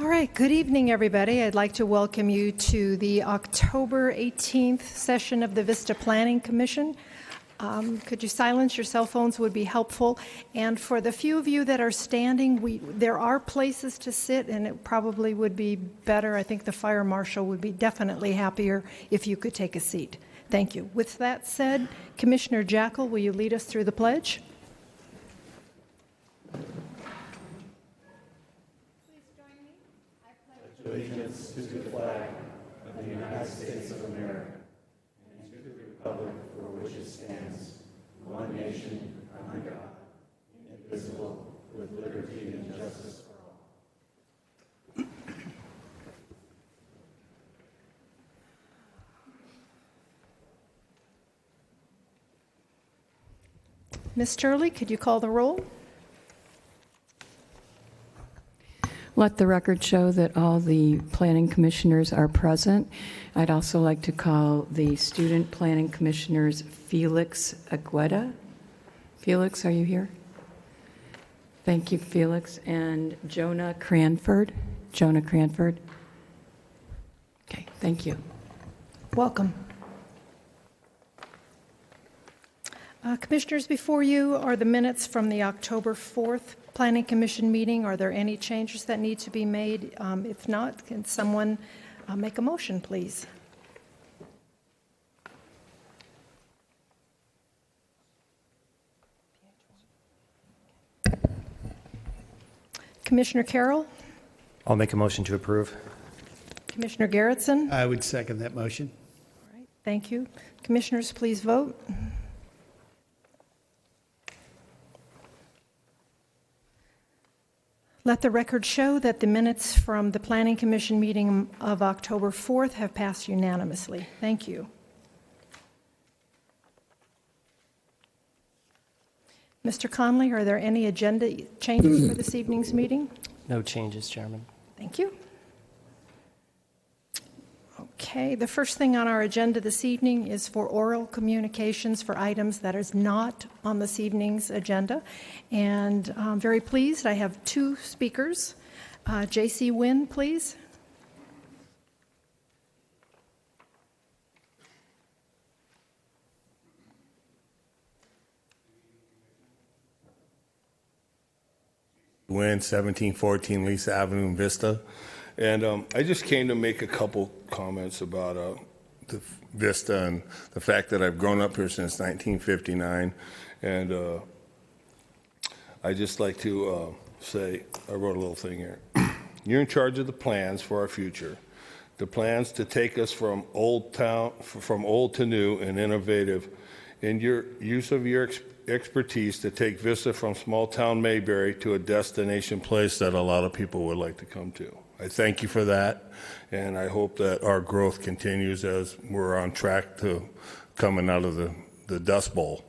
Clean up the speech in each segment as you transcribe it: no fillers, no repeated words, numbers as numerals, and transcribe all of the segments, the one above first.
All right, good evening, everybody. I'd like to welcome you to the October 18th session of the Vista Planning Commission. Could you silence your cell phones would be helpful. And for the few of you that are standing, there are places to sit, and it probably would be better. I think the fire marshal would be definitely happier if you could take a seat. Thank you. With that said, Commissioner Jackal, will you lead us through the pledge? Allegiance to the flag of the United States of America and to the republic for which it stands, one nation, under God, indivisible, with liberty and justice for all. Ms. Turley, could you call the roll? Let the record show that all the planning commissioners are present. I'd also like to call the student planning commissioners Felix Agueda. Felix, are you here? Thank you, Felix. And Jonah Cranford. Jonah Cranford. Okay, thank you. Welcome. Commissioners, before you are the minutes from the October 4th Planning Commission meeting. Are there any changes that need to be made? If not, can someone make a motion, please? Commissioner Carroll? I'll make a motion to approve. Commissioner Garrettson? I would second that motion. All right, thank you. Commissioners, please vote. Let the record show that the minutes from the Planning Commission meeting of October 4th have passed unanimously. Thank you. Mr. Conley, are there any agenda changes for this evening's meeting? No changes, Chairman. Thank you. Okay, the first thing on our agenda this evening is for oral communications for items that is not on this evening's agenda. And I'm very pleased I have two speakers. J.C. Wynn, please. Wynn, 1714 Lisa Avenue in Vista. And I just came to make a couple comments about the Vista and the fact that I've grown up here since 1959. And I just like to say, I wrote a little thing here. You're in charge of the plans for our future. The plans to take us from old to new and innovative. In your use of your expertise to take Vista from small town Mayberry to a destination place that a lot of people would like to come to. I thank you for that, and I hope that our growth continues as we're on track to coming out of the Dust Bowl.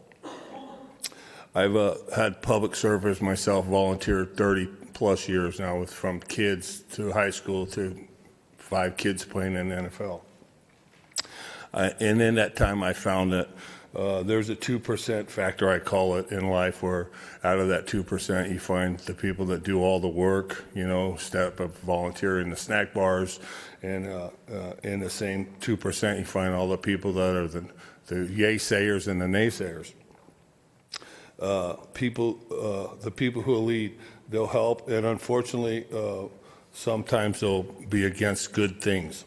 I've had public service myself, volunteered 30 plus years now, from kids to high school to 5 kids playing in the NFL. And in that time I found that there's a 2% factor, I call it, in life, where out of that 2% you find the people that do all the work, step up, volunteer in the snack bars, and in the same 2% you find all the people that are the yay-sayers and the naysayers. The people who lead, they'll help, and unfortunately sometimes they'll be against good things.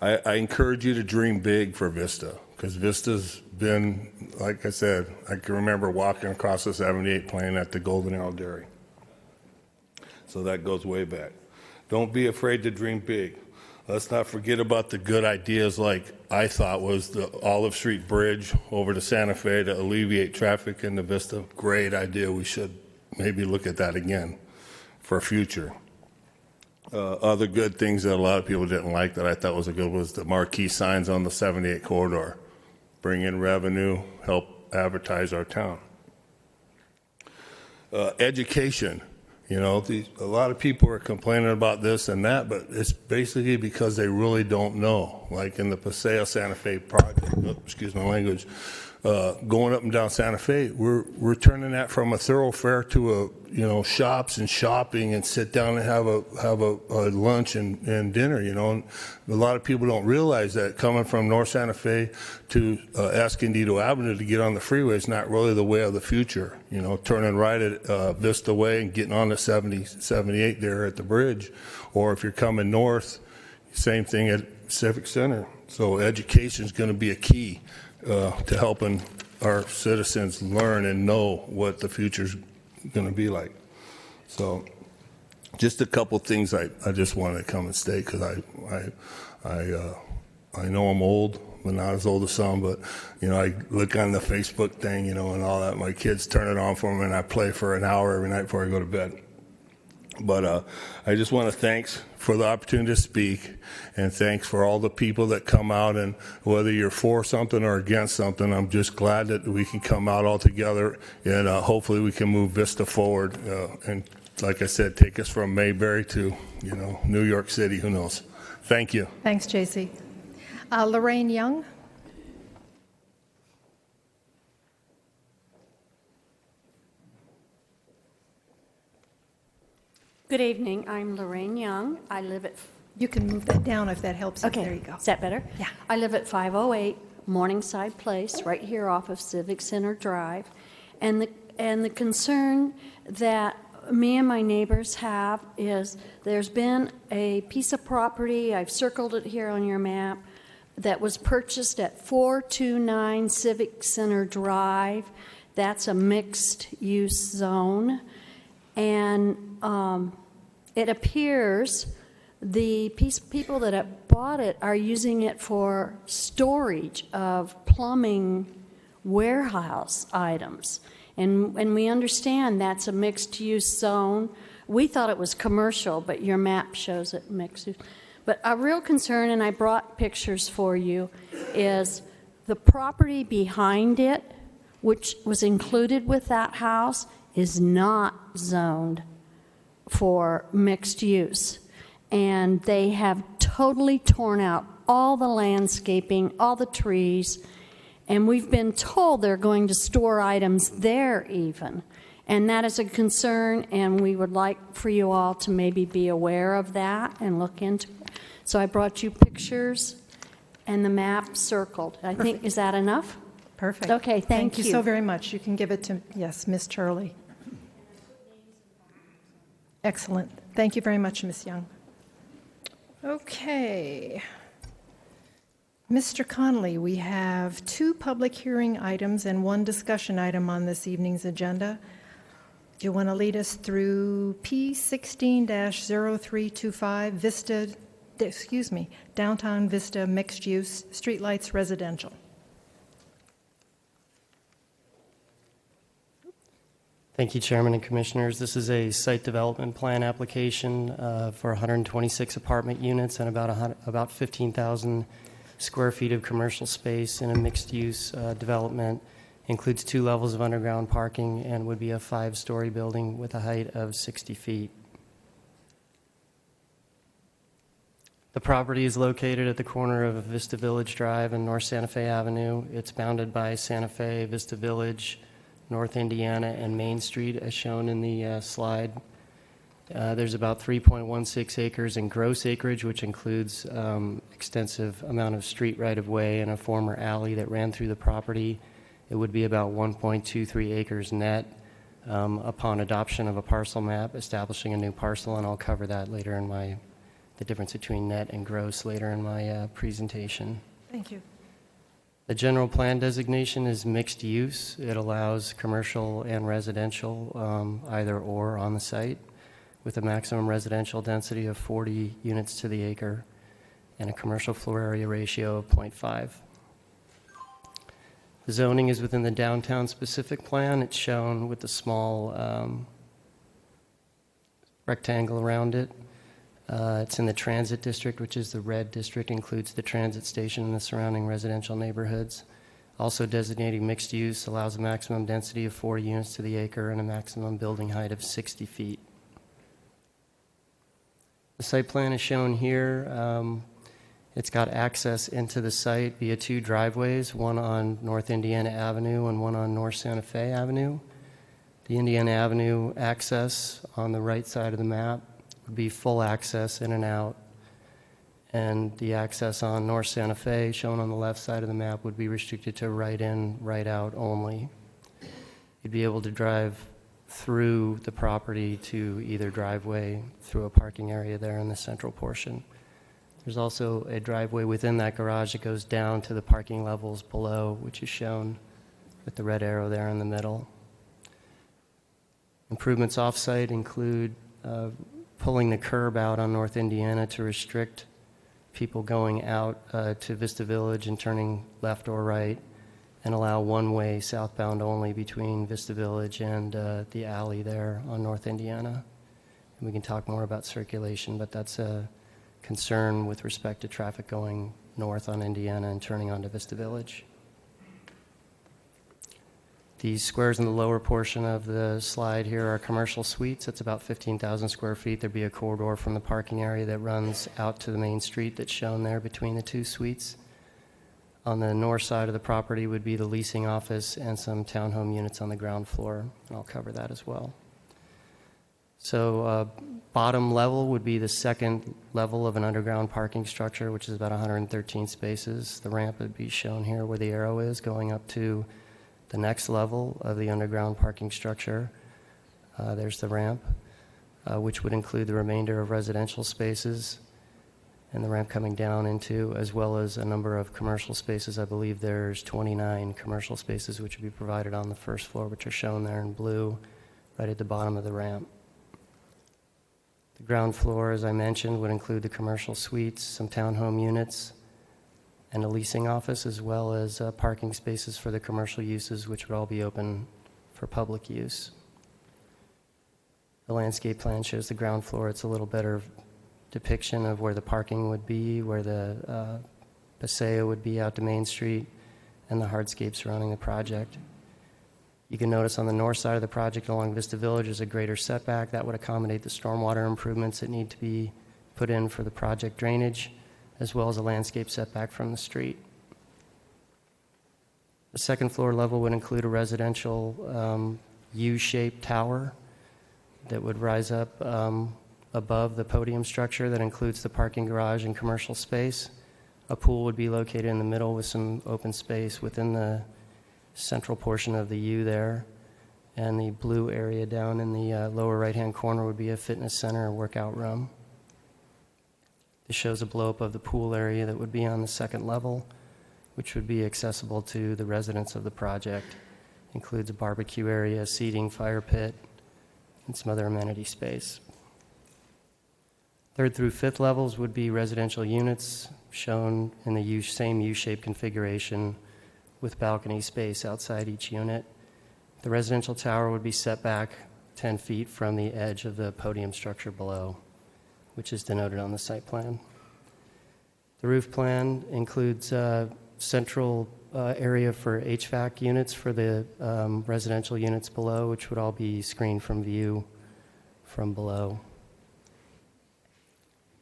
I encourage you to dream big for Vista, because Vista's been, like I said, I can remember walking across the 78 playing at the Golden Arrow Dairy. So that goes way back. Don't be afraid to dream big. Let's not forget about the good ideas like I thought was the Olive Street Bridge over to Santa Fe to alleviate traffic in the Vista. Great idea. We should maybe look at that again for future. Other good things that a lot of people didn't like that I thought was a good was the marquee signs on the 78 corridor. Bring in revenue, help advertise our town. Education. A lot of people are complaining about this and that, but it's basically because they really don't know. Like in the Paseo Santa Fe project, excuse my language, going up and down Santa Fe, we're turning that from a thoroughfare to a, shops and shopping and sit down and have a lunch and dinner, And a lot of people don't realize that coming from North Santa Fe to Escondido Avenue to get on the freeway is not really the way of the future. Turning right at Vista Way and getting on the 78 there at the bridge, or if you're coming north, same thing at Civic Center. So education is going to be a key to helping our citizens learn and know what the future's going to be like. So just a couple things I just wanted to come and state, because I know I'm old, but not as old as some, but I look on the Facebook thing, and all that. My kids turn it on for me, and I play for an hour every night before I go to bed. But I just want to thanks for the opportunity to speak, and thanks for all the people that come out, and whether you're for something or against something, I'm just glad that we can come out all together, and hopefully we can move Vista forward, and like I said, take us from Mayberry to, New York City, who knows. Thank you. Thanks, J.C. Lorraine Young. Good evening. I'm Lorraine Young. I live at... You can move that down if that helps. Okay. There you go. Is that better? Yeah. I live at 508 Morningside Place, right here off of Civic Center Drive. And the concern that me and my neighbors have is there's been a piece of property, I've circled it here on your map, that was purchased at 429 Civic Center Drive. That's a mixed-use zone. And it appears the people that have bought it are using it for storage of plumbing warehouse items. And we understand that's a mixed-use zone. We thought it was commercial, but your map shows it mixed use. But a real concern, and I brought pictures for you, is the property behind it, which was included with that house, is not zoned for mixed use. And they have totally torn out all the landscaping, all the trees, and we've been told they're going to store items there even. And that is a concern, and we would like for you all to maybe be aware of that and look into it. So I brought you pictures and the map circled. I think, is that enough? Perfect. Okay, thank you you. so very much. You can give it to, yes, Ms. Turley. Excellent. Thank you very much, Ms. Young. Okay. Mr. Connolly, we have 2 public hearing items and 1 discussion item on this evening's agenda. Do you want to lead us through P16-0325 Downtown Vista Mixed Use Streetlights Residential? Thank you, Chairman and Commissioners. This is a site development plan application for 126 apartment units and about 15,000 square feet of commercial space in a mixed-use development. Includes 2 levels of underground parking and would be a 5-story building with a height of 60 feet. The property is located at the corner of Vista Village Drive and North Santa Fe Avenue. It's bounded by Santa Fe, Vista Village, North Indiana, and Main Street, as shown in the slide. There's about 3.16 acres in gross acreage, which includes extensive amount of street right-of-way and a former alley that ran through the property. It would be about 1.23 acres net upon adoption of a parcel map, establishing a new parcel, and I'll cover that later in the difference between net and gross later in my presentation. Thank you. The general plan designation is mixed use. It allows commercial and residential, either or, on the site, with a maximum residential density of 40 units to the acre and a commercial floor area ratio of 0.5. The zoning is within the downtown specific plan. It's shown with the small rectangle around it. It's in the transit district, which is the red district, includes the transit station and the surrounding residential neighborhoods. Also designating mixed use, allows a maximum density of 40 units to the acre and a maximum building height of 60 feet. The site plan is shown here. It's got access into the site via 2 driveways, one on North Indiana Avenue and one on North Santa Fe Avenue. The Indiana Avenue access on the right side of the map would be full access in and out, and the access on North Santa Fe, shown on the left side of the map, would be restricted to right in, right out only. You'd be able to drive through the property to either driveway through a parking area there in the central portion. There's also a driveway within that garage that goes down to the parking levels below, which is shown with the red arrow there in the middle. Improvements off-site include pulling the curb out on North Indiana to restrict people going out to Vista Village and turning left or right, and allow one-way southbound only between Vista Village and the alley there on North Indiana. And we can talk more about circulation, but that's a concern with respect to traffic going north on Indiana and turning onto Vista Village. These squares in the lower portion of the slide here are commercial suites. That's about 15,000 square feet. There'd be a corridor from the parking area that runs out to the main street that's shown there between the 2 suites. On the north side of the property would be the leasing office and some townhome units on the ground floor, and I'll cover that as well. So bottom level would be the second level of an underground parking structure, which is about 113 spaces. The ramp would be shown here where the arrow is, going up to the next level of the underground parking structure. There's the ramp, which would include the remainder of residential spaces, and the ramp coming down into, as well as a number of commercial spaces. I believe there's 29 commercial spaces which would be provided on the first floor, which are shown there in blue right at the bottom of the ramp. The ground floor, as I mentioned, would include the commercial suites, some townhome units, and a leasing office, as well as parking spaces for the commercial uses, which would all be open for public use. The landscape plan shows the ground floor. It's a little better depiction of where the parking would be, where the Paseo would be out to Main Street, and the hardscape surrounding the project. You can notice on the north side of the project along Vista Village is a greater setback. That would accommodate the stormwater improvements that need to be put in for the project drainage, as well as a landscape setback from the street. The second floor level would include a residential U-shaped tower that would rise up above the podium structure that includes the parking garage and commercial space. A pool would be located in the middle with some open space within the central portion of the U there. And the blue area down in the lower right-hand corner would be a fitness center or workout room. This shows a blow-up of the pool area that would be on the second level, which would be accessible to the residents of the project. Includes a barbecue area, seating, fire pit, and some other amenity space. Third through fifth levels would be residential units shown in the same U-shaped configuration with balcony space outside each unit. The residential tower would be set back 10 feet from the edge of the podium structure below, which is denoted on the site plan. The roof plan includes a central area for HVAC units for the residential units below, which would all be screened from view from below.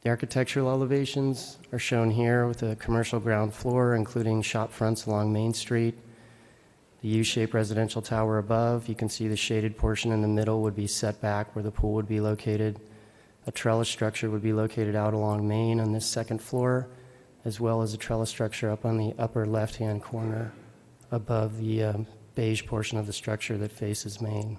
The architectural elevations are shown here with a commercial ground floor, including shop fronts along Main Street. The U-shaped residential tower above, you can see the shaded portion in the middle would be set back where the pool would be located. A trellis structure would be located out along Main on this second floor, as well as a trellis structure up on the upper left-hand corner above the beige portion of the structure that faces Main.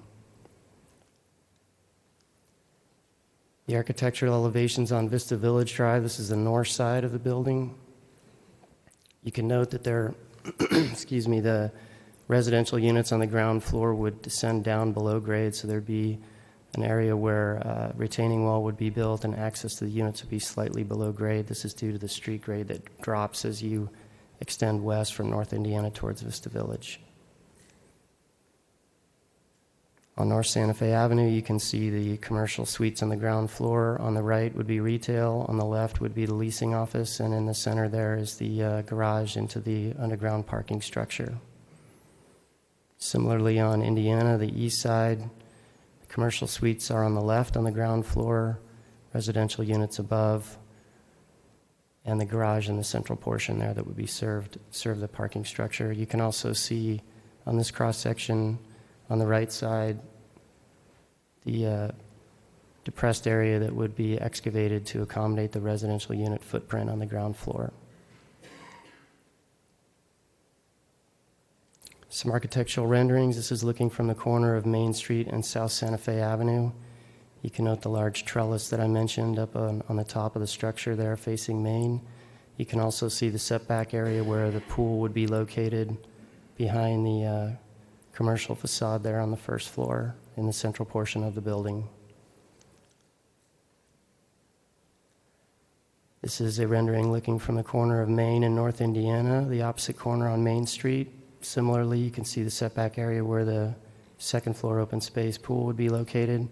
The architectural elevations on Vista Village Drive, this is the north side of the building. You can note that there, excuse me, the residential units on the ground floor would descend down below grade, so there'd be an area where a retaining wall would be built and access to the units would be slightly below grade. This is due to the street grade that drops as you extend west from North Indiana towards Vista Village. On North Santa Fe Avenue, you can see the commercial suites on the ground floor. On the right would be retail. On the left would be the leasing office. And in the center there is the garage into the underground parking structure. Similarly, on Indiana, the east side, the commercial suites are on the left on the ground floor, residential units above. and the garage in the central portion there that would be serve the parking structure. You can also see on this cross-section on the right side the depressed area that would be excavated to accommodate the residential unit footprint on the ground floor. Some architectural renderings. This is looking from the corner of Main Street and South Santa Fe Avenue. You can note the large trellis that I mentioned up on the top of the structure there facing Main. You can also see the setback area where the pool would be located behind the commercial facade there on the first floor in the central portion of the building. This is a rendering looking from the corner of Main and North Indiana, the opposite corner on Main Street. Similarly, you can see the setback area where the second floor open space pool would be located,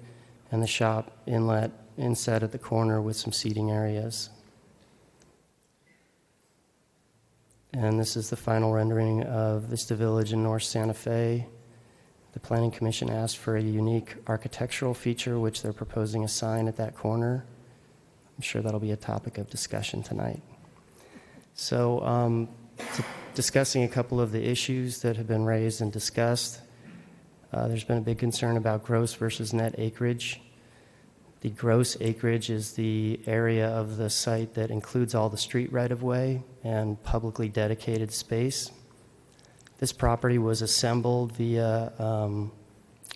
and the shop inlet inset at the corner with some seating areas. And this is the final rendering of Vista Village in North Santa Fe. The Planning Commission asked for a unique architectural feature, which they're proposing a sign at that corner. I'm sure that'll be a topic of discussion tonight. So, discussing a couple of the issues that have been raised and discussed. There's been a big concern about gross versus net acreage. The gross acreage is the area of the site that includes all the street right-of-way and publicly dedicated space. This property was assembled via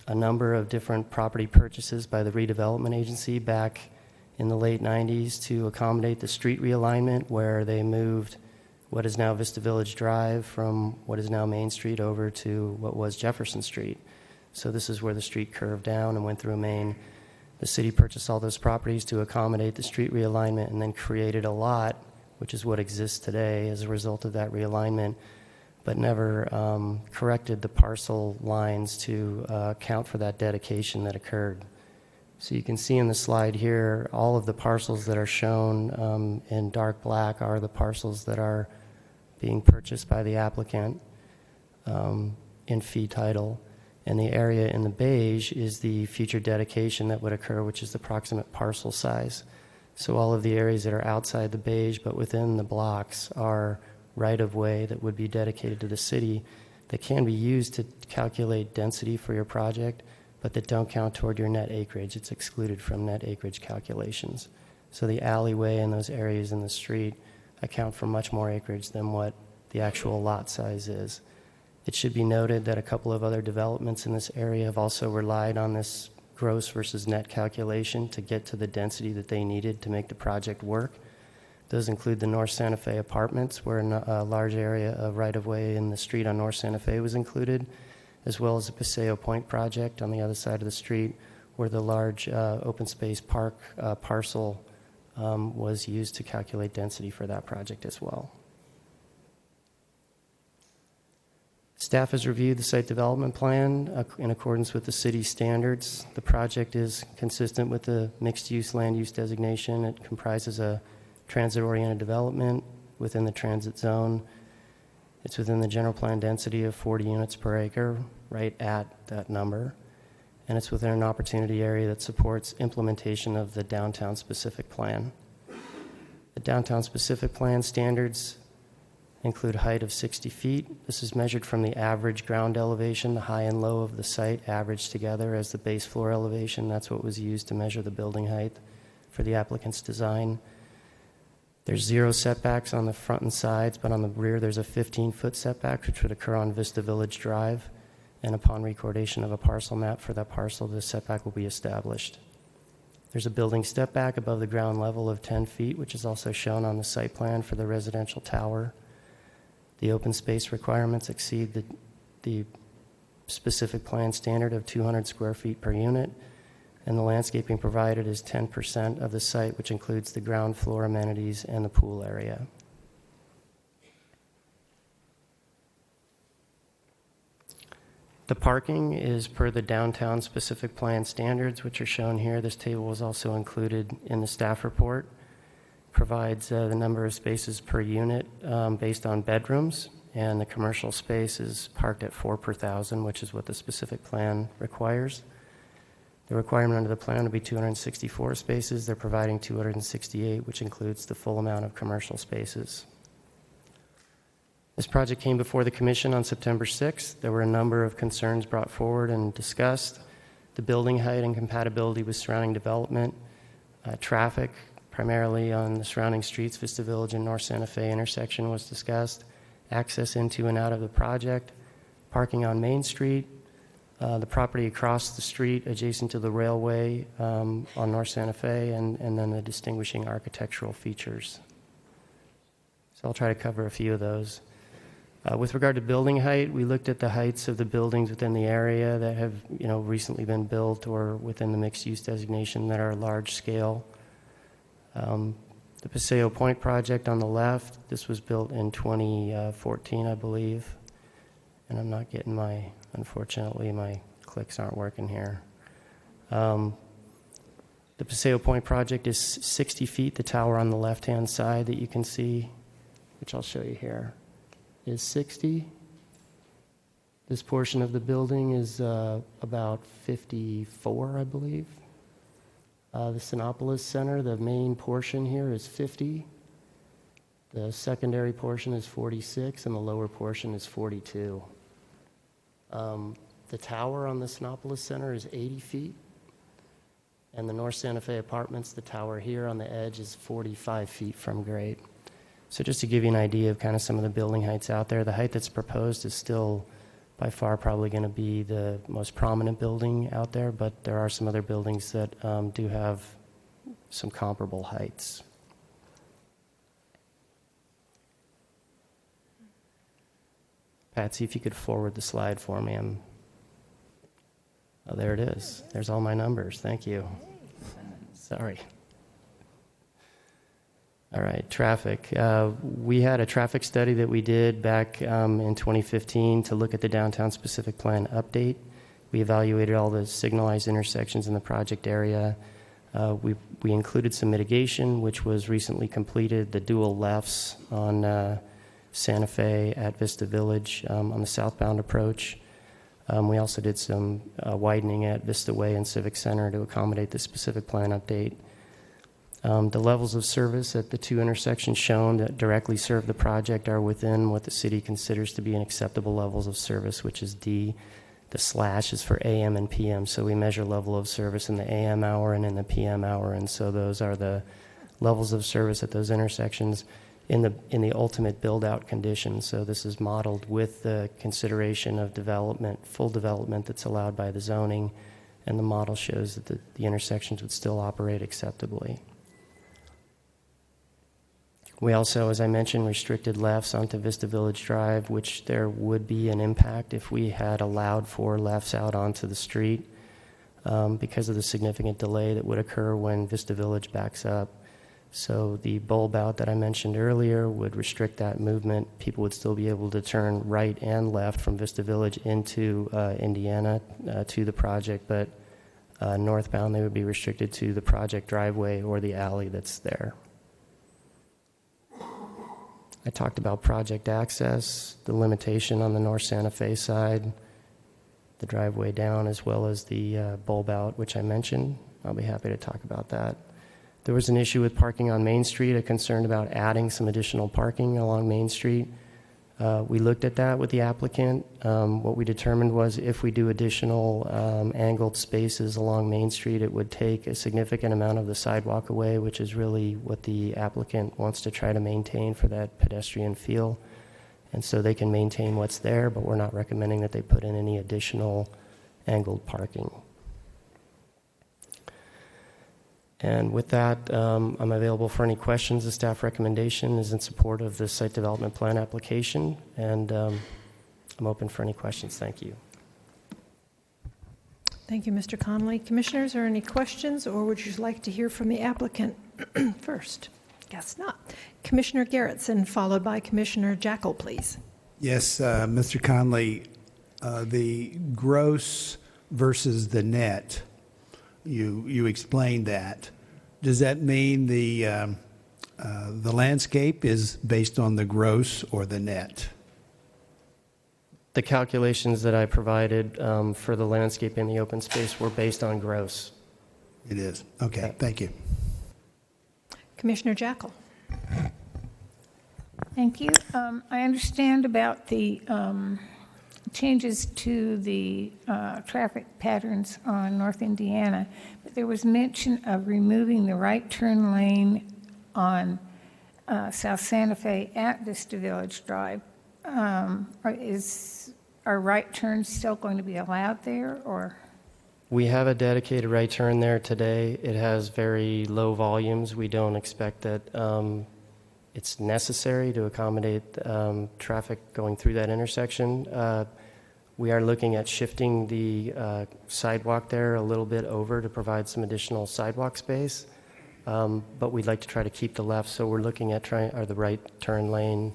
a number of different property purchases by the redevelopment agency back in the late 90s to accommodate the street realignment, where they moved what is now Vista Village Drive from what is now Main Street over to what was Jefferson Street. So this is where the street curved down and went through Main. The city purchased all those properties to accommodate the street realignment and then created a lot, which is what exists today as a result of that realignment, but never corrected the parcel lines to account for that dedication that occurred. So you can see in the slide here, all of the parcels that are shown in dark black are the parcels that are being purchased by the applicant in fee title. And the area in the beige is the future dedication that would occur, which is the approximate parcel size. So all of the areas that are outside the beige but within the blocks are right-of-way that would be dedicated to the city that can be used to calculate density for your project, but that don't count toward your net acreage. It's excluded from net acreage calculations. So the alleyway and those areas in the street account for much more acreage than what the actual lot size is. It should be noted that a couple of other developments in this area have also relied on this gross versus net calculation to get to the density that they needed to make the project work. Those include the North Santa Fe apartments, where a large area of right-of-way in the street on North Santa Fe was included, as well as the Paseo Point project on the other side of the street, where the large open space park parcel was used to calculate density for that project as well. Staff has reviewed the site development plan in accordance with the city standards. The project is consistent with the mixed-use land use designation. It comprises a transit-oriented development within the transit zone. It's within the general plan density of 40 units per acre, right at that number. And it's within an opportunity area that supports implementation of the downtown specific plan. The downtown specific plan standards include height of 60 feet. This is measured from the average ground elevation, the high and low of the site averaged together as the base floor elevation. That's what was used to measure the building height for the applicant's design. There's 0 setbacks on the front and sides, but on the rear there's a 15-foot setback, which would occur on Vista Village Drive. And upon recordation of a parcel map for that parcel, the setback will be established. There's a building step back above the ground level of 10 feet, which is also shown on the site plan for the residential tower. The open space requirements exceed the specific plan standard of 200 square feet per unit, and the landscaping provided is 10% of the site, which includes the ground floor amenities and the pool area. The parking is per the downtown specific plan standards, which are shown here. This table was also included in the staff report. Provides the number of spaces per unit based on bedrooms, and the commercial space is parked at 4 per 1,000, which is what the specific plan requires. The requirement under the plan would be 264 spaces. They're providing 268, which includes the full amount of commercial spaces. This project came before the Commission on September 6th. There were a number of concerns brought forward and discussed. The building height and compatibility with surrounding development, traffic, primarily on the surrounding streets, Vista Village and North Santa Fe intersection was discussed, access into and out of the project, parking on Main Street, the property across the street adjacent to the railway on North Santa Fe, and then the distinguishing architectural features. So I'll try to cover a few of those. With regard to building height, we looked at the heights of the buildings within the area that have recently been built or within the mixed-use designation that are large scale. The Paseo Point project on the left, this was built in 2014, I believe. And I'm not getting unfortunately, my clicks aren't working here. The Paseo Point project is 60 feet. The tower on the left-hand side that you can see, which I'll show you here, is 60. This portion of the building is about 54, I believe. The Sinopolis Center, the main portion here, is 50. The secondary portion is 46, and the lower portion is 42. The tower on the Sinopolis Center is 80 feet, and the North Santa Fe Apartments, the tower here on the edge, is 45 feet from grade. So just to give you an idea of kind of some of the building heights out there, the height that's proposed is still by far probably going to be the most prominent building out there, but there are some other buildings that do have some comparable heights. Patsy, if you could forward the slide for me. Oh, there it is. There's all my numbers. Thank you. Sorry. All right, traffic. We had a traffic study that we did back in 2015 to look at the downtown specific plan update. We evaluated all the signalized intersections in the project area. We included some mitigation, which was recently completed, the dual lefts on Santa Fe at Vista Village on the southbound approach. We also did some widening at Vista Way and Civic Center to accommodate the specific plan update. The levels of service at the two intersections shown that directly serve the project are within what the city considers to be an acceptable levels of service, which is D. The slash is for AM and PM, so we measure level of service in the AM hour and in the PM hour, and so those are the levels of service at those intersections in the ultimate build-out conditions. So this is modeled with the consideration of development, full development that's allowed by the zoning, and the model shows that the intersections would still operate acceptably. We also, as I mentioned, restricted lefts onto Vista Village Drive, which there would be an impact if we had allowed for lefts out onto the street because of the significant delay that would occur when Vista Village backs up. So the bulb out that I mentioned earlier would restrict that movement. People would still be able to turn right and left from Vista Village into Indiana to the project, but northbound they would be restricted to the project driveway or the alley that's there. I talked about project access, the limitation on the North Santa Fe side, the driveway down, as well as the bulb out, which I mentioned. I'll be happy to talk about that. There was an issue with parking on Main Street, a concern about adding some additional parking along Main Street. We looked at that with the applicant. What we determined was if we do additional angled spaces along Main Street, it would take a significant amount of the sidewalk away, which is really what the applicant wants to try to maintain for that pedestrian feel. And so they can maintain what's there, but we're not recommending that they put in any additional angled parking. And with that, I'm available for any questions. The staff recommendation is in support of the site development plan application, and I'm open for any questions. Thank you. Thank you, Mr. Conley. Commissioners, are any questions, or would you like to hear from the applicant first? Guess not. Commissioner Garrettson, followed by Commissioner Jackal, please. Yes, Mr. Conley, the gross versus the net, you explained that. Does that mean the landscape is based on the gross or the net? The calculations that I provided for the landscape and the open space were based on gross. It is. Okay, thank you. Commissioner Jackal. Thank you. I understand about the changes to the traffic patterns on North Indiana, but there was mention of removing the right turn lane on South Santa Fe at Vista Village Drive. Are right turns still going to be allowed there, or? We have a dedicated right turn there today. It has very low volumes. We don't expect that it's necessary to accommodate traffic going through that intersection. We are looking at shifting the sidewalk there a little bit over to provide some additional sidewalk space, but we'd like to try to keep the left, so we're looking at the right turn lane,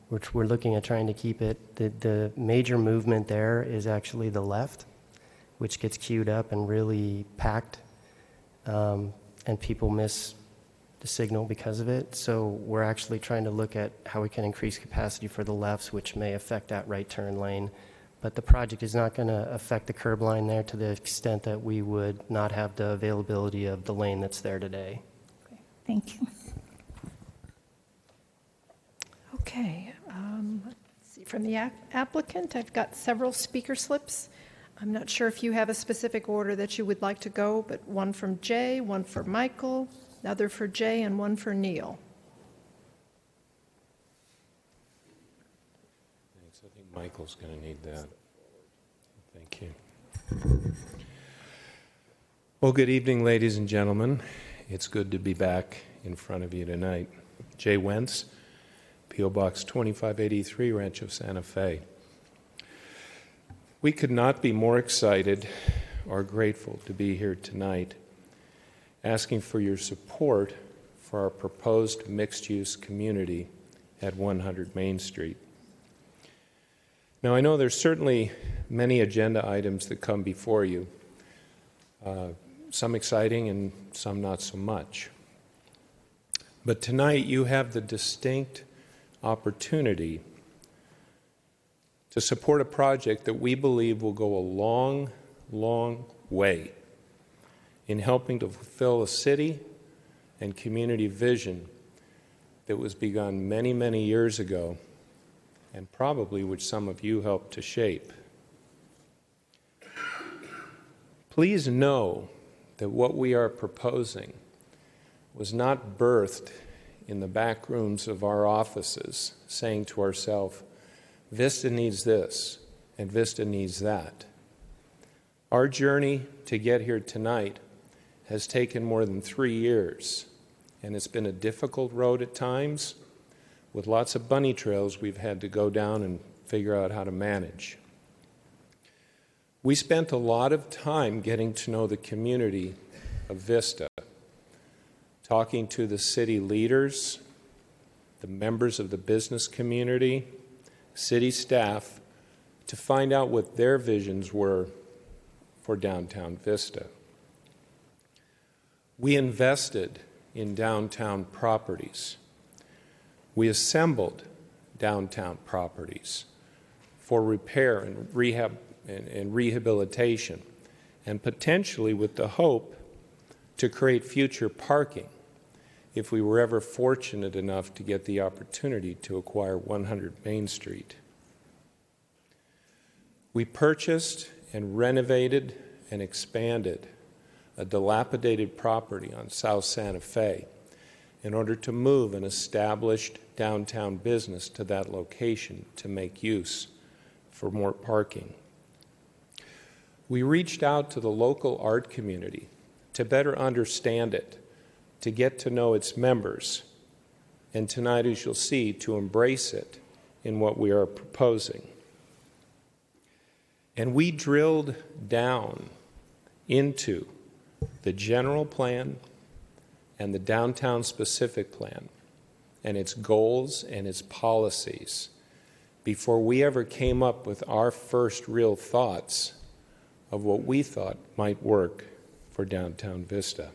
which we're looking at trying to keep it. The major movement there is actually the left, which gets queued up and really packed, and people miss the signal because of it. So we're actually trying to look at how we can increase capacity for the lefts, which may affect that right turn lane. But the project is not going to affect the curb line there to the extent that we would not have the availability of the lane that's there today. Okay, thank you. Okay. Let's see. From the applicant, I've got several speaker slips. I'm not sure if you have a specific order that you would like to go, but one from Jay, one for Michael, another for Jay, and one for Neil. Thanks. I think Michael's going to need that. Thank you. Well, good evening, ladies and gentlemen. It's good to be back in front of you tonight. Jay Wentz, P.O. Box 2583, Rancho Santa Fe. We could not be more excited or grateful to be here tonight asking for your support for our proposed mixed-use community at 100 Main Street. Now, I know there's certainly many agenda items that come before you, some exciting and some not so much. But tonight you have the distinct opportunity to support a project that we believe will go a long, long way in helping to fulfill a city and community vision that was begun many, many years ago, and probably which some of you helped to shape. Please know that what we are proposing was not birthed in the back rooms of our offices, saying to ourselves, Vista needs this, and Vista needs that. Our journey to get here tonight has taken more than 3 years, and it's been a difficult road at times, with lots of bunny trails we've had to go down and figure out how to manage. We spent a lot of time getting to know the community of Vista, talking to the city leaders, the members of the business community, city staff, to find out what their visions were for downtown Vista. We invested in downtown properties. We assembled downtown properties for repair and rehab and rehabilitation, and potentially with the hope to create future parking if we were ever fortunate enough to get the opportunity to acquire 100 Main Street. We purchased and renovated and expanded a dilapidated property on South Santa Fe in order to move an established downtown business to that location to make use for more parking. We reached out to the local art community to better understand it, to get to know its members, and tonight, as you'll see, to embrace it in what we are proposing. And we drilled down into the general plan and the downtown specific plan and its goals and its policies before we ever came up with our first real thoughts of what we thought might work for downtown Vista.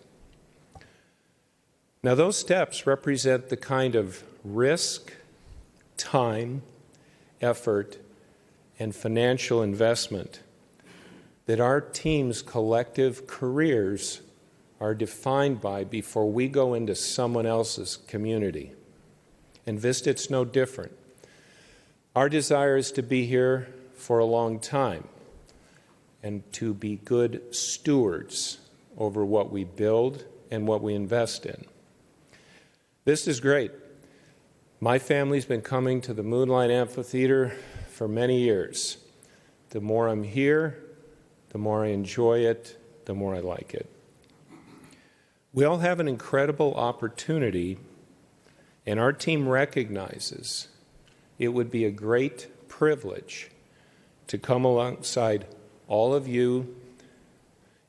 Now, those steps represent the kind of risk, time, effort, and financial investment that our team's collective careers are defined by before we go into someone else's community. And Vista, it's no different. Our desire is to be here for a long time and to be good stewards over what we build and what we invest in. This is great. My family's been coming to the Moonlight Amphitheater for many years. The more I'm here, the more I enjoy it, the more I like it. We all have an incredible opportunity, and our team recognizes it would be a great privilege to come alongside all of you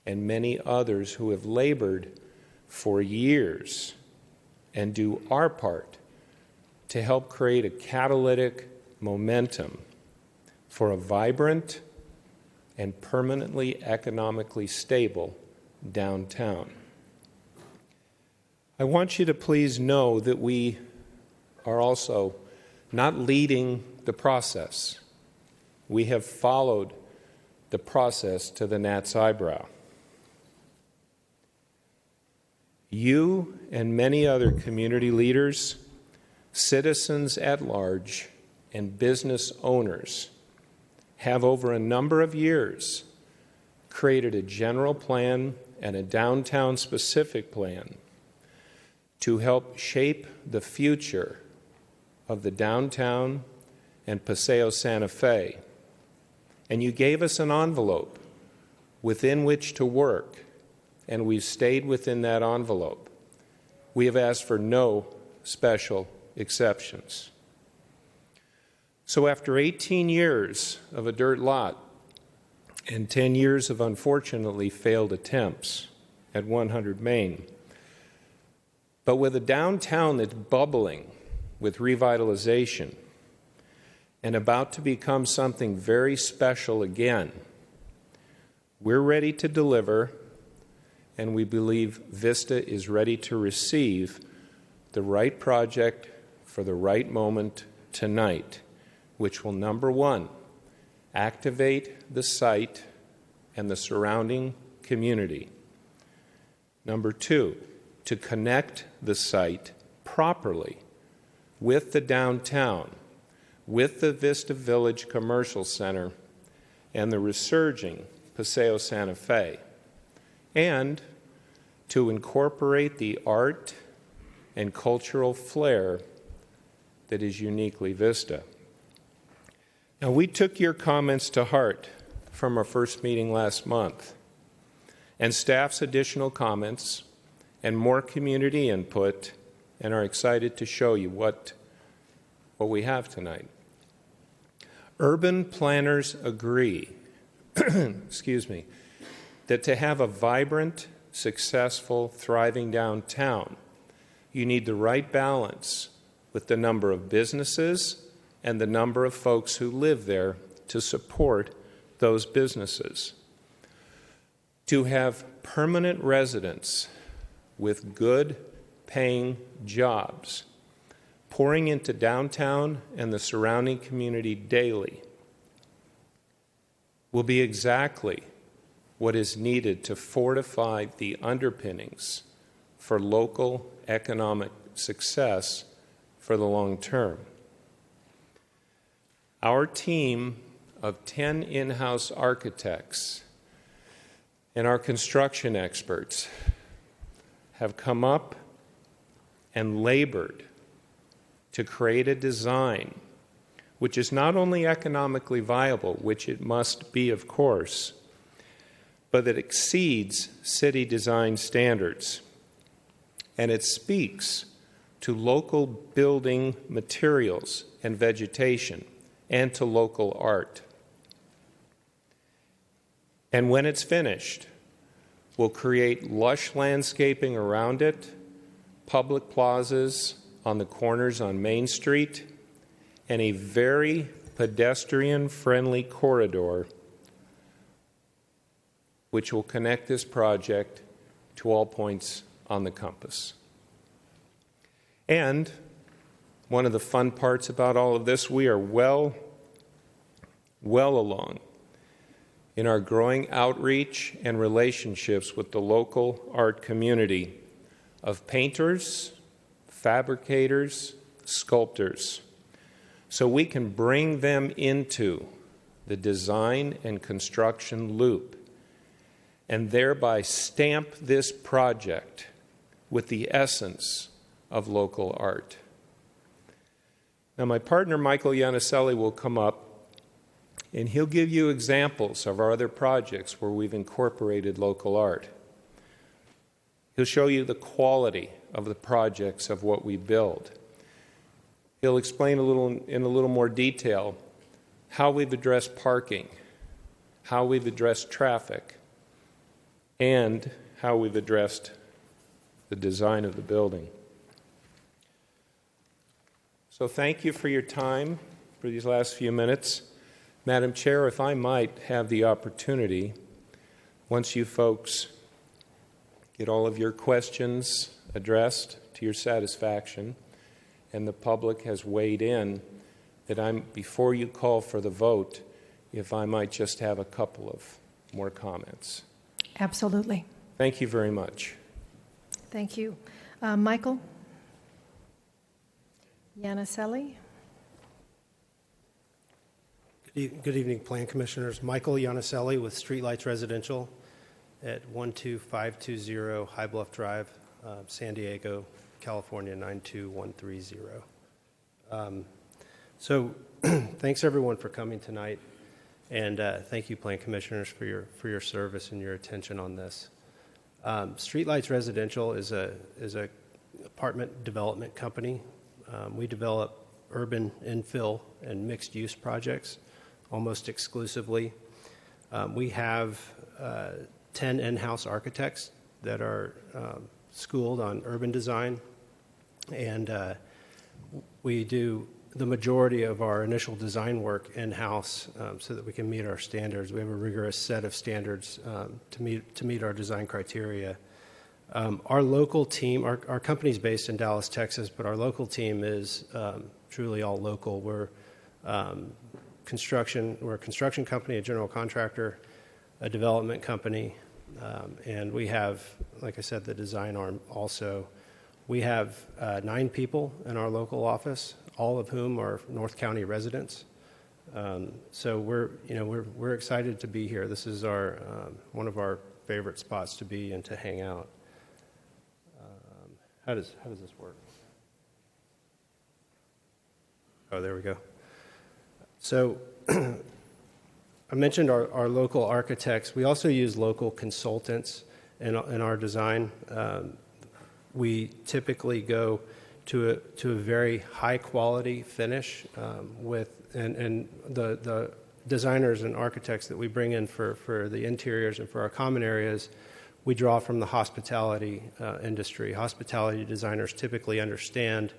and many others who have labored for years and do our part to help create a catalytic momentum for a vibrant and permanently economically stable downtown. I want you to please know that we are also not leading the process. We have followed the process to the gnat's eyebrow. You and many other community leaders, citizens at large, and business owners have over a number of years created a general plan and a downtown-specific plan to help shape the future of the downtown and Paseo Santa Fe. And you gave us an envelope within which to work, and we've stayed within that envelope. We have asked for no special exceptions. So after 18 years of a dirt lot and 10 years of unfortunately failed attempts at 100 Main, but with a downtown that's bubbling with revitalization and about to become something very special again, we're ready to deliver, and we believe Vista is ready to receive the right project for the right moment tonight, which will, number one, activate the site and the surrounding community. Number two, to connect the site properly with the downtown, with the Vista Village Commercial Center, and the resurging Paseo Santa Fe, and to incorporate the art and cultural flair that is uniquely Vista. Now, we took your comments to heart from our first meeting last month, and staff's additional comments and more community input, and are excited to show you what we have tonight. Urban planners agree, excuse me, that to have a vibrant, successful, thriving downtown, you need the right balance with the number of businesses and the number of folks who live there to support those businesses. To have permanent residents with good paying jobs pouring into downtown and the surrounding community daily will be exactly what is needed to fortify the underpinnings for local economic success for the long term. Our team of 10 in-house architects and our construction experts have come up and labored to create a design which is not only economically viable, which it must be, of course, but that exceeds city design standards. And it speaks to local building materials and vegetation and to local art. And when it's finished, we'll create lush landscaping around it, public plazas on the corners on Main Street, and a very pedestrian-friendly corridor which will connect this project to all points on the compass. And one of the fun parts about all of this, we are well well along in our growing outreach and relationships with the local art community of painters, fabricators, sculptors, so we can bring them into the design and construction loop and thereby stamp this project with the essence of local art. Now, my partner Michael Iannicelli will come up and he'll give you examples of our other projects where we've incorporated local art. He'll show you the quality of the projects of what we build. He'll explain in a little more detail how we've addressed parking, how we've addressed traffic, and how we've addressed the design of the building. So thank you for your time for these last few minutes. Madam Chair, if I might have the opportunity, once you folks get all of your questions addressed to your satisfaction, and the public has weighed in, that before you call for the vote, if I might just have a couple of more comments. Absolutely. Thank you very much. Thank you. Michael Iannicelli. Good evening, Plan Commissioners. Michael Iannicelli with Streetlights Residential at 12520 High Bluff Drive, San Diego, California 92130. So thanks everyone for coming tonight, and thank you, Plan Commissioners, for your service and your attention on this. Streetlights Residential is a apartment development company. We develop urban infill and mixed-use projects almost exclusively. We have 10 in-house architects that are schooled on urban design, and we do the majority of our initial design work in-house so that we can meet our standards. We have a rigorous set of standards to meet our design criteria. Our local team, our company's based in Dallas, Texas, but our local team is truly all local. We're a construction company, a general contractor, a development company, and we have, like I said, the design arm also. We have 9 people in our local office, all of whom are North County residents. So we're excited to be here. This is one of our favorite spots to be and to hang out. How does this work? Oh, there we go. So I mentioned our local architects. We also use local consultants in our design. We typically go to a very high quality finish and the designers and architects that we bring in for the interiors and for our common areas, we draw from the hospitality industry. Hospitality designers typically understand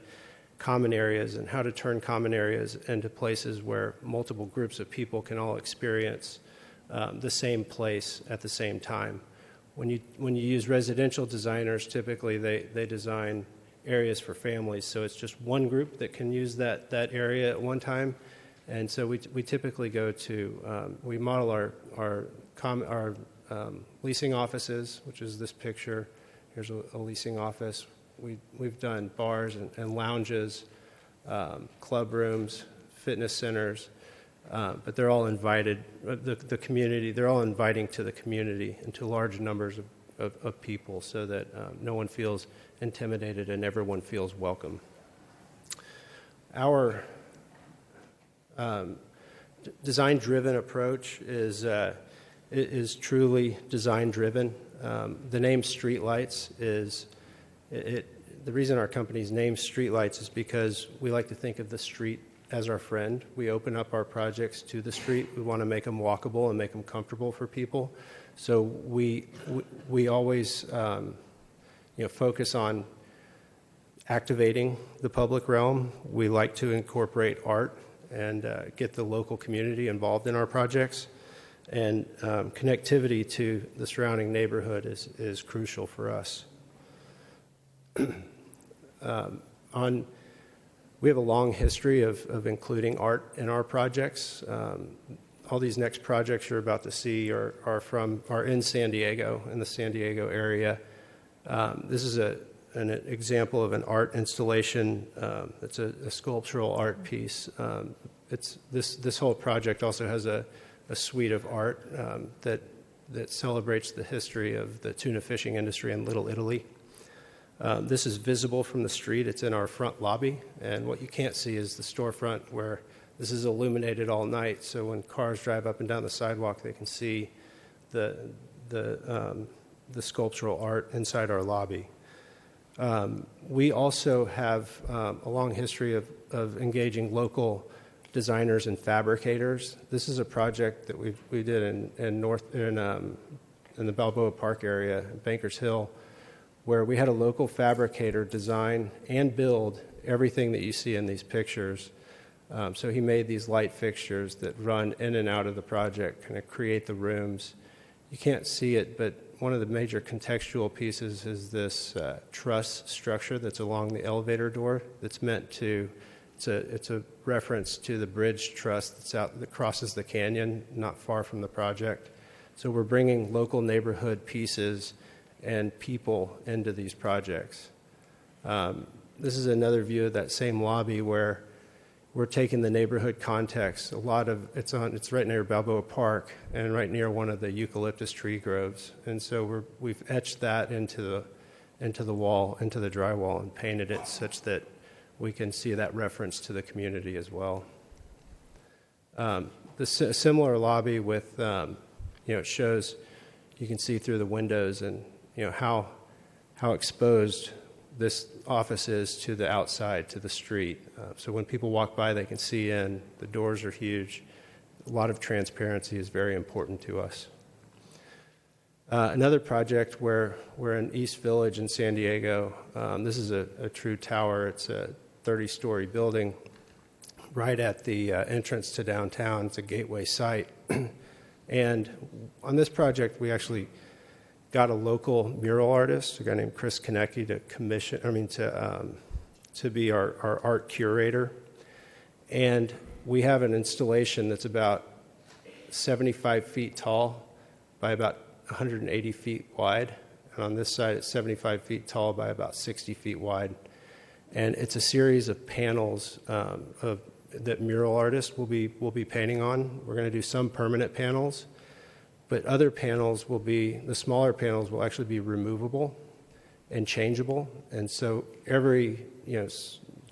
common areas and how to turn common areas into places where multiple groups of people can all experience the same place at the same time. When you use residential designers, typically they design areas for families, so it's just one group that can use that area at one time. And so we typically go to we model our leasing offices, which is this picture. Here's a leasing office. We've done bars and lounges, club rooms, fitness centers, but they're all invited. The community, they're all inviting to the community and to large numbers of people, so that no one feels intimidated and everyone feels welcome. Our design-driven approach is truly design-driven. The name Streetlights is the reason our company's named Streetlights is because we like to think of the street as our friend. We open up our projects to the street. We want to make them walkable and make them comfortable for people. So we always focus on activating the public realm. We like to incorporate art and get the local community involved in our projects. And connectivity to the surrounding neighborhood is crucial for us. We have a long history of including art in our projects. all these next projects you're about to see are in San Diego, in the San Diego area. This is an example of an art installation. It's a sculptural art piece. This whole project also has a suite of art that celebrates the history of the tuna fishing industry in Little Italy. This is visible from the street. It's in our front lobby, and what you can't see is the storefront where this is illuminated all night. So when cars drive up and down the sidewalk, they can see the sculptural art inside our lobby. We also have a long history of engaging local designers and fabricators. This is a project that we did in the Balboa Park area, Bankers Hill, where we had a local fabricator design and build everything that you see in these pictures. So he made these light fixtures that run in and out of the project, kind of create the rooms. You can't see it, but one of the major contextual pieces is this truss structure that's along the elevator door that's meant to, it's a reference to the bridge truss that crosses the canyon not far from the project. So we're bringing local neighborhood pieces and people into these projects. This is another view of that same lobby where we're taking the neighborhood context. It's right near Balboa Park and right near one of the eucalyptus tree groves. And so we've etched that into the wall, into the drywall, and painted it such that we can see that reference to the community as well. The similar lobby with, it shows, you can see through the windows and, how exposed this office is to the outside, to the street. So when people walk by, they can see in. The doors are huge. A lot of transparency is very important to us. Another project where we're in East Village in San Diego. This is a true tower. It's a 30-story building right at the entrance to downtown. It's a gateway site. And on this project, we actually got a local mural artist, a guy named Chris Konecki, to be our art curator. And we have an installation that's about 75 feet tall by about 180 feet wide. And on this side, it's 75 feet tall by about 60 feet wide. And it's a series of panels that mural artists will be painting on. We're going to do some permanent panels, but other panels the smaller panels will actually be removable and changeable. And so every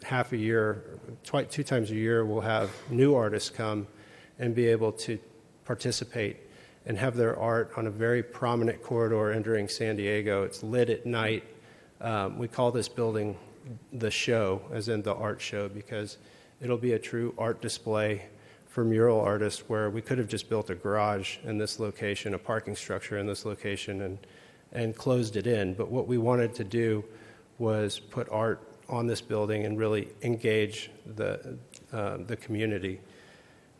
half a year, 2 times a year, we'll have new artists come and be able to participate and have their art on a very prominent corridor entering San Diego. It's lit at night. We call this building the show, as in the art show, because it'll be a true art display for mural artists where we could have just built a garage in this location, a parking structure in this location, and closed it in. But what we wanted to do was put art on this building and really engage the community.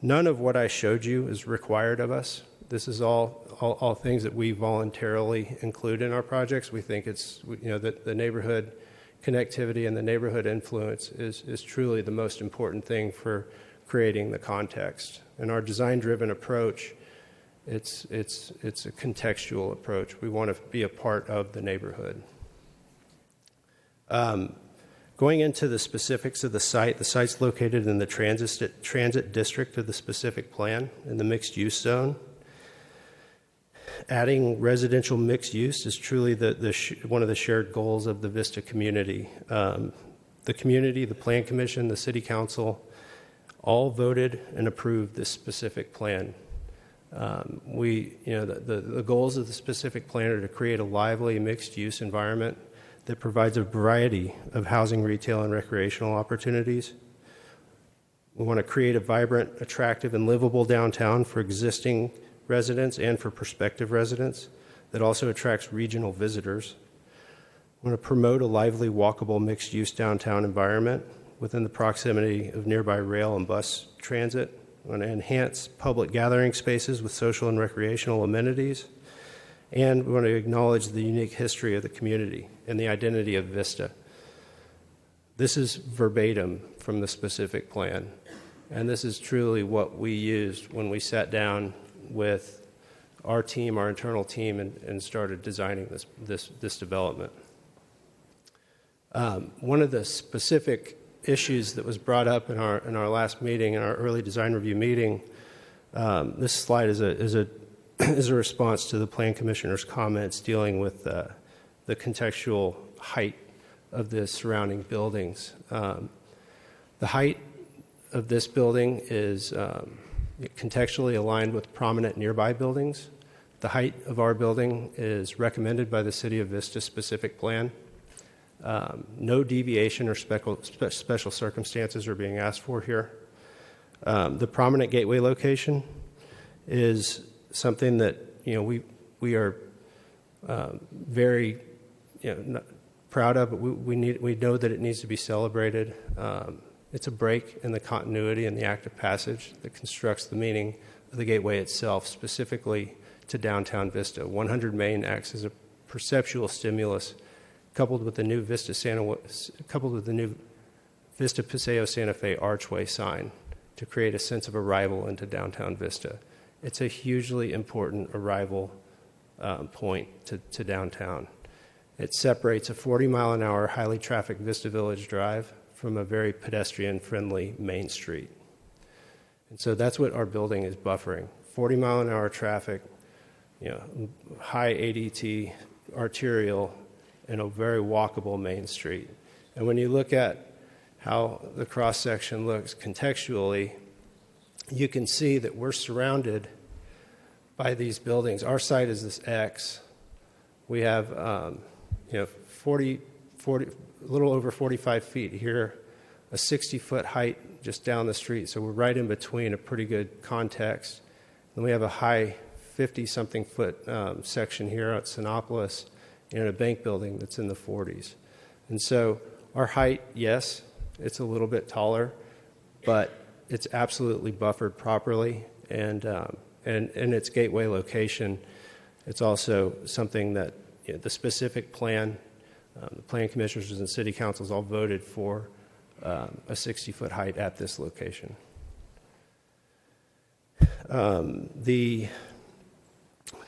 None of what I showed you is required of us. This is all things that we voluntarily include in our projects. We think it's, that the neighborhood connectivity and the neighborhood influence is truly the most important thing for creating the context. And our design-driven approach, it's a contextual approach. We want to be a part of the neighborhood. Going into the specifics of the site's located in the transit district of the specific plan in the mixed-use zone. Adding residential mixed use is truly one of the shared goals of the Vista community. The community, the Plan Commission, the City Council, all voted and approved this specific plan. The goals of the specific plan are to create a lively mixed-use environment that provides a variety of housing, retail, and recreational opportunities. We want to create a vibrant, attractive, and livable downtown for existing residents and for prospective residents that also attracts regional visitors. We want to promote a lively, walkable, mixed-use downtown environment within the proximity of nearby rail and bus transit. We want to enhance public gathering spaces with social and recreational amenities. And we want to acknowledge the unique history of the community and the identity of Vista. This is verbatim from the specific plan. And this is truly what we used when we sat down with our team, our internal team, and started designing this development. One of the specific issues that was brought up in our last meeting, in our early design review meeting, this slide is a response to the Plan Commissioner's comments dealing with the contextual height of the surrounding buildings. The height of this building is contextually aligned with prominent nearby buildings. The height of our building is recommended by the City of Vista specific plan. No deviation or special circumstances are being asked for here. The prominent gateway location is something that we are very proud of, but we know that it needs to be celebrated. It's a break in the continuity and the active passage that constructs the meaning of the gateway itself, specifically to downtown Vista. 100 Main acts as a perceptual stimulus, coupled with the new Vista Paseo Santa Fe archway sign to create a sense of arrival into downtown Vista. It's a hugely important arrival point to downtown. It separates a 40-mile-an-hour, highly trafficked Vista Village Drive from a very pedestrian-friendly Main Street. And so that's what our building is buffering. 40-mile-an-hour traffic, high ADT, arterial, and a very walkable Main Street. And when you look at how the cross-section looks contextually, you can see that we're surrounded by these buildings. Our site is this X. We have, 40, a little over 45 feet here, a 60-foot height just down the street. So we're right in between, a pretty good context. Then we have a high 50-something foot section here at Sinopolis, and a bank building that's in the 40s. And so our height, yes, it's a little bit taller, but it's absolutely buffered properly, and its gateway location, it's also something that the specific plan, the plan commissioners and city councils all voted for a 60-foot height at this location. The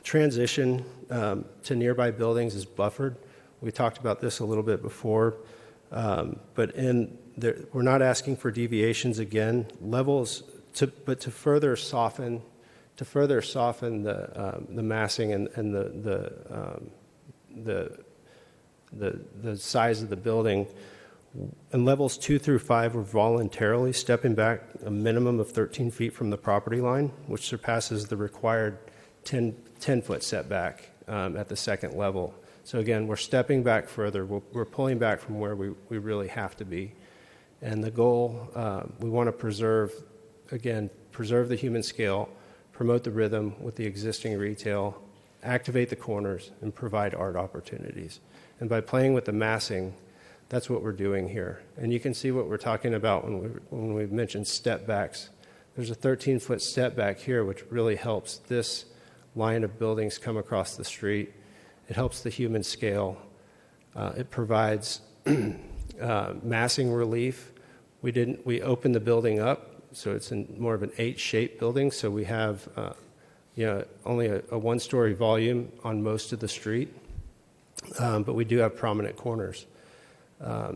transition to nearby buildings is buffered. We talked about this a little bit before, but we're not asking for deviations again. Levels, but to further soften the massing and the size of the building. In levels 2 through 5, we're voluntarily stepping back a minimum of 13 feet from the property line, which surpasses the required 10-foot setback at the second level. So again, we're stepping back further. We're pulling back from where we really have to be. And the goal, we want to preserve the human scale, promote the rhythm with the existing retail, activate the corners, and provide art opportunities. And by playing with the massing, that's what we're doing here. And you can see what we're talking about when we mentioned step backs. There's a 13-foot step back here, which really helps this line of buildings come across the street. It helps the human scale. It provides massing relief. We opened the building up, so it's in more of an 8-shaped building. So we have only a one-story volume on most of the street, but we do have prominent corners.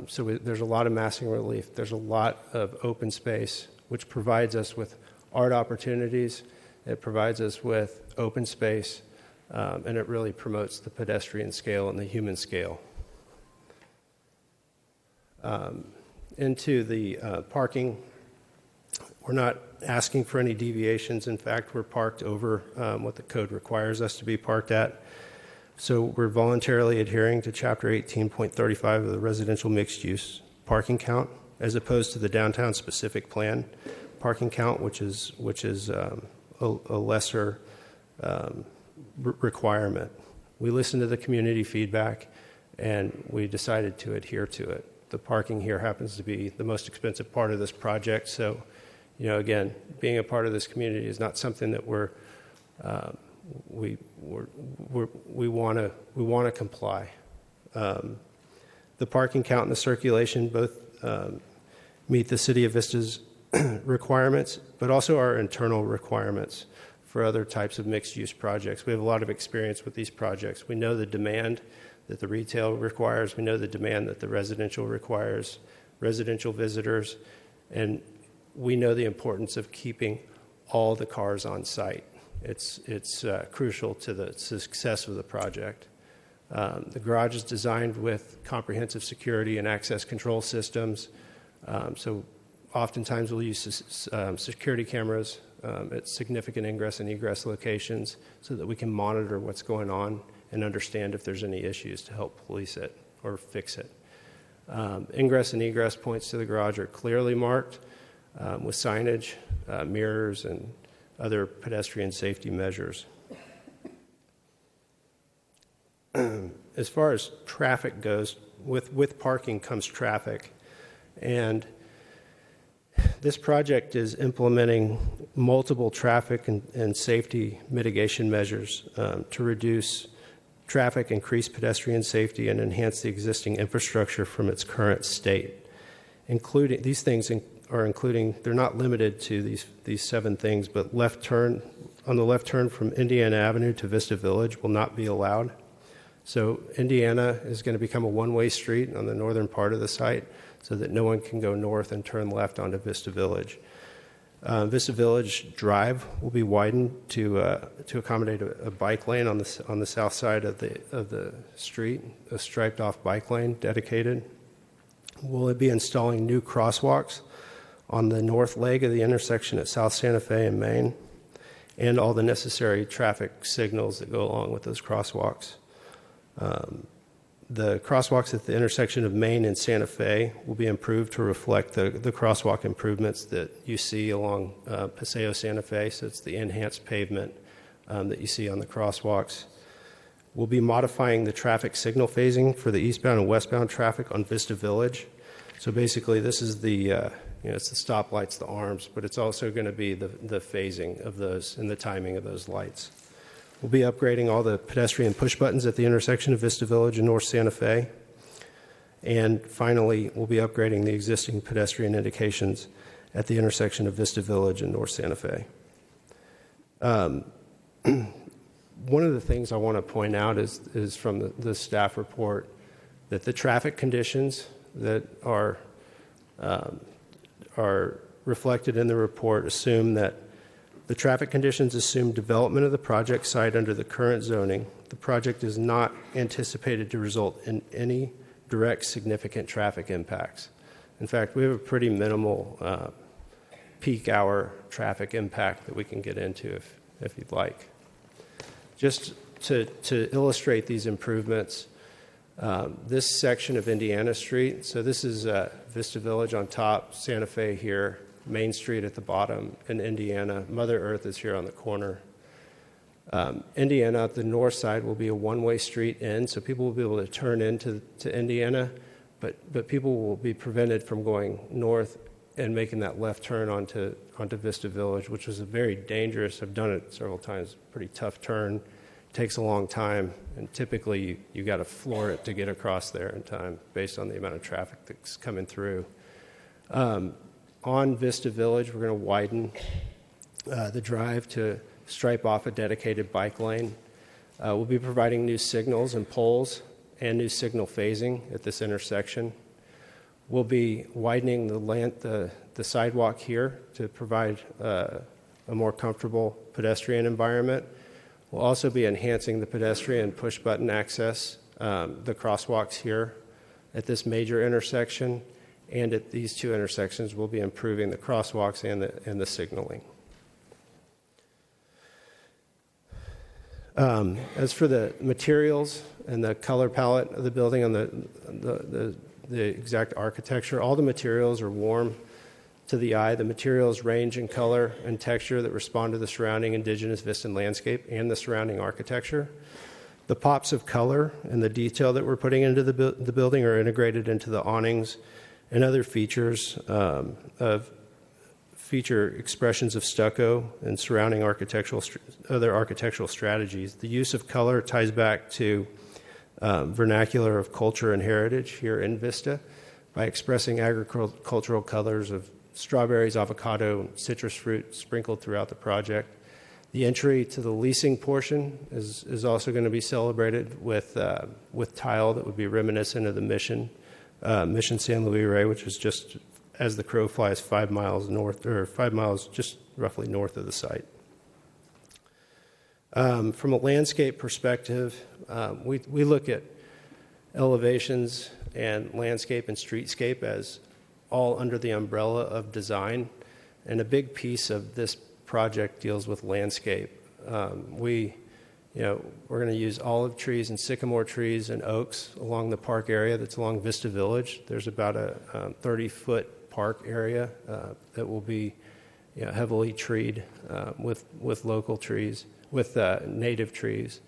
So there's a lot of massing relief. There's a lot of open space, which provides us with art opportunities. It provides us with open space, and it really promotes the pedestrian scale and the human scale. Into the parking, we're not asking for any deviations. In fact, we're parked over what the code requires us to be parked at. So we're voluntarily adhering to Chapter 18.35 of the residential mixed-use parking count, as opposed to the downtown specific plan parking count, which is a lesser requirement. We listened to the community feedback, and we decided to adhere to it. The parking here happens to be the most expensive part of this project, so again, being a part of this community is not something that we want to comply. The parking count and the circulation both meet the City of Vista's requirements, but also our internal requirements for other types of mixed-use projects. We have a lot of experience with these projects. We know the demand that the retail requires. We know the demand that the residential requires, residential visitors, and we know the importance of keeping all the cars on site. It's crucial to the success of the project. The garage is designed with comprehensive security and access control systems. So oftentimes we'll use security cameras at significant ingress and egress locations so that we can monitor what's going on and understand if there's any issues to help police it or fix it. Ingress and egress points to the garage are clearly marked with signage, mirrors, and other pedestrian safety measures. As far as traffic goes, with parking comes traffic, and this project is implementing multiple traffic and safety mitigation measures to reduce traffic, increase pedestrian safety, and enhance the existing infrastructure from its current state. These things are including, they're not limited to these 7 things, but on the left turn from Indiana Avenue to Vista Village will not be allowed. So Indiana is going to become a one-way street on the northern part of the site so that no one can go north and turn left onto Vista Village. Vista Village Drive will be widened to accommodate a bike lane on the south side of the street, a striped-off bike lane dedicated. We'll be installing new crosswalks on the north leg of the intersection at South Santa Fe and Main, and all the necessary traffic signals that go along with those crosswalks. The crosswalks at the intersection of Main and Santa Fe will be improved to reflect the crosswalk improvements that you see along Paseo Santa Fe, so it's the enhanced pavement that you see on the crosswalks. We'll be modifying the traffic signal phasing for the eastbound and westbound traffic on Vista Village. So basically this is it's the stoplights, the arms, but it's also going to be the phasing of those and the timing of those lights. We'll be upgrading all the pedestrian push buttons at the intersection of Vista Village and North Santa Fe. And finally, we'll be upgrading the existing pedestrian indications at the intersection of Vista Village and North Santa Fe. One of the things I want to point out is from the staff report that the traffic conditions that are reflected in the report assume that the traffic conditions assume development of the project site under the current zoning. The project is not anticipated to result in any direct significant traffic impacts. In fact, we have a pretty minimal peak hour traffic impact that we can get into if you'd like. Just to illustrate these improvements, this section of Indiana Street, so this is Vista Village on top, Santa Fe here, Main Street at the bottom, and Indiana. Mother Earth is here on the corner. Indiana, at the north side, will be a one-way street in, so people will be able to turn into Indiana, but people will be prevented from going north and making that left turn onto Vista Village, which was a very dangerous, I've done it several times, pretty tough turn. Takes a long time, and typically you got to floor it to get across there in time based on the amount of traffic that's coming through. On Vista Village, we're going to widen the drive to stripe off a dedicated bike lane. We'll be providing new signals and poles and new signal phasing at this intersection. We'll be widening the sidewalk here to provide a more comfortable pedestrian environment. We'll also be enhancing the pedestrian push-button access, the crosswalks here at this major intersection, and at these 2 intersections, we'll be improving the crosswalks and the signaling. As for the materials and the color palette of the building and the exact architecture, all the materials are warm to the eye. The materials range in color and texture that respond to the surrounding indigenous Vista landscape and the surrounding architecture. The pops of color and the detail that we're putting into the building are integrated into the awnings and other features feature expressions of stucco and surrounding other architectural strategies. The use of color ties back to vernacular of culture and heritage here in Vista by expressing agricultural colors of strawberries, avocado, citrus fruit sprinkled throughout the project. The entry to the leasing portion is also going to be celebrated with tile that would be reminiscent of the Mission San Luis Rey, which is just as the crow flies 5 miles north, or 5 miles just roughly north of the site. From a landscape perspective, we look at elevations and landscape and streetscape as all under the umbrella of design, and a big piece of this project deals with landscape. We're going to use olive trees and sycamore trees and oaks along the park area that's along Vista Village. There's about a 30-foot park area that will be heavily treed with local trees, with native trees,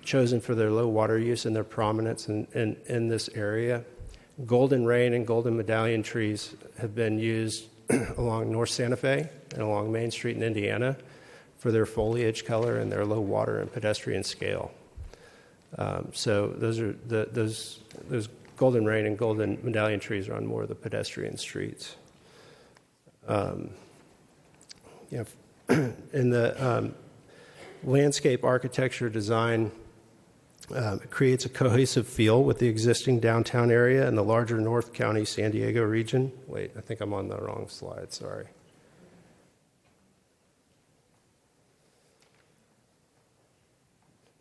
chosen for their low water use and their prominence in this area. Golden rain and golden medallion trees have been used along North Santa Fe and along Main Street in Indiana for their foliage color and their low water and pedestrian scale. So those golden rain and golden medallion trees are on more of the pedestrian streets. In the landscape architecture design, it creates a cohesive feel with the existing downtown area and the larger North County San Diego region. Wait, I think I'm on the wrong slide, sorry.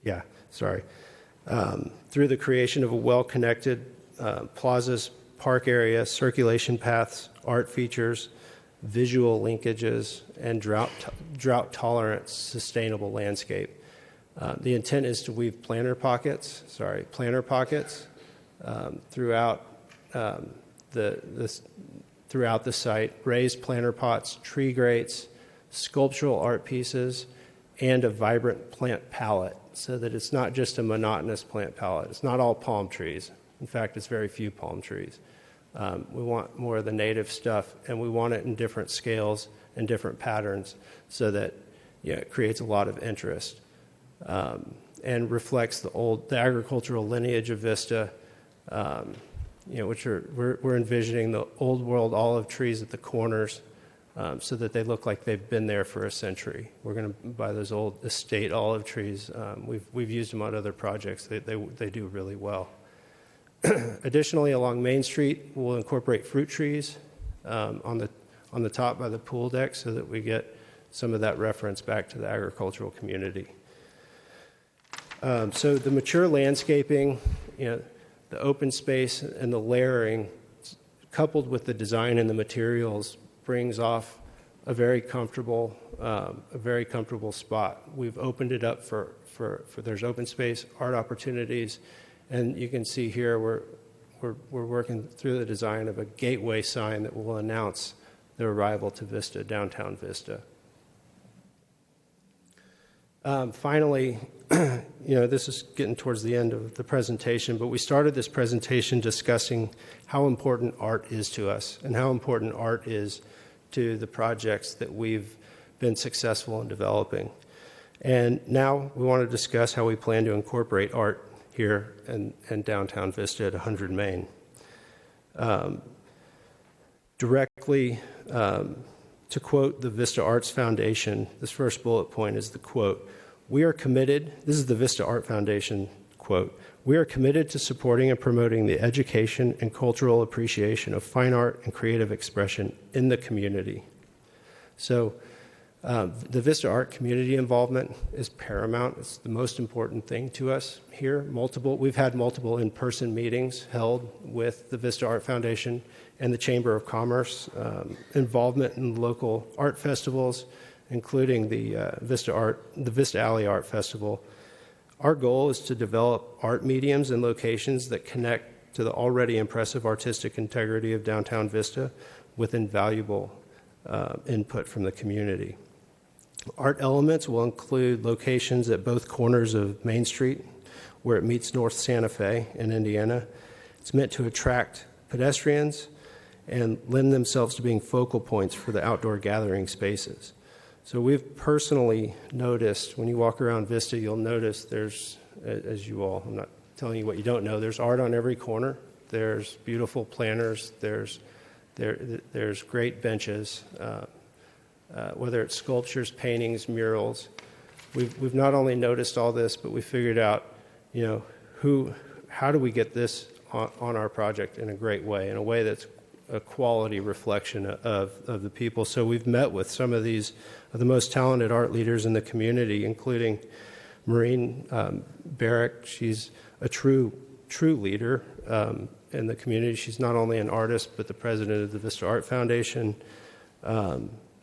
Yeah, sorry. Through the creation of a well-connected plazas, park area, circulation paths, art features, visual linkages, and drought-tolerant sustainable landscape. The intent is to weave planter pockets throughout the site, raised planter pots, tree grates, sculptural art pieces, and a vibrant plant palette, so that it's not just a monotonous plant palette. It's not all palm trees. In fact, it's very few palm trees. We want more of the native stuff, and we want it in different scales and different patterns so that it creates a lot of interest. And reflects the agricultural lineage of Vista, which we're envisioning the old world olive trees at the corners, so that they look like they've been there for a century. We're going to buy those old estate olive trees. We've used them on other projects. They do really well. Additionally, along Main Street, we'll incorporate fruit trees on the top by the pool deck, so that we get some of that reference back to the agricultural community. So the mature landscaping, the open space and the layering, coupled with the design and the materials, brings off a very comfortable spot. We've opened it up for there's open space, art opportunities, and you can see here we're working through the design of a gateway sign that will announce the arrival to Vista, downtown Vista. Finally, this is getting towards the end of the presentation, but we started this presentation discussing how important art is to us and how important art is to the projects that we've been successful in developing. And now we want to discuss how we plan to incorporate art here in downtown Vista at 100 Main. Directly, to quote the Vista Arts Foundation, this first bullet point is the quote, "We are committed," this is the Vista Art Foundation quote, "We are committed to supporting and promoting the education and cultural appreciation of fine art and creative expression in the community." So the Vista Art community involvement is paramount. It's the most important thing to us here. We've had multiple in-person meetings held with the Vista Art Foundation and the Chamber of Commerce, involvement in local art festivals, including the Vista Alley Art Festival. Our goal is to develop art mediums and locations that connect to the already impressive artistic integrity of downtown Vista with invaluable input from the community. Art elements will include locations at both corners of Main Street, where it meets North Santa Fe in Indiana. It's meant to attract pedestrians and lend themselves to being focal points for the outdoor gathering spaces. So we've personally noticed, when you walk around Vista, you'll notice there's, I'm not telling you what you don't know, there's art on every corner. There's beautiful planters. There's There's great benches, whether it's sculptures, paintings, murals. We've not only noticed all this, but we figured out, how do we get this on our project in a great way, in a way that's a quality reflection of the people. So we've met with some of the most talented art leaders in the community, including Maureen Barrick. She's a true leader in the community. She's not only an artist, but the president of the Vista Art Foundation.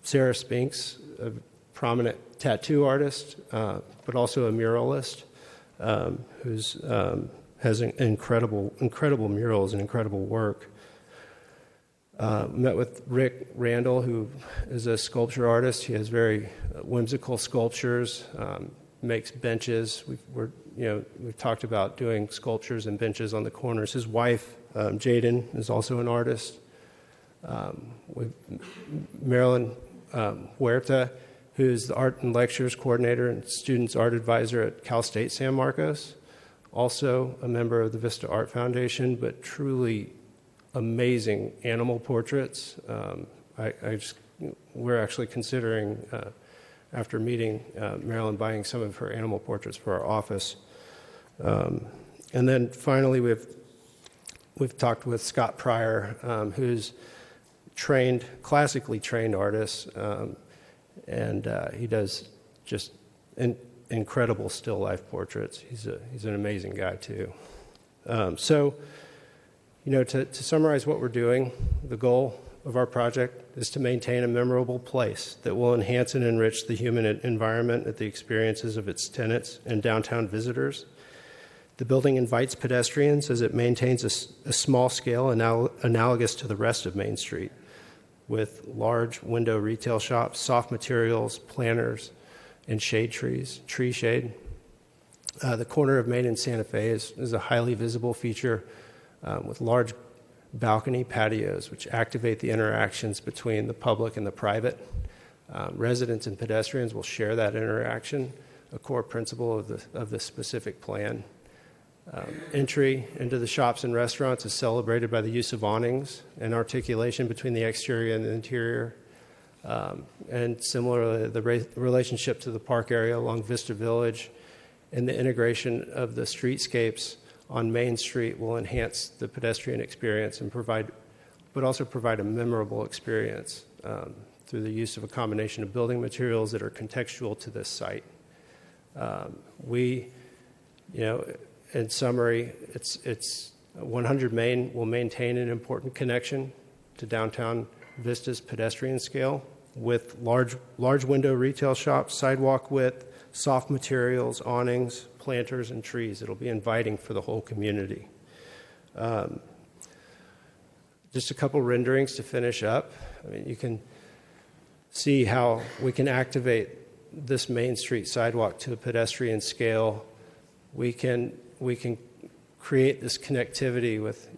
Sarah Spinks, a prominent tattoo artist, but also a muralist, who's has incredible murals and incredible work. Met with Rick Randall, who is a sculpture artist. He has very whimsical sculptures, makes benches. We've talked about doing sculptures and benches on the corners. His wife, Jaden, is also an artist. Marilyn Huerta, who's the art and lectures coordinator and students art advisor at Cal State San Marcos, also a member of the Vista Art Foundation, but truly amazing animal portraits. We're actually considering, after meeting Marilyn, buying some of her animal portraits for our office. And then finally, we've talked with Scott Pryor, who's classically trained artist, and he does just incredible still life portraits. He's an amazing guy too. To summarize what we're doing, the goal of our project is to maintain a memorable place that will enhance and enrich the human environment at the experiences of its tenants and downtown visitors. The building invites pedestrians as it maintains a small scale analogous to the rest of Main Street, with large window retail shops, soft materials, planters, and shade trees, tree shade. The corner of Main and Santa Fe is a highly visible feature with large balcony patios which activate the interactions between the public and the private. Residents and pedestrians will share that interaction, a core principle of the specific plan. Entry into the shops and restaurants is celebrated by the use of awnings and articulation between the exterior and the interior. And similarly, the relationship to the park area along Vista Village and the integration of the streetscapes on Main Street will enhance the pedestrian experience and also provide a memorable experience through the use of a combination of building materials that are contextual to this site. In summary, it's 100 Main will maintain an important connection to downtown Vista's pedestrian scale with large window retail shops, sidewalk width, soft materials, awnings, planters, and trees. It'll be inviting for the whole community. Just a couple renderings to finish up. You can see how we can activate this Main Street sidewalk to a pedestrian scale. We can create this connectivity with,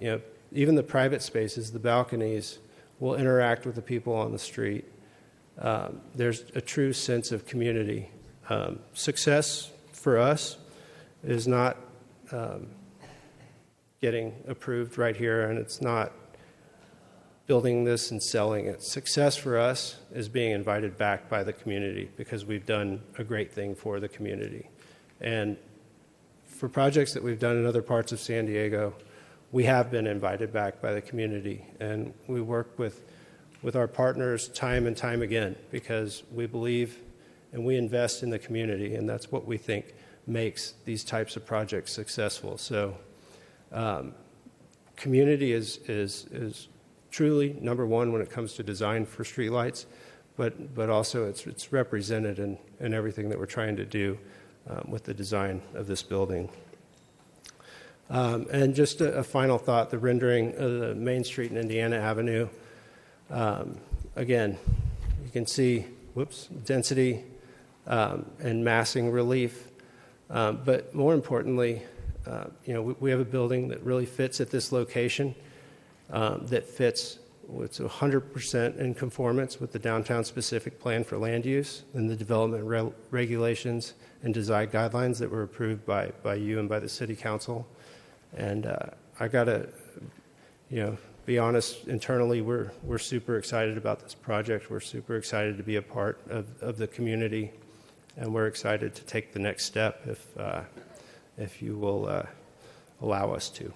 even the private spaces, the balconies will interact with the people on the street. There's a true sense of community. Success for us is not getting approved right here, and it's not building this and selling it. Success for us is being invited back by the community because we've done a great thing for the community. And for projects that we've done in other parts of San Diego, we have been invited back by the community, and we work with our partners time and time again because we believe and we invest in the community, and that's what we think makes these types of projects successful. So community is truly number one when it comes to design for streetlights, but also it's represented in everything that we're trying to do with the design of this building. And just a final thought, the rendering of the Main Street and Indiana Avenue. Again, you can see, density and massing relief. But more importantly, we have a building that really fits at this location, that fits, it's 100% in conformance with the downtown specific plan for land use and the development regulations and design guidelines that were approved by you and by the City Council. And I got to, be honest, internally, we're super excited about this project. We're super excited to be a part of the community, and we're excited to take the next step if you will allow us to.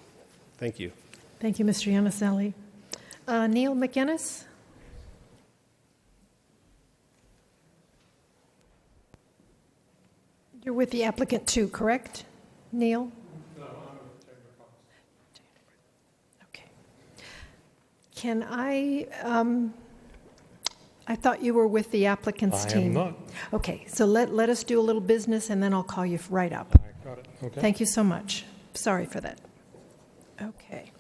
Thank you. Thank you, Mr. Yamaselli. Neil McGinnis? You're with the applicant too, correct, Neil? No, I'm with Chamber of Commerce. Okay. Can I thought you were with the applicant's team. I am not. Okay, so let us do a little business and then I'll call you right up. I got it. Okay. Thank you so much. Sorry for that. Okay.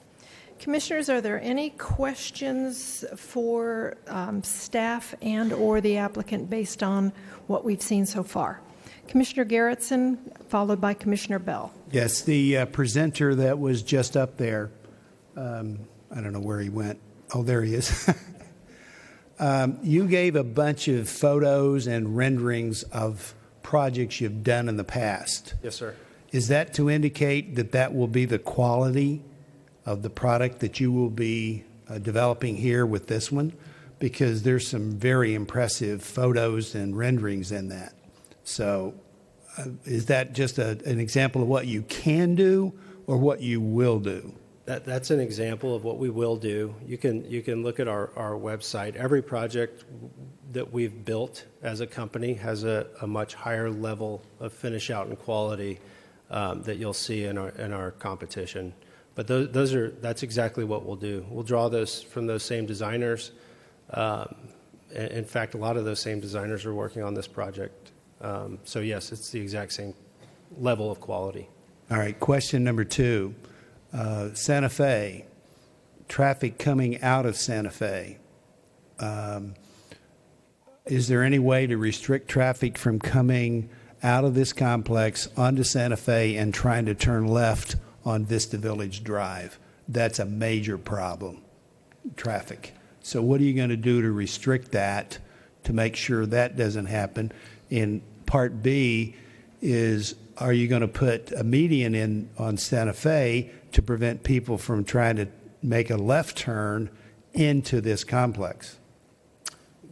Commissioners, are there any questions for staff and or the applicant based on what we've seen so far? Commissioner Garrettson, followed by Commissioner Bell. Yes, the presenter that was just up there, I don't know where he went. Oh, there he is. You gave a bunch of photos and renderings of projects you've done in the past. Yes, sir. Is that to indicate that that will be the quality of the product that you will be developing here with this one? Because there's some very impressive photos and renderings in that. So is that just an example of what you can do or what you will do? That's an example of what we will do. You can look at our website. Every project that we've built as a company has a much higher level of finish out and quality that you'll see in our competition. But that's exactly what we'll do. We'll draw those from those same designers. In fact, a lot of those same designers are working on this project. So yes, it's the exact same level of quality. All right, question number 2. Santa Fe, traffic coming out of Santa Fe. Is there any way to restrict traffic from coming out of this complex onto Santa Fe and trying to turn left on Vista Village Drive? That's a major problem, traffic. So what are you going to do to restrict that to make sure that doesn't happen? In part B is, are you going to put a median in on Santa Fe to prevent people from trying to make a left turn into this complex?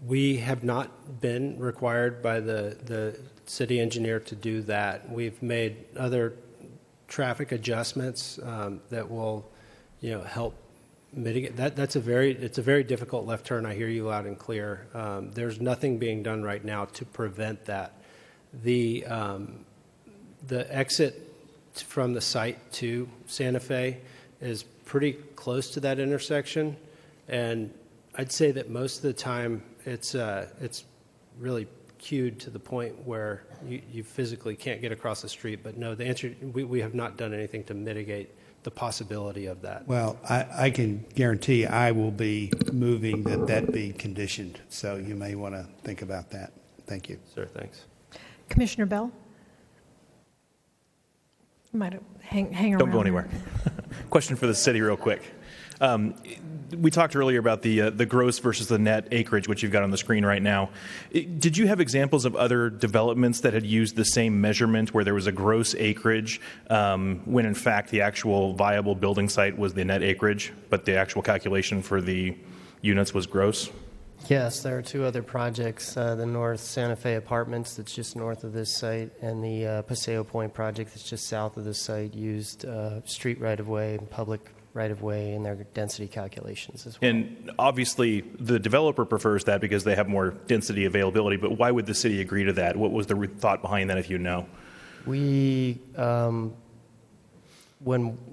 We have not been required by the city engineer to do that. We've made other traffic adjustments that will, help mitigate that. It's a very difficult left turn. I hear you loud and clear. There's nothing being done right now to prevent that. The exit from the site to Santa Fe is pretty close to that intersection, and I'd say that most of the time it's really queued to the point where you physically can't get across the street. But no, the answer, we have not done anything to mitigate the possibility of that. Well, I can guarantee I will be moving that be conditioned, so you may want to think about that. Thank you. Sir, thanks. Commissioner Bell? You might hang around. Don't go anywhere. Question for the city real quick. We talked earlier about the gross versus the net acreage, which you've got on the screen right now. Did you have examples of other developments that had used the same measurement where there was a gross acreage when in fact the actual viable building site was the net acreage, but the actual calculation for the units was gross? Yes, there are 2 other projects, the North Santa Fe Apartments that's just north of this site, and the Paseo Point project that's just south of this site used street right-of-way and public right-of-way in their density calculations as well. And obviously the developer prefers that because they have more density availability, but why would the city agree to that? What was the thought behind that, if you know? We, when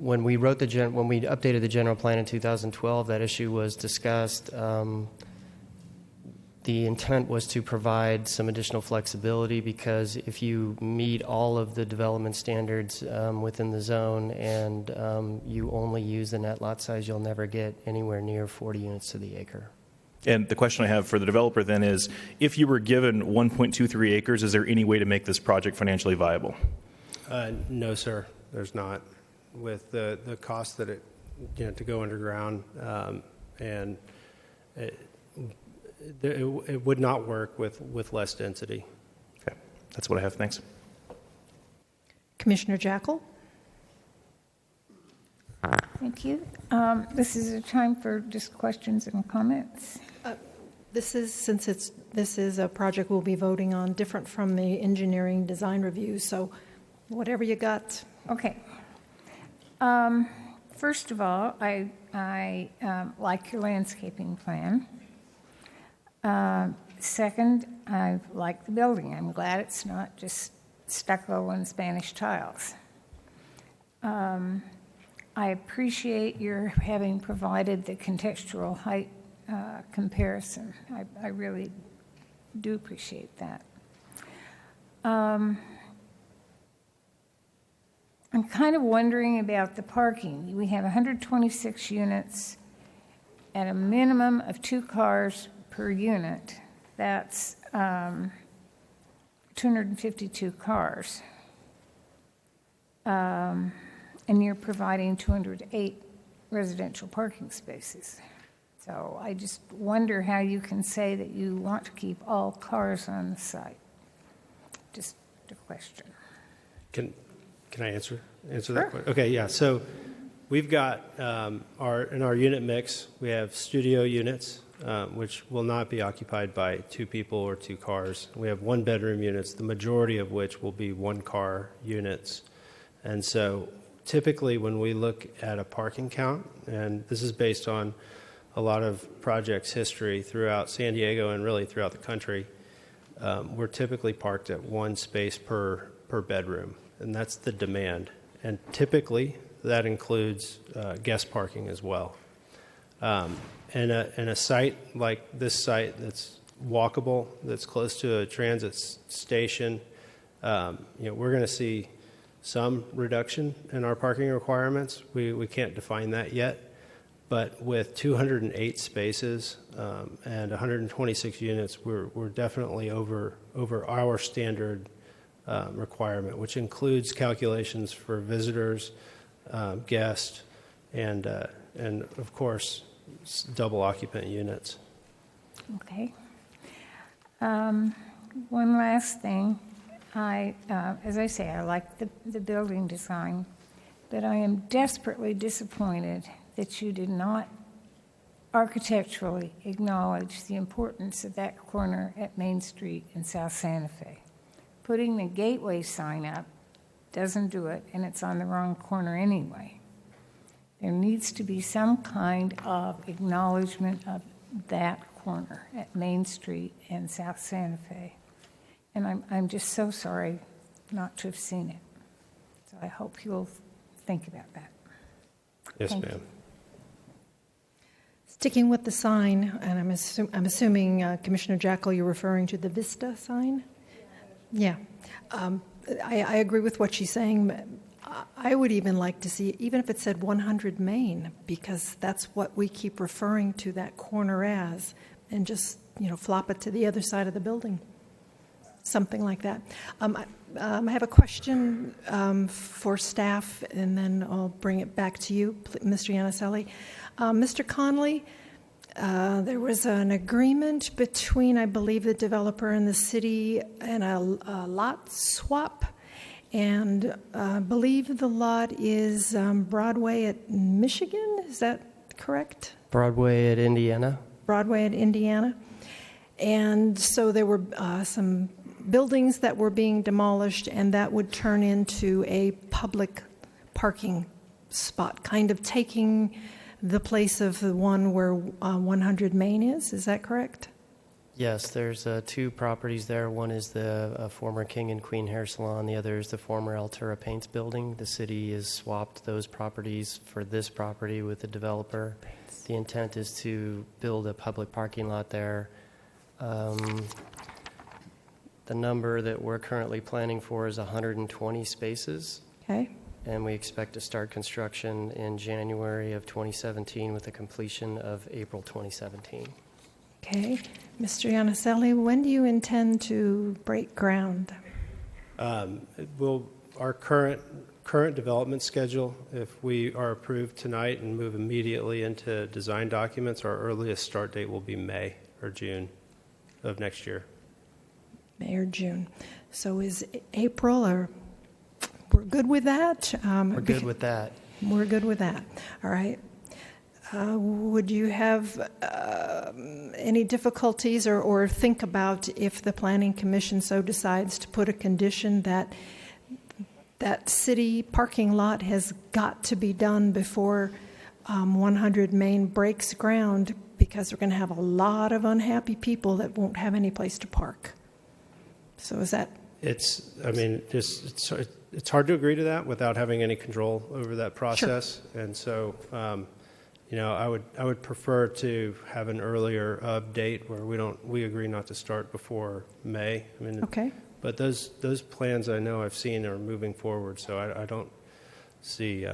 we updated the general plan in 2012, that issue was discussed. The intent was to provide some additional flexibility because if you meet all of the development standards within the zone and you only use the net lot size, you'll never get anywhere near 40 units to the acre. And the question I have for the developer then is, if you were given 1.23 acres, is there any way to make this project financially viable? No, sir, there's not. With the cost that to go underground and it would not work with less density. Okay, that's what I have. Thanks. Commissioner Jackal? Thank you. This is a time for just questions and comments. This is a project we'll be voting on, different from the engineering design review, so whatever you got. Okay. First of all, I like your landscaping plan. Second, I like the building. I'm glad it's not just stucco and Spanish tiles. I appreciate your having provided the contextual height comparison. I really do appreciate that. I'm kind of wondering about the parking. We have 126 units at a minimum of 2 cars per unit. That's 252 cars. And you're providing 208 residential parking spaces. So I just wonder how you can say that you want to keep all cars on the site. Just a question. Can I answer Sure. that question? Okay, yeah. So we've got in our unit mix, we have studio units, which will not be occupied by 2 people or 2 cars. We have 1-bedroom units, the majority of which will be 1-car units. And so typically when we look at a parking count, and this is based on a lot of projects history throughout San Diego and really throughout the country, we're typically parked at 1 space per bedroom, and that's the demand. And typically that includes guest parking as well. And a site like this site that's walkable, that's close to a transit station, we're going to see some reduction in our parking requirements. We can't define that yet. But with 208 spaces and 126 units, we're definitely over our standard requirement, which includes calculations for visitors, guests, and of course, double occupant units. Okay. One last thing. As I say, I like the building design, but I am desperately disappointed that you did not architecturally acknowledge the importance of that corner at Main Street in South Santa Fe. Putting the gateway sign up doesn't do it, and it's on the wrong corner anyway. There needs to be some kind of acknowledgement of that corner at Main Street and South Santa Fe. And I'm just so sorry not to have seen it. So I hope you'll think about that. Yes, Thank ma'am. you. Sticking with the sign, and I'm assuming Commissioner Jackal, you're referring to the Vista sign? Yeah. I agree with what she's saying. I would even like to see, even if it said 100 Main, because that's what we keep referring to that corner as, and just, flop it to the other side of the building. Something like that. I have a question for staff, and then I'll bring it back to you, Mr. Iannicelli. Mr. Conley, there was an agreement between, I believe, the developer and the city and a lot swap, and I believe the lot is Broadway at Michigan. Is that correct? Broadway at Indiana. Broadway at Indiana. And so there were some buildings that were being demolished, and that would turn into a public parking spot, kind of taking the place of the one where 100 Main is. Is that correct? Yes, there's 2 properties there. One is the former King and Queen Hair Salon. The other is the former Altura Paints building. The city has swapped those properties for this property with the developer. The intent is to build a public parking lot there. The number that we're currently planning for is 120 spaces. Okay. And we expect to start construction in January of 2017 with a completion of April 2017. Okay. Mr. Iannicelli, when do you intend to break ground? Our current development schedule, if we are approved tonight and move immediately into design documents, our earliest start date will be May or June of next year. May or June. So is April, or we're good with that? We're good with that. We're good with that. All right. Would you have any difficulties or think about if the Planning Commission so decides to put a condition that that city parking lot has got to be done before 100 Main breaks ground, because we're going to have a lot of unhappy people that won't have any place to park? So is that... It's hard to agree to that without having any control over that process. Sure. And so, I would prefer to have an earlier date where we agree not to start before May. I mean, okay. But those plans I know I've seen are moving forward, so I don't see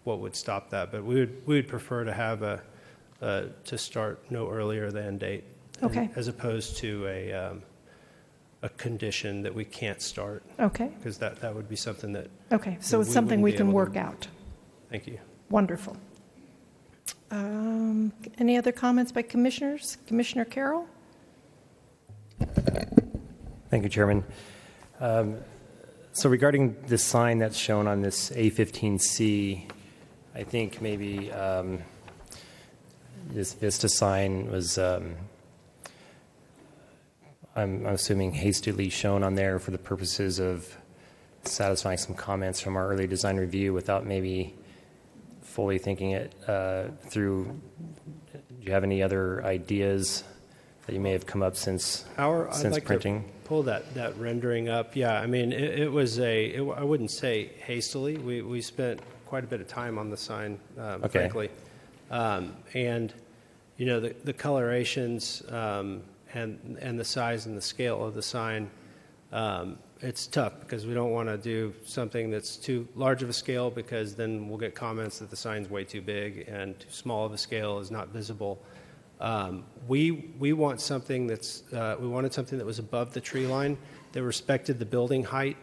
what would stop that. But we would prefer to have to start no earlier than date, okay, as opposed to a condition that we can't start. Okay. Because that would be something that... Okay, so it's something we can work out. Thank you. Wonderful. Any other comments by commissioners? Commissioner Carroll? Thank you, Chairman. So regarding this sign that's shown on this A15C, I think maybe this Vista sign was, I'm assuming, hastily shown on there for the purposes of satisfying some comments from our early design review without maybe fully thinking it through. Do you have any other ideas that you may have come up since I'd like printing? To pull that rendering up. Yeah, I mean, it was I wouldn't say hastily. We spent quite a bit of time on the sign, frankly. And, the colorations and the size and the scale of the sign, it's tough because we don't want to do something that's too large of a scale, because then we'll get comments that the sign's way too big, and too small of a scale is not visible. We want something we wanted something that was above the tree line, that respected the building height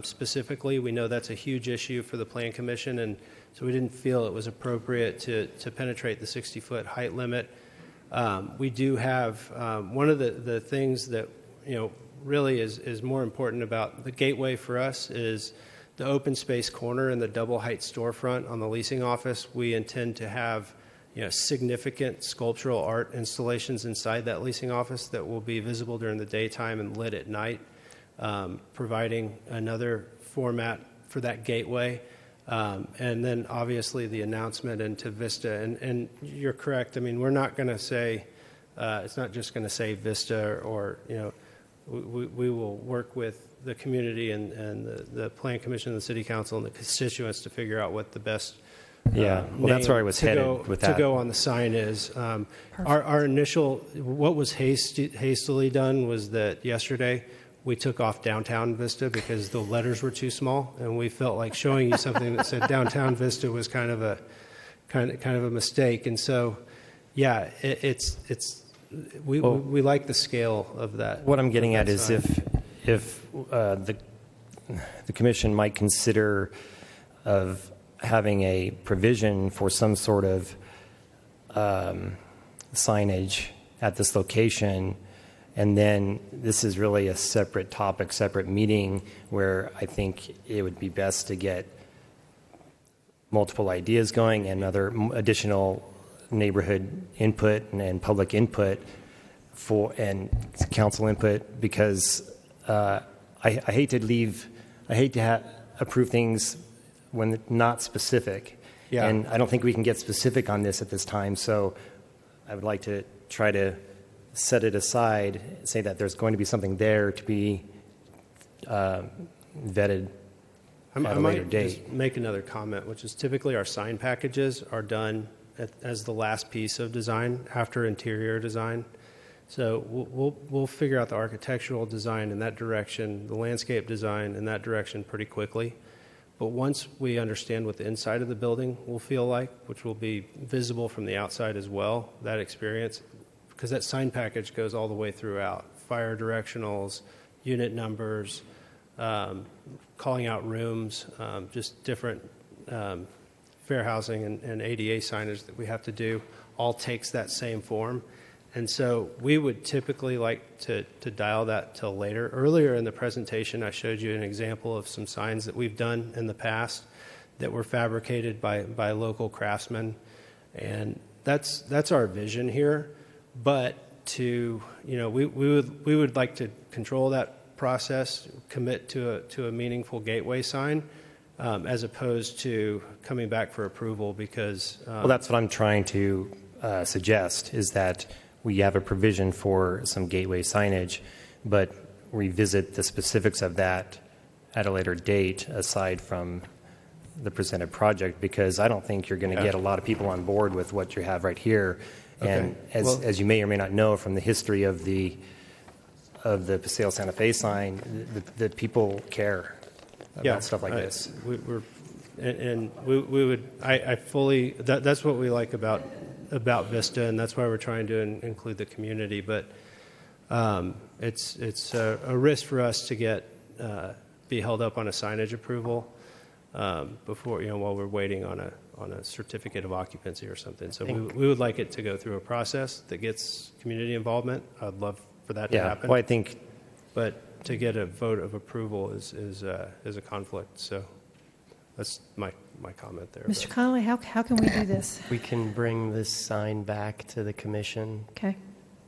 specifically. We know that's a huge issue for the Plan Commission, and so we didn't feel it was appropriate to penetrate the 60-foot height limit. We do have one of the things that really is more important about the gateway for us is the open space corner and the double height storefront on the leasing office. We intend to have significant sculptural art installations inside that leasing office that will be visible during the daytime and lit at night, providing another format for that gateway. And then obviously the announcement into Vista. And you're correct. I mean, we're not going to say, it's not just going to say Vista, or, we will work with the community and the Plan Commission and the City Council and the constituents to figure out what the best that's where I was headed with that. To go on the sign is. Our initial, what was hastily done was that yesterday we took off Downtown Vista because the letters were too small, and we felt like showing you something that said Downtown Vista was kind of a mistake. And so, yeah, we like the scale of that. What I'm getting at is if the commission might consider of having a provision for some sort of signage at this location, and then this is really a separate topic, separate meeting, where I think it would be best to get multiple ideas going and other additional neighborhood input and public input and council input, because I hate to approve things when not specific. Yeah. And I don't think we can get specific on this at this time, so I would like to try to set it aside, say that there's going to be something there to be vetted at a later date. Just make another comment, which is typically our sign packages are done as the last piece of design after interior design. So we'll figure out the architectural design in that direction, the landscape design in that direction pretty quickly. But once we understand what the inside of the building will feel like, which will be visible from the outside as well, that experience, because that sign package goes all the way throughout. Fire directionals, unit numbers, calling out rooms, just different fair housing and ADA signage that we have to do, all takes that same form. And so we would typically like to dial that till later. Earlier in the presentation, I showed you an example of some signs that we've done in the past that were fabricated by local craftsmen, and that's our vision here. But we would like to control that process, commit to a meaningful gateway sign, as opposed to coming back for approval because. Well, that's what I'm trying to suggest, is that we have a provision for some gateway signage, but revisit the specifics of that at a later date aside from the presented project, because I don't think you're going to get a lot of people on board with what you have right here. Okay. And as you may or may not know from the history of the Paseo Santa Fe sign, the people care about stuff like this. I fully, that's what we like about Vista, and that's why we're trying to include the community. But it's a risk for us to be held up on a signage approval before, while we're waiting on a certificate of occupancy or something. So we would like it to go through a process that gets community involvement. I'd love for that to happen. Well, I think, but to get a vote of approval is a conflict. So that's my comment there. Mr. Connolly, how can we do this? We can bring this sign back to the commission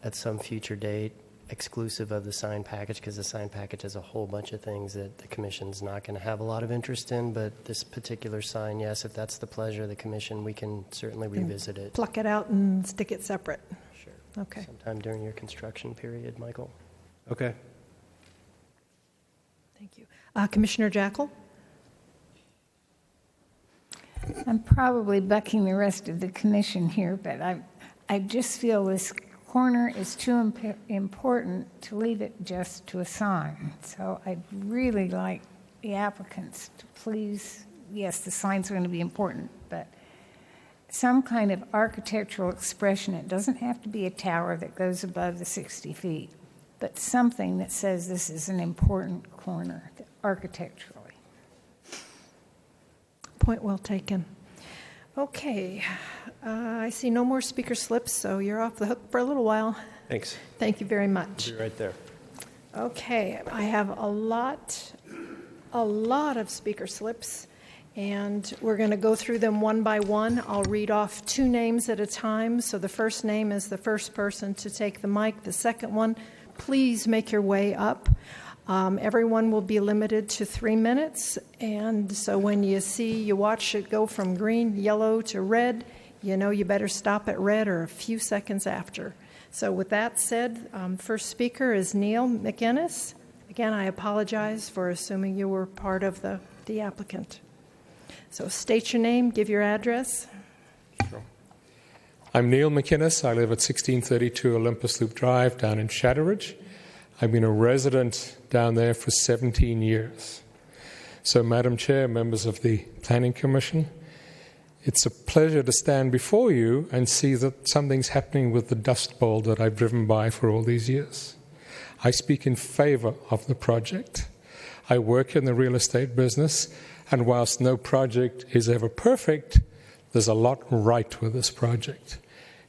at some future date, exclusive of the sign package, because the sign package has a whole bunch of things that the commission's not going to have a lot of interest in. But this particular sign, yes, if that's the pleasure of the commission, we can certainly revisit it. Pluck it out and stick it separate. Sure. Okay. Sometime during your construction period, Michael. Okay. Thank you. Commissioner Jackal? I'm probably bucking the rest of the commission here, but I just feel this corner is too important to leave it just to a sign. So I'd really like the applicants to please, yes, the signs are going to be important, but some kind of architectural expression. It doesn't have to be a tower that goes above the 60 feet, but something that says this is an important corner architecturally. Point well taken. Okay. I see no more speaker slips, so you're off the hook for a little while. Thanks. Thank you very much. I'll be right there. Okay. I have a lot of speaker slips, and we're going to go through them one by one. I'll read off 2 names at a time. So the first name is the first person to take the mic. The second one, please make your way up. Everyone will be limited to 3 minutes, and so when you watch it go from green, yellow to red, you better stop at red or a few seconds after. So with that said, first speaker is Neil McInnes. Again, I apologize for assuming you were part of the applicant. So state your name, give your address. Sure. I'm Neil McInnes. I live at 1632 Olympus Loop Drive down in Shadowridge. I've been a resident down there for 17 years. So, Madam Chair, members of the Planning Commission, it's a pleasure to stand before you and see that something's happening with the Dust Bowl that I've driven by for all these years. I speak in favor of the project. I work in the real estate business, and whilst no project is ever perfect, there's a lot right with this project.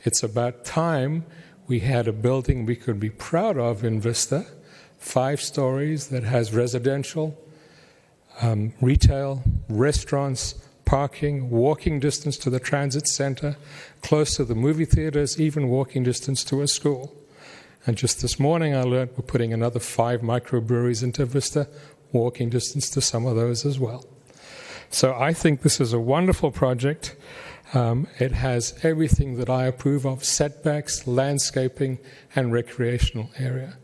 It's about time we had a building we could be proud of in Vista, 5 stories that has residential, retail, restaurants, parking, walking distance to the transit center, close to the movie theaters, even walking distance to a school. And just this morning I learned we're putting another 5 microbreweries into Vista, walking distance to some of those as well. So I think this is a wonderful project. It has everything that I approve of: setbacks, landscaping, and recreational area.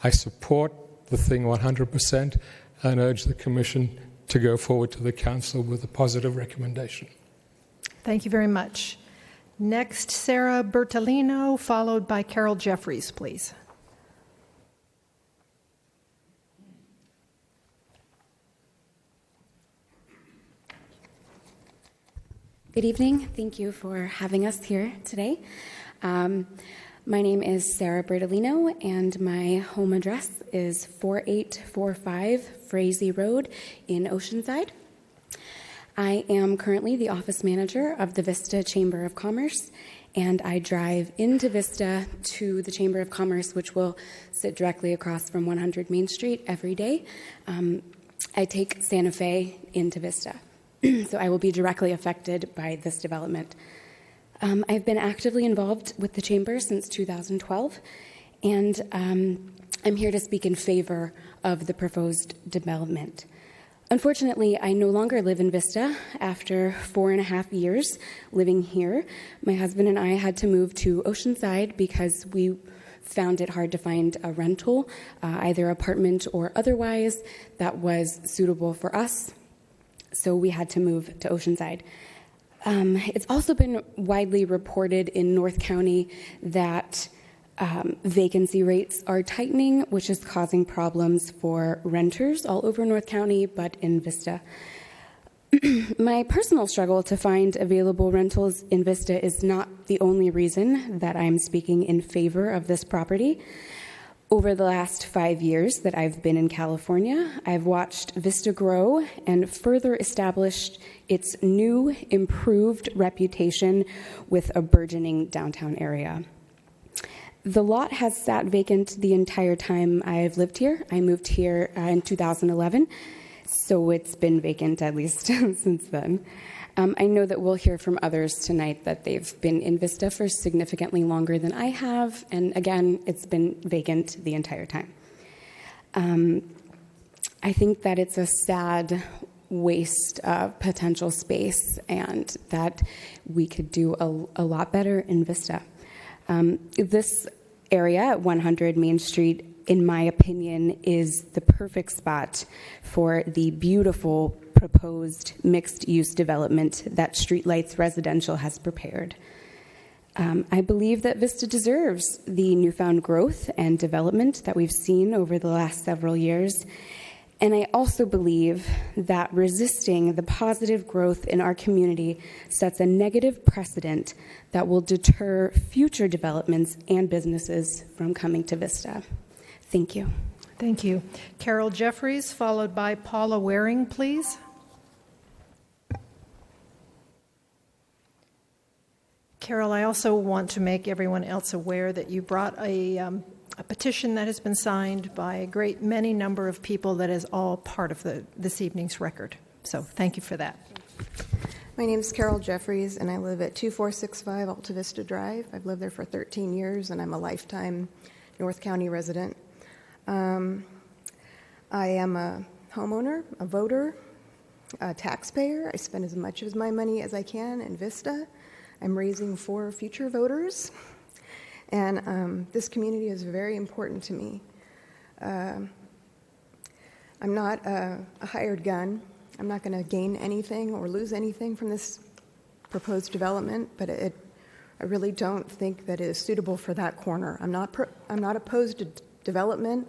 I support the thing 100% and urge the Commission to go forward to the Council with a positive recommendation. Thank you very much. Next, Sarah Bertolino, followed by Carol Jeffries, please. Good evening. Thank you for having us here today. My name is Sarah Bertolino, and my home address is 4845 Frazee Road in Oceanside. I am currently the office manager of the Vista Chamber of Commerce, and I drive into Vista to the Chamber of Commerce, which will sit directly across from 100 Main Street every day. I take Santa Fe into Vista. So I will be directly affected by this development. I've been actively involved with the Chamber since 2012, and I'm here to speak in favor of the proposed development. Unfortunately, I no longer live in Vista. After 4.5 years living here, my husband and I had to move to Oceanside because we found it hard to find a rental, either apartment or otherwise, that was suitable for us. So we had to move to Oceanside. It's also been widely reported in North County that vacancy rates are tightening, which is causing problems for renters all over North County, but in Vista. My personal struggle to find available rentals in Vista is not the only reason that I'm speaking in favor of this property. Over the last 5 years that I've been in California, I've watched Vista grow and further established its new, improved reputation with a burgeoning downtown area. The lot has sat vacant the entire time I've lived here. I moved here in 2011, so it's been vacant at least since then. I know that we'll hear from others tonight that they've been in Vista for significantly longer than I have, and again, it's been vacant the entire time. I think that it's a sad waste of potential space and that we could do a lot better in Vista. This area at 100 Main Street, in my opinion, is the perfect spot for the beautiful proposed mixed-use development that Streetlights Residential has prepared. I believe that Vista deserves the newfound growth and development that we've seen over the last several years. And I also believe that resisting the positive growth in our community sets a negative precedent that will deter future developments and businesses from coming to Vista. Thank you. Thank you. Carol Jeffries, followed by Paula Waring, please. Carol, I also want to make everyone else aware that you brought a petition that has been signed by a great many number of people that is all part of this evening's record. So thank you for that. My name is Carol Jeffries, and I live at 2465 Alta Vista Drive. I've lived there for 13 years, and I'm a lifetime North County resident. I am a homeowner, a voter, a taxpayer. I spend as much of my money as I can in Vista. I'm raising 4 future voters. And this community is very important to me. I'm not a hired gun. I'm not going to gain anything or lose anything from this proposed development, but I really don't think that it is suitable for that corner. I'm not opposed to development,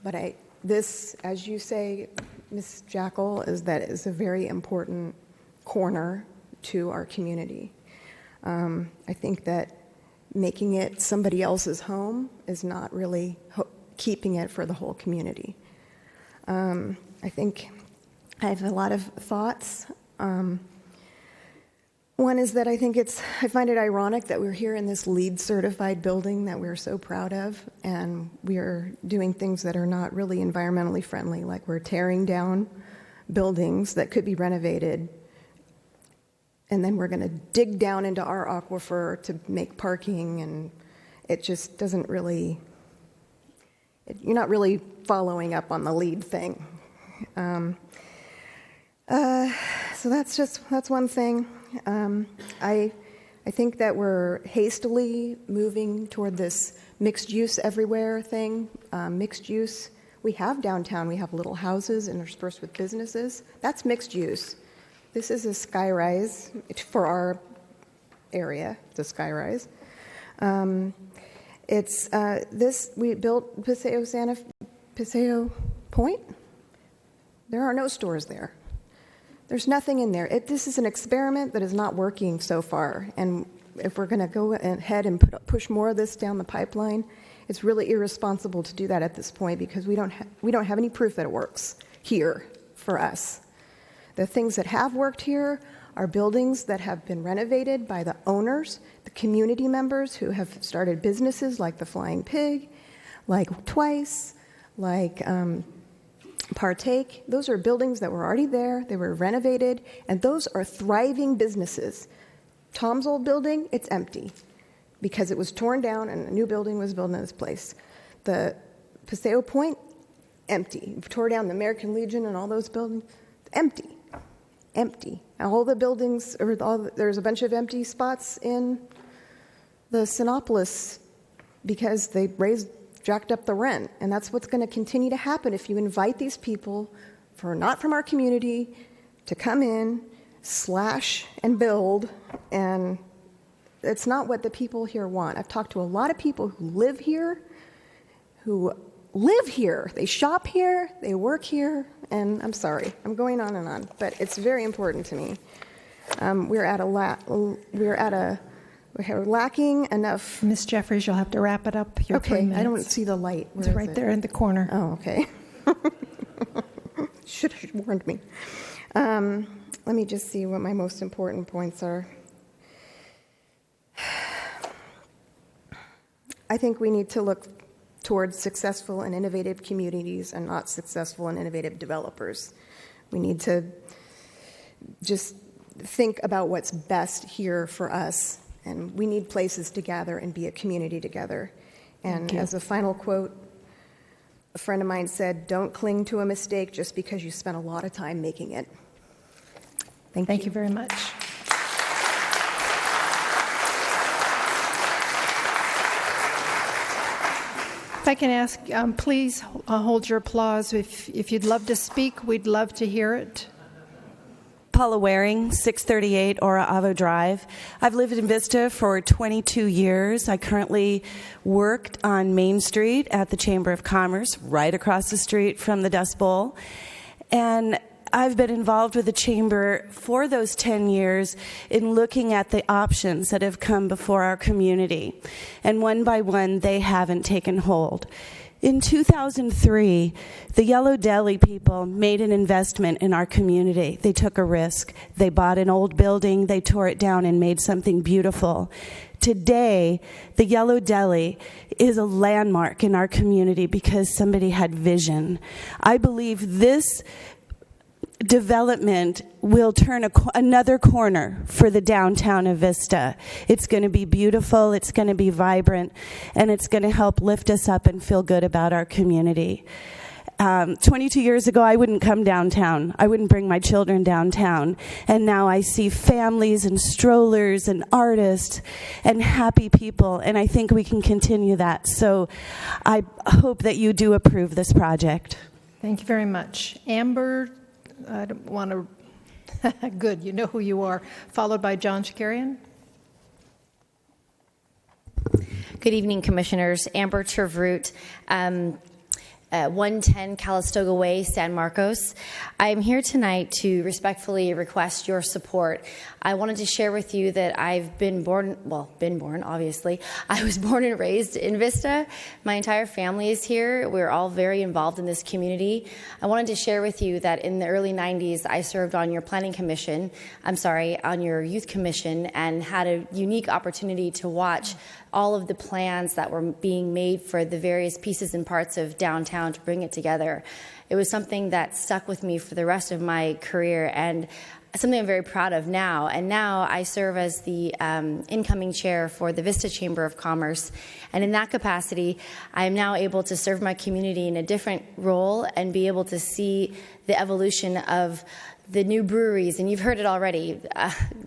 but this, as you say, Ms. Jackal, is a very important corner to our community. I think that making it somebody else's home is not really keeping it for the whole community. I think I have a lot of thoughts. One is that I find it ironic that we're here in this LEED certified building that we're so proud of, and we are doing things that are not really environmentally friendly, like we're tearing down buildings that could be renovated, and then we're going to dig down into our aquifer to make parking, and it just doesn't really, you're not really following up on the LEED thing. So that's one thing. I think that we're hastily moving toward this mixed use everywhere thing. Mixed use, we have downtown, we have little houses interspersed with businesses. That's mixed use. This is a skyrise for our area. It's a skyrise. We built Paseo Point. There are no stores there. There's nothing in there. This is an experiment that is not working so far. And if we're going to go ahead and push more of this down the pipeline, it's really irresponsible to do that at this point because we don't have any proof that it works here for us. The things that have worked here are buildings that have been renovated by the owners, the community members who have started businesses like the Flying Pig, like Twice, like partake. Those are buildings that were already there. They were renovated, and those are thriving businesses. Tom's old building, it's empty because it was torn down and a new building was built in its place. The Paseo Point, empty. Tore down the American Legion and all those buildings, empty. All the buildings, there's a bunch of empty spots in the Sinopolis because they jacked up the rent. And that's what's going to continue to happen if you invite these people not from our community to come in, slash and build, and it's not what the people here want. I've talked to a lot of people who live here. They shop here, they work here, and I'm sorry, I'm going on and on, but it's very important to me. We're lacking enough. Ms. Jeffries, you'll have to wrap it up. Okay, I don't see the light. It's right there in the corner. Oh, okay. Should have warned me. Let me just see what my most important points are. I think we need to look towards successful and innovative communities and not successful and innovative developers. We need to just think about what's best here for us, and we need places to gather and be a community together. And as a final quote, a friend of mine said, "Don't cling to a mistake just because you spent a lot of time making it." Thank you very much. If I can ask, please hold your applause. If you'd love to speak, we'd love to hear it. Paula Waring, 638 Ora Avo Drive. I've lived in Vista for 22 years. I currently worked on Main Street at the Chamber of Commerce, right across the street from the Dust Bowl. And I've been involved with the Chamber for those 10 years in looking at the options that have come before our community. And one by one, they haven't taken hold. In 2003, the Yellow Deli people made an investment in our community. They took a risk. They bought an old building, they tore it down and made something beautiful. Today, the Yellow Deli is a landmark in our community because somebody had vision. I believe this development will turn another corner for the downtown of Vista. It's going to be beautiful, it's going to be vibrant, and it's going to help lift us up and feel good about our community. 22 years ago, I wouldn't come downtown. I wouldn't bring my children downtown. And now I see families and strollers and artists and happy people, and I think we can continue that. So I hope that you do approve this project. Thank you very much. Amber, I don't want to, good, you know who you are, followed by John Shakarian. Good evening, Commissioners. Amber Trevroot, 110 Calistoga Way, San Marcos. I am here tonight to respectfully request your support. I wanted to share with you that I've been born, obviously. I was born and raised in Vista. My entire family is here. We're all very involved in this community. I wanted to share with you that in the early 90s, I served on your planning commission, on your youth commission, and had a unique opportunity to watch all of the plans that were being made for the various pieces and parts of downtown to bring it together. It was something that stuck with me for the rest of my career and something I'm very proud of now. And now I serve as the incoming chair for the Vista Chamber of Commerce. And in that capacity, I am now able to serve my community in a different role and be able to see the evolution of the new breweries, and you've heard it already.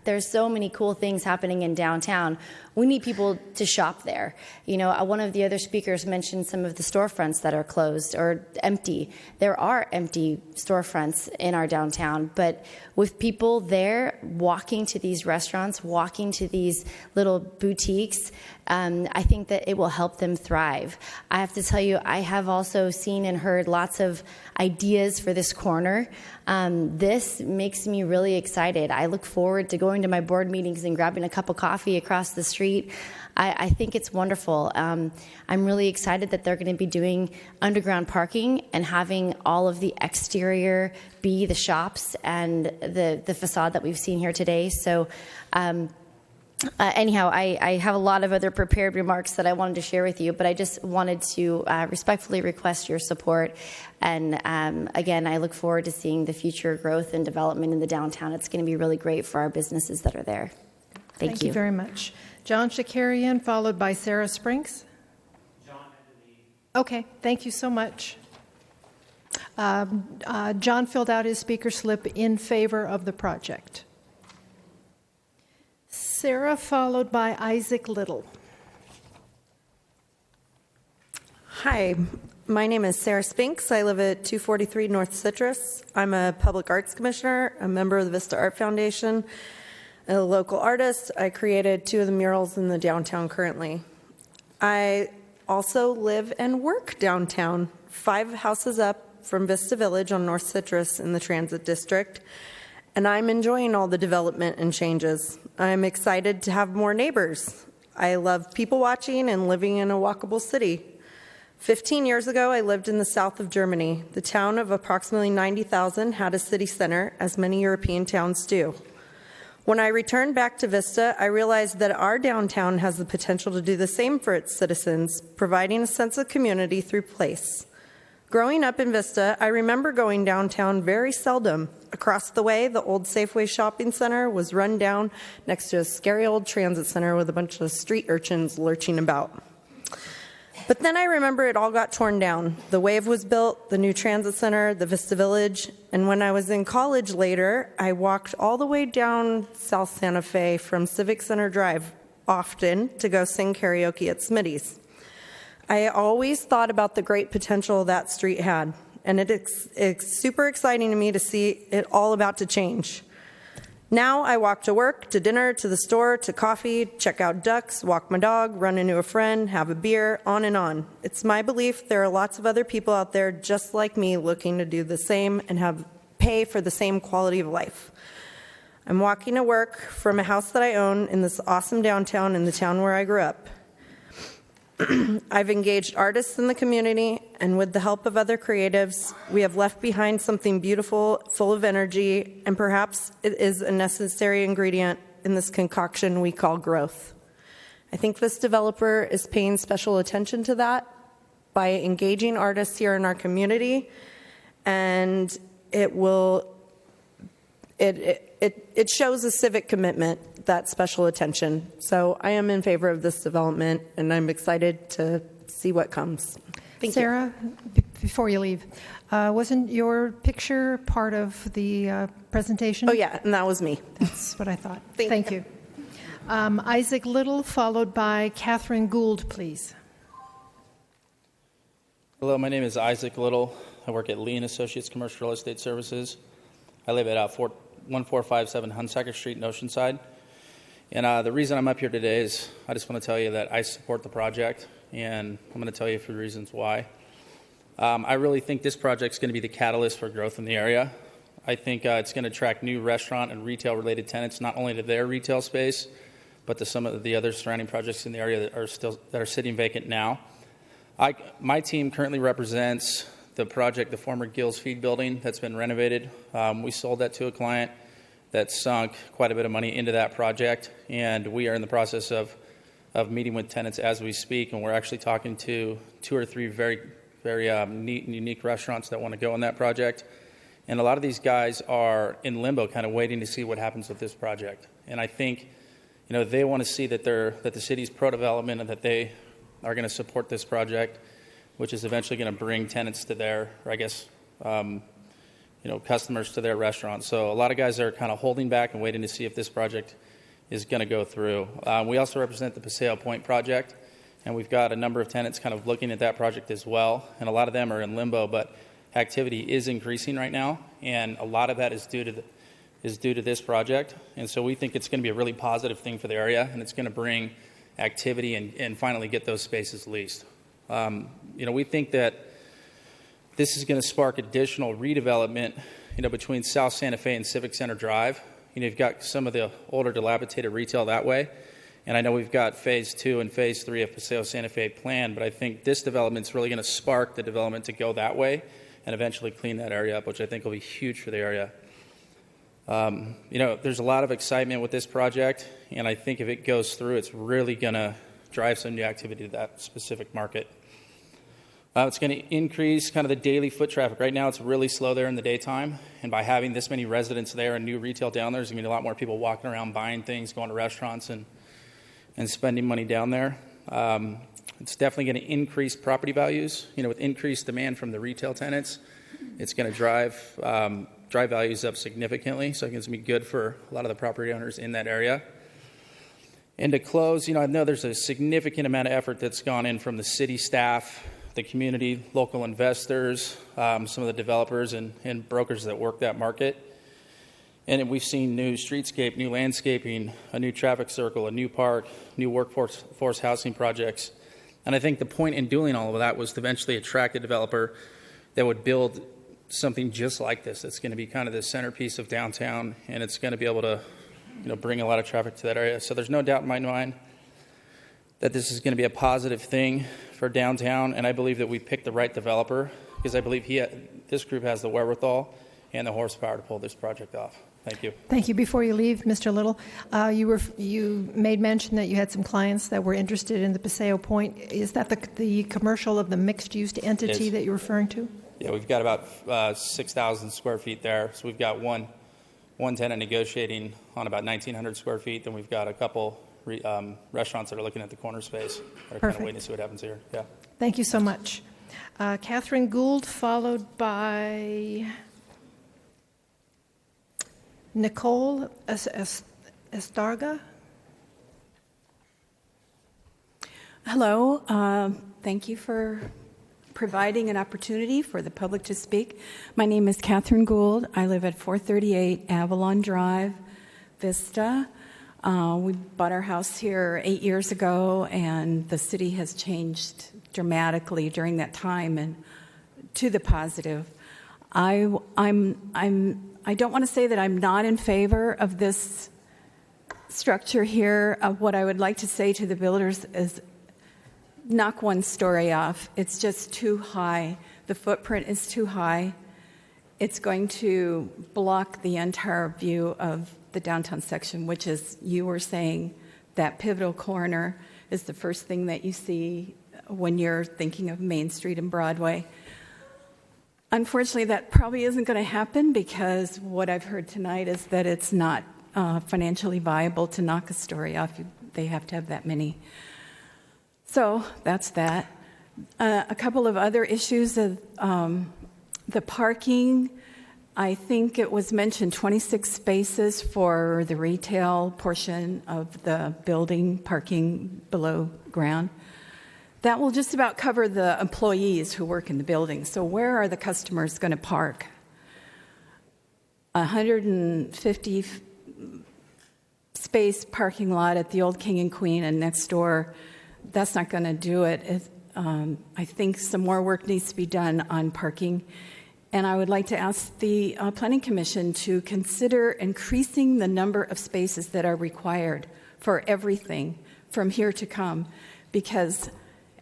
There's so many cool things happening in downtown. We need people to shop there. You know, one of the other speakers mentioned some of the storefronts that are closed or empty. There are empty storefronts in our downtown, but with people there walking to these restaurants, walking to these little boutiques, I think that it will help them thrive. I have to tell you, I have also seen and heard lots of ideas for this corner. This makes me really excited. I look forward to going to my board meetings and grabbing a cup of coffee across the street. I think it's wonderful. I'm really excited that they're going to be doing underground parking and having all of the exterior be the shops and the facade that we've seen here today. So anyhow, I have a lot of other prepared remarks that I wanted to share with you, but I just wanted to respectfully request your support. And again, I look forward to seeing the future growth and development in the downtown. It's going to be really great for our businesses that are there. Thank you. Thank you very much. John Shakarian, followed by Sarah Sprinks. Okay, thank you so much. John filled out his speaker slip in favor of the project. Sarah, followed by Isaac Little. Hi, my name is Sarah Spinks. I live at 243 North Citrus. I'm a public arts commissioner, a member of the Vista Art Foundation, a local artist. I created 2 of the murals in the downtown currently. I also live and work downtown, 5 houses up from Vista Village on North Citrus in the Transit District, and I'm enjoying all the development and changes. I'm excited to have more neighbors. I love people watching and living in a walkable city. 15 years ago, I lived in the south of Germany. The town of approximately 90,000 had a city center, as many European towns do. When I returned back to Vista, I realized that our downtown has the potential to do the same for its citizens, providing a sense of community through place. Growing up in Vista, I remember going downtown very seldom. Across the way, the old Safeway shopping center was run down next to a scary old transit center with a bunch of street urchins lurching about. But then I remember it all got torn down. The Wave was built, the new transit center, the Vista Village, and when I was in college later, I walked all the way down South Santa Fe from Civic Center Drive often to go sing karaoke at Smitty's. I always thought about the great potential that street had, and it's super exciting to me to see it all about to change. Now I walk to work, to dinner, to the store, to coffee, check out ducks, walk my dog, run into a friend, have a beer, on and on. It's my belief there are lots of other people out there just like me looking to do the same and pay for the same quality of life. I'm walking to work from a house that I own in this awesome downtown in the town where I grew up. I've engaged artists in the community, and with the help of other creatives, we have left behind something beautiful, full of energy, and perhaps it is a necessary ingredient in this concoction we call growth. I think this developer is paying special attention to that by engaging artists here in our community, and it shows a civic commitment, that special attention. So I am in favor of this development, and I'm excited to see what comes. Thank Sarah, before you leave, wasn't your picture part of the presentation? Oh, yeah, and that was me. That's what I thought. Thank you. Isaac Little, followed by Catherine Gould, please. Hello, my name is Isaac Little. I work at Lee & Associates Commercial Real Estate Services. I live at 1457 Hunsaker Street in Oceanside. And the reason I'm up here today is I just want to tell you that I support the project, and I'm going to tell you a few reasons why. I really think this project is going to be the catalyst for growth in the area. I think it's going to attract new restaurant and retail-related tenants, not only to their retail space, but to some of the other surrounding projects in the area that are sitting vacant now. My team currently represents the project, the former Gills Feed Building that's been renovated. We sold that to a client that sunk quite a bit of money into that project, and we are in the process of meeting with tenants as we speak, and we're actually talking to 2 or 3 very, very neat and unique restaurants that want to go on that project. And a lot of these guys are in limbo, kind of waiting to see what happens with this project. And I think, they want to see that the city's pro-development and that they are going to support this project, which is eventually going to bring tenants to their, or I guess, customers to their restaurants. So a lot of guys are kind of holding back and waiting to see if this project is going to go through. We also represent the Paseo Point project, and we've got a number of tenants kind of looking at that project as well. And a lot of them are in limbo, but activity is increasing right now, and a lot of that is due to this project. And so we think it's going to be a really positive thing for the area, and it's going to bring activity and finally get those spaces leased. We think that this is going to spark additional redevelopment, between South Santa Fe and Civic Center Drive. You've got some of the older dilapidated retail that way. And I know we've got Phase 2 and Phase 3 of Paseo Santa Fe planned, but I think this development is really going to spark the development to go that way and eventually clean that area up, which I think will be huge for the area. There's a lot of excitement with this project, and I think if it goes through, it's really going to drive some new activity to that specific market. It's going to increase kind of the daily foot traffic. Right now, it's really slow there in the daytime, and by having this many residents there and new retail down there, there's going to be a lot more people walking around buying things, going to restaurants, and spending money down there. It's definitely going to increase property values. With increased demand from the retail tenants, it's going to drive values up significantly. So I think it's going to be good for a lot of the property owners in that area. And to close, I know there's a significant amount of effort that's gone in from the city staff, the community, local investors, some of the developers and brokers that work that market. And we've seen new streetscape, new landscaping, a new traffic circle, a new park, new workforce housing projects. And I think the point in doing all of that was to eventually attract a developer that would build something just like this. It's going to be kind of the centerpiece of downtown, and it's going to be able to bring a lot of traffic to that area. So there's no doubt in my mind that this is going to be a positive thing for downtown, and I believe that we picked the right developer because I believe this group has the wherewithal and the horsepower to pull this project off. Thank you. Thank you. Before you leave, Mr. Little, you made mention that you had some clients that were interested in the Paseo Point. Is that the commercial of the mixed-use entity that you're referring to? Yeah, we've got about 6,000 square feet there. So we've got one tenant negotiating on about 1,900 square feet. Then we've got a couple restaurants that are looking at the corner space that are kind of waiting to see what happens here. Yeah. Thank you so much. Catherine Gould, followed by Nicole Estarga. Hello. Thank you for providing an opportunity for the public to speak. My name is Catherine Gould. I live at 438 Avalon Drive, Vista. We bought our house here 8 years ago, and the city has changed dramatically during that time and to the positive. I don't want to say that I'm not in favor of this structure here. What I would like to say to the builders is knock one story off. It's just too high. The footprint is too high. It's going to block the entire view of the downtown section, which is, you were saying, that pivotal corner is the first thing that you see when you're thinking of Main Street and Broadway. Unfortunately, that probably isn't going to happen because what I've heard tonight is that it's not financially viable to knock a story off. They have to have that many. So that's that. A couple of other issues of the parking. I think it was mentioned 26 spaces for the retail portion of the building, parking below ground. That will just about cover the employees who work in the building. So where are the customers going to park? 150 space parking lot at the old King and Queen and next door, that's not going to do it. I think some more work needs to be done on parking. And I would like to ask the Planning Commission to consider increasing the number of spaces that are required for everything from here to come, because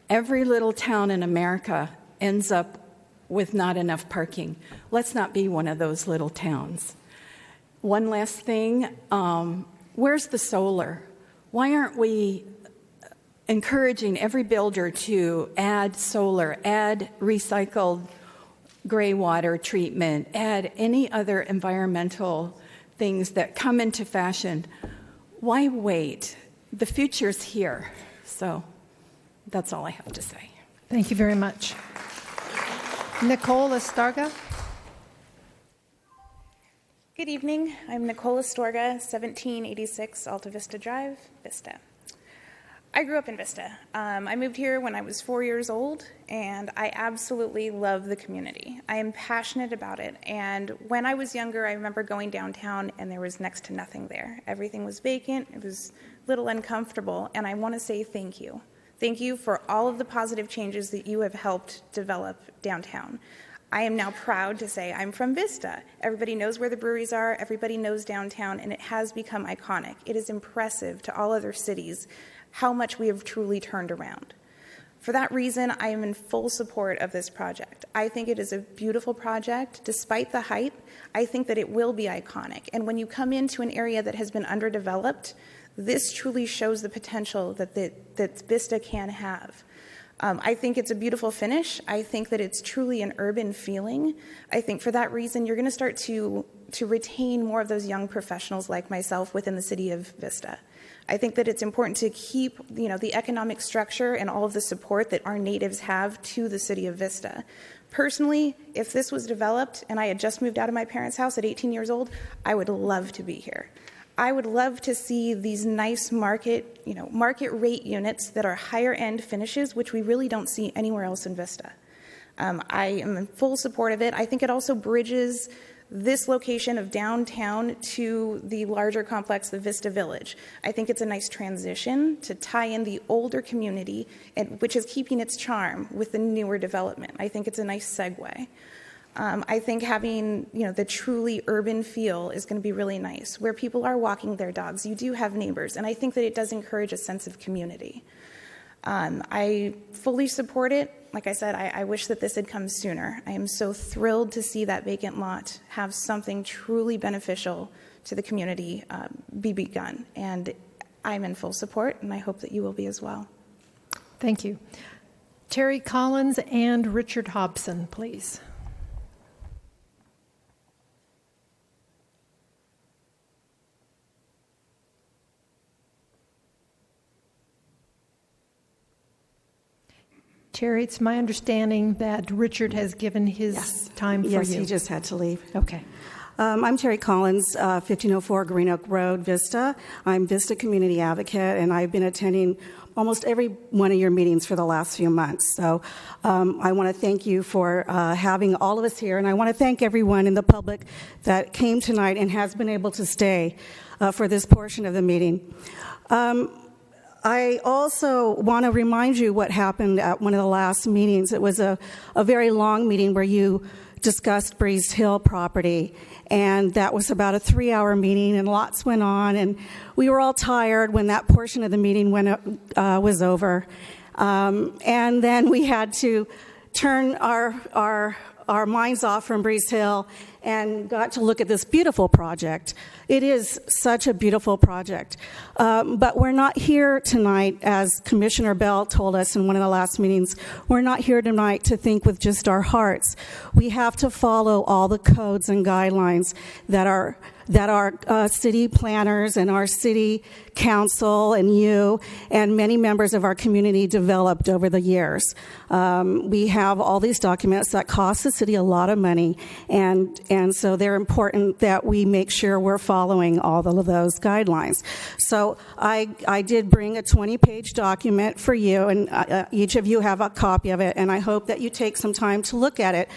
every little town in America ends up with not enough parking. Let's not be one of those little towns. One last thing, where's the solar? Why aren't we encouraging every builder to add solar, add recycled gray water treatment, add any other environmental things that come into fashion? Why wait? The future's here. So that's all I have to say. Thank you very much. Nicole Estarga. Good evening. I'm Nicole Estorga, 1786 Alta Vista Drive, Vista. I grew up in Vista. I moved here when I was 4 years old, and I absolutely love the community. I am passionate about it, and when I was younger, I remember going downtown, and there was next to nothing there. Everything was vacant. It was a little uncomfortable, and I want to say thank you. Thank you for all of the positive changes that you have helped develop downtown. I am now proud to say I'm from Vista. Everybody knows where the breweries are. Everybody knows downtown, and it has become iconic. It is impressive to all other cities how much we have truly turned around. For that reason, I am in full support of this project. I think it is a beautiful project. Despite the height, I think that it will be iconic. And when you come into an area that has been underdeveloped, this truly shows the potential that Vista can have. I think it's a beautiful finish. I think that it's truly an urban feeling. I think for that reason, you're going to start to retain more of those young professionals like myself within the city of Vista. I think that it's important to keep, the economic structure and all of the support that our natives have to the city of Vista. Personally, if this was developed and I had just moved out of my parents' house at 18 years old, I would love to be here. I would love to see these nice market rate units that are higher end finishes, which we really don't see anywhere else in Vista. I am in full support of it. I think it also bridges this location of downtown to the larger complex, the Vista Village. I think it's a nice transition to tie in the older community, which is keeping its charm with the newer development. I think it's a nice segue. I think having the truly urban feel is going to be really nice, where people are walking their dogs. You do have neighbors, and I think that it does encourage a sense of community. I fully support it. Like I said, I wish that this had come sooner. I am so thrilled to see that vacant lot have something truly beneficial to the community be begun. And I'm in full support, and I hope that you will be as well. Thank you. Terry Collins and Richard Hobson, please. Terry, it's my understanding that Richard has given his time for you. Yes, he just had to leave. Okay. I'm Terry Collins, 1504 Green Oak Road, Vista. I'm Vista Community Advocate, and I've been attending almost every one of your meetings for the last few months. So I want to thank you for having all of us here, and I want to thank everyone in the public that came tonight and has been able to stay for this portion of the meeting. I also want to remind you what happened at one of the last meetings. It was a very long meeting where you discussed Breeze Hill property, and that was about a 3-hour meeting, and lots went on, and we were all tired when that portion of the meeting was over. And then we had to turn our minds off from Breeze Hill and got to look at this beautiful project. It is such a beautiful project. But we're not here tonight, as Commissioner Bell told us in one of the last meetings, we're not here tonight to think with just our hearts. We have to follow all the codes and guidelines that our city planners and our city council and you and many members of our community developed over the years. We have all these documents that cost the city a lot of money, and so they're important that we make sure we're following all of those guidelines. So I did bring a 20-page document for you, and each of you have a copy of it, and I hope that you take some time to look at it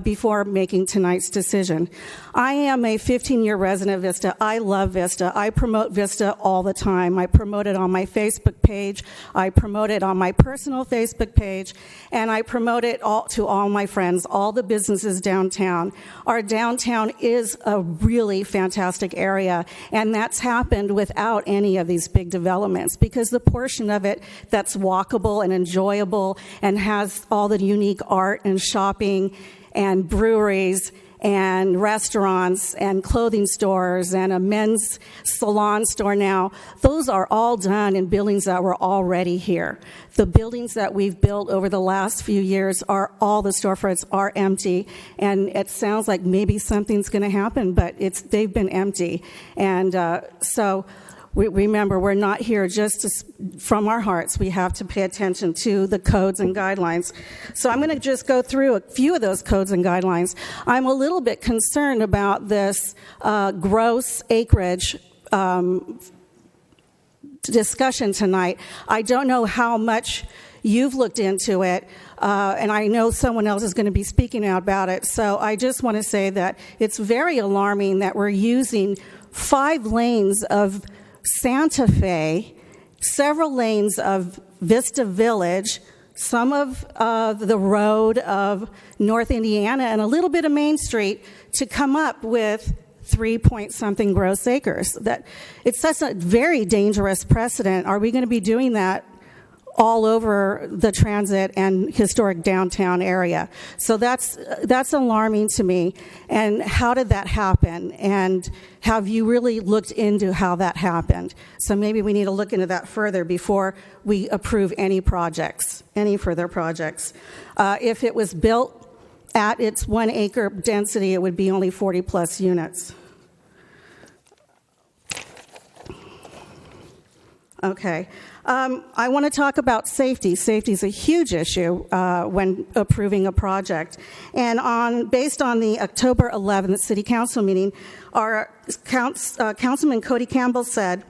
before making tonight's decision. I am a 15-year resident of Vista. I love Vista. I promote Vista all the time. I promote it on my Facebook page. I promote it on my personal Facebook page, and I promote it to all my friends, all the businesses downtown. Our downtown is a really fantastic area, and that's happened without any of these big developments, because the portion of it that's walkable and enjoyable and has all the unique art and shopping and breweries and restaurants and clothing stores and a men's salon store now, those are all done in buildings that were already here. The buildings that we've built over the last few years all the storefronts are empty, and it sounds like maybe something's going to happen, but they've been empty. And so remember, we're not here just from our hearts. We have to pay attention to the codes and guidelines. So I'm going to just go through a few of those codes and guidelines. I'm a little bit concerned about this gross acreage discussion tonight. I don't know how much you've looked into it, and I know someone else is going to be speaking about it. So I just want to say that it's very alarming that we're using 5 lanes of Santa Fe, several lanes of Vista Village, some of the road of North Indiana, and a little bit of Main Street to come up with 3-point-something gross acres. That it's such a very dangerous precedent. Are we going to be doing that all over the transit and historic downtown area. So that's alarming to me. And how did that happen? And have you really looked into how that happened? So maybe we need to look into that further before we approve any projects, any further projects. If it was built at its 1 acre density, it would be only 40 plus units. Okay. I want to talk about safety. Safety is a huge issue when approving a project. And based on the October 11th City Council meeting, our Councilman Cody Campbell said,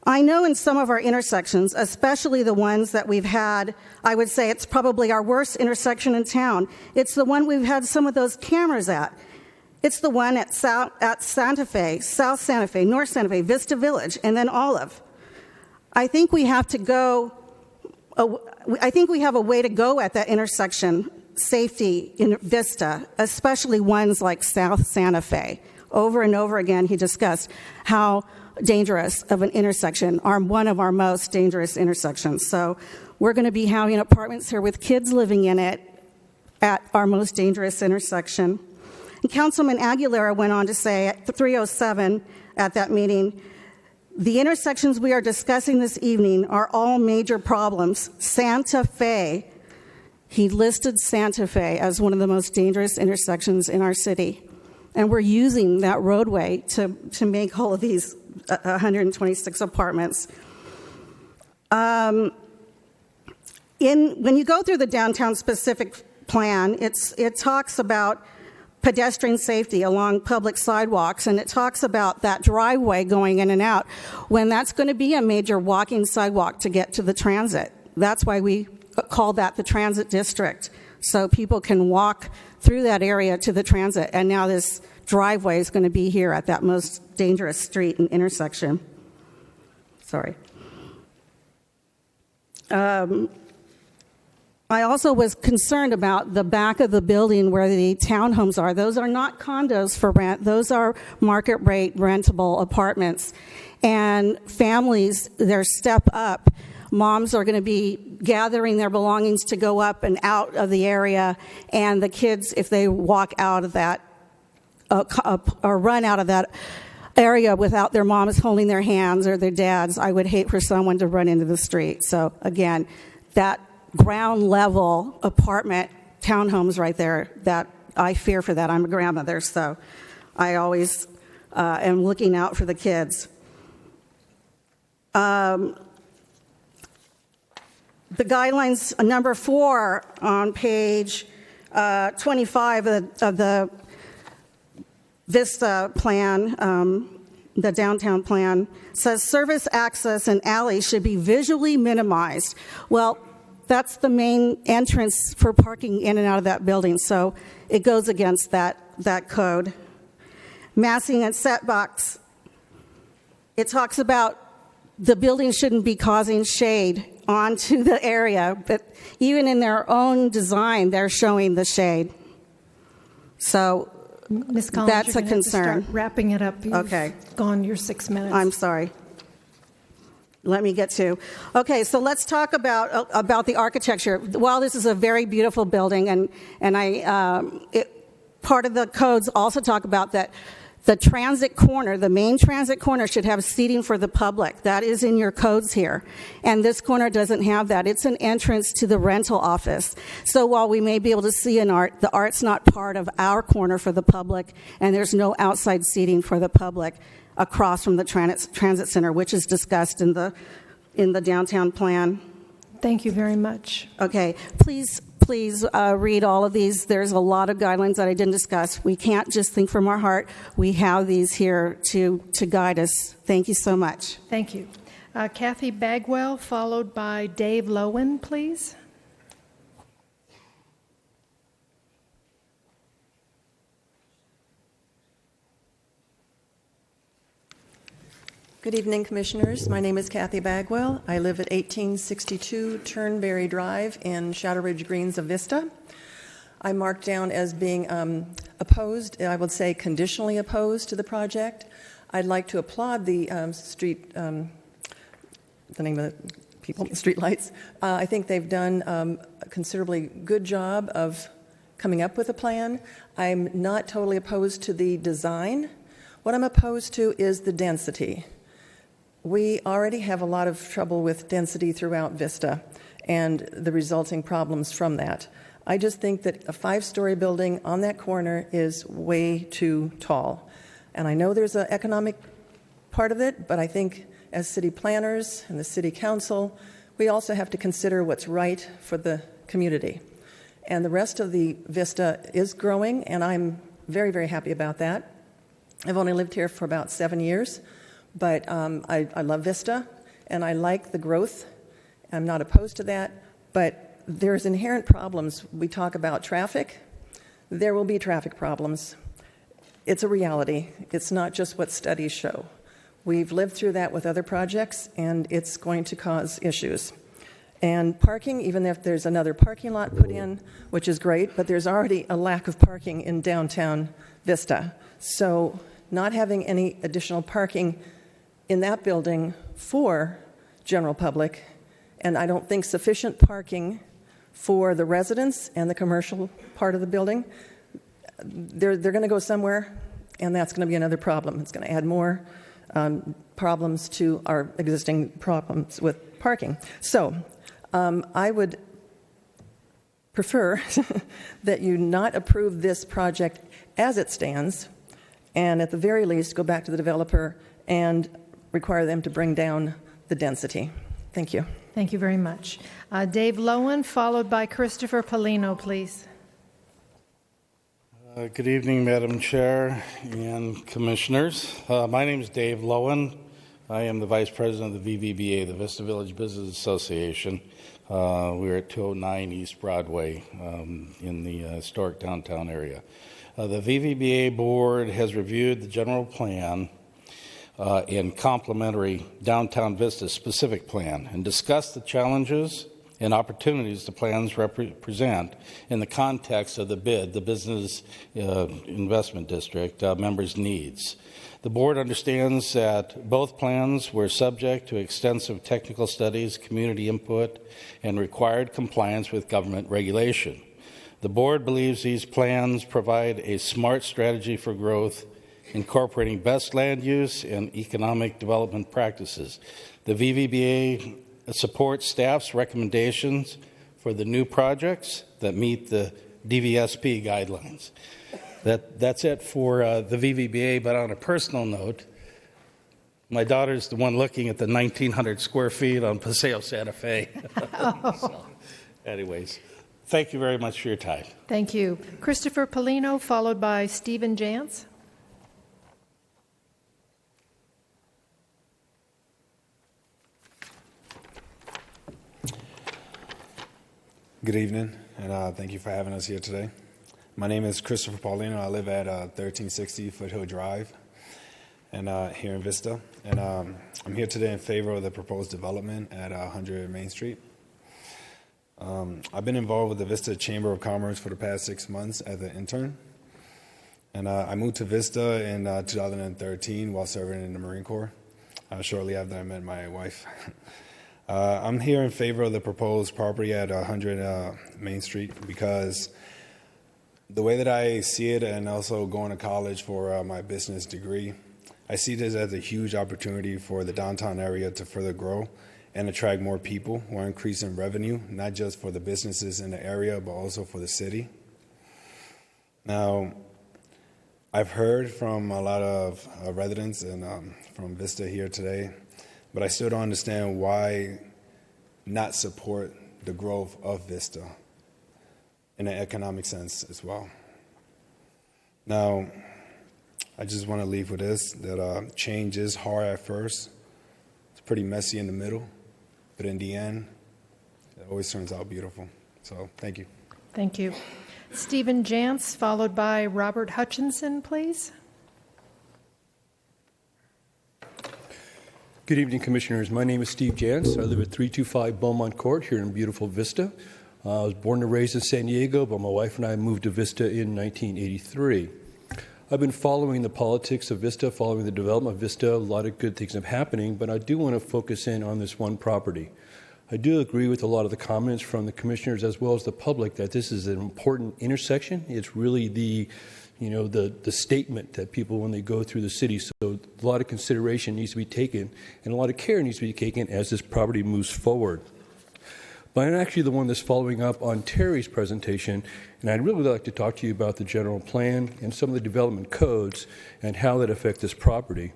I know in some of our intersections, especially the ones that we've had, I would say it's probably our worst intersection in town. It's the one we've had some of those cameras at. It's the one at Santa Fe, South Santa Fe, North Santa Fe, Vista Village, and then Olive. I think we have a way to go at that intersection, safety in Vista, especially ones like South Santa Fe. Over and over again, he discussed how dangerous of an intersection, one of our most dangerous intersections. So we're going to be having apartments here with kids living in it at our most dangerous intersection. And Councilman Aguilera went on to say at 307 at that meeting, the intersections we are discussing this evening are all major problems. Santa Fe, he listed Santa Fe as one of the most dangerous intersections in our city. And we're using that roadway to make all of these 126 apartments. When you go through the downtown specific plan, it talks about pedestrian safety along public sidewalks, and it talks about that driveway going in and out when that's going to be a major walking sidewalk to get to the transit. That's why we call that the transit district, so people can walk through that area to the transit. And now this driveway is going to be here at that most dangerous street and intersection. Sorry. I also was concerned about the back of the building where the townhomes are. Those are not condos for rent. Those are market rate rentable apartments. And families, their step up, moms are going to be gathering their belongings to go up and out of the area. And the kids, if they walk out of that or run out of that area without their moms holding their hands or their dads, I would hate for someone to run into the street. So again, that ground level apartment townhomes right there, that I fear for that. I'm a grandmother, so I always am looking out for the kids. The guidelines, number 4 on page 25 of the Vista plan, the downtown plan, says service access and alleys should be visually minimized. Well, that's the main entrance for parking in and out of that building, so it goes against that code. Massing and setbacks, it talks about the building shouldn't be causing shade onto the area, but even in their own design, they're showing the shade. So Ms. Collins, that's a concern. Have to start wrapping it up. You've okay. Gone your 6 minutes. I'm sorry. Let me get to. Okay, so let's talk about the architecture. While this is a very beautiful building, and part of the codes also talk about that the transit corner, the main transit corner, should have seating for the public. That is in your codes here. And this corner doesn't have that. It's an entrance to the rental office. So while we may be able to see an art, the art's not part of our corner for the public, and there's no outside seating for the public across from the transit center, which is discussed in the downtown plan. Thank you very much. Okay, please read all of these. There's a lot of guidelines that I didn't discuss. We can't just think from our heart. We have these here to guide us. Thank you so much. Thank you. Kathy Bagwell, followed by Dave Lowen, please. Good evening, Commissioners. My name is Kathy Bagwell. I live at 1862 Turnberry Drive in Shadow Ridge Greens of Vista. I'm marked down as being opposed, I would say conditionally opposed to the project. I'd like to applaud the the name of the people, streetlights. I think they've done a considerably good job of coming up with a plan. I'm not totally opposed to the design. What I'm opposed to is the density. We already have a lot of trouble with density throughout Vista and the resulting problems from that. I just think that a 5-story building on that corner is way too tall. And I know there's an economic part of it, but I think as city planners and the city council, we also have to consider what's right for the community. And the rest of the Vista is growing, and I'm very, very happy about that. I've only lived here for about 7 years, but I love Vista, and I like the growth. I'm not opposed to that, but there's inherent problems. We talk about traffic. There will be traffic problems. It's a reality. It's not just what studies show. We've lived through that with other projects, and it's going to cause issues. And parking, even if there's another parking lot put in, which is great, but there's already a lack of parking in downtown Vista. So not having any additional parking in that building for general public, and I don't think sufficient parking for the residents and the commercial part of the building, they're going to go somewhere, and that's going to be another problem. It's going to add more problems to our existing problems with parking. So I would prefer that you not approve this project as it stands, and at the very least go back to the developer and require them to bring down the density. Thank you. Thank you very much. Dave Lowen, followed by Christopher Polino, please. Good evening, Madam Chair and Commissioners. My name is Dave Lowen. I am the Vice President of the VVBA, the Vista Village Business Association. We're at 209 East Broadway in the historic downtown area. The VVBA board has reviewed the general plan and complementary downtown Vista specific plan and discussed the challenges and opportunities the plans represent in the context of the BID, the Business Investment District, members' needs. The board understands that both plans were subject to extensive technical studies, community input, and required compliance with government regulation. The board believes these plans provide a smart strategy for growth, incorporating best land use and economic development practices. The VVBA supports staff's recommendations for the new projects that meet the DVSP guidelines. That's it for the VVBA, but on a personal note, my daughter's the one looking at the 1,900 square feet on Paseo Santa Fe. So, anyways, thank you very much for your time. Thank you. Christopher Polino, followed by Stephen Jantz. Good evening, and thank you for having us here today. My name is Christopher Paulino. I live at 1360 Foothill Drive and here in Vista. And I'm here today in favor of the proposed development at 100 Main Street. I've been involved with the Vista Chamber of Commerce for the past 6 months as an intern. And I moved to Vista in 2013 while serving in the Marine Corps, shortly after I met my wife. I'm here in favor of the proposed property at 100 Main Street because the way that I see it, and also going to college for my business degree, I see this as a huge opportunity for the downtown area to further grow and attract more people while increasing revenue, not just for the businesses in the area, but also for the city. Now, I've heard from a lot of residents and from Vista here today, but I still don't understand why not support the growth of Vista in an economic sense as well. Now, I just want to leave with this, that change is hard at first. It's pretty messy in the middle, but in the end, it always turns out beautiful. So, thank you. Thank you. Stephen Jantz, followed by Robert Hutchinson, please. Good evening, Commissioners. My name is Steve Jantz. I live at 325 Beaumont Court here in beautiful Vista. I was born and raised in San Diego, but my wife and I moved to Vista in 1983. I've been following the politics of Vista, following the development of Vista. A lot of good things are happening, but I do want to focus in on this one property. I do agree with a lot of the comments from the commissioners as well as the public that this is an important intersection. It's really the statement that people, when they go through the city, so a lot of consideration needs to be taken and a lot of care needs to be taken as this property moves forward. But I'm actually the one that's following up on Terry's presentation, and I'd really like to talk to you about the general plan and some of the development codes and how that affect this property.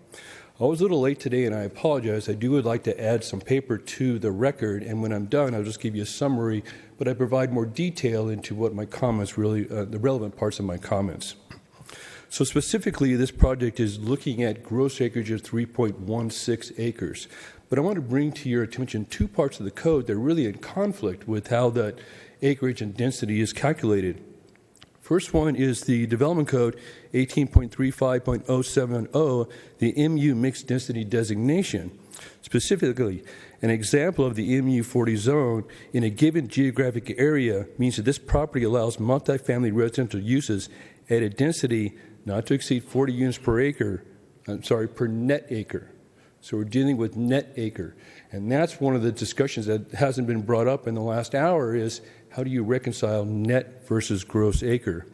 I was a little late today, and I apologize. I would like to add some paper to the record, and when I'm done, I'll just give you a summary, but I provide more detail into what my comments really, the relevant parts of my comments. So specifically, this project is looking at gross acreage of 3.16 acres. But I want to bring to your attention two parts of the code that are really in conflict with how that acreage and density is calculated. First one is the Development Code 18.35.070, the MU Mixed Density Designation. Specifically, an example of the MU 40 zone in a given geographic area means that this property allows multifamily residential uses at a density not to exceed 40 units per net acre. So we're dealing with net acre. And that's one of the discussions that hasn't been brought up in the last hour is how do you reconcile net versus gross acre?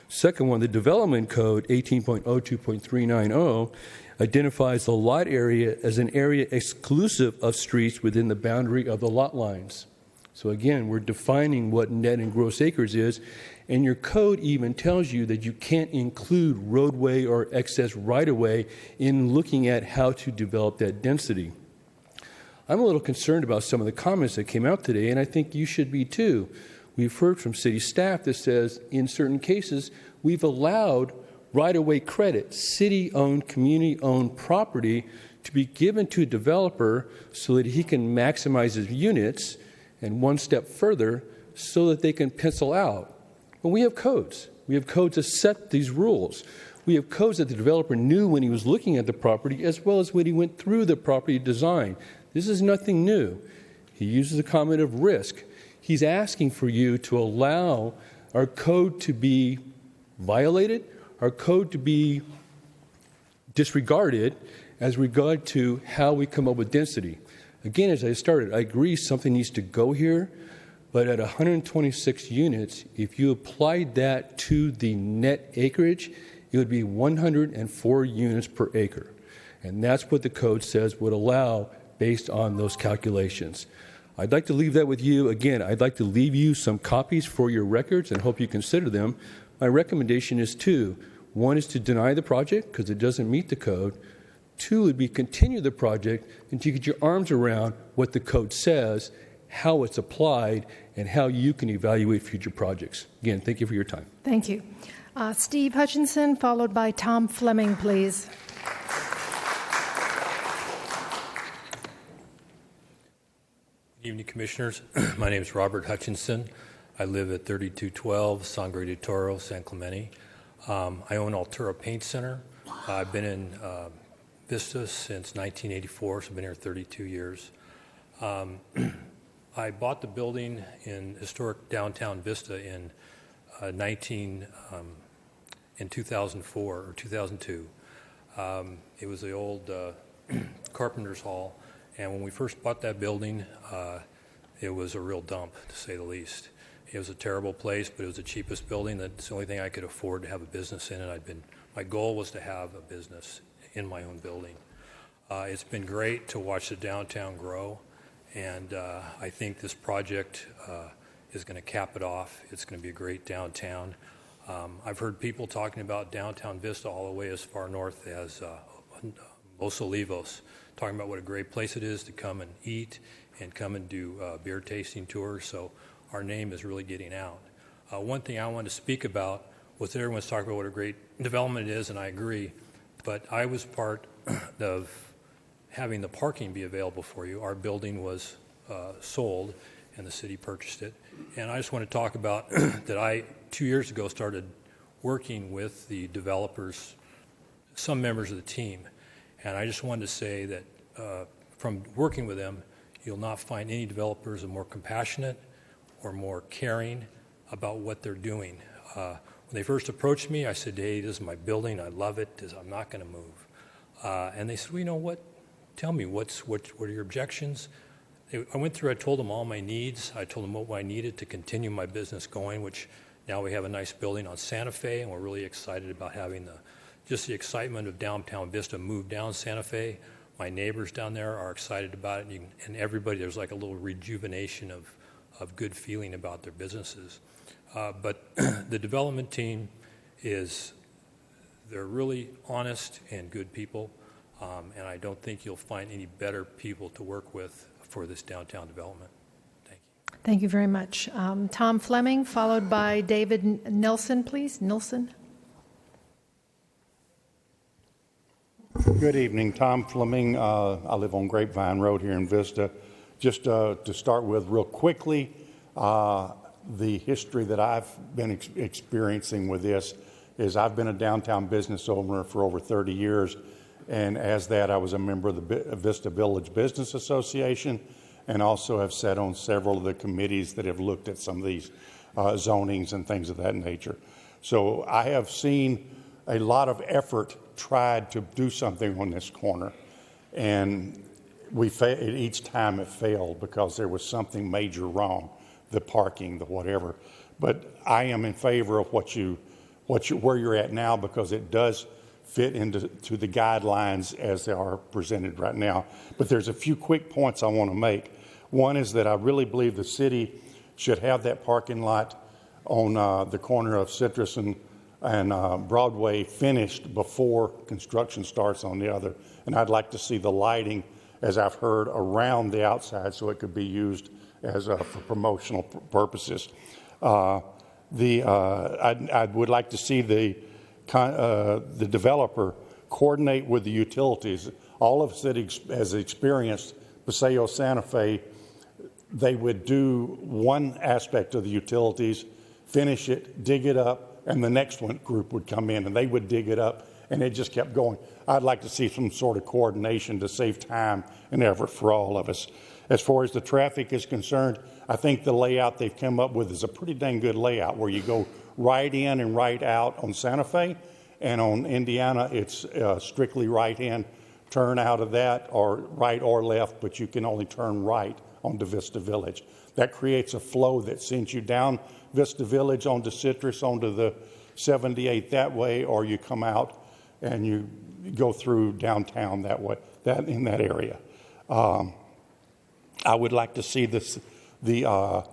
Second one, the Development Code 18.02.390 identifies the lot area as an area exclusive of streets within the boundary of the lot lines. So again, we're defining what net and gross acres is, and your code even tells you that you can't include roadway or excess right-of-way in looking at how to develop that density. I'm a little concerned about some of the comments that came out today, and I think you should be too. We've heard from city staff that says in certain cases we've allowed right-of-way credit, city-owned, community-owned property to be given to a developer so that he can maximize his units, and one step further, so that they can pencil out. But we have codes. We have codes that set these rules. We have codes that the developer knew when he was looking at the property as well as when he went through the property design. This is nothing new. He uses the comment of risk. He's asking for you to allow our code to be violated, our code to be disregarded as regard to how we come up with density. Again, as I started, I agree something needs to go here, but at 126 units, if you applied that to the net acreage, it would be 104 units per acre. And that's what the code says would allow based on those calculations. I'd like to leave that with you. Again, I'd like to leave you some copies for your records and hope you consider them. My recommendation is two. One is to deny the project because it doesn't meet the code. Two would be continue the project until you get your arms around what the code says, how it's applied, and how you can evaluate future projects. Again, thank you for your time. Thank you. Steve Hutchinson, followed by Tom Fleming, please. Good evening, Commissioners. My name is Robert Hutchinson. I live at 3212 Sangre de Toro, San Clemente. I own Altura Paint Center. I've been in Vista since 1984, so I've been here 32 years. I bought the building in historic downtown Vista in 2004 or 2002. It was the old Carpenter's Hall, and when we first bought that building, it was a real dump, to say the least. It was a terrible place, but it was the cheapest building. That's the only thing I could afford to have a business in it. My goal was to have a business in my own building. It's been great to watch the downtown grow, and I think this project is going to cap it off. It's going to be a great downtown. I've heard people talking about downtown Vista all the way as far north as Los Olivos, talking about what a great place it is to come and eat and come and do beer tasting tours. So our name is really getting out. One thing I wanted to speak about was that everyone's talking about what a great development it is, and I agree. But I was part of having the parking be available for you. Our building was sold, and the city purchased it. And I just want to talk about that I, 2 years ago, started working with the developers, some members of the team. And I just wanted to say that from working with them, you'll not find any developers more compassionate or more caring about what they're doing. When they first approached me, I said, hey, this is my building. I love it. I'm not going to move. And they said, well, you know what? Tell me, what are your objections? I went through, I told them all my needs. I told them what I needed to continue my business going, which now we have a nice building on Santa Fe, and we're really excited about having just the excitement of downtown Vista move down Santa Fe. My neighbors down there are excited about it, and everybody, there's like a little rejuvenation of good feeling about their businesses. But the development team they're really honest and good people, and I don't think you'll find any better people to work with for this downtown development. Thank you very much. Tom Fleming, followed by David Nelson, please. Nilsson. Good evening. Tom Fleming. I live on Grapevine Road here in Vista. Just to start with real quickly, the history that I've been experiencing with this is I've been a downtown business owner for over 30 years, and as that I was a member of the Vista Village Business Association, and also have sat on several of the committees that have looked at some of these zonings and things of that nature. So I have seen a lot of effort tried to do something on this corner, and each time it failed because there was something major wrong, the parking, the whatever. But I am in favor of where you're at now, because it does fit into the guidelines as they are presented right now. But there's a few quick points I want to make. One is that I really believe the city should have that parking lot on the corner of Citrus and Broadway finished before construction starts on the other. And I'd like to see the lighting, as I've heard, around the outside so it could be used as for promotional purposes. I would like to see the developer coordinate with the utilities. All of City has experienced Paseo Santa Fe. They would do one aspect of the utilities, finish it, dig it up, and the next group would come in and they would dig it up, and it just kept going. I'd like to see some sort of coordination to save time and effort for all of us. As far as the traffic is concerned, I think the layout they've come up with is a pretty dang good layout, where you go right in and right out on Santa Fe, and on Indiana it's strictly right in, turn out of that, or right or left, but you can only turn right onto Vista Village. That creates a flow that sends you down Vista Village onto Citrus, onto the 78 that way, or you come out and you go through downtown that way, in that area. I would like to see the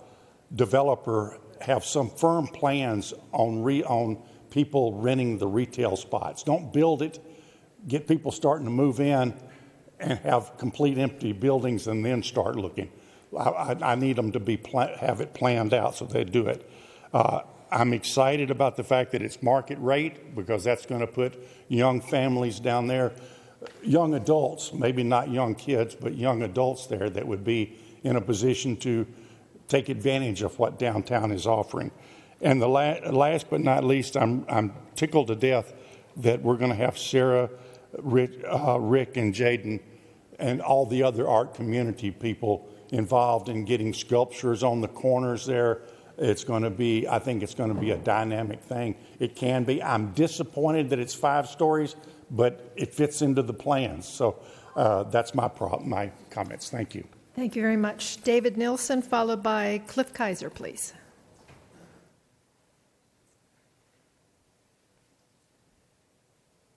developer have some firm plans on people renting the retail spots. Don't build it, get people starting to move in, and have complete empty buildings and then start looking. I need them to have it planned out so they do it. I'm excited about the fact that it's market rate, because that's going to put young families down there, young adults, maybe not young kids, but young adults there that would be in a position to take advantage of what downtown is offering. And the last but not least, I'm tickled to death that we're going to have Sarah, Rick, and Jaden, and all the other art community people involved in getting sculptures on the corners there. It's going to be, I think it's going to be a dynamic thing. It can be. I'm disappointed that it's 5 stories, but it fits into the plans. So that's my comments. Thank you. Thank you very much. David Nilsson, followed by Cliff Kaiser, please.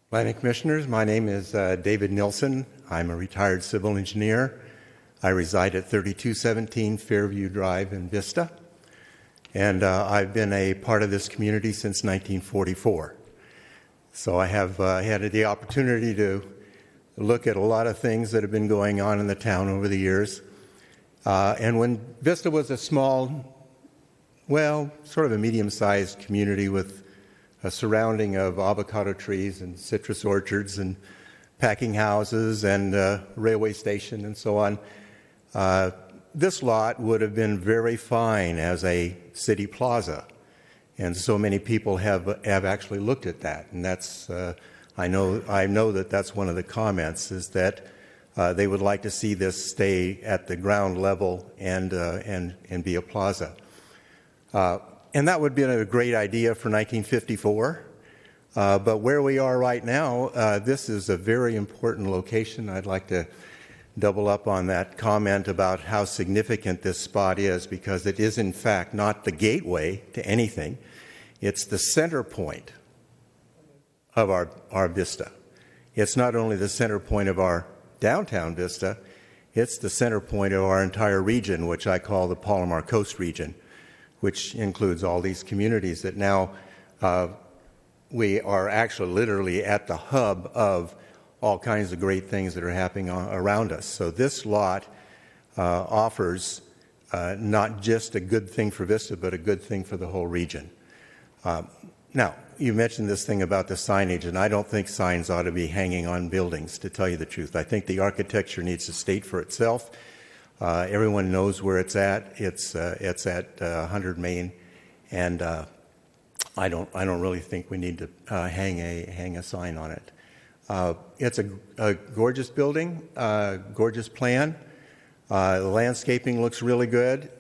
Planning Commissioners, my name is David Nilsson. I'm a retired civil engineer. I reside at 3217 Fairview Drive in Vista, and I've been a part of this community since 1944. So I have had the opportunity to look at a lot of things that have been going on in the town over the years. And when Vista was a small, sort of a medium-sized community with a surrounding of avocado trees and citrus orchards and packing houses and railway station and so on, this lot would have been very fine as a city plaza. And so many people have actually looked at that. And that's, I know that that's one of the comments, is that they would like to see this stay at the ground level and be a plaza. And that would have been a great idea for 1954. But where we are right now, this is a very important location. I'd like to double up on that comment about how significant this spot is, because it is, in fact, not the gateway to anything. It's the center point of our Vista. It's not only the center point of our downtown Vista, it's the center point of our entire region, which I call the Palomar Coast region, which includes all these communities that now we are actually literally at the hub of all kinds of great things that are happening around us. So this lot offers not just a good thing for Vista, but a good thing for the whole region. Now, you mentioned this thing about the signage, and I don't think signs ought to be hanging on buildings, to tell you the truth. I think the architecture needs to state for itself. Everyone knows where it's at. It's at 100 Main, and I don't really think we need to hang a sign on it. It's a gorgeous building, gorgeous plan. The landscaping looks really good.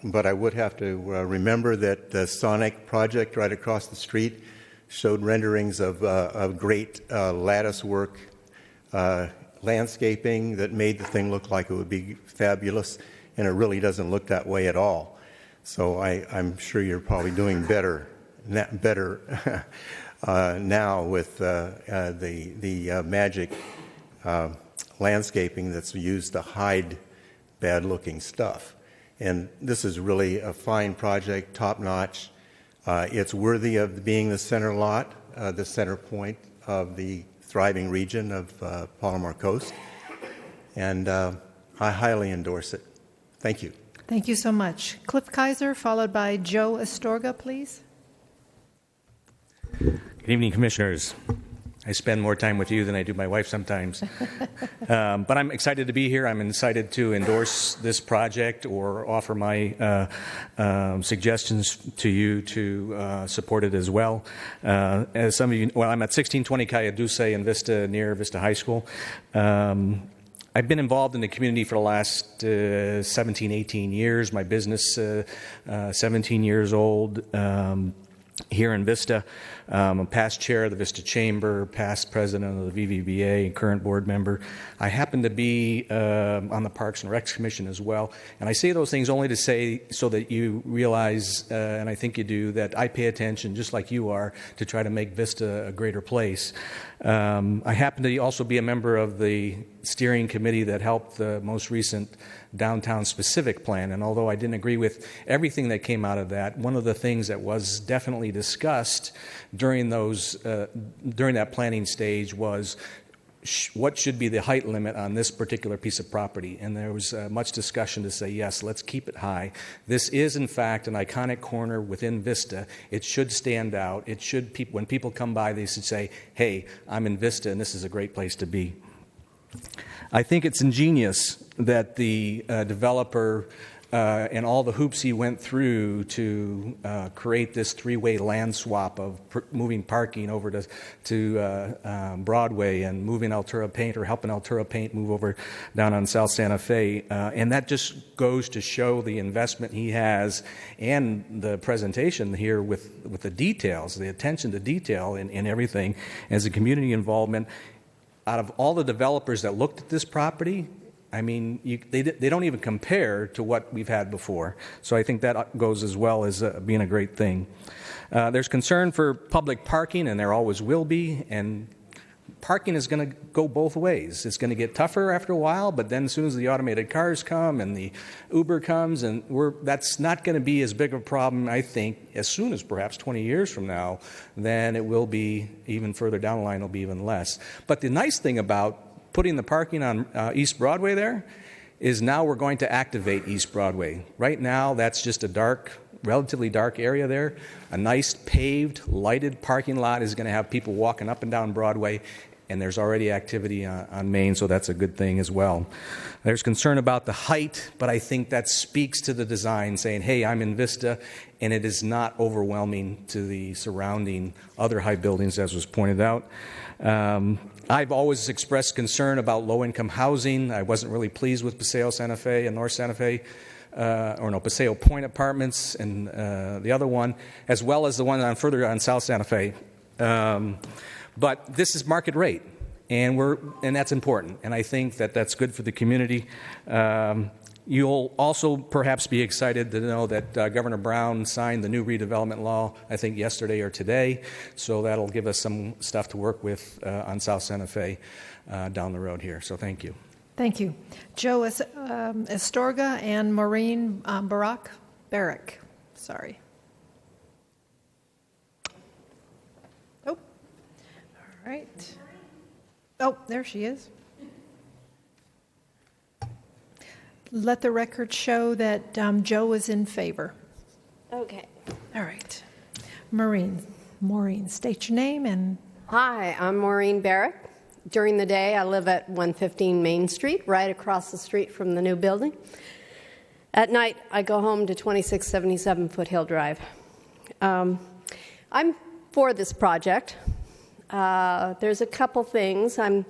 But I would have to remember that the Sonic project right across the street showed renderings of great lattice work landscaping that made the thing look like it would be fabulous, and it really doesn't look that way at all. So I'm sure you're probably doing better now with the magic landscaping that's used to hide bad-looking stuff. And this is really a fine project, top-notch. It's worthy of being the center lot, the center point of the thriving region of Palomar Coast. And I highly endorse it. Thank you. Thank you so much. Cliff Kaiser, followed by Joe Astorga, please. Good evening, Commissioners. I spend more time with you than I do my wife sometimes. But I'm excited to be here. I'm excited to endorse this project or offer my suggestions to you to support it as well. As some of you, well, I'm at 1620 Cayaduse in Vista, near Vista High School. I've been involved in the community for the last 17, 18 years. My business, 17 years old. Here in Vista. I'm a past chair of the Vista Chamber, past president of the VVBA, and current board member. I happen to be on the Parks and Recs Commission as well. And I say those things only to say so that you realize, and I think you do, that I pay attention, just like you are, to try to make Vista a greater place. I happen to also be a member of the steering committee that helped the most recent downtown specific plan, and although I didn't agree with everything that came out of that, one of the things that was definitely discussed during that planning stage was what should be the height limit on this particular piece of property. And there was much discussion to say, yes, let's keep it high. This is, in fact, an iconic corner within Vista. It should stand out. It should, when people come by, they should say, hey, I'm in Vista, and this is a great place to be. I think it's ingenious that the developer and all the hoops he went through to create this three-way land swap of moving parking over to Broadway and moving Altura Paint, or helping Altura Paint move over down on South Santa Fe. And that just goes to show the investment he has and the presentation here with the details, the attention to detail in everything as a community involvement. Out of all the developers that looked at this property, I mean, they don't even compare to what we've had before. So I think that goes as well as being a great thing. There's concern for public parking, and there always will be. And parking is going to go both ways. It's going to get tougher after a while, but then as soon as the automated cars come and the Uber comes, and that's not going to be as big of a problem, I think, as soon as perhaps 20 years from now, than it will be even further down the line. It'll be even less. But the nice thing about putting the parking on East Broadway there is now we're going to activate East Broadway. Right now, that's just a relatively dark area there. A nice paved, lighted parking lot is going to have people walking up and down Broadway, and there's already activity on Main, so that's a good thing as well. There's concern about the height, but I think that speaks to the design, saying, hey, I'm in Vista, and it is not overwhelming to the surrounding other high buildings, as was pointed out. I've always expressed concern about low-income housing. I wasn't really pleased with Paseo Santa Fe and North Santa Fe, Paseo Point Apartments and the other one, as well as the one further on South Santa Fe. But this is market rate. and that's important. And I think that that's good for the community. You'll also perhaps be excited to know that Governor Brown signed the new redevelopment law, I think yesterday or today. So that'll give us some stuff to work with on South Santa Fe down the road here. So thank you. Thank you. Joe Astorga and Maureen Barrick. Sorry. Oh, all right. Oh, there she is. Let the record show that Joe is in favor. Okay. All right. Maureen, state your name and... Hi, I'm Maureen Barrick. During the day, I live at 115 Main Street, right across the street from the new building. At night, I go home to 2677 Foothill Drive. I'm for this project. There's a couple things. I'm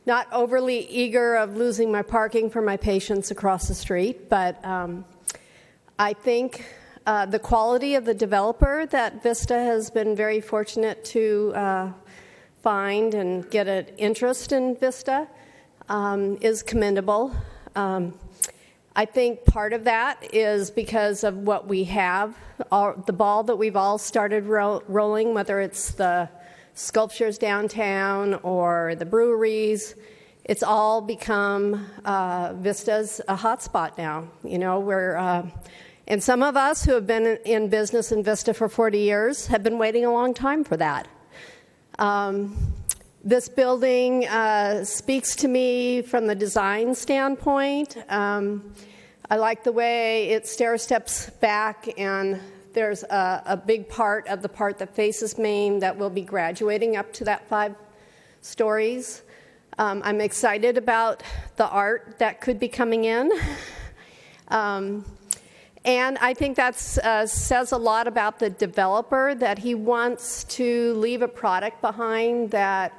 not overly eager of losing my parking for my patients across the street, but I think the quality of the developer that Vista has been very fortunate to find and get an interest in Vista is commendable. I think part of that is because of what we have, the ball that we've all started rolling, whether it's the sculptures downtown or the breweries. It's all become Vista's a hotspot now. You know, and some of us who have been in business in Vista for 40 years have been waiting a long time for that. This building speaks to me from the design standpoint. I like the way it stair steps back, and there's a big part of the part that faces Main that will be graduating up to that 5 stories. I'm excited about the art that could be coming in. And I think that says a lot about the developer, that he wants to leave a product behind that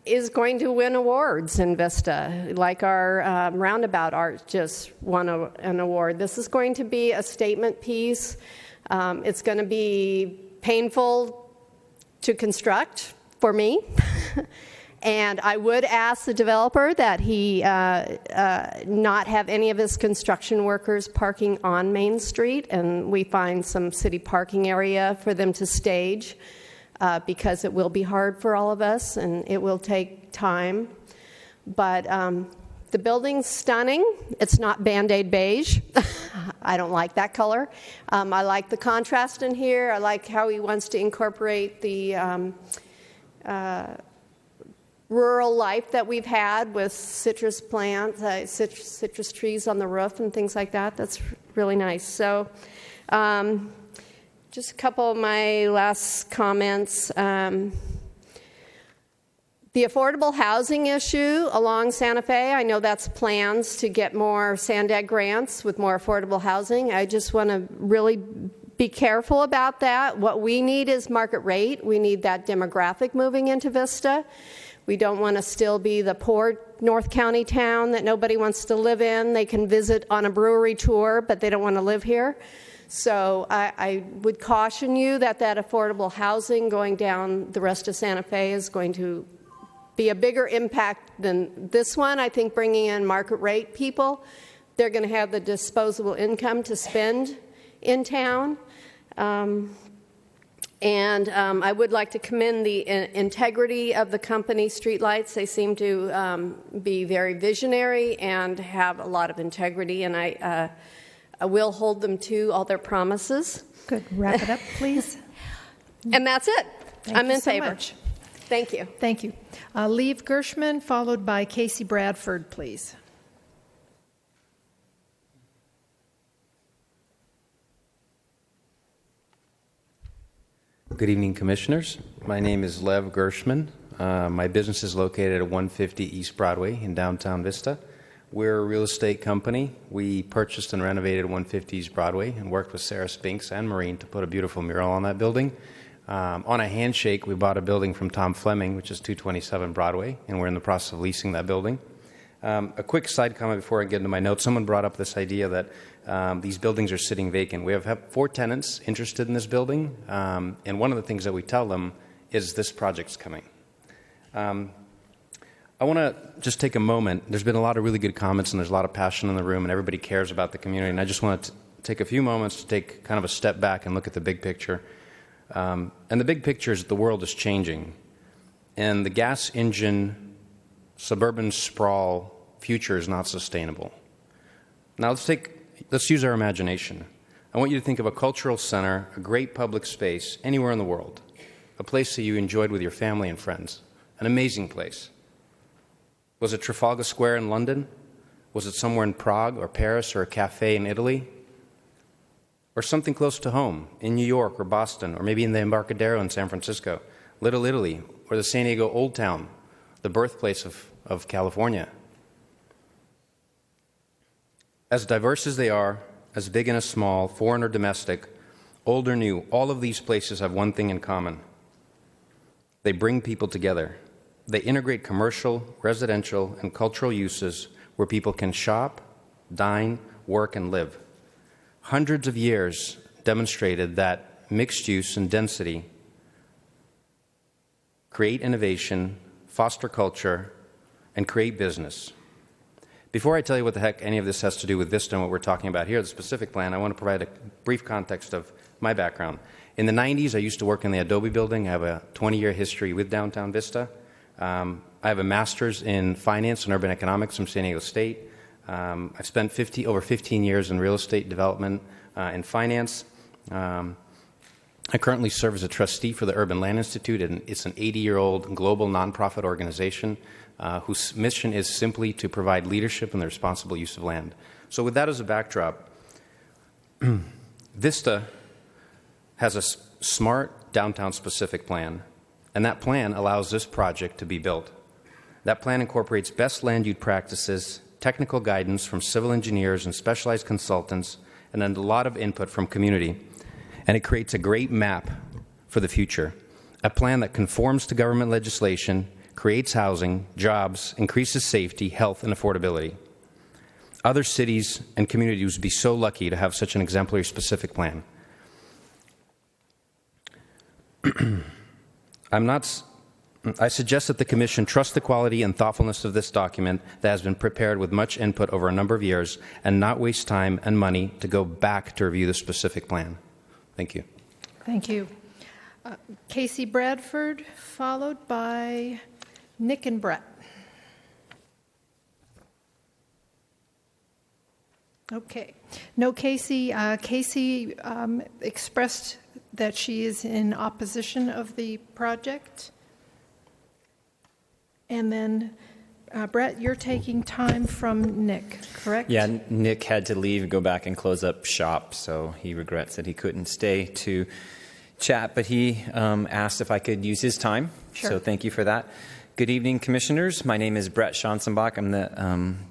is going to win awards in Vista, like our roundabout art just won an award. This is going to be a statement piece. It's going to be painful to construct for me. And I would ask the developer that he not have any of his construction workers parking on Main Street, and we find some city parking area for them to stage, because it will be hard for all of us and it will take time. But the building's stunning. It's not Band-Aid beige. I don't like that color. I like the contrast in here. I like how he wants to incorporate the rural life that we've had with citrus plants, citrus trees on the roof and things like that. That's really nice. So just a couple of my last comments. The affordable housing issue along Santa Fe, I know that's plans to get more SANDAG grants with more affordable housing. I just want to really be careful about that. What we need is market rate. We need that demographic moving into Vista. We don't want to still be the poor North County town that nobody wants to live in. They can visit on a brewery tour, but they don't want to live here. So I would caution you that affordable housing going down the rest of Santa Fe is going to be a bigger impact than this one. I think bringing in market rate people, they're going to have the disposable income to spend in town. And I would like to commend the integrity of the company Streetlights. They seem to be very visionary and have a lot of integrity, and I will hold them to all their promises. Good. Wrap it up, please. And that's it. I'm in favor. Much. Thank you. Thank you. Leave Gershman, followed by Casey Bradford, please. Good evening, Commissioners. My name is Lev Gershman. My business is located at 150 East Broadway in downtown Vista. We're a real estate company. We purchased and renovated 150 East Broadway and worked with Sarah Spinks and Maureen to put a beautiful mural on that building. On a handshake, we bought a building from Tom Fleming, which is 227 Broadway, and we're in the process of leasing that building. A quick side comment before I get into my notes. Someone brought up this idea that these buildings are sitting vacant. We have 4 tenants interested in this building, and one of the things that we tell them is this project's coming. I want to just take a moment. There's been a lot of really good comments, and there's a lot of passion in the room, and everybody cares about the community. And I just want to take a few moments to take kind of a step back and look at the big picture. And the big picture is that the world is changing, and the gas engine suburban sprawl future is not sustainable. Now let's use our imagination. I want you to think of a cultural center, a great public space anywhere in the world, a place that you enjoyed with your family and friends, an amazing place. Was it Trafalgar Square in London? Was it somewhere in Prague or Paris or a cafe in Italy? Or something close to home in New York or Boston, or maybe in the Embarcadero in San Francisco, Little Italy, or the San Diego Old Town, the birthplace of California. As diverse as they are, as big and as small, foreign or domestic, old or new, all of these places have one thing in common. They bring people together. They integrate commercial, residential, and cultural uses where people can shop, dine, work, and live. Hundreds of years demonstrated that mixed use and density create innovation, foster culture, and create business. Before I tell you what the heck any of this has to do with Vista and what we're talking about here, the specific plan, I want to provide a brief context of my background. In the 90s, I used to work in the Adobe building. I have a 20-year history with Downtown Vista. I have a master's in finance and urban economics from San Diego State. I've spent over 15 years in real estate development and finance. I currently serve as a trustee for the Urban Land Institute, and it's an 80-year-old global nonprofit organization whose mission is simply to provide leadership in the responsible use of land. So with that as a backdrop, Vista has a smart downtown-specific plan, and that plan allows this project to be built. That plan incorporates best land use practices, technical guidance from civil engineers and specialized consultants, and then a lot of input from community. And it creates a great map for the future, a plan that conforms to government legislation, creates housing, jobs, increases safety, health, and affordability. Other cities and communities would be so lucky to have such an exemplary specific plan. I suggest that the Commission trust the quality and thoughtfulness of this document that has been prepared with much input over a number of years and not waste time and money to go back to review the specific plan. Thank you. Thank you. Casey Bradford, followed by Nick and Brett. Okay. No, Casey. Casey expressed that she is in opposition of the project. And then, Brett, you're taking time from Nick, correct? Yeah, Nick had to leave, go back and close up shop, so he regrets that he couldn't stay to chat, but he asked if I could use his time. Sure. So thank you for that. Good evening, Commissioners. My name is Brett Schanzenbach. I'm the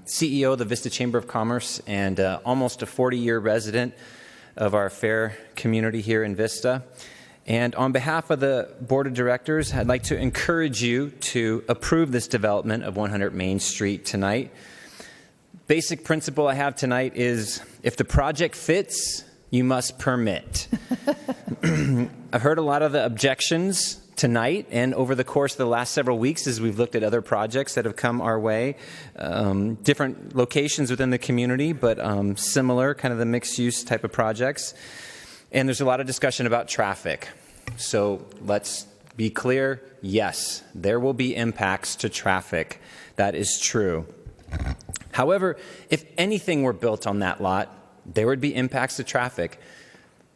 CEO of the Vista Chamber of Commerce and almost a 40-year resident of our fair community here in Vista. And on behalf of the Board of Directors, I'd like to encourage you to approve this development of 100 Main Street tonight. Basic principle I have tonight is if the project fits, you must permit. I've heard a lot of the objections tonight and over the course of the last several weeks as we've looked at other projects that have come our way. Different locations within the community, but similar, kind of the mixed-use type of projects. And there's a lot of discussion about traffic. So let's be clear, yes, there will be impacts to traffic. That is true. However, if anything were built on that lot, there would be impacts to traffic.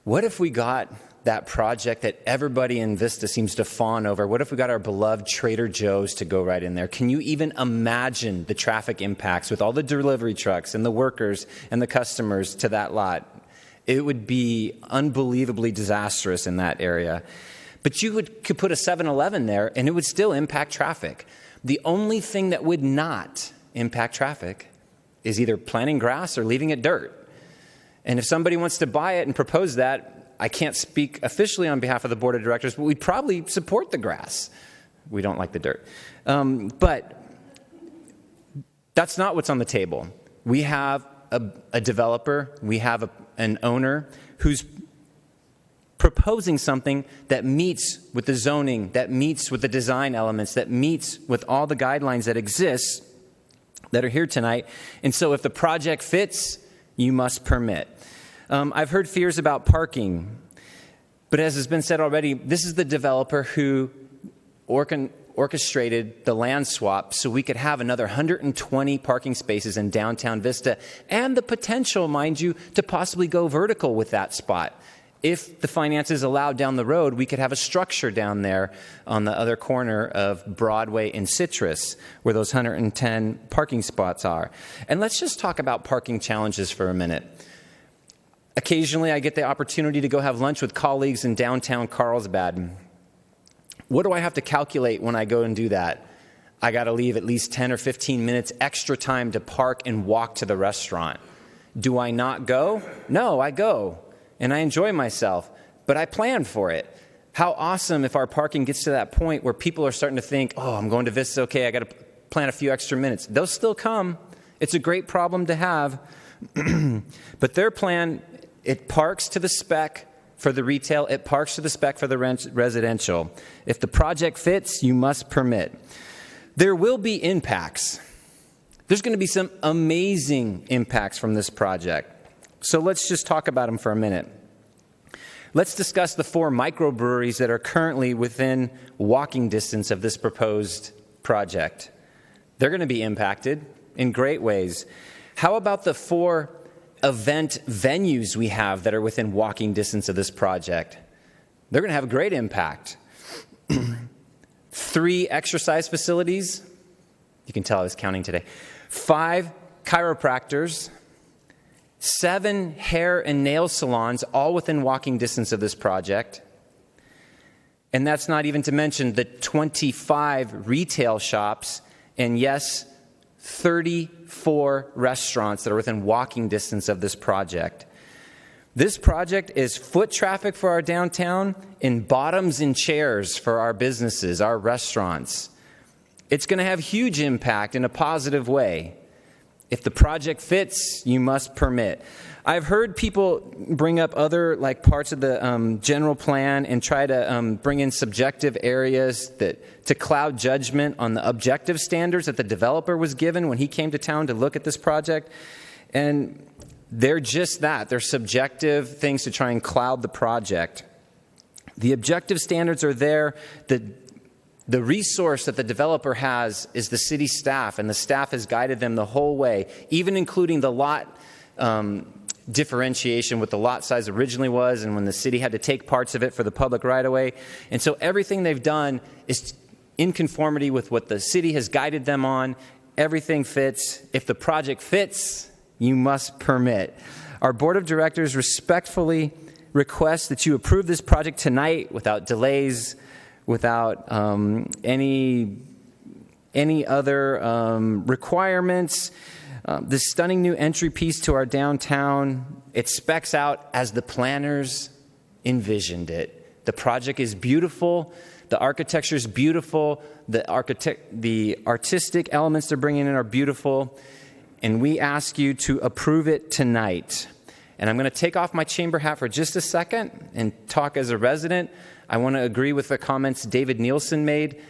What if we got that project that everybody in Vista seems to fawn over? What if we got our beloved Trader Joe's to go right in there? Can you even imagine the traffic impacts with all the delivery trucks and the workers and the customers to that lot? It would be unbelievably disastrous in that area. But you could put a 7-Eleven there, and it would still impact traffic. The only thing that would not impact traffic is either planting grass or leaving it dirt. And if somebody wants to buy it and propose that, I can't speak officially on behalf of the Board of Directors, but we'd probably support the grass. We don't like the dirt. But that's not what's on the table. We have a developer, we have an owner who's proposing something that meets with the zoning, that meets with the design elements, that meets with all the guidelines that exist that are here tonight. And so if the project fits, you must permit. I've heard fears about parking, but as has been said already, this is the developer who orchestrated the land swap so we could have another 120 parking spaces in downtown Vista, and the potential, mind you, to possibly go vertical with that spot. If the finances allowed down the road, we could have a structure down there on the other corner of Broadway and Citrus, where those 110 parking spots are. And let's just talk about parking challenges for a minute. Occasionally, I get the opportunity to go have lunch with colleagues in downtown Carlsbad. What do I have to calculate when I go and do that? I got to leave at least 10 or 15 minutes extra time to park and walk to the restaurant. Do I not go? No, I go. And I enjoy myself. But I plan for it. How awesome if our parking gets to that point where people are starting to think, oh, I'm going to Vista, okay, I got to plan a few extra minutes. They'll still come. It's a great problem to have. But their plan, it parks to the spec for the retail, it parks to the spec for the residential. If the project fits, you must permit. There will be impacts. There's going to be some amazing impacts from this project. So let's just talk about them for a minute. Let's discuss the 4 microbreweries that are currently within walking distance of this proposed project. They're going to be impacted in great ways. How about the 4 event venues we have that are within walking distance of this project? They're going to have a great impact. 3 exercise facilities. You can tell I was counting today. 5 chiropractors. 7 hair and nail salons, all within walking distance of this project. And that's not even to mention the 25 retail shops and, yes, 34 restaurants that are within walking distance of this project. This project is foot traffic for our downtown and bottoms in chairs for our businesses, our restaurants. It's going to have huge impact in a positive way. If the project fits, you must permit. I've heard people bring up other parts of the general plan and try to bring in subjective areas to cloud judgment on the objective standards that the developer was given when he came to town to look at this project. And they're just that. They're subjective things to try and cloud the project. The objective standards are there. The resource that the developer has is the city staff, and the staff has guided them the whole way, even including the lot differentiation, what the lot size originally was, and when the city had to take parts of it for the public right-of-way. And so everything they've done is in conformity with what the city has guided them on. Everything fits. If the project fits, you must permit. Our board of directors respectfully request that you approve this project tonight without delays, without any other requirements. This stunning new entry piece to our downtown, it specs out as the planners envisioned it. The project is beautiful. The architecture is beautiful. The artistic elements they're bringing in are beautiful. And we ask you to approve it tonight. And I'm going to take off my chamber hat for just a second and talk as a resident. I want to agree with the comments David Nielsen made.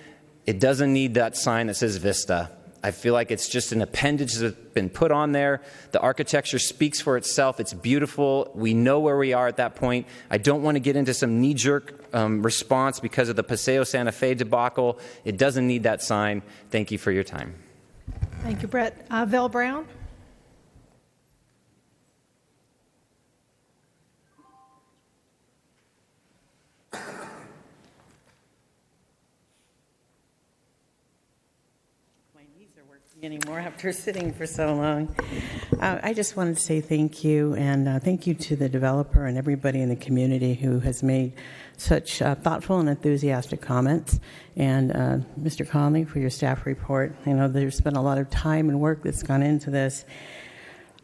It doesn't need that sign that says Vista. I feel like it's just an appendage that's been put on there. The architecture speaks for itself. It's beautiful. We know where we are at that point. I don't want to get into some knee-jerk response because of the Paseo Santa Fe debacle. It doesn't need that sign. Thank you for your time. Thank you, Brett. Vel Brown? Anymore after sitting for so long. I just wanted to say thank you, and thank you to the developer and everybody in the community who has made such thoughtful and enthusiastic comments, and Mr. Conley for your staff report. I know there's been a lot of time and work that's gone into this.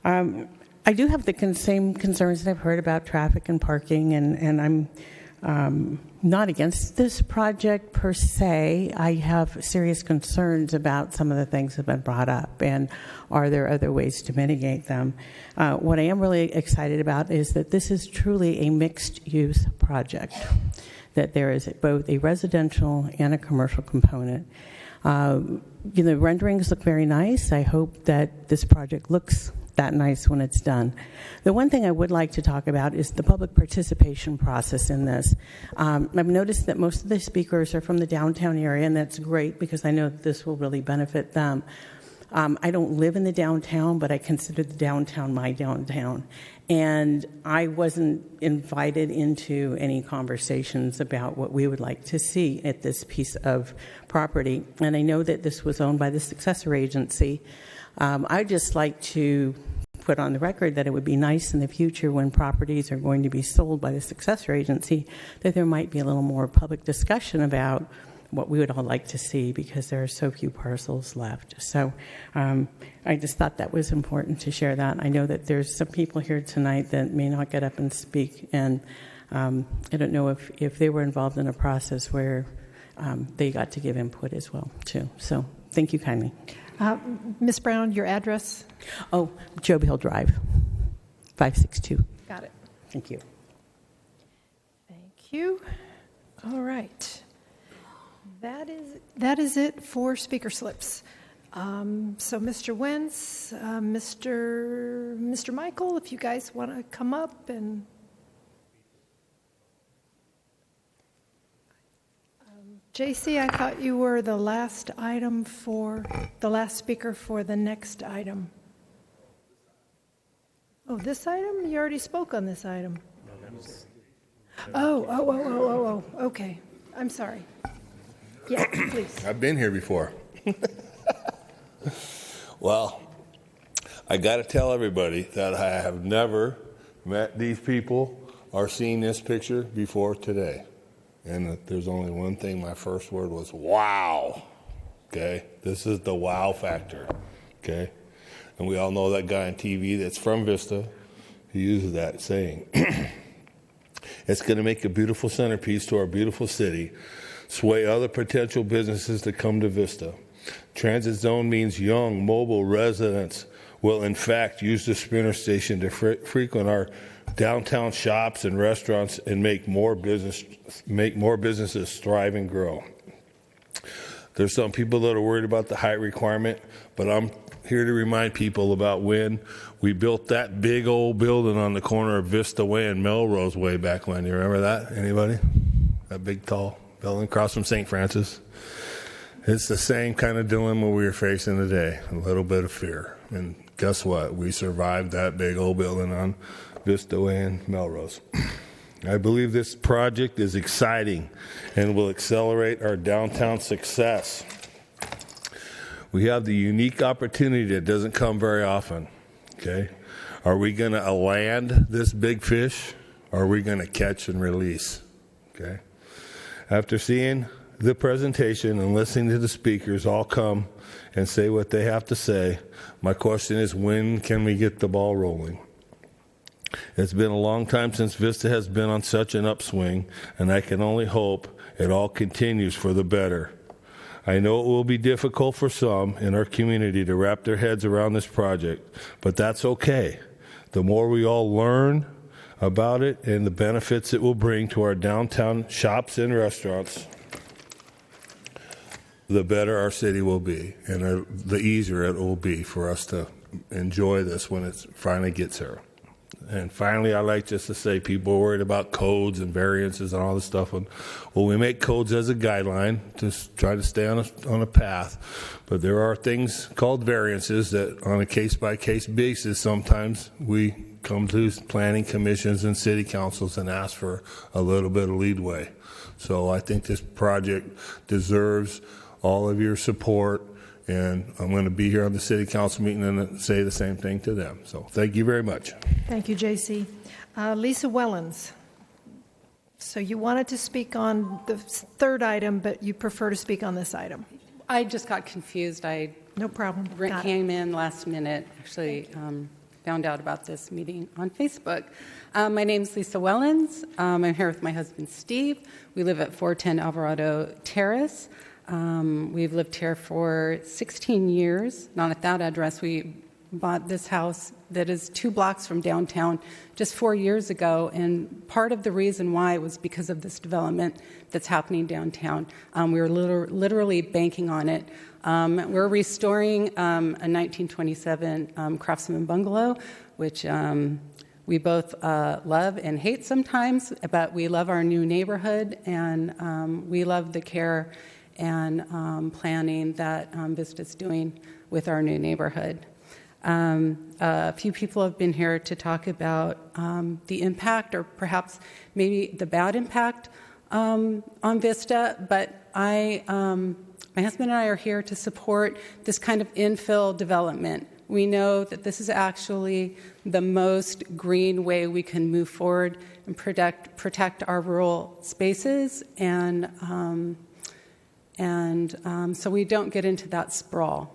I do have the same concerns that I've heard about traffic and parking, and I'm not against this project per se. I have serious concerns about some of the things that have been brought up, and are there other ways to mitigate them? What I am really excited about is that this is truly a mixed-use project, that there is both a residential and a commercial component. Renderings look very nice. I hope that this project looks that nice when it's done. The one thing I would like to talk about is the public participation process in this. I've noticed that most of the speakers are from the downtown area, and that's great because I know that this will really benefit them. I don't live in the downtown, but I consider the downtown my downtown. And I wasn't invited into any conversations about what we would like to see at this piece of property. And I know that this was owned by the successor agency. I'd just like to put on the record that it would be nice in the future when properties are going to be sold by the successor agency that there might be a little more public discussion about what we would all like to see, because there are so few parcels left. So I just thought that was important to share that. I know that there's some people here tonight that may not get up and speak, and I don't know if they were involved in a process where they got to give input as well, too. So thank you kindly. Ms. Brown, your address? Oh, Job Hill Drive, 562. Got it. Thank you. Thank you. All right. That is it for speaker slips. So Mr. Wentz, Mr. Michael, if you guys want to come up and... JC, I thought you were the last speaker for the next item. Oh, this item? You already spoke on this item. Oh, okay. I'm sorry. Yeah, please. I've been here before. Well, I got to tell everybody that I have never met these people or seen this picture before today. And there's only one thing. My first word was wow. Okay? This is the wow factor. Okay? And we all know that guy on TV that's from Vista who uses that saying. It's going to make a beautiful centerpiece to our beautiful city, sway other potential businesses to come to Vista. Transit zone means young, mobile residents will in fact use the Sprinter Station to frequent our downtown shops and restaurants and make more businesses thrive and grow. There's some people that are worried about the height requirement, but I'm here to remind people about when we built that big old building on the corner of Vista Way and Melrose Way back when. You remember that? Anybody? That big, tall building across from St. Francis? It's the same kind of dilemma we are facing today, a little bit of fear. And guess what? We survived that big old building on Vista Way and Melrose. I believe this project is exciting and will accelerate our downtown success. We have the unique opportunity that doesn't come very often. Okay? Are we going to land this big fish, or are we going to catch and release? Okay? After seeing the presentation and listening to the speakers all come and say what they have to say, my question is, when can we get the ball rolling? It's been a long time since Vista has been on such an upswing, and I can only hope it all continues for the better. I know it will be difficult for some in our community to wrap their heads around this project, but that's okay. The more we all learn about it and the benefits it will bring to our downtown shops and restaurants, the better our city will be, and the easier it will be for us to enjoy this when it finally gets here. And finally, I like just to say, people are worried about codes and variances and all this stuff. And, well, we make codes as a guideline to try to stay on a path. But there are things called variances that, on a case-by-case basis, sometimes we come to planning commissions and city councils and ask for a little bit of leadway. So I think this project deserves all of your support. And I'm going to be here on the city council meeting and say the same thing to them. So thank you very much. Thank you, J.C. Lisa Wellens. So you wanted to speak on the third item, but you prefer to speak on this item. I just got confused. No problem. Came in last minute. Actually, found out about this meeting on Facebook. My name's Lisa Wellens. I'm here with my husband, Steve. We live at 410 Alvarado Terrace. We've lived here for 16 years. Not at that address. We bought this house that is 2 blocks from downtown just 4 years ago, and part of the reason why was because of this development that's happening downtown. We were literally banking on it. We're restoring a 1927 Craftsman bungalow, which we both love and hate sometimes, but we love our new neighborhood, and we love the care and planning that Vista's doing with our new neighborhood. A few people have been here to talk about the impact, or perhaps maybe the bad impact on Vista, but my husband and I are here to support this kind of infill development. We know that this is actually the most green way we can move forward and protect our rural spaces, and so we don't get into that sprawl.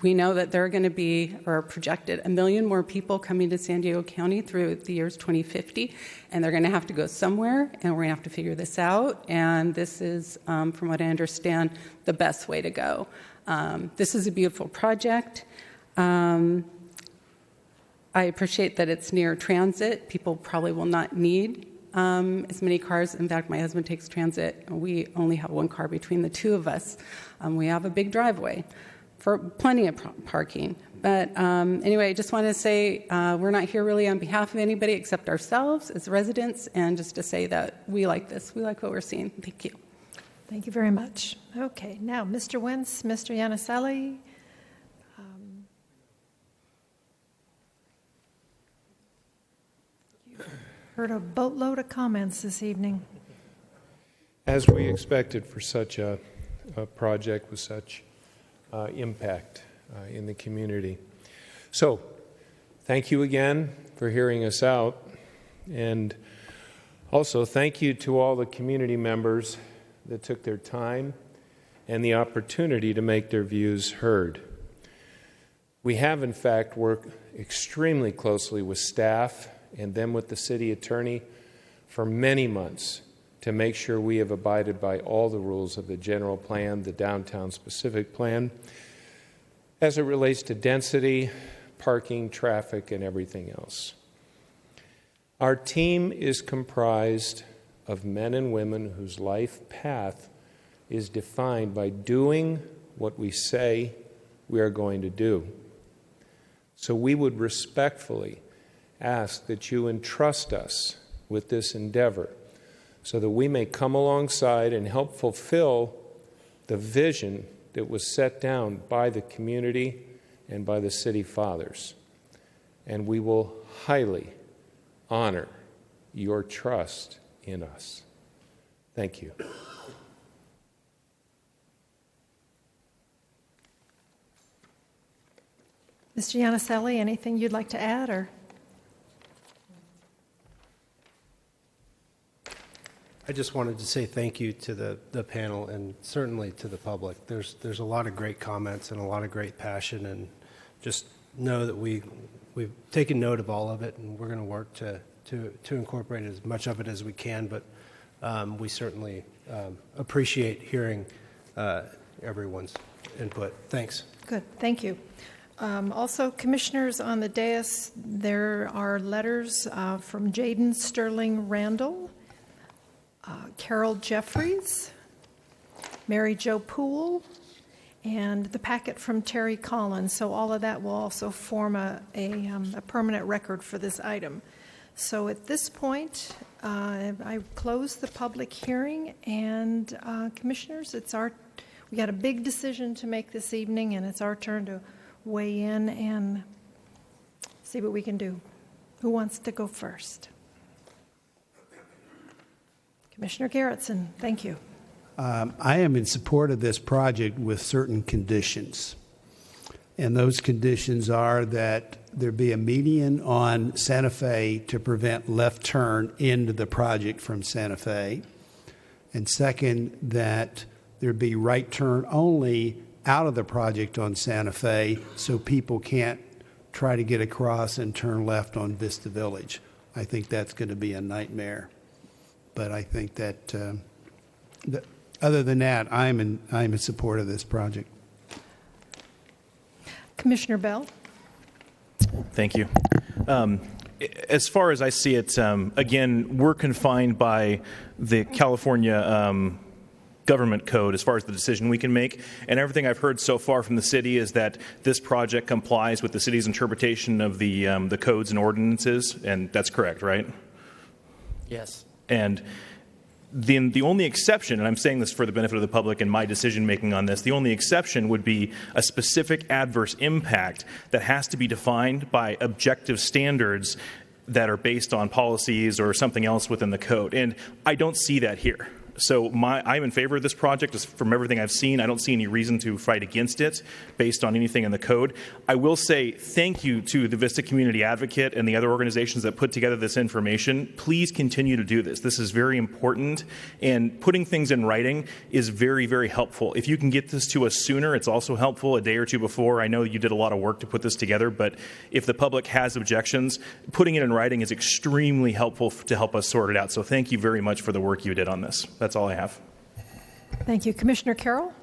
We know that there are going to be, or projected, 1 million more people coming to San Diego County through the years 2050, and they're going to have to go somewhere, and we're going to have to figure this out, and this is, from what I understand, the best way to go. This is a beautiful project. I appreciate that it's near transit. People probably will not need as many cars. In fact, my husband takes transit, and we only have 1 car between the 2 of us. We have a big driveway for plenty of parking. But anyway, I just want to say we're not here really on behalf of anybody except ourselves as residents, and just to say that we like this. We like what we're seeing. Thank you. Thank you very much. Okay, now Mr. Wentz, Mr. Yannaselli. You've heard a boatload of comments this evening. As we expected for such a project with such impact in the community. So, thank you again for hearing us out, and also thank you to all the community members that took their time and the opportunity to make their views heard. We have, in fact, worked extremely closely with staff and then with the city attorney for many months to make sure we have abided by all the rules of the general plan, the downtown specific plan, as it relates to density, parking, traffic, and everything else. Our team is comprised of men and women whose life path is defined by doing what we say we are going to do. So we would respectfully ask that you entrust us with this endeavor, so that we may come alongside and help fulfill the vision that was set down by the community and by the city fathers. And we will highly honor your trust in us. Thank you. Mr. Yannaselli, anything you'd like to add, or? I just wanted to say thank you to the panel and certainly to the public. There's a lot of great comments and a lot of great passion, and just know that we've taken note of all of it, and we're going to work to incorporate as much of it as we can. But we certainly appreciate hearing everyone's input. Thanks. Good. Thank you. Also, commissioners on the dais, there are letters from Jaden Sterling Randall, Carol Jeffries, Mary Jo Poole, and the packet from Terry Collins. So all of that will also form a permanent record for this item. So at this point, I close the public hearing, and commissioners, we got a big decision to make this evening, and it's our turn to weigh in and see what we can do. Who wants to go first? Commissioner Garrettson, thank you. I am in support of this project with certain conditions. And those conditions are that there be a median on Santa Fe to prevent left turn into the project from Santa Fe. And second, that there be right turn only out of the project on Santa Fe so people can't try to get across and turn left on Vista Village. I think that's going to be a nightmare. But I think that, other than that, I'm in support of this project. Commissioner Bell? Thank you. As far as I see it, again, we're confined by the California government code as far as the decision we can make. And everything I've heard so far from the city is that this project complies with the city's interpretation of the codes and ordinances. And that's correct, right? Yes. And the only exception, and I'm saying this for the benefit of the public and my decision making on this, the only exception would be a specific adverse impact that has to be defined by objective standards that are based on policies or something else within the code. And I don't see that here. So I'm in favor of this project. Just from everything I've seen, I don't see any reason to fight against it based on anything in the code. I will say thank you to the Vista Community Advocate and the other organizations that put together this information. Please continue to do this. This is very important, and putting things in writing is very, very helpful. If you can get this to us sooner, it's also helpful a day or two before. I know you did a lot of work to put this together, but if the public has objections, putting it in writing is extremely helpful to help us sort it out. So thank you very much for the work you did on this. That's all I have. Thank you. Commissioner Carroll?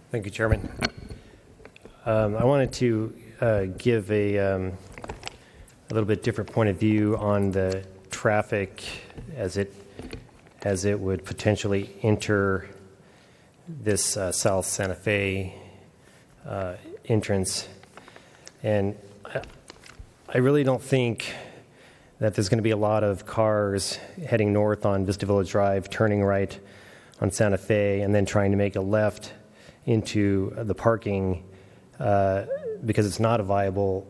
Thank you, Chairman. I wanted to give a little bit different point of view on the traffic as it would potentially enter this South Santa Fe entrance. And I really don't think that there's going to be a lot of cars heading north on Vista Village Drive, turning right on Santa Fe, and then trying to make a left into the parking because it's not a viable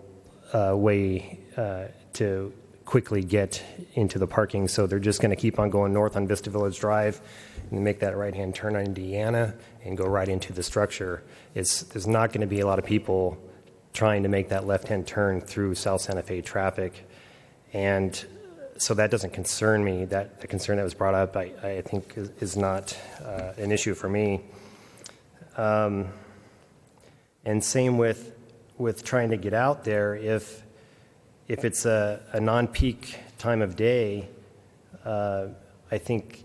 way to quickly get into the parking. So they're just going to keep on going north on Vista Village Drive and make that right-hand turn on Indiana and go right into the structure. There's not going to be a lot of people trying to make that left-hand turn through South Santa Fe traffic. And so that doesn't concern me. The concern that was brought up, I think, is not an issue for me. And same with trying to get out there. If it's a non-peak time of day, I think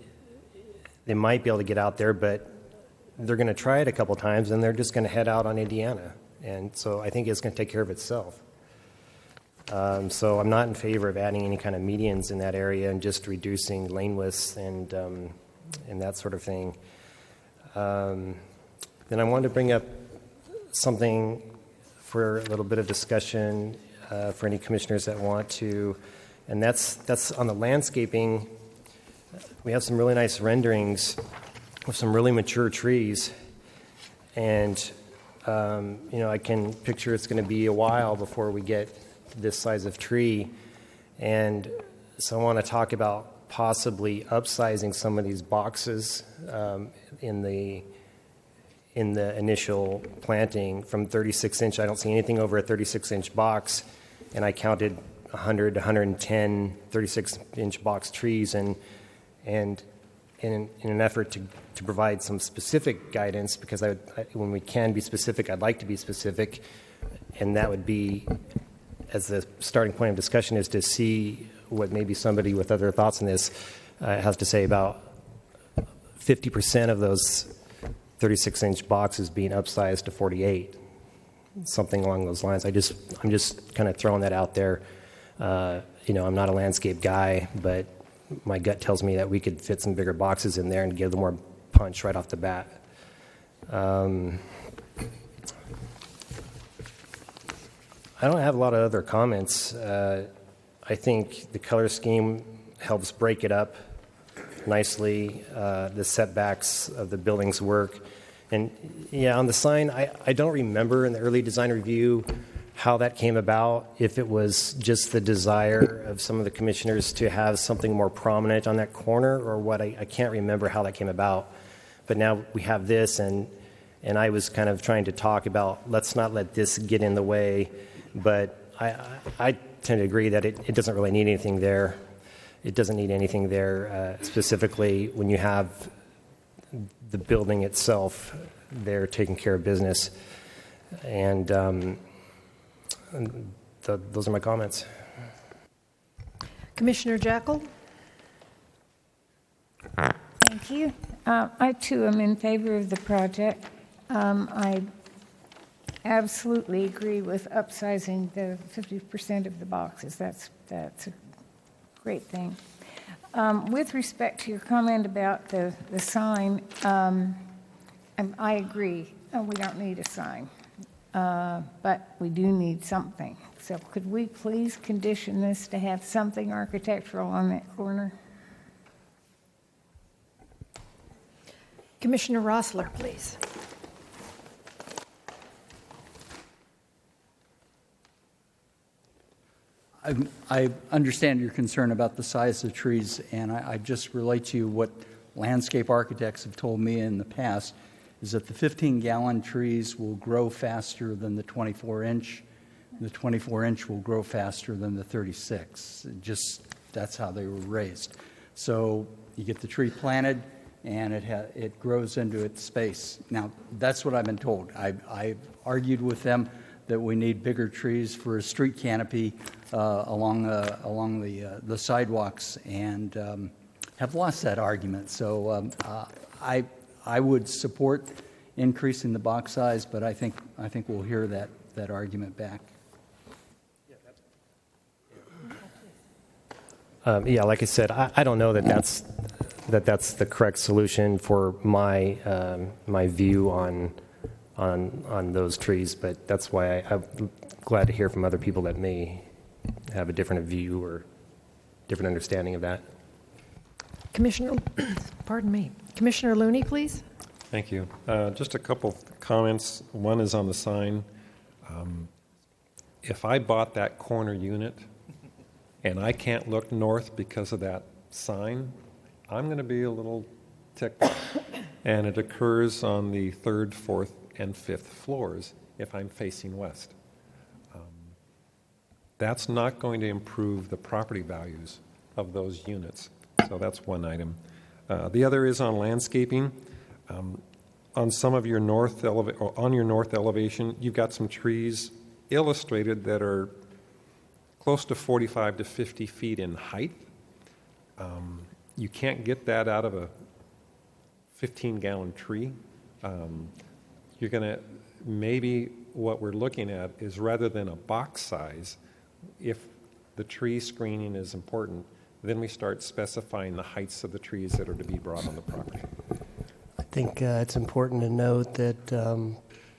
they might be able to get out there, but they're going to try it a couple times, and they're just going to head out on Indiana. And so I think it's going to take care of itself. So I'm not in favor of adding any kind of medians in that area and just reducing lane widths and that sort of thing. Then I wanted to bring up something for a little bit of discussion for any commissioners that want to, and that's on the landscaping. We have some really nice renderings with some really mature trees, and I can picture it's going to be a while before we get this size of tree. And so I want to talk about possibly upsizing some of these boxes in the initial planting from 36-inch. I don't see anything over a 36-inch box, and I counted 100 to 110 36-inch box trees, and in an effort to provide some specific guidance, because when we can be specific, I'd like to be specific, and that would be, as the starting point of discussion, is to see what maybe somebody with other thoughts on this has to say about 50% of those 36-inch boxes being upsized to 48, something along those lines. I'm just kind of throwing that out there. I'm not a landscape guy, but my gut tells me that we could fit some bigger boxes in there and give them more punch right off the bat. I don't have a lot of other comments. I think the color scheme helps break it up nicely. The setbacks of the building's work. And yeah, on the sign, I don't remember in the early design review how that came about, if it was just the desire of some of the commissioners to have something more prominent on that corner or what. I can't remember how that came about. But now we have this, and I was kind of trying to talk about, let's not let this get in the way. But I tend to agree that it doesn't really need anything there. It doesn't need anything there specifically when you have the building itself there taking care of business. And those are my comments. Commissioner Jackal? Thank you. I, too, am in favor of the project. I absolutely agree with upsizing the 50% of the boxes. That's a great thing. With respect to your comment about the sign, I agree. We don't need a sign, but we do need something. So could we please condition this to have something architectural on that corner? Commissioner Rossler, please. I understand your concern about the size of the trees, and I just relate to you what landscape architects have told me in the past, is that the 15-gallon trees will grow faster than the 24-inch. The 24-inch will grow faster than the 36. That's how they were raised. So you get the tree planted, and it grows into its space. Now, that's what I've been told. I've argued with them that we need bigger trees for a street canopy along the sidewalks, and have lost that argument. So I would support increasing the box size, but I think we'll hear that argument back. Yeah, like I said, I don't know that's the correct solution for my my view on those trees, but that's why I'm glad to hear from other people that may have a different view or different understanding of that. Commissioner, pardon me. Commissioner Looney, please. Thank you. Just a couple comments. One is on the sign. If I bought that corner unit and I can't look north because of that sign, I'm going to be a little ticked off. And it occurs on the 3rd, 4th, and 5th floors if I'm facing west. That's not going to improve the property values of those units. So that's one item. The other is on landscaping. On some of your north elevation, you've got some trees illustrated that are close to 45 to 50 feet in height. You can't get that out of a 15-gallon tree. You're going to, maybe what we're looking at is, rather than a box size, if the tree screening is important, then we start specifying the heights of the trees that are to be brought on the property. I think it's important to note that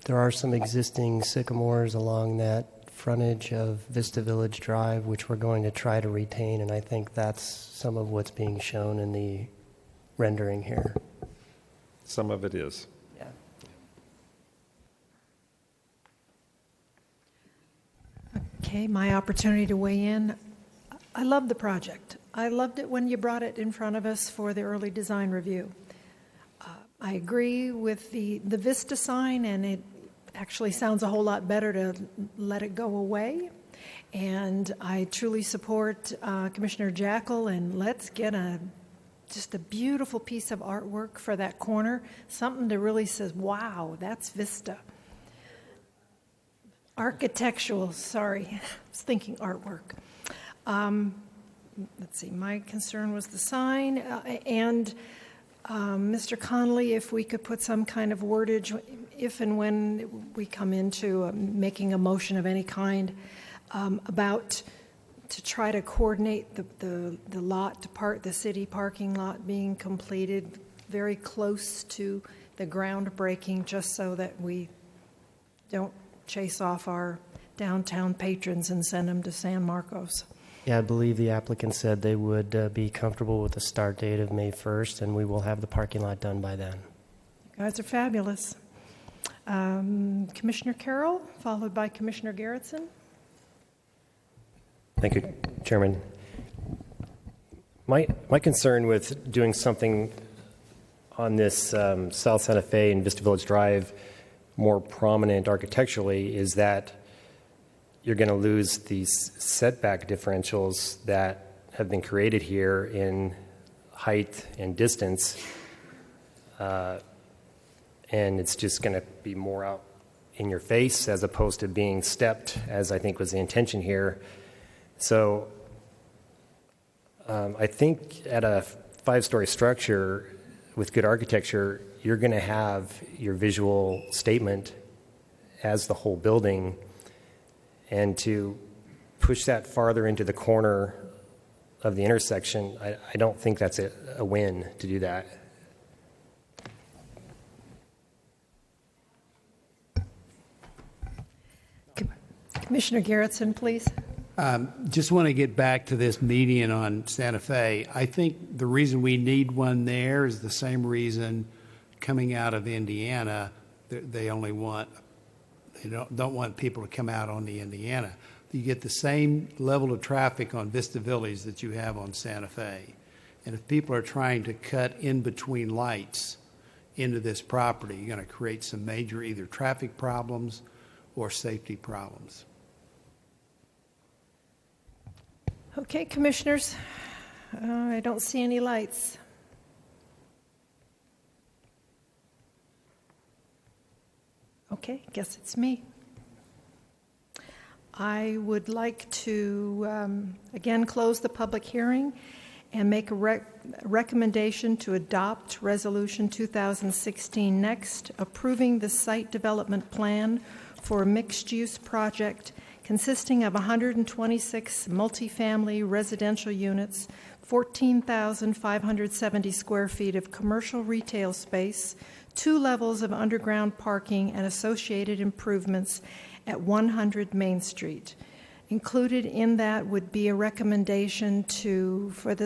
there are some existing sycamores along that frontage of Vista Village Drive, which we're going to try to retain, and I think that's some of what's being shown in the rendering here. Some of it is. Yeah. Okay, my opportunity to weigh in. I love the project. I loved it when you brought it in front of us for the early design review. I agree with the Vista sign, and it actually sounds a whole lot better to let it go away. And I truly support Commissioner Jackal, and let's get just a beautiful piece of artwork for that corner, something that really says, wow, that's Vista. Architectural, sorry, I was thinking artwork. Let's see, my concern was the sign, and Mr. Connolly, if we could put some kind of wordage, if and when we come into making a motion of any kind, about to try to coordinate the lot, the city parking lot being completed very close to the groundbreaking, just so that we don't chase off our downtown patrons and send them to San Marcos. Yeah, I believe the applicant said they would be comfortable with the start date of May 1st, and we will have the parking lot done by then. You guys are fabulous. Commissioner Carroll, followed by Commissioner Garrettson. Thank you, Chairman. My concern with doing something on this South Santa Fe and Vista Village Drive more prominent architecturally is that you're going to lose these setback differentials that have been created here in height and distance, and it's just going to be more out in your face as opposed to being stepped, as I think was the intention here. So I think at a 5-story structure with good architecture, you're going to have your visual statement as the whole building, and to push that farther into the corner of the intersection, I don't think that's a win to do that. Commissioner Garrettson, please. Just want to get back to this median on Santa Fe. I think the reason we need one there is the same reason coming out of Indiana, they only want, they don't want people to come out on the Indiana. You get the same level of traffic on Vista Village that you have on Santa Fe. And if people are trying to cut in between lights into this property, you're going to create some major either traffic problems or safety problems. Okay, commissioners, I don't see any lights. Okay, guess it's me. I would like to, again, close the public hearing and make a recommendation to adopt Resolution 2016 next, approving the site development plan for a mixed-use project consisting of 126 multifamily residential units, 14,570 square feet of commercial retail space, 2 levels of underground parking and associated improvements at 100 Main Street. Included in that would be a recommendation for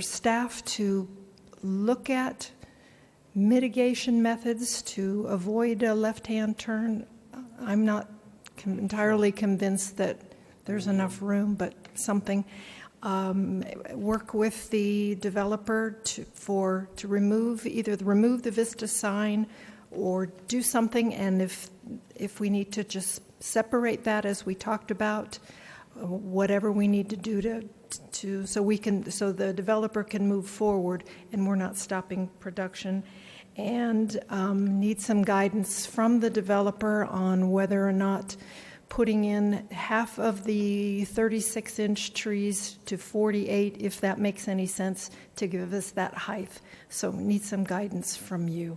staff to look at mitigation methods to avoid a left-hand turn. I'm not entirely convinced that there's enough room, but something. Work with the developer to remove the Vista sign or do something, and if we need to just separate that as we talked about, whatever we need to do so the developer can move forward and we're not stopping production. And need some guidance from the developer on whether or not putting in half of the 36-inch trees to 48, if that makes any sense, to give us that height. So we need some guidance from you.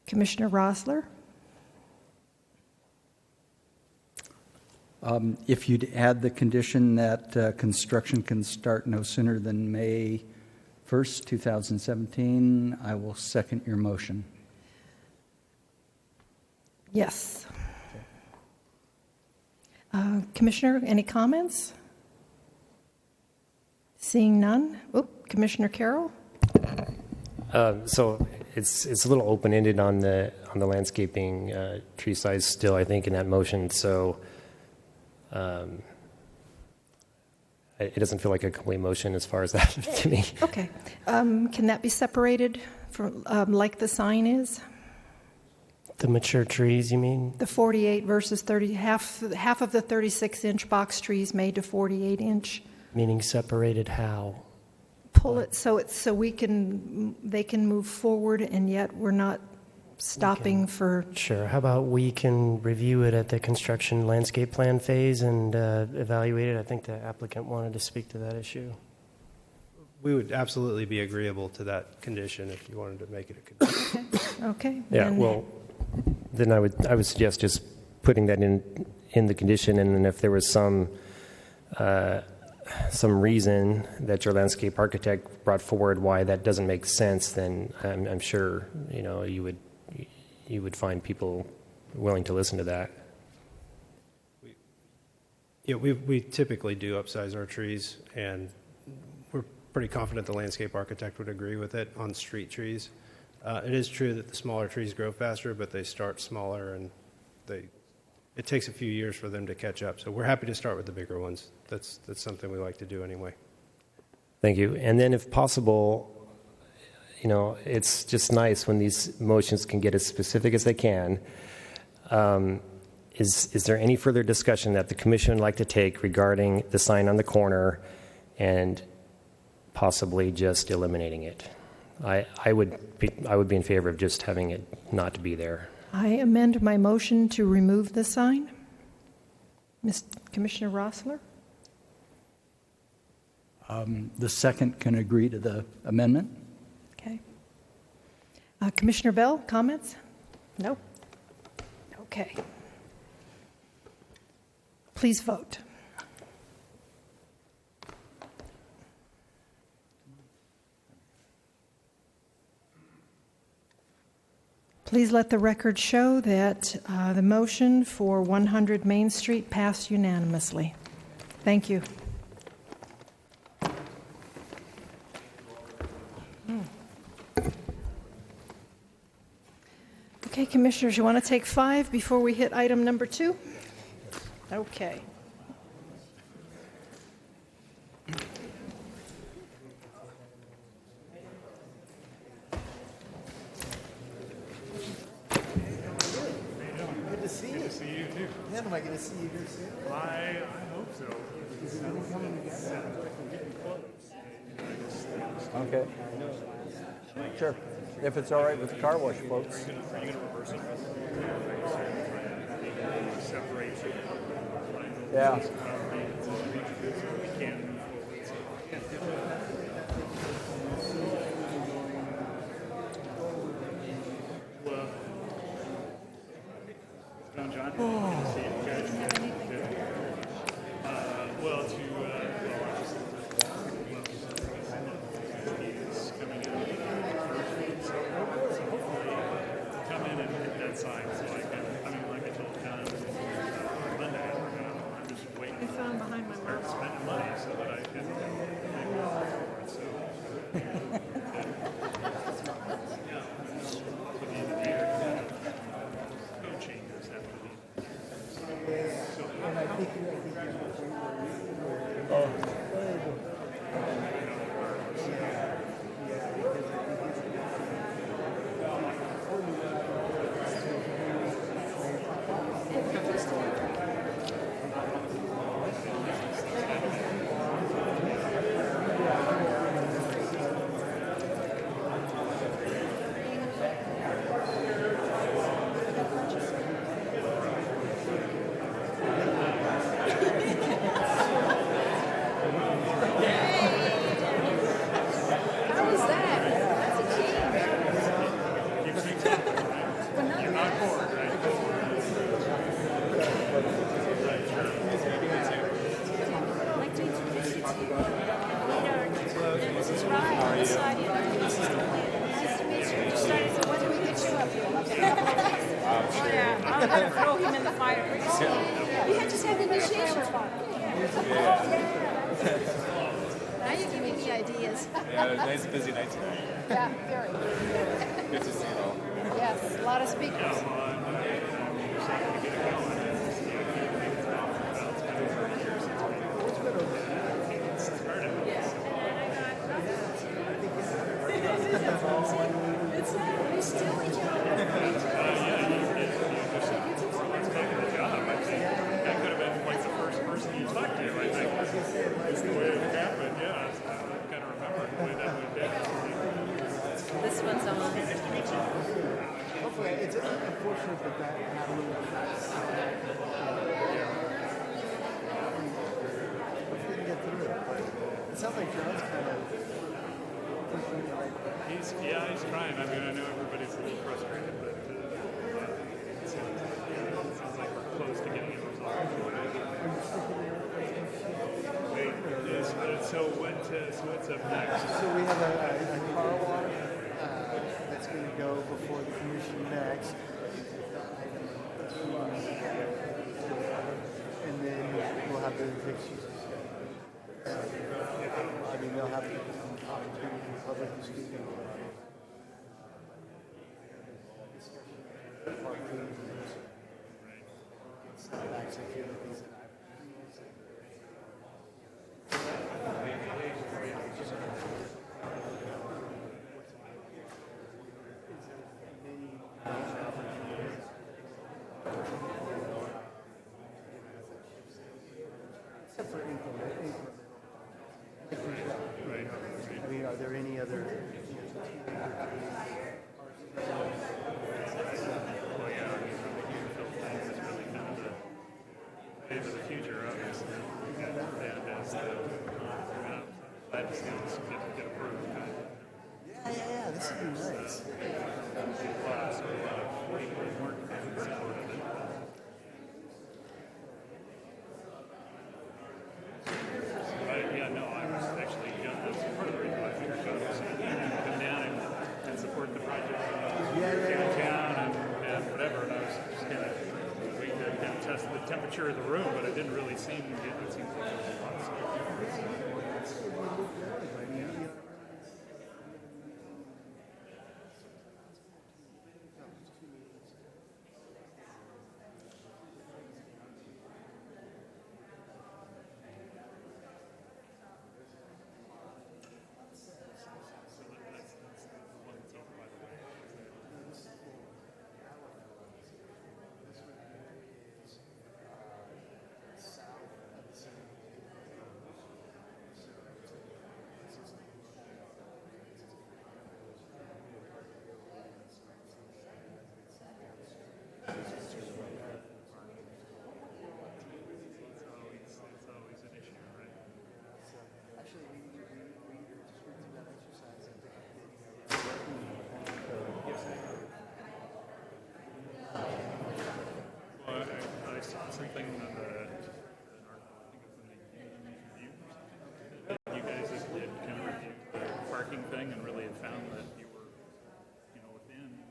Commissioner Rosler? If you'd add the condition that construction can start no sooner than May 1st, 2017, I will second your motion. Yes. Commissioner, any comments? Seeing none. Commissioner Carroll? So it's a little open-ended on the landscaping tree size still, I think, in that motion. So it doesn't feel like a complete motion as far as that to me. Okay. Can that be separated from like the sign is? The mature trees, you mean? The 48 versus 30, half of the 36-inch box trees made to 48-inch. Meaning separated how? Pull it so they can move forward, and yet we're not stopping for. Sure. How about we can review it at the construction landscape plan phase and evaluate it? I think the applicant wanted to speak to that issue. We would absolutely be agreeable to that condition if you wanted to make it a condition. Okay. Yeah. Well, then I would suggest just putting that in the condition, and then if there was some reason that your landscape architect brought forward why that doesn't make sense, then I'm sure you would find people willing to listen to that. We typically do upsize our trees, and we're pretty confident the landscape architect would agree with it on street trees. It is true that the smaller trees grow faster, but they start smaller, and it takes a few years for them to catch up. So we're happy to start with the bigger ones. That's something we like to do anyway. Thank you. And then if possible, it's just nice when these motions can get as specific as they can. Is there any further discussion that the commission would like to take regarding the sign on the corner and possibly just eliminating it? I would be in favor of just having it not to be there. I amend my motion to remove the sign. Commissioner Rossler? The second can agree to the amendment. Okay. Commissioner Bell, comments? No? Okay. Please vote. Please let the record show that the motion for 100 Main Street passed unanimously. Thank you. Okay, Commissioners, you want to take 5 before we hit item number 2? Okay. Good to see you. Good to see you too. Man, am I going to see you here soon? I hope so. Is it really coming together? Okay. Sure. If it's all right with the car wash folks. Are you going to reverse it? Separate. Yeah. John, good to see you guys. Well, to he's coming in. So hopefully, come in and hit that sign. So I can. I mean, like I told John Monday, I'm just waiting. I found behind my Start spending money so that I can make more for it. So. Now you're giving me ideas. Yeah, it was a nice busy night tonight. Yeah, very. Good to see you all. Yes, a lot of speakers. This one's on. Hopefully, it's unfortunate that had a little. Hopefully, we can get through it. But it sounds like John's kind of pushing the right way. He's trying. I mean, I know everybody's a little frustrated, but it sounds like we're close to getting it resolved. So what's up next? So we have a car wash that's going to go before the commission next. And then we'll have the evictions. I mean, they'll have the opportunity for the public to speak on Except for increment. I mean, are there any other Into the future, obviously, and as the glad to see this get approved. Yeah, this would be nice. A lot of people who weren't in support of it. I was actually that's part of the reason why I figured out was come down and support the project downtown and whatever, and I was just kind of waiting to kind of test the temperature of the room, but it didn't really seem it seemed like there was a lot of stuff. I saw something on an article, I think it was in the English Review or something, that you guys had kind of reviewed the parking thing and really had found that you were, within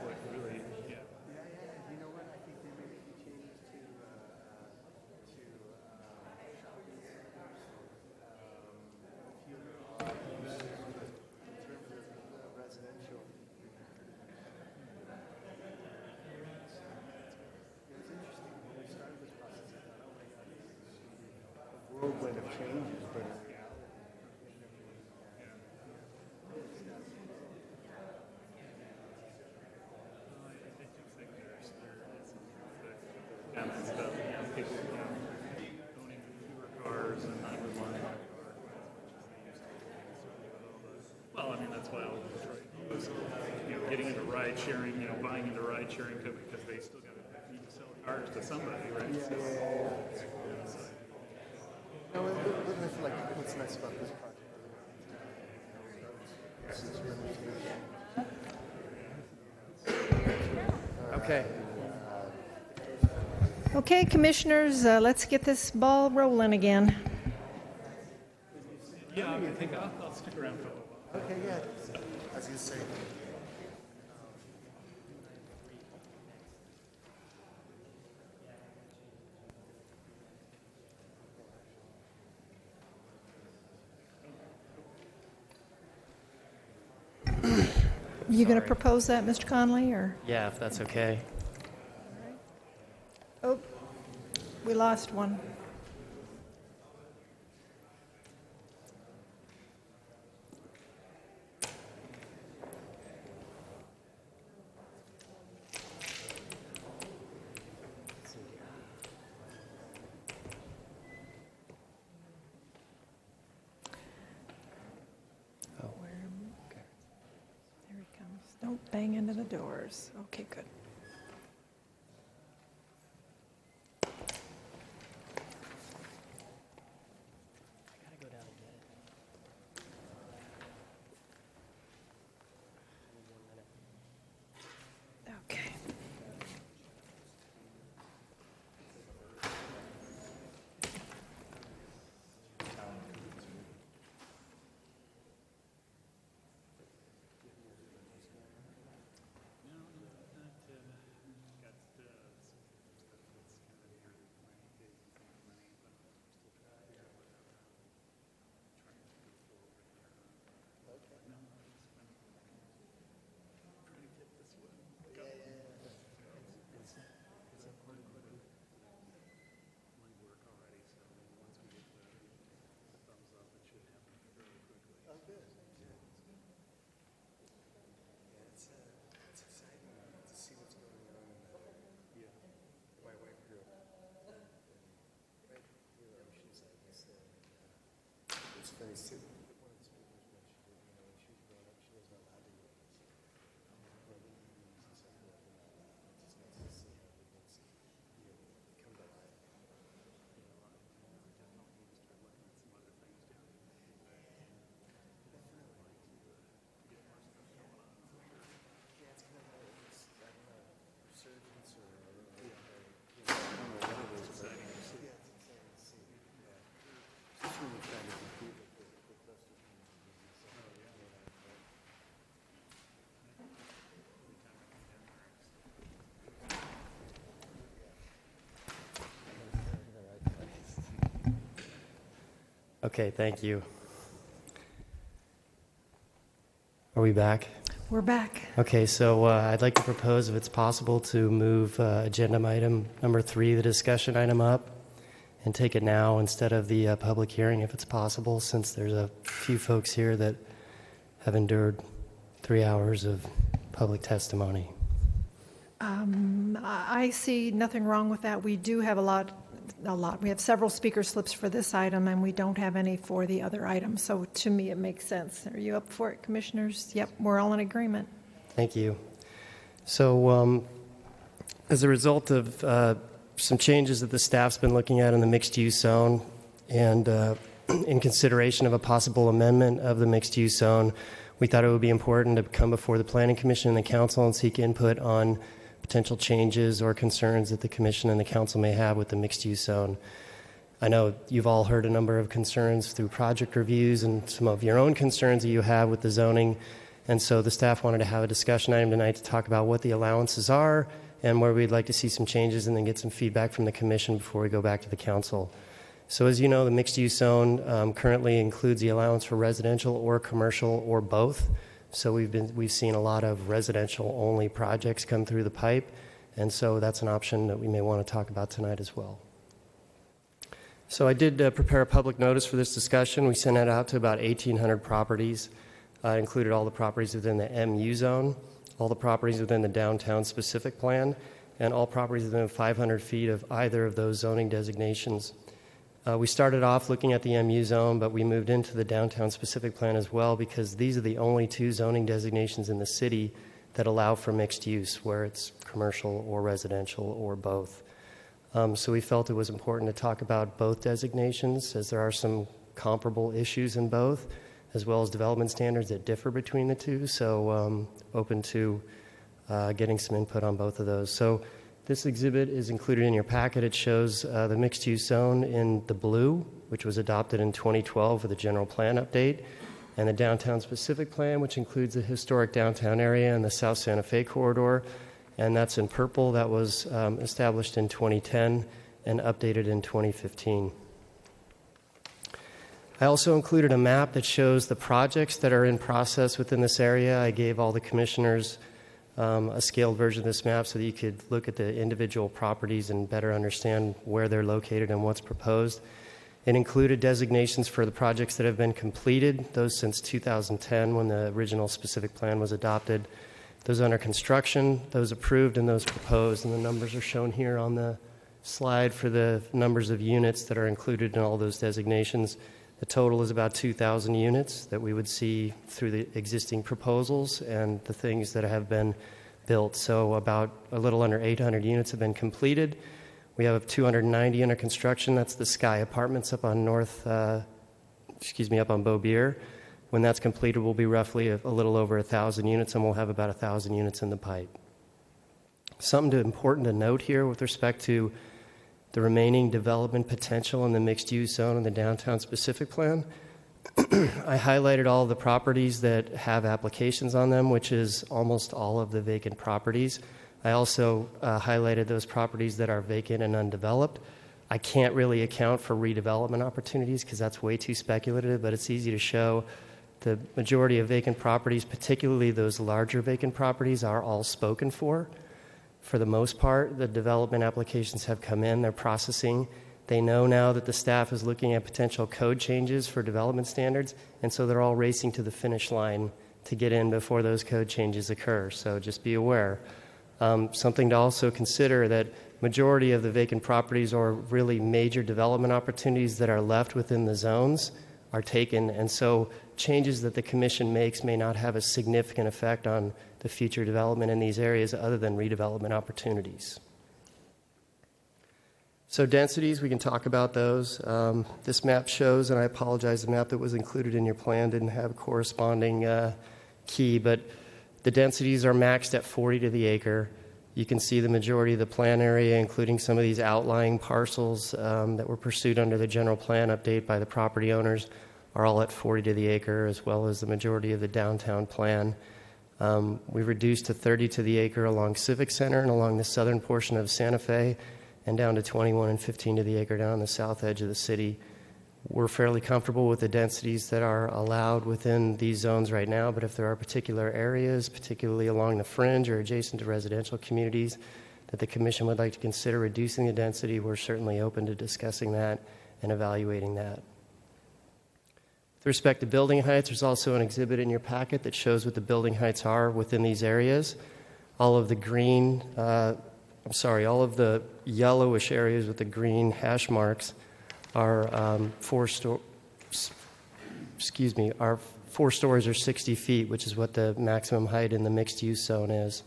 what really, Yeah. You know what? I think they made a few changes to shopping centers. A few in terms of residential. It's interesting. When we started this process, I thought, oh my God, this is a whirlwind of changes, but in reality, and stuff, people, owning fewer cars and not relying on cars as much as they used to. Well, I mean, that's why all of Detroit was, getting into ride sharing, buying into ride sharing because they still got to need to sell cars to somebody, right? No, I feel like what's nice about this project is really Okay. Okay, commissioners, let's get this ball rolling again. Yeah, I think I'll stick around for a little while. Okay, yeah. I was going to say. You going to propose that, Mr. Conley, or? Yeah, if that's okay. Oh, we lost one. There he comes. Don't bang into the doors. Okay, good. Okay. It's funny, too. One of the speakers mentioned it, when she was growing up, she was on Okay, thank you. Are we back? We're back. Okay, so I'd like to propose, if it's possible, to move agenda item number 3, the discussion item, up and take it now instead of the public hearing, if it's possible, since there's a few folks here that have endured 3 hours of public testimony. I see nothing wrong with that. We do have a lot. We have several speaker slips for this item, and we don't have any for the other items. So to me, it makes sense. Are you up for it, commissioners? Yep, we're all in agreement. Thank you. So as a result of some changes that the staff's been looking at in the mixed-use zone, and in consideration of a possible amendment of the mixed-use zone, we thought it would be important to come before the Planning Commission and the Council and seek input on potential changes or concerns that the Commission and the Council may have with the mixed-use zone. I know you've all heard a number of concerns through project reviews and some of your own concerns that you have with the zoning, and so the staff wanted to have a discussion item tonight to talk about what the allowances are and where we'd like to see some changes, and then get some feedback from the Commission before we go back to the Council. So as you know, the mixed-use zone currently includes the allowance for residential or commercial or both. So we've seen a lot of residential-only projects come through the pipe, and so that's an option that we may want to talk about tonight as well. So I did prepare a public notice for this discussion. We sent it out to about 1,800 properties. Included all the properties within the MU zone, all the properties within the downtown specific plan, and all properties within 500 feet of either of those zoning designations. We started off looking at the MU zone, but we moved into the downtown specific plan as well, because these are the only 2 zoning designations in the city that allow for mixed use, where it's commercial or residential or both. So we felt it was important to talk about both designations, as there are some comparable issues in both, as well as development standards that differ between the two. So open to getting some input on both of those. So this exhibit is included in your packet. It shows the mixed-use zone in the blue, which was adopted in 2012 with a general plan update, and the downtown specific plan, which includes the historic downtown area and the South Santa Fe corridor, and that's in purple. That was established in 2010 and updated in 2015. I also included a map that shows the projects that are in process within this area. I gave all the commissioners a scaled version of this map so that you could look at the individual properties and better understand where they're located and what's proposed. It included designations for the projects that have been completed, those since 2010 when the original specific plan was adopted, those under construction, those approved, and those proposed. And the numbers are shown here on the slide for the numbers of units that are included in all those designations. The total is about 2,000 units that we would see through the existing proposals and the things that have been built. So about a little under 800 units have been completed. We have 290 under construction. That's the Sky Apartments up on up on Beaubier. When that's completed, we'll be roughly a little over 1,000 units, and we'll have about 1,000 units in the pipe. Something important to note here with respect to the remaining development potential in the mixed-use zone in the downtown specific plan. I highlighted all the properties that have applications on them, which is almost all of the vacant properties. I also highlighted those properties that are vacant and undeveloped. I can't really account for redevelopment opportunities because that's way too speculative, but it's easy to show the majority of vacant properties, particularly those larger vacant properties, are all spoken for. For the most part, the development applications have come in, they're processing. They know now that the staff is looking at potential code changes for development standards, and so they're all racing to the finish line to get in before those code changes occur. So just be aware. Something to also consider, that majority of the vacant properties or really major development opportunities that are left within the zones are taken, and so changes that the commission makes may not have a significant effect on the future development in these areas other than redevelopment opportunities. So densities, we can talk about those. This map shows, and I apologize, the map that was included in your plan didn't have a corresponding key, but the densities are maxed at 40 to the acre. You can see the majority of the plan area, including some of these outlying parcels that were pursued under the general plan update by the property owners, are all at 40 to the acre, as well as the majority of the downtown plan. We've reduced to 30 to the acre along Civic Center and along the southern portion of Santa Fe, and down to 21 and 15 to the acre down on the south edge of the city. We're fairly comfortable with the densities that are allowed within these zones right now, but if there are particular areas, particularly along the fringe or adjacent to residential communities, that the Commission would like to consider reducing the density, we're certainly open to discussing that and evaluating that. With respect to building heights, there's also an exhibit in your packet that shows what the building heights are within these areas. All of the green, all of the yellowish areas with the green hash marks are 4 stories or 60 feet, which is what the maximum height in the mixed-use zone is.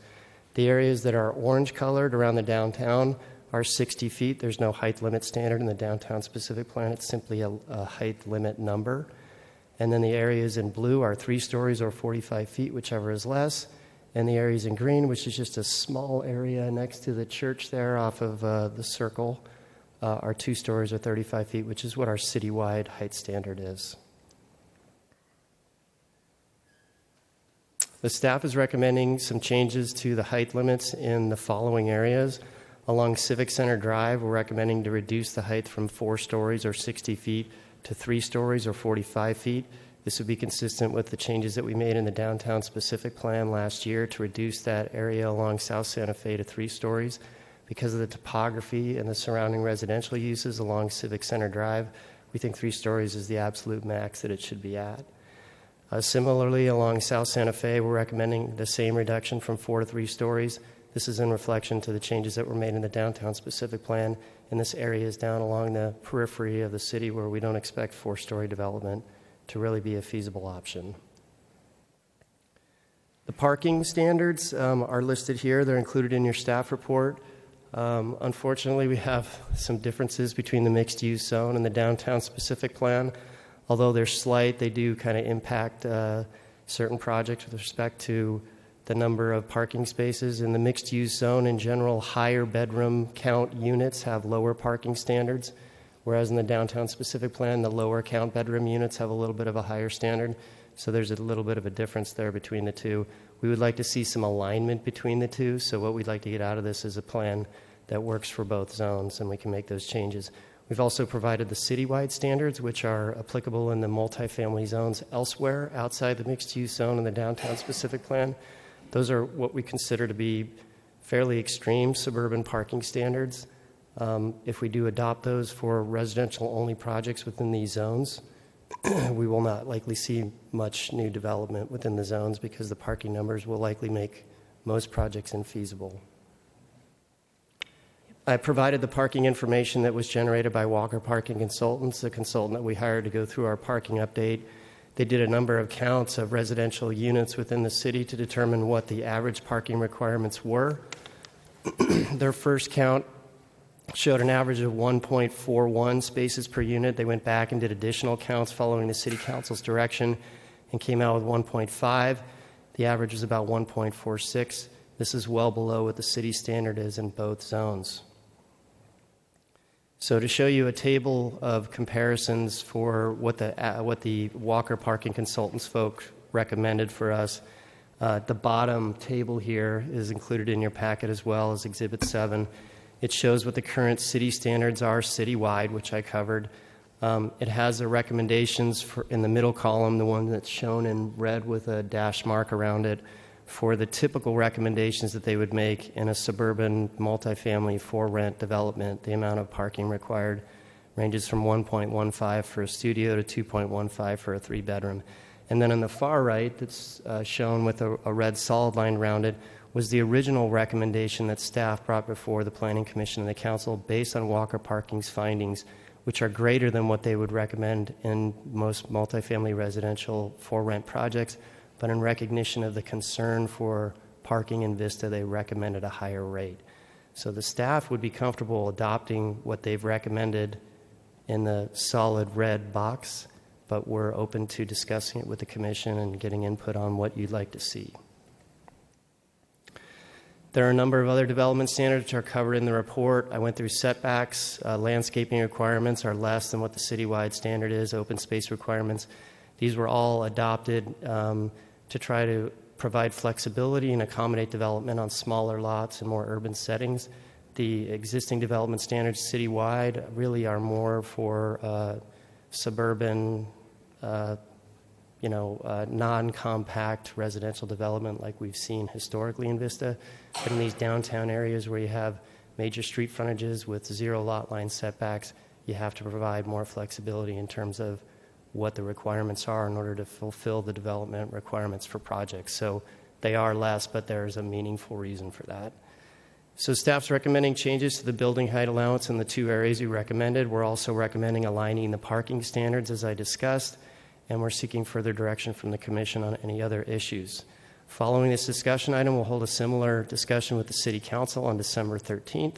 The areas that are orange colored around the downtown are 60 feet. There's no height limit standard in the downtown specific plan. It's simply a height limit number. And then the areas in blue are 3 stories or 45 feet, whichever is less. And the areas in green, which is just a small area next to the church there off of the circle, are 2 stories or 35 feet, which is what our citywide height standard is. The staff is recommending some changes to the height limits in the following areas. Along Civic Center Drive, we're recommending to reduce the height from 4 stories or 60 feet to 3 stories or 45 feet. This would be consistent with the changes that we made in the downtown specific plan last year to reduce that area along South Santa Fe to 3 stories. Because of the topography and the surrounding residential uses along Civic Center Drive, we think 3 stories is the absolute max that it should be at. Similarly, along South Santa Fe, we're recommending the same reduction from 4 to 3 stories. This is in reflection to the changes that were made in the downtown specific plan, and this area is down along the periphery of the city where we don't expect 4-story development to really be a feasible option. The parking standards are listed here. They're included in your staff report. Unfortunately, we have some differences between the mixed-use zone and the downtown specific plan. Although they're slight, they do kind of impact certain projects with respect to the number of parking spaces. In the mixed-use zone, in general, higher bedroom count units have lower parking standards, whereas in the downtown specific plan, the lower count bedroom units have a little bit of a higher standard. So there's a little bit of a difference there between the two. We would like to see some alignment between the two, so what we'd like to get out of this is a plan that works for both zones, and we can make those changes. We've also provided the citywide standards, which are applicable in the multifamily zones elsewhere outside the mixed-use zone and the downtown specific plan. Those are what we consider to be fairly extreme suburban parking standards. If we do adopt those for residential-only projects within these zones, we will not likely see much new development within the zones because the parking numbers will likely make most projects infeasible. I provided the parking information that was generated by Walker Parking Consultants, the consultant that we hired to go through our parking update. They did a number of counts of residential units within the city to determine what the average parking requirements were. Their first count showed an average of 1.41 spaces per unit. They went back and did additional counts following the City Council's direction and came out with 1.5. The average was about 1.46. This is well below what the city standard is in both zones. So to show you a table of comparisons for what the Walker Parking Consultants folk recommended for us, the bottom table here is included in your packet as well as Exhibit 7. It shows what the current city standards are citywide, which I covered. It has the recommendations in the middle column, the one that's shown in red with a dash mark around it, for the typical recommendations that they would make in a suburban multifamily for rent development. The amount of parking required ranges from 1.15 for a studio to 2.15 for a 3-bedroom. And then on the far right, that's shown with a red solid line around it, was the original recommendation that staff brought before the Planning Commission and the Council based on Walker Parking's findings, which are greater than what they would recommend in most multifamily residential for rent projects. But in recognition of the concern for parking in Vista, they recommended a higher rate. So the staff would be comfortable adopting what they've recommended in the solid red box, but we're open to discussing it with the Commission and getting input on what you'd like to see. There are a number of other development standards which are covered in the report. I went through setbacks. Landscaping requirements are less than what the citywide standard is, open space requirements. These were all adopted to try to provide flexibility and accommodate development on smaller lots and more urban settings. The existing development standards citywide really are more for suburban, non-compact residential development like we've seen historically in Vista. But in these downtown areas where you have major street frontages with 0 lot line setbacks, you have to provide more flexibility in terms of what the requirements are in order to fulfill the development requirements for projects. So they are less, but there's a meaningful reason for that. So staff's recommending changes to the building height allowance in the 2 areas we recommended. We're also recommending aligning the parking standards as I discussed, and we're seeking further direction from the Commission on any other issues. Following this discussion item, we'll hold a similar discussion with the City Council on December 13th.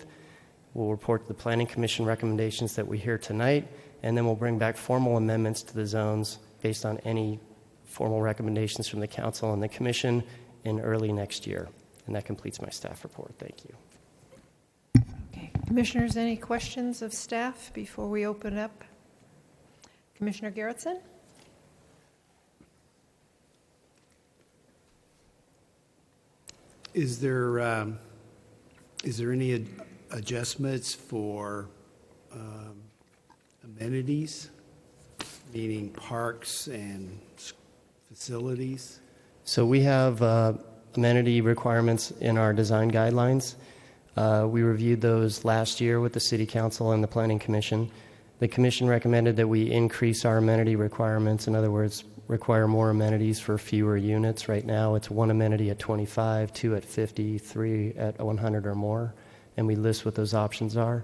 We'll report the Planning Commission recommendations that we hear tonight, and then we'll bring back formal amendments to the zones based on any formal recommendations from the Council and the Commission in early next year. And that completes my staff report. Thank you. Okay. Commissioners, any questions of staff before we open up? Commissioner Garrettson? Is there any adjustments for amenities, meaning parks and facilities? So we have amenity requirements in our design guidelines. We reviewed those last year with the City Council and the Planning Commission. The Commission recommended that we increase our amenity requirements, in other words, require more amenities for fewer units. Right now it's 1 amenity at 25, 2 at 50, 3 at 100 or more, and we list what those options are.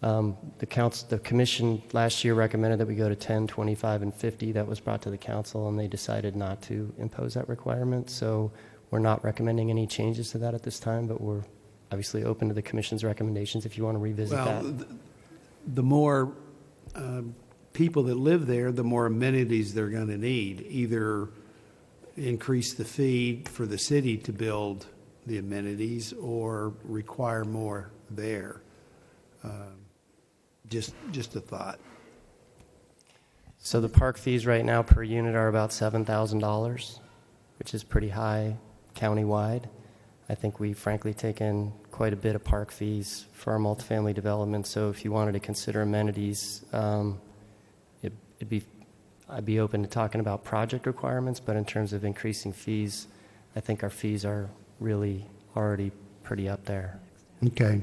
The Commission last year recommended that we go to 10, 25, and 50. That was brought to the Council, and they decided not to impose that requirement. So we're not recommending any changes to that at this time, but we're obviously open to the Commission's recommendations if you want to revisit that. The more people that live there, the more amenities they're going to need. Either increase the fee for the city to build the amenities or require more there. Just a thought. So the park fees right now per unit are about $7,000, which is pretty high countywide. I think we frankly take in quite a bit of park fees for our multifamily development. So if you wanted to consider amenities, I'd be open to talking about project requirements, but in terms of increasing fees, I think our fees are really already pretty up there. Okay.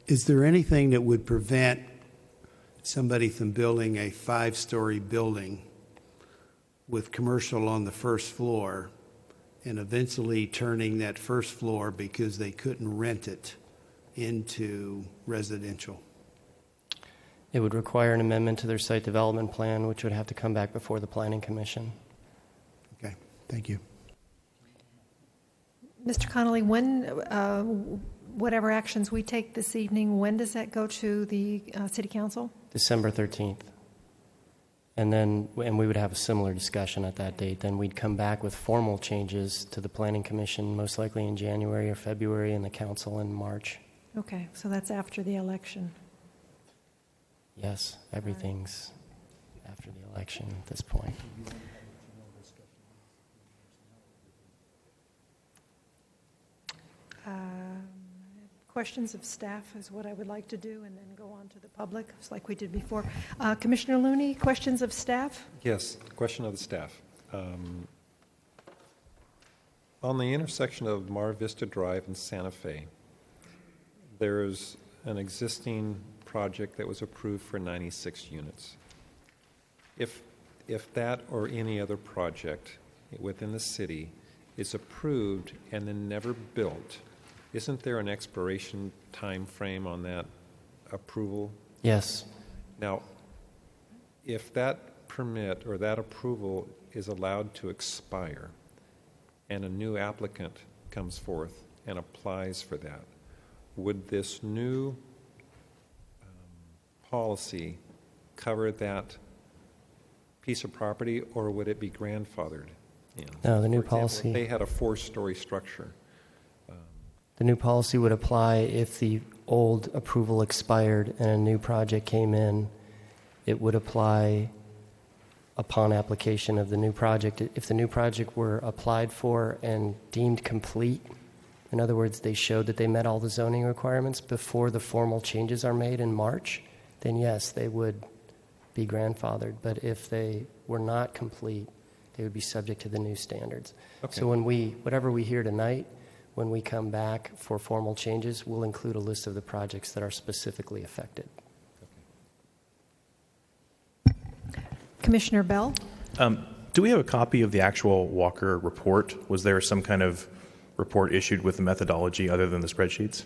Is there anything that would prevent somebody from building a 5-story building with commercial on the first floor and eventually turning that first floor because they couldn't rent it into residential? It would require an amendment to their site development plan, which would have to come back before the Planning Commission. Okay, thank you. Mr. Connolly, when, whatever actions we take this evening, when does that go to the City Council? December 13th. And we would have a similar discussion at that date. Then we'd come back with formal changes to the Planning Commission, most likely in January or February, and the Council in March. Okay, so that's after the election. Yes, everything's after the election at this point. Questions of staff is what I would like to do, and then go on to the public, just like we did before. Commissioner Looney, questions of staff? Yes, question of the staff. On the intersection of Mar Vista Drive and Santa Fe, there is an existing project that was approved for 96 units. If that or any other project within the city is approved and then never built, isn't there an expiration time frame on that approval? Yes. Now, if that permit or that approval is allowed to expire and a new applicant comes forth and applies for that, would this new policy cover that piece of property, or would it be grandfathered in? No, the new For example, policy. if they had a 4-story structure. The new policy would apply if the old approval expired and a new project came in. It would apply upon application of the new project. If the new project were applied for and deemed complete, in other words, they showed that they met all the zoning requirements before the formal changes are made in March, then yes, they would be grandfathered. But if they were not complete, they would be subject to the new standards. Okay. So whatever we hear tonight, when we come back for formal changes, we'll include a list of the projects that are specifically affected. Commissioner Bell? Do we have a copy of the actual Walker report? Was there some kind of report issued with the methodology other than the spreadsheets?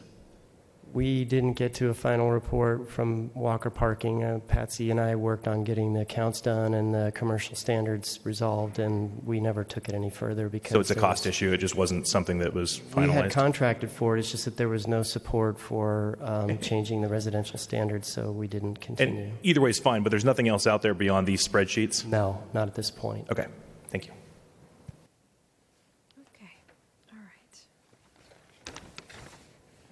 We didn't get to a final report from Walker Parking. Patsy and I worked on getting the accounts done and the commercial standards resolved, and we never took it any further because... So it's a cost issue. It just wasn't something that was finalized? We had contracted for it. It's just that there was no support for changing the residential standards, so we didn't continue. And either way is fine, but there's nothing else out there beyond these spreadsheets? No, not at this point. Okay. Thank you.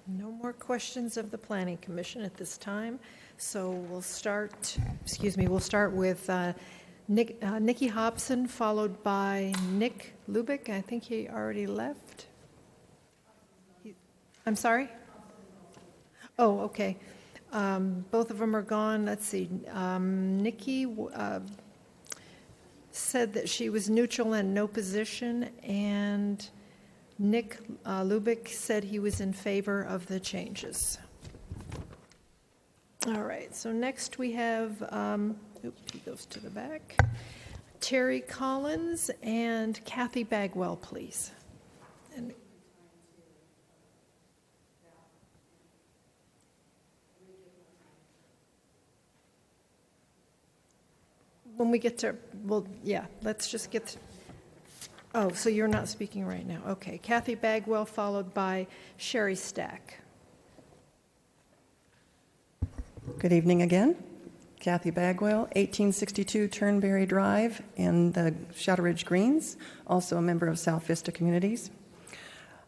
No more questions of the Planning Commission at this time. So we'll start with Nikki Hobson, followed by Nick Lubick. I think he already left. I'm sorry? Oh, okay. Both of them are gone. Let's see. Nikki said that she was neutral and no position, and Nick Lubick said he was in favor of the changes. All right, so next we have, he goes to the back, Terry Collins and Kathy Bagwell, please. And when we get to, well, yeah, let's just get to, oh, so you're not speaking right now. Okay. Kathy Bagwell, followed by Sherry Stack. Good evening again. Kathy Bagwell, 1862 Turnberry Drive in the Shadow Ridge Greens, also a member of South Vista Communities.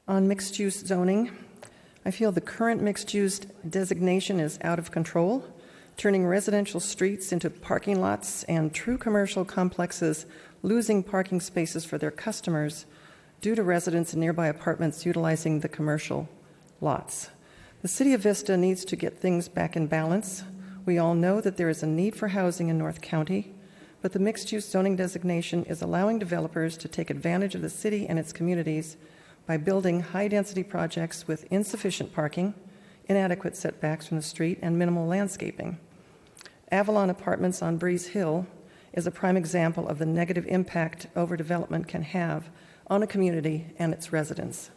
On mixed-use zoning, I feel the current mixed-use designation is out of control, turning residential streets into parking lots and true commercial complexes losing parking spaces for their customers due to residents in nearby apartments utilizing the commercial lots. The City of Vista needs to get things back in balance. We all know that there is a need for housing in North County, but the mixed-use zoning designation is allowing developers to take advantage of the city and its communities by building high-density projects with insufficient parking, inadequate setbacks from the street, and minimal landscaping. Avalon Apartments on Breeze Hill is a prime example of the negative impact overdevelopment can have on a community and its residents.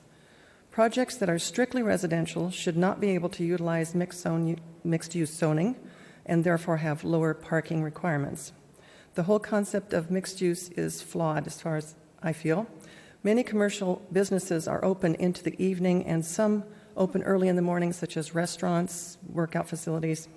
Projects that are strictly residential should not be able to utilize mixed-use zoning and therefore have lower parking requirements. The whole concept of mixed use is flawed as far as I feel. Many commercial businesses are open into the evening and some open early in the morning, such as restaurants, workout facilities.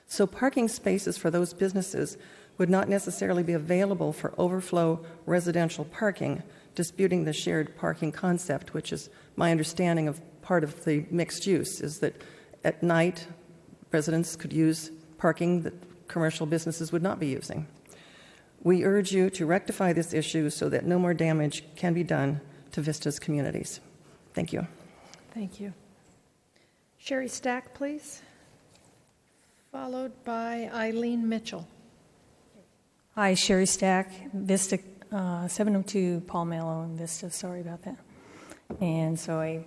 So parking spaces for those businesses would not necessarily be available for overflow residential parking, disputing the shared parking concept, which is my understanding of part of the mixed use, is that at night residents could use parking that commercial businesses would not be using. We urge you to rectify this issue so that no more damage can be done to Vista's communities. Thank you. Thank you. Sherry Stack, please. Followed by Eileen Mitchell. Hi, Sherry Stack, Vista, 702 Paul Mallow in Vista. Sorry about that. And so I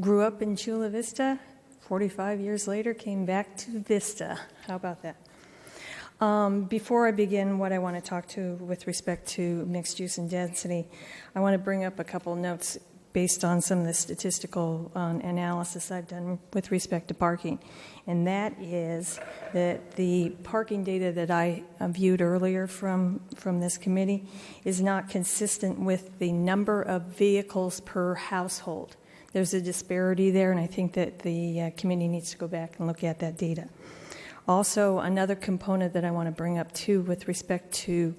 grew up in Chula Vista. 45 years later, came back to Vista. How about that? Before I begin what I want to talk to with respect to mixed use and density, I want to bring up a couple notes based on some of the statistical analysis I've done with respect to parking. And that is that the parking data that I viewed earlier from this committee is not consistent with the number of vehicles per household. There's a disparity there, and I think that the committee needs to go back and look at that data. Also, another component that I want to bring up too with respect to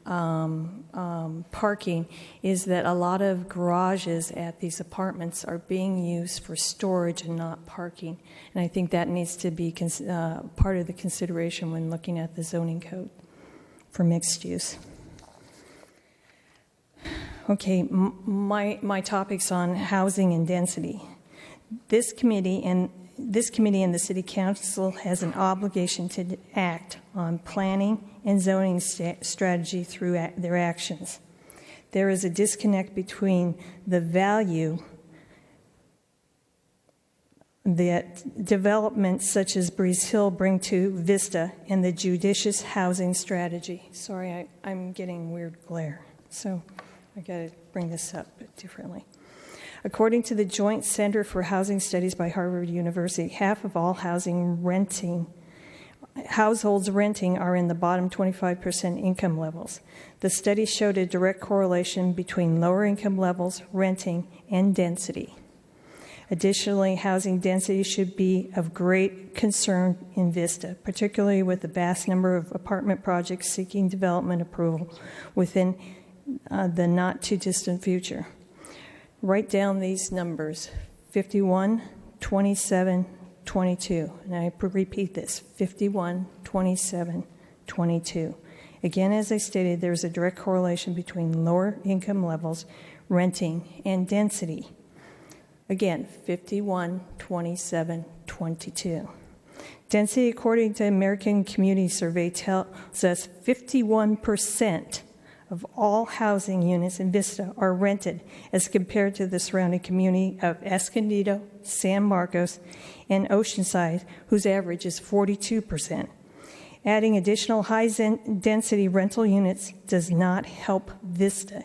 parking is that a lot of garages at these apartments are being used for storage and not parking. And I think that needs to be part of the consideration when looking at the zoning code for mixed use. Okay, my topics on housing and density. This committee, and this committee and the City Council has an obligation to act on planning and zoning strategy through their actions. There is a disconnect between the value that developments such as Breeze Hill bring to Vista and the judicious housing strategy. Sorry, I'm getting weird glare, so I got to bring this up differently. According to the Joint Center for Housing Studies by Harvard University, half of all households renting are in the bottom 25% income levels. The study showed a direct correlation between lower income levels, renting, and density. Additionally, housing density should be of great concern in Vista, particularly with the vast number of apartment projects seeking development approval within the not-too-distant future. Write down these numbers, 51, 27, 22. And I repeat this, 51, 27, 22. Again, as I stated, there is a direct correlation between lower income levels, renting, and density. Again, 51, 27, 22. Density, according to American Community Survey, tells us 51% of all housing units in Vista are rented as compared to the surrounding community of Escondido, San Marcos, and Oceanside, whose average is 42%. Adding additional high-density rental units does not help Vista.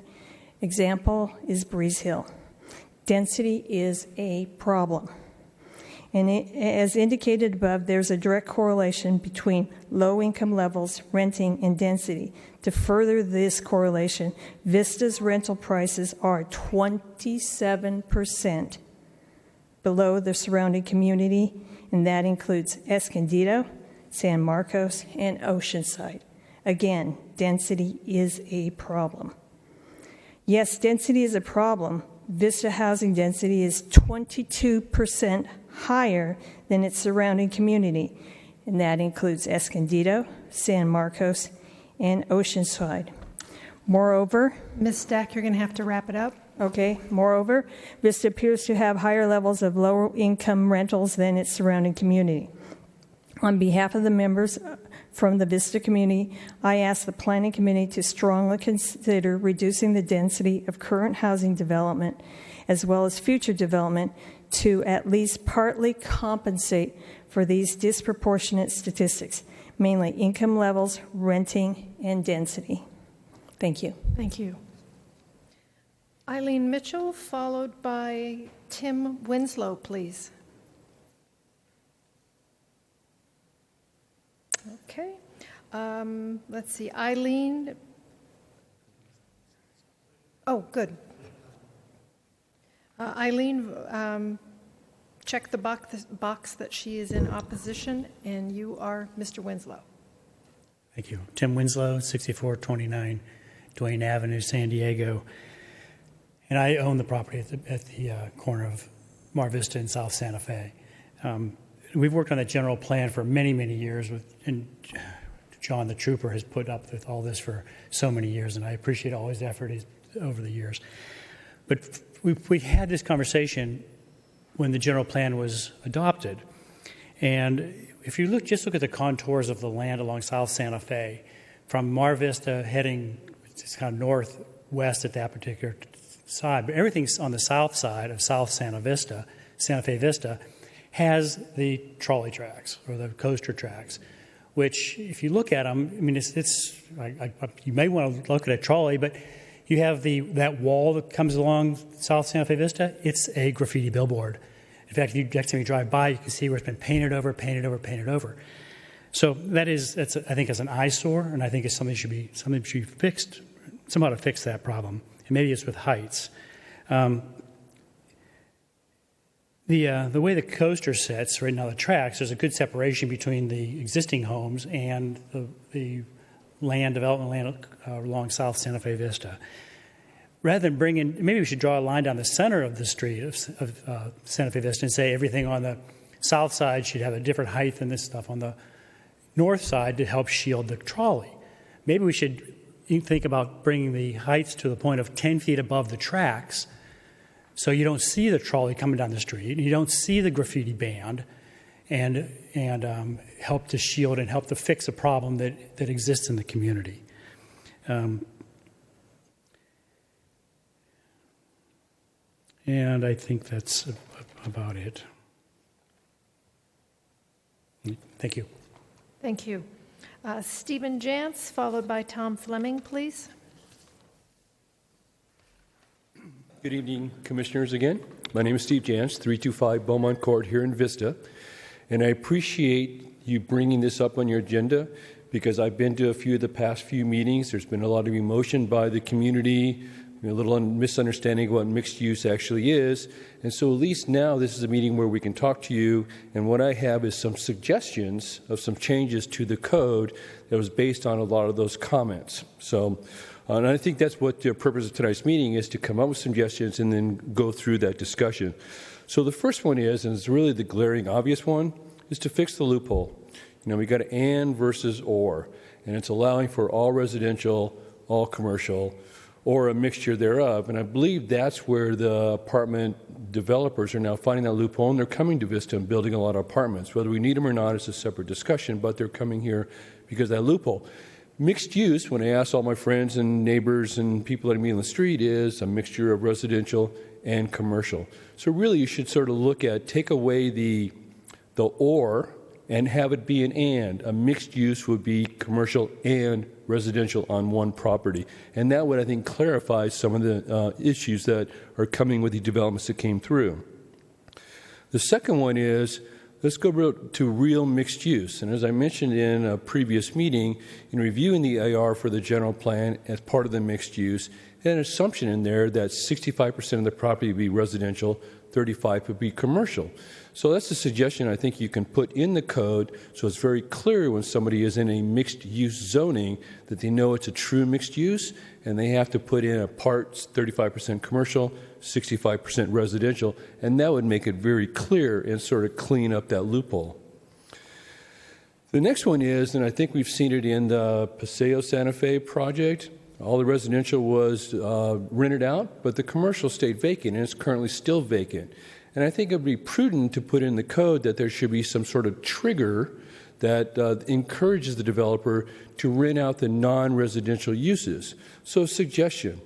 Example is Breeze Hill. Density is a problem. And as indicated above, there's a direct correlation between low income levels, renting, and density. To further this correlation, Vista's rental prices are 27% below the surrounding community, and that includes Escondido, San Marcos, and Oceanside. Again, density is a problem. Yes, density is a problem. Vista housing density is 22% higher than its surrounding community, and that includes Escondido, San Marcos, and Oceanside. Moreover, Ms. Stack, you're going to have to wrap it up. Okay. Moreover, Vista appears to have higher levels of lower income rentals than its surrounding community. On behalf of the members from the Vista community, I ask the Planning Committee to strongly consider reducing the density of current housing development as well as future development to at least partly compensate for these disproportionate statistics, mainly income levels, renting, and density. Thank you. Thank you. Eileen Mitchell, followed by Tim Winslow, please. Okay. Let's see. Eileen. Oh, good. Eileen, check the box that she is in opposition, and you are Mr. Winslow. Thank you. Tim Winslow, 6429 Duane Avenue, San Diego. And I own the property at the corner of Mar Vista and South Santa Fe. We've worked on that general plan for many, many years, and John the Trooper has put up with all this for so many years, and I appreciate all his effort over the years. But we had this conversation when the general plan was adopted. And if you just look at the contours of the land along South Santa Fe, from Mar Vista heading it's kind of northwest at that particular side, but everything's on the south side of South Santa Fe Vista, has the trolley tracks or the coaster tracks, which if you look at them, I mean, you may want to look at a trolley, but you have that wall that comes along South Santa Fe Vista. It's a graffiti billboard. In fact, next time you drive by, you can see where it's been painted over. So that's I think is an eyesore, and I think it's something should be fixed, somehow to fix that problem. And maybe it's with heights. The way the coaster sits right now, the tracks, there's a good separation between the existing homes and the development land along South Santa Fe Vista. Rather than maybe we should draw a line down the center of the street of Santa Fe Vista and say everything on the south side should have a different height than this stuff on the north side to help shield the trolley. Maybe we should think about bringing the heights to the point of 10 feet above the tracks so you don't see the trolley coming down the street, you don't see the graffiti band, and help to shield and help to fix a problem that exists in the community. And I think that's about it. Thank you. Thank you. Stephen Jantz, followed by Tom Fleming, please. Good evening, Commissioners, again. My name is Steve Jantz, 325 Beaumont Court here in Vista. And I appreciate you bringing this up on your agenda because I've been to a few of the past few meetings. There's been a lot of emotion by the community, a little misunderstanding of what mixed use actually is. And so at least now this is a meeting where we can talk to you. And what I have is some suggestions of some changes to the code that was based on a lot of those comments. So, and I think that's what the purpose of tonight's meeting is, to come up with suggestions and then go through that discussion. So the first one is, and it's really the glaring obvious one, is to fix the loophole. You know, we got and versus or, and it's allowing for all residential, all commercial, or a mixture thereof. And I believe that's where the apartment developers are now finding that loophole, and they're coming to Vista and building a lot of apartments. Whether we need them or not is a separate discussion, but they're coming here because of that loophole. Mixed use, when I ask all my friends and neighbors and people that I meet on the street, is a mixture of residential and commercial. So really you should sort of look at, take away the or and have it be an and. A mixed use would be commercial and residential on one property. And that would, I think, clarify some of the issues that are coming with the developments that came through. The second one is, let's go to real mixed use. And as I mentioned in a previous meeting, in reviewing the AR for the general plan as part of the mixed use, an assumption in there that 65% of the property would be residential, 35% would be commercial. So that's a suggestion I think you can put in the code so it's very clear when somebody is in a mixed use zoning that they know it's a true mixed use, and they have to put in a part 35% commercial, 65% residential, and that would make it very clear and sort of clean up that loophole. The next one is, and I think we've seen it in the Paseo Santa Fe project, all the residential was rented out, but the commercial stayed vacant, and it's currently still vacant. And I think it would be prudent to put in the code that there should be some sort of trigger that encourages the developer to rent out the non-residential uses. So suggestion,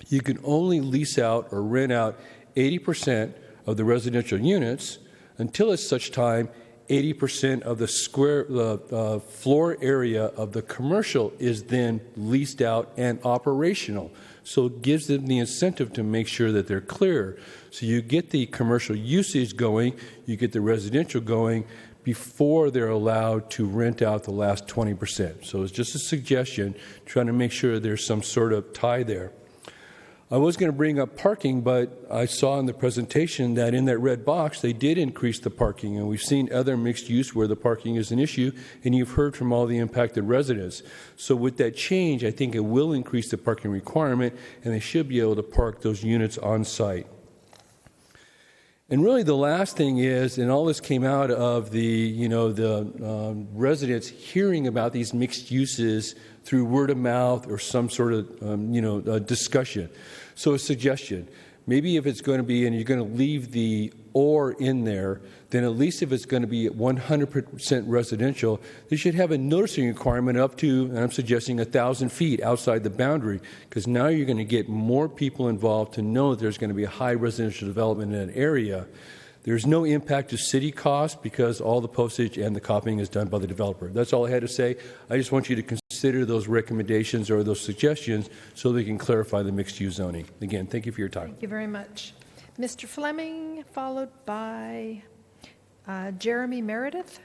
you can only lease out or rent out 80% of the residential units until at such time 80% of the floor area of the commercial is then leased out and operational. So it gives them the incentive to make sure that they're clear. So you get the commercial usage going, you get the residential going before they're allowed to rent out the last 20%. So it's just a suggestion, trying to make sure there's some sort of tie there. I was going to bring up parking, but I saw in the presentation that in that red box they did increase the parking, and we've seen other mixed use where the parking is an issue, and you've heard from all the impacted residents. So with that change, I think it will increase the parking requirement, and they should be able to park those units on site. And really the last thing is, and all this came out of the residents hearing about these mixed uses through word of mouth or some sort of discussion. So a suggestion, maybe if it's going to be, and you're going to leave the or in there, then at least if it's going to be 100% residential, they should have a noticing requirement up to, and I'm suggesting 1,000 feet outside the boundary, because now you're going to get more people involved to know that there's going to be a high residential development in an area. There's no impact to city costs because all the postage and the copying is done by the developer. That's all I had to say. I just want you to consider those recommendations or those suggestions so they can clarify the mixed-use zoning. Again, thank you for your time. Thank you very much. Mr. Fleming, followed by Jeremy Meredith.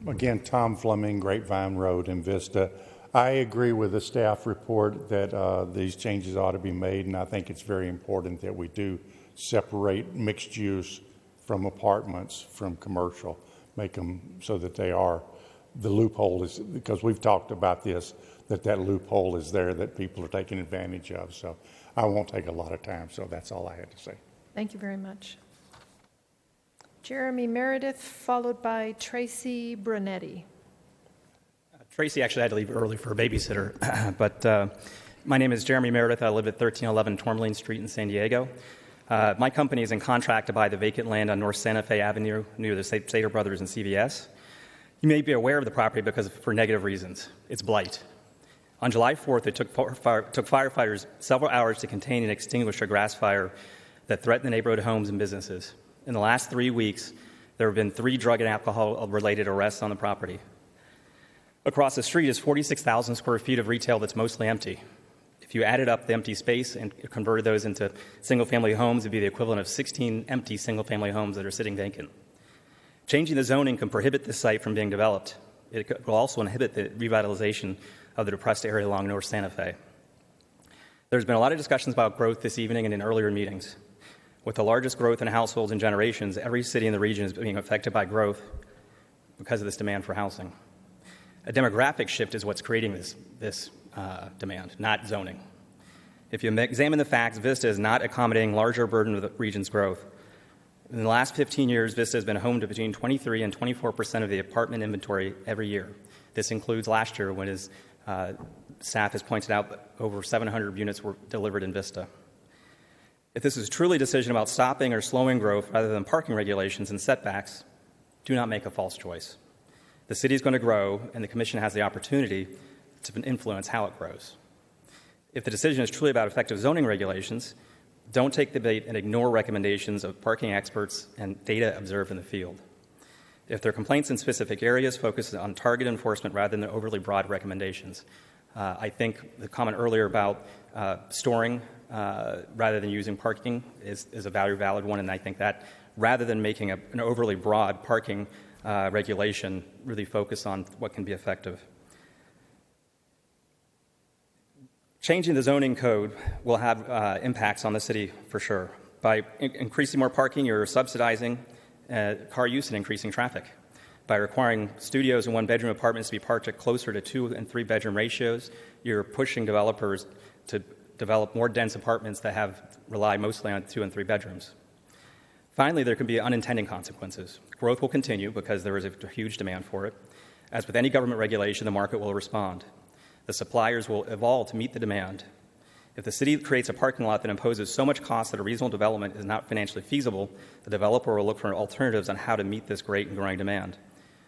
Again, Tom Fleming, Grapevine Road in Vista. I agree with the staff report that these changes ought to be made, and I think it's very important that we do separate mixed use from apartments from commercial, make them so that they are, the loophole is, because we've talked about this, that loophole is there that people are taking advantage of. So I won't take a lot of time, so that's all I had to say. Thank you very much. Jeremy Meredith, followed by Tracy Brunetti. Tracy actually had to leave early for a babysitter, but my name is Jeremy Meredith. I live at 1311 Tourmaline Street in San Diego. My company is in contract to buy the vacant land on North Santa Fe Avenue near the Sater Brothers and CVS. You may be aware of the property for negative reasons. It's blight. On July 4th, it took firefighters several hours to contain and extinguish a grass fire that threatened the neighborhood homes and businesses. In the last 3 weeks, there have been 3 drug and alcohol-related arrests on the property. Across the street is 46,000 square feet of retail that's mostly empty. If you added up the empty space and converted those into single-family homes, it would be the equivalent of 16 empty single-family homes that are sitting vacant. Changing the zoning can prohibit this site from being developed. It will also inhibit the revitalization of the depressed area along North Santa Fe. There's been a lot of discussions about growth this evening and in earlier meetings. With the largest growth in households in generations, every city in the region is being affected by growth because of this demand for housing. A demographic shift is what's creating this demand, not zoning. If you examine the facts, Vista is not accommodating larger burden of the region's growth. In the last 15 years, Vista has been home to between 23 and 24% of the apartment inventory every year. This includes last year when, as staff has pointed out, over 700 units were delivered in Vista. If this is truly a decision about stopping or slowing growth rather than parking regulations and setbacks, do not make a false choice. The city is going to grow, and the Commission has the opportunity to influence how it grows. If the decision is truly about effective zoning regulations, don't take the bait and ignore recommendations of parking experts and data observed in the field. If there are complaints in specific areas, focus on target enforcement rather than overly broad recommendations. I think the comment earlier about storing rather than using parking is a very valid one, and I think that rather than making an overly broad parking regulation, really focus on what can be effective. Changing the zoning code will have impacts on the city for sure. By increasing more parking, you're subsidizing car use and increasing traffic. By requiring studios and one-bedroom apartments to be parked at closer to 2- and 3-bedroom ratios, you're pushing developers to develop more dense apartments that rely mostly on 2- and 3 bedrooms. Finally, there can be unintended consequences. Growth will continue because there is a huge demand for it. As with any government regulation, the market will respond. The suppliers will evolve to meet the demand. If the city creates a parking lot that imposes so much cost that a reasonable development is not financially feasible, the developer will look for alternatives on how to meet this great and growing demand.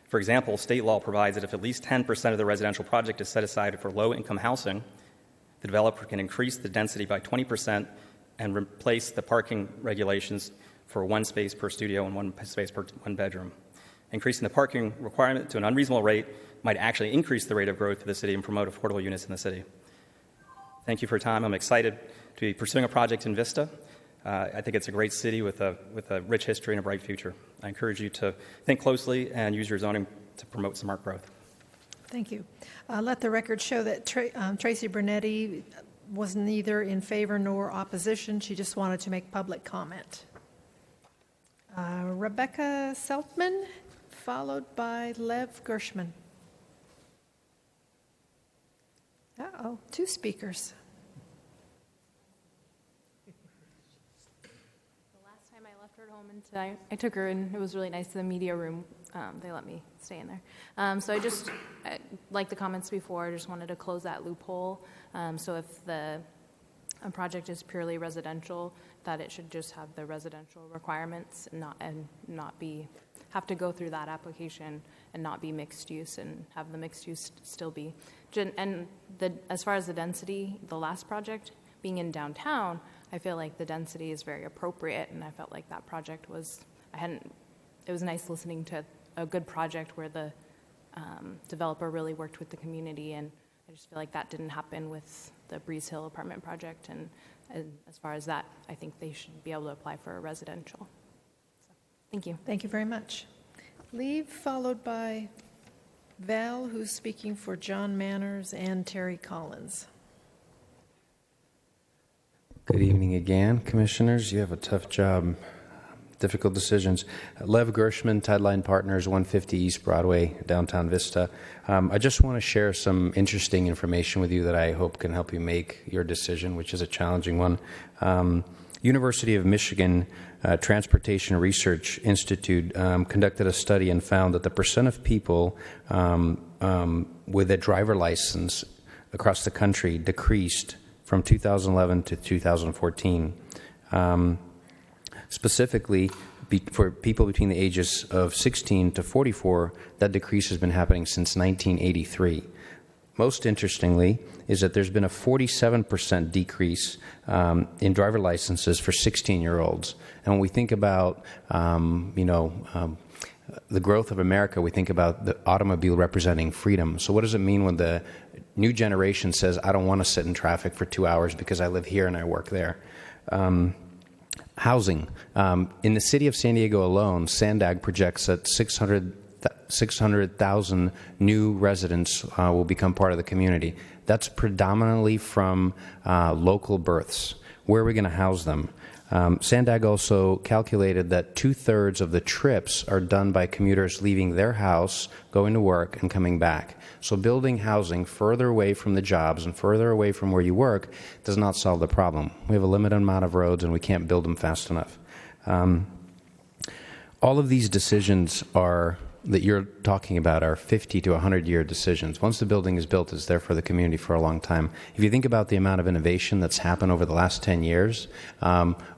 For example, state law provides that if at least 10% of the residential project is set aside for low-income housing, the developer can increase the density by 20% and replace the parking regulations for 1 space per studio and 1 space per 1 bedroom. Increasing the parking requirement to an unreasonable rate might actually increase the rate of growth for the city and promote affordable units in the city. Thank you for your time. I'm excited to be pursuing a project in Vista. I think it's a great city with a rich history and a bright future. I encourage you to think closely and use your zoning to promote smart growth. Thank you. Let the record show that Tracy Bernetti was neither in favor nor opposition. She just wanted to make public comment. Rebecca Seltman, followed by Lev Gershman. Uh-oh, 2 speakers. I took her, and it was really nice in the media room. They let me stay in there. So like the comments before, I just wanted to close that loophole. So if the project is purely residential, that it should just have the residential requirements and not have to go through that application and not be mixed use, and have the mixed use still be. And as far as the density, the last project being in downtown, I feel like the density is very appropriate, and I felt like that project was, it was nice listening to a good project where the developer really worked with the community, and I just feel like that didn't happen with the Breeze Hill apartment project, and as far as that, I think they should be able to apply for a residential. So, thank you. Thank you very much. Lee, followed by Val, who's speaking for John Manners and Terry Collins. Good evening again, Commissioners. You have a tough job. Difficult decisions. Lev Gershman, Tideline Partners, 150 East Broadway, downtown Vista. I just want to share some interesting information with you that I hope can help you make your decision, which is a challenging one. University of Michigan Transportation Research Institute conducted a study and found that the percent of people with a driver license across the country decreased from 2011 to 2014. Specifically, for people between the ages of 16 to 44, that decrease has been happening since 1983. Most interestingly is that there's been a 47% decrease in driver licenses for 16-year-olds. And when we think about, the growth of America, we think about the automobile representing freedom. So what does it mean when the new generation says, I don't want to sit in traffic for 2 hours because I live here and I work there? Housing. In the city of San Diego alone, SANDAG projects that 600,000 new residents will become part of the community. That's predominantly from local births. Where are we going to house them? SANDAG also calculated that 2/3 of the trips are done by commuters leaving their house, going to work, and coming back. So building housing further away from the jobs and further away from where you work does not solve the problem. We have a limited amount of roads and we can't build them fast enough. All of these decisions that you're talking about are 50 to 100-year decisions. Once the building is built, it's there for the community for a long time. If you think about the amount of innovation that's happened over the last 10 years,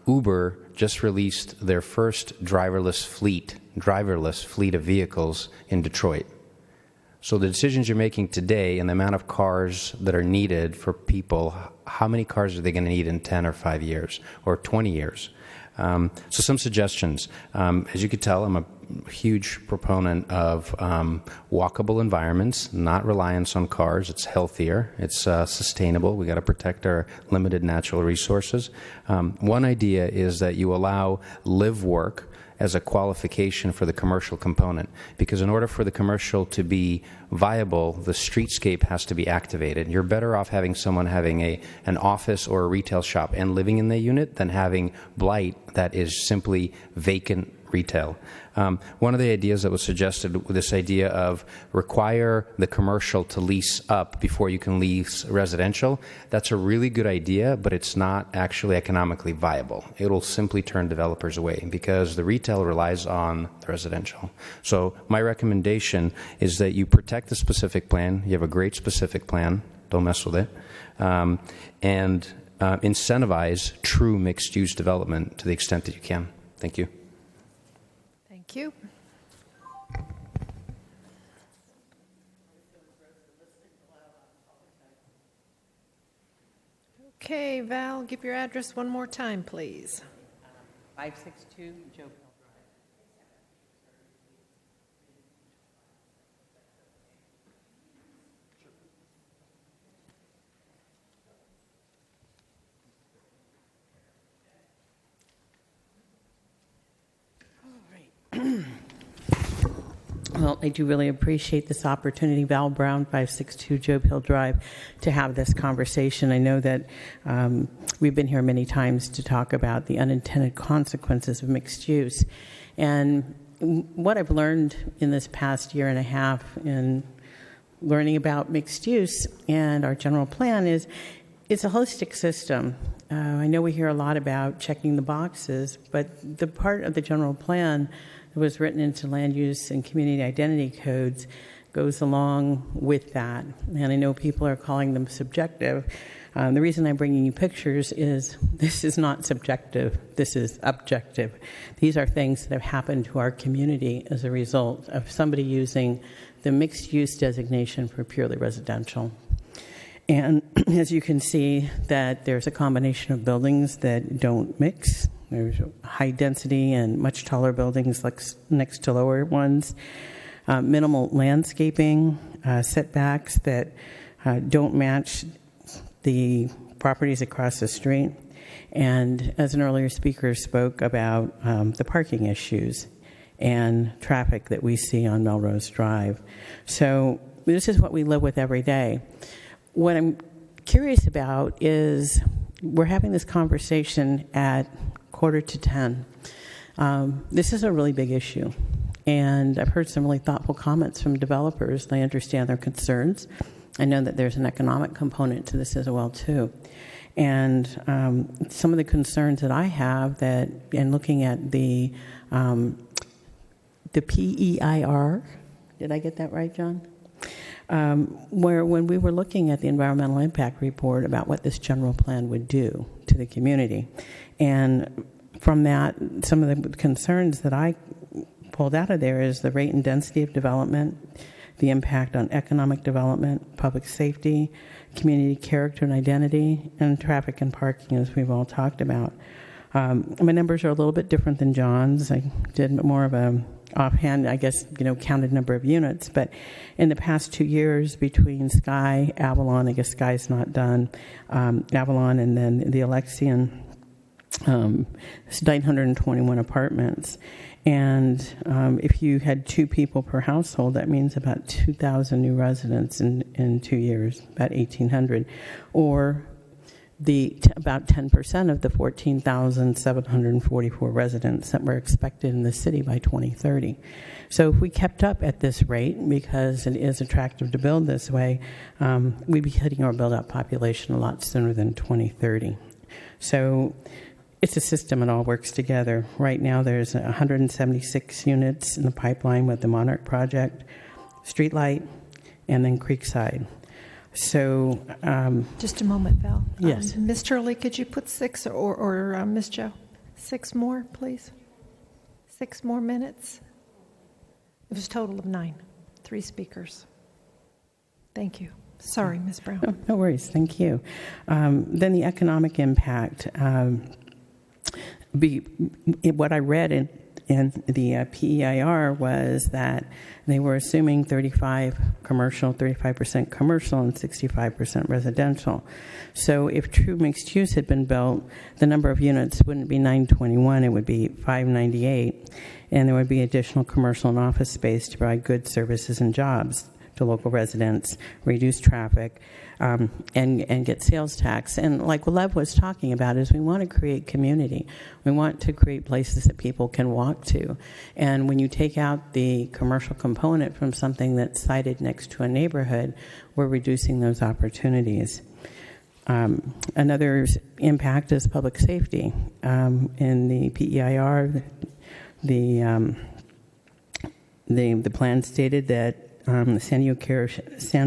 Uber just released their first driverless fleet of vehicles in Detroit. So the decisions you're making today and the amount of cars that are needed for people, how many cars are they going to need in 10 or 5 years or 20 years? So some suggestions. As you could tell, I'm a huge proponent of walkable environments, not reliance on cars. It's healthier. It's sustainable. We got to protect our limited natural resources. One idea is that you allow live work as a qualification for the commercial component, because in order for the commercial to be viable, the streetscape has to be activated. You're better off having someone having an office or a retail shop and living in the unit than having blight that is simply vacant retail. One of the ideas that was suggested with this idea of require the commercial to lease up before you can lease residential, that's a really good idea, but it's not actually economically viable. It'll simply turn developers away because the retail relies on the residential. So my recommendation is that you protect the specific plan. You have a great specific plan. Don't mess with it. And incentivize true mixed-use development to the extent that you can. Thank you. Thank you. Okay, Val, give your address one more time, please. 562 Joe Pill Well, I do really appreciate this opportunity, Val Brown, 562 Joe Pill Drive, to have this conversation. I know that we've been here many times to talk about the unintended consequences of mixed use. And what I've learned in this past year and a half in learning about mixed use and our general plan is it's a holistic system. I know we hear a lot about checking the boxes, but the part of the general plan that was written into land use and community identity codes goes along with that. And I know people are calling them subjective. The reason I'm bringing you pictures is this is not subjective. This is objective. These are things that have happened to our community as a result of somebody using the mixed-use designation for purely residential. And as you can see, that there's a combination of buildings that don't mix. There's high density and much taller buildings next to lower ones. Minimal landscaping, setbacks that don't match the properties across the street. And as an earlier speaker spoke about the parking issues and traffic that we see on Melrose Drive. So this is what we live with every day. What I'm curious about is we're having this conversation at 9:45. This is a really big issue. And I've heard some really thoughtful comments from developers. I understand their concerns. I know that there's an economic component to this as well, too. And some of the concerns that I have that, in looking at the PEIR, did I get that right, John? Where when we were looking at the environmental impact report about what this general plan would do to the community, and from that, some of the concerns that I pulled out of there is the rate and density of development, the impact on economic development, public safety, community character and identity, and traffic and parking, as we've all talked about. My numbers are a little bit different than John's. I did more of a offhand, I guess, counted number of units. But in the past 2 years between Sky, Avalon, I guess Sky's not done, Avalon, and then the Alexian, it's 921 apartments. And if you had 2 people per household, that means about 2,000 new residents in 2 years, about 1,800. Or about 10% of the 14,744 residents that were expected in the city by 2030. So if we kept up at this rate, because it is attractive to build this way, we'd be hitting our build-out population a lot sooner than 2030. So it's a system. It all works together. Right now there's 176 units in the pipeline with the Monarch project, Streetlight, and then Creekside. So, just a moment, Val. Yes. Ms. Turley, could you put 6 or Ms. Joe, 6 more, please? 6 more minutes. It was a total of 9. 3 speakers. Thank you. Sorry, Ms. Brown. No worries. Thank you. Then the economic impact. What I read in the PEIR was that they were assuming 35% commercial, and 65% residential. So if true mixed use had been built, the number of units wouldn't be 921, it would be 598, and there would be additional commercial and office space to provide goods, services, and jobs to local residents, reduce traffic, and get sales tax. And like Lev was talking about, is we want to create community. We want to create places that people can walk to. And when you take out the commercial component from something that's sited next to a neighborhood, we're reducing those opportunities. Another impact is public safety. In the PEIR, the plan stated that the San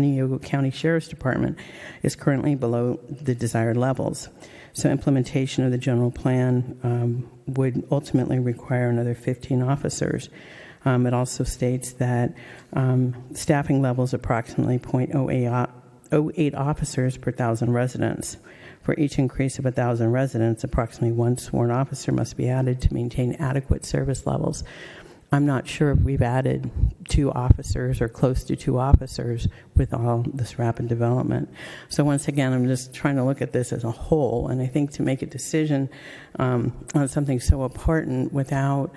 Diego County Sheriff's Department is currently below the desired levels. So implementation of the general plan would ultimately require another 15 officers. It also states that staffing levels approximately 0.08 officers per 1,000 residents. For each increase of 1,000 residents, approximately 1 sworn officer must be added to maintain adequate service levels. I'm not sure if we've added 2 officers or close to 2 officers with all this rapid development. So once again, I'm just trying to look at this as a whole, and I think to make a decision on something so important without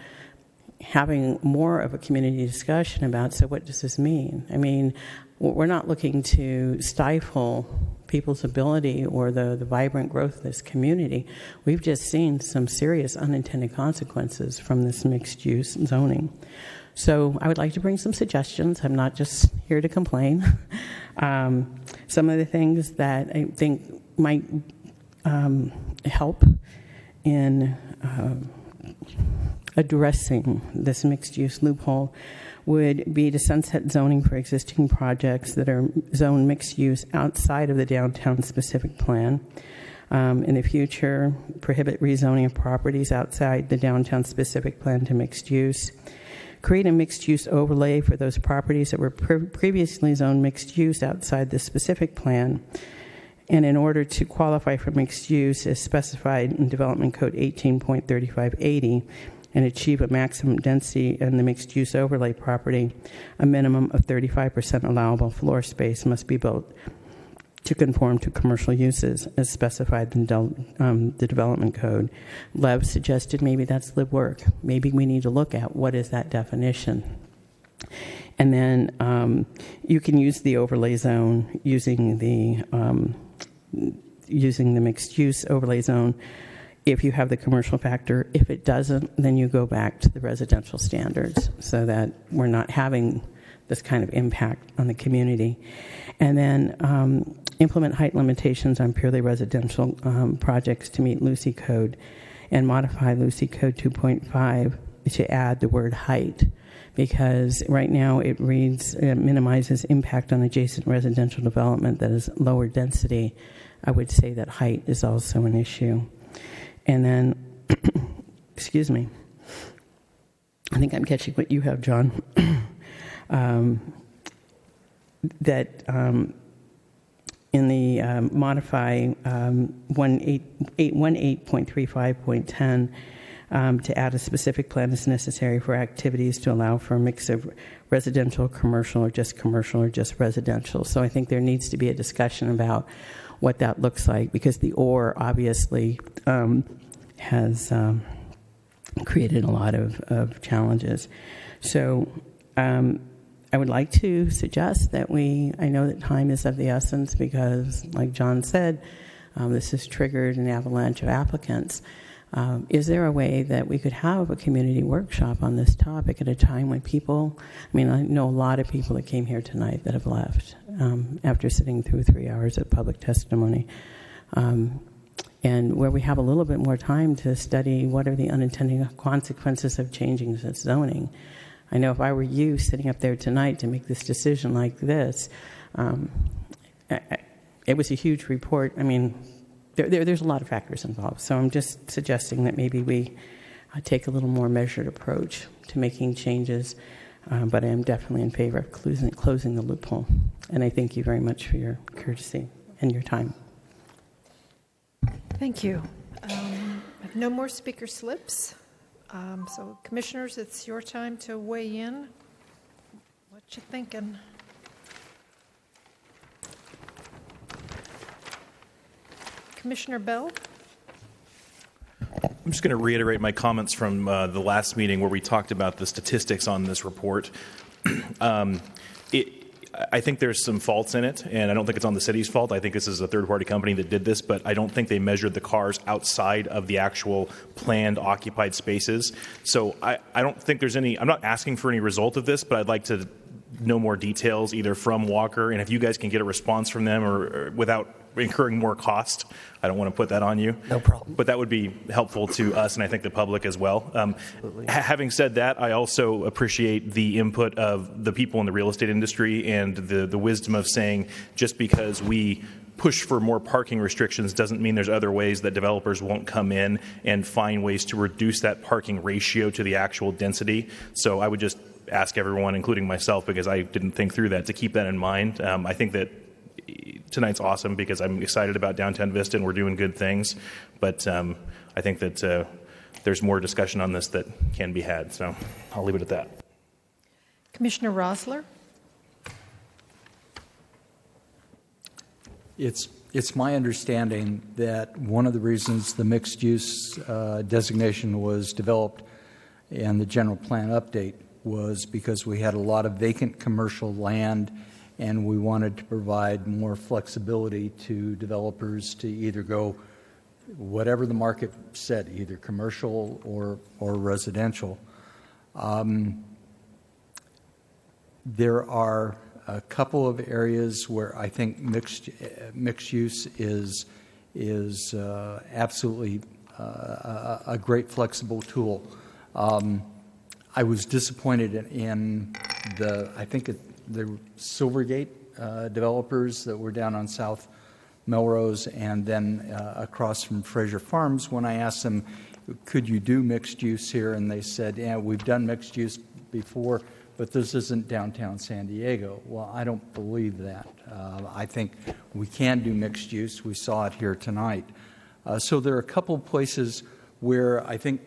having more of a community discussion about, so what does this mean? I mean, we're not looking to stifle people's ability or the vibrant growth of this community. We've just seen some serious unintended consequences from this mixed-use zoning. So I would like to bring some suggestions. I'm not just here to complain. Some of the things that I think might help in addressing this mixed-use loophole would be to sunset zoning for existing projects that are zoned mixed use outside of the downtown specific plan. In the future, prohibit rezoning of properties outside the downtown specific plan to mixed use. Create a mixed use overlay for those properties that were previously zoned mixed use outside the specific plan. And in order to qualify for mixed use as specified in Development Code 18.3580, and achieve a maximum density in the mixed-use overlay property, a minimum of 35% allowable floor space must be built to conform to commercial uses as specified in the Development Code. Lev suggested maybe that's live work. Maybe we need to look at what is that definition. And then you can use the overlay zone using the mixed-use overlay zone if you have the commercial factor. If it doesn't, then you go back to the residential standards so that we're not having this kind of impact on the community. And then implement height limitations on purely residential projects to meet Lucy Code, and modify Lucy Code 2.5 to add the word height, because right now it reads, it minimizes impact on adjacent residential development that is lower density. I would say that height is also an issue. And then excuse me. I think I'm catching what you have, John. That in the modify 18.35.10 to add a specific plan is necessary for activities to allow for a mix of residential, commercial, or just residential. So I think there needs to be a discussion about what that looks like, because the OR obviously has created a lot of challenges. So I would like to suggest that I know that time is of the essence because, like John said, this has triggered an avalanche of applicants. Is there a way that we could have a community workshop on this topic at a time when people, I know a lot of people that came here tonight that have left after sitting through 3 hours of public testimony, and where we have a little bit more time to study what are the unintended consequences of changing this zoning. I know if I were you sitting up there tonight to make this decision like this, it was a huge report. There's a lot of factors involved. So I'm just suggesting that maybe we take a little more measured approach to making changes. But I am definitely in favor of closing the loophole. And I thank you very much for your courtesy and your time. Thank you. I have no more speaker slips. So, commissioners, it's your time to weigh in. What you thinking? Commissioner Bell? I'm just going to reiterate my comments from the last meeting where we talked about the statistics on this report. I think there's some faults in it, and I don't think it's on the city's fault. I think this is a third-party company that did this, but I don't think they measured the cars outside of the actual planned occupied spaces. So I don't think there's any – I'm not asking for any result of this, but I'd like to know more details either from Walker, and if you guys can get a response from them or without incurring more cost. I don't want to put that on you. No problem. But that would be helpful to us and I think the public as well. Having said that, I also appreciate the input of the people in the real estate industry and the wisdom of saying just because we push for more parking restrictions doesn't mean there's other ways that developers won't come in and find ways to reduce that parking ratio to the actual density. So I would just ask everyone, including myself, because I didn't think through that, to keep that in mind. I think that tonight's awesome because I'm excited about Downtown Vista and we're doing good things. But I think that there's more discussion on this that can be had. So I'll leave it at that. Commissioner Rosler? It's my understanding that one of the reasons the mixed-use designation was developed and the general plan update was because we had a lot of vacant commercial land and we wanted to provide more flexibility to developers to either go whatever the market said, either commercial or residential. There are a couple of areas where I think mixed use is absolutely a great flexible tool. I was disappointed in the Silvergate developers that were down on South Melrose and then across from Fraser Farms when I asked them, could you do mixed use here? And they said, yeah, we've done mixed use before, but this isn't downtown San Diego. Well, I don't believe that. I think we can do mixed use. We saw it here tonight. So there are a couple of places where I think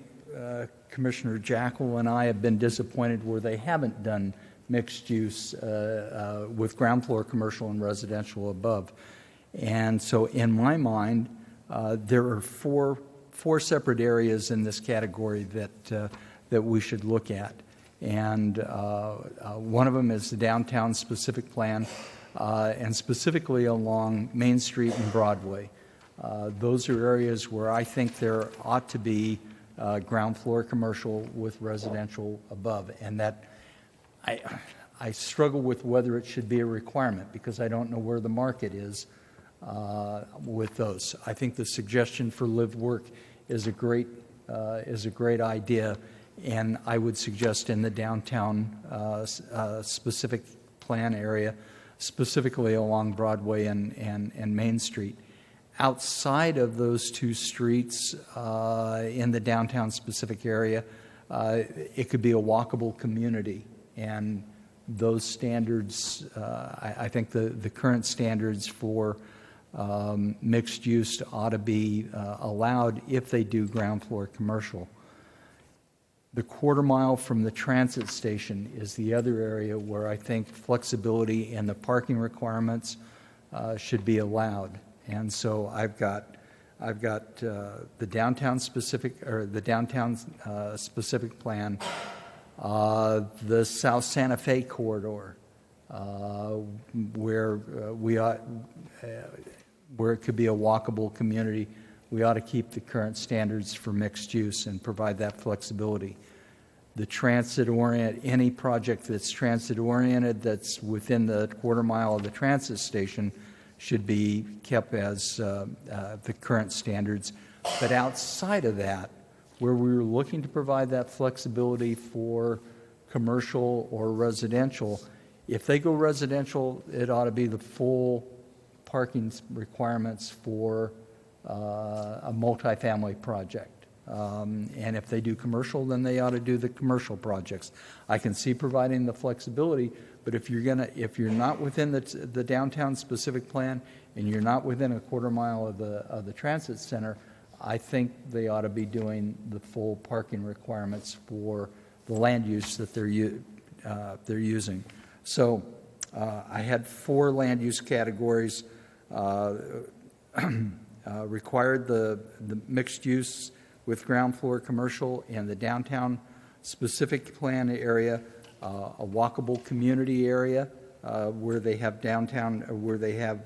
Commissioner Jackal and I have been disappointed where they haven't done mixed use with ground floor commercial and residential above. And so in my mind, there are four separate areas in this category that we should look at. And one of them is the downtown specific plan, and specifically along Main Street and Broadway. Those are areas where I think there ought to be ground floor commercial with residential above. And that I struggle with whether it should be a requirement because I don't know where the market is with those. I think the suggestion for live work is a great idea, and I would suggest in the downtown specific plan area, specifically along Broadway and Main Street. outside of those two streets in the downtown specific area, it could be a walkable community. And those standards, I think the current standards for mixed use ought to be allowed if they do ground floor commercial. The quarter mile from the transit station is the other area where I think flexibility in the parking requirements should be allowed. And so I've got the downtown specific specific plan, the South Santa Fe corridor, where where it could be a walkable community. We ought to keep the current standards for mixed use and provide that flexibility. The any project that's transit-oriented that's within the quarter mile of the transit station should be kept as the current standards. But outside of that, where we were looking to provide that flexibility for commercial or residential, if they go residential, it ought to be the full parking requirements for a multifamily project. And if they do commercial, then they ought to do the commercial projects. I can see providing the flexibility, but if you're not within the downtown specific plan and you're not within a quarter mile of the transit center, I think they ought to be doing the full parking requirements for the land use that they're using. So I had 4 land use categories. Required the mixed use with ground floor commercial in the downtown specific plan area, a walkable community area where they have downtown, where they have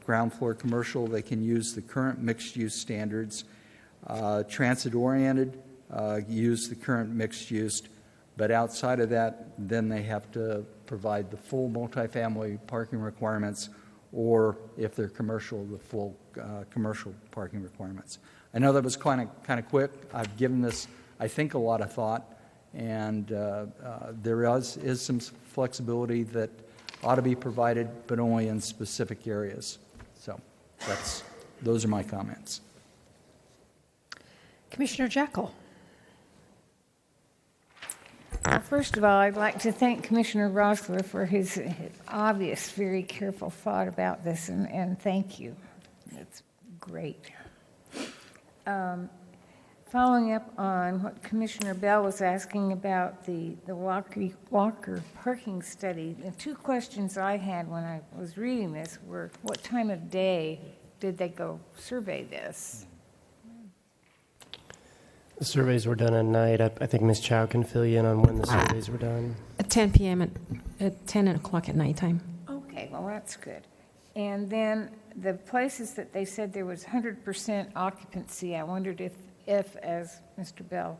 ground floor commercial, they can use the current mixed use standards. Transit oriented, use the current mixed use, but outside of that, then they have to provide the full multifamily parking requirements, or if they're commercial, the full commercial parking requirements. I know that was kind of quick. I've given this, I think, a lot of thought, and there is some flexibility that ought to be provided, but only in specific areas. So those are my comments. Commissioner Jekyll. First of all, I'd like to thank Commissioner Rosler for his obvious, very careful thought about this, and thank you. It's great. Following up on what Commissioner Bell was asking about the Walker parking study, the 2 questions I had when I was reading this were, what time of day did they go survey this? The surveys were done at night. I think Ms. Chow can fill you in on when the surveys were done. At 10 p.m. at 10 o'clock at nighttime. Okay, well, that's good. And then the places that they said there was 100% occupancy, I wondered if, as Mr. Bell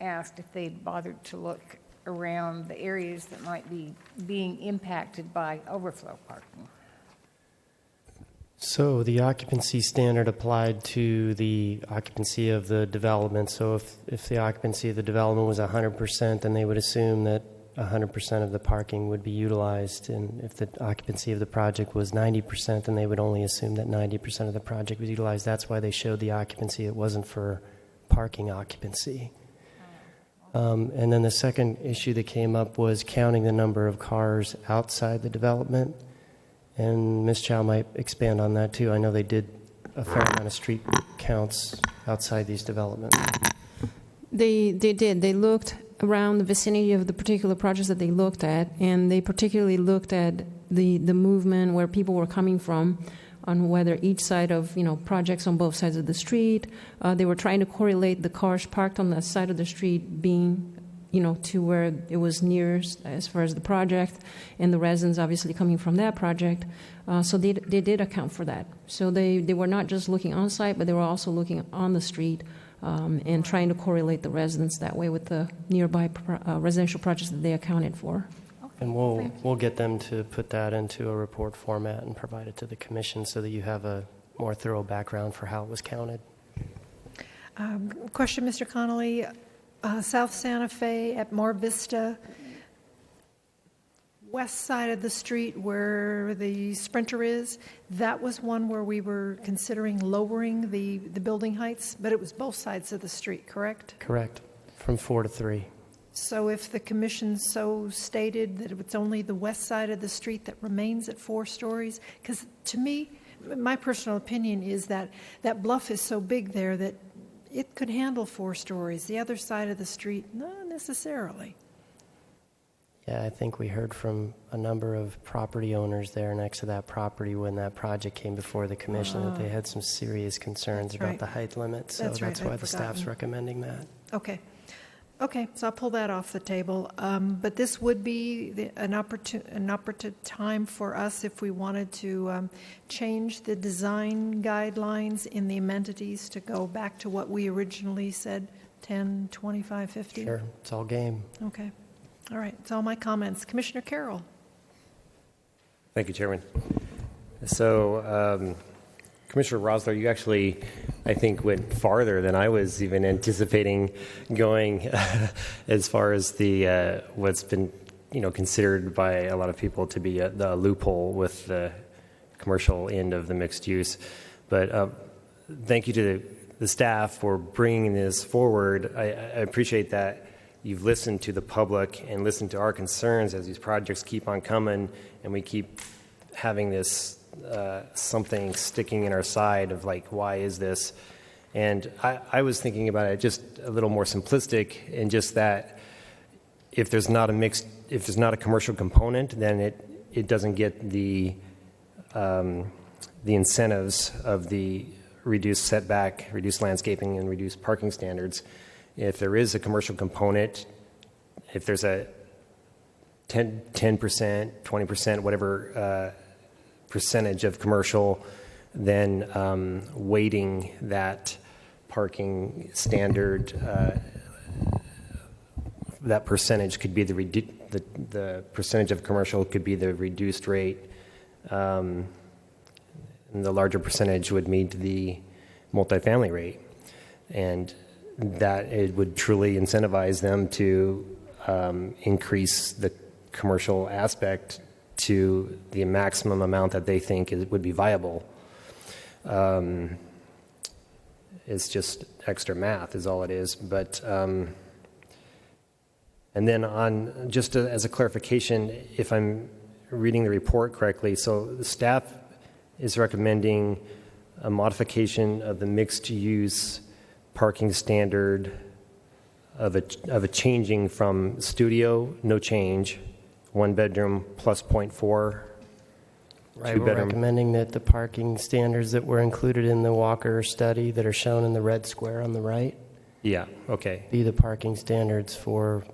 asked, if they bothered to look around the areas that might be being impacted by overflow parking. So the occupancy standard applied to the occupancy of the development. So if the occupancy of the development was 100%, then they would assume that 100% of the parking would be utilized. And if the occupancy of the project was 90%, then they would only assume that 90% of the project was utilized. That's why they showed the occupancy. It wasn't for parking occupancy. And then the second issue that came up was counting the number of cars outside the development. And Ms. Chow might expand on that too. I know they did a fair amount of street counts outside these developments. They did. They looked around the vicinity of the particular projects that they looked at, and they particularly looked at the movement, where people were coming from, on whether each side of projects on both sides of the street. They were trying to correlate the cars parked on the side of the street being to where it was nearest as far as the project, and the residents obviously coming from that project. So they did account for that. So they were not just looking on site, but they were also looking on the street and trying to correlate the residents that way with the nearby residential projects that they accounted for. And we'll get them to put that into a report format and provide it to the commission so that you have a more thorough background for how it was counted. Question, Mr. Connolly. South Santa Fe at Mar Vista, west side of the street where the Sprinter is, that was one where we were considering lowering the building heights, but it was both sides of the street, correct? Correct. From 4 to 3. So if the commission so stated that it's only the west side of the street that remains at 4 stories, because to me, my personal opinion is that that bluff is so big there that it could handle 4 stories. The other side of the street, not necessarily. Yeah, I think we heard from a number of property owners there next to that property when that project came before the commission that they had some serious concerns about right. the height limit. So That's right, that's why I'd the staff's forgotten. recommending that. Okay, so I'll pull that off the table. But this would be an opportune time for us if we wanted to change the design guidelines in the amenities to go back to what we originally said, 10, 25, 50? Sure, it's all game. Okay. All right, that's all my comments. Commissioner Carroll. Thank you, Chairman. So, Commissioner Rosler, you actually, I think, went farther than I was even anticipating going as far as the what's been, considered by a lot of people to be the loophole with the commercial end of the mixed use. But thank you to the staff for bringing this forward. I appreciate that you've listened to the public and listened to our concerns as these projects keep on coming, and we keep having this something sticking in our side of like, why is this? And I was thinking about it just a little more simplistic, in just that if there's not a commercial component, then it doesn't get the incentives of the reduced setback, reduced landscaping, and reduced parking standards. If there is a commercial component, if there's a 10%, 20%, whatever percentage of commercial, then weighting that parking standard, that percentage could be the percentage of commercial could be the reduced rate, and the larger percentage would meet the multifamily rate, and that it would truly incentivize them to increase the commercial aspect to the maximum amount that they think would be viable. It's just extra math is all it is. But and then on just as a clarification, if I'm reading the report correctly, so the staff is recommending a modification of the mixed use parking standard of a changing from studio, no change, 1 bedroom plus 0.4. Right, we're recommending that the parking standards that were included in the Walker study that are shown in the red square on the right. Yeah, okay. Be the parking standards for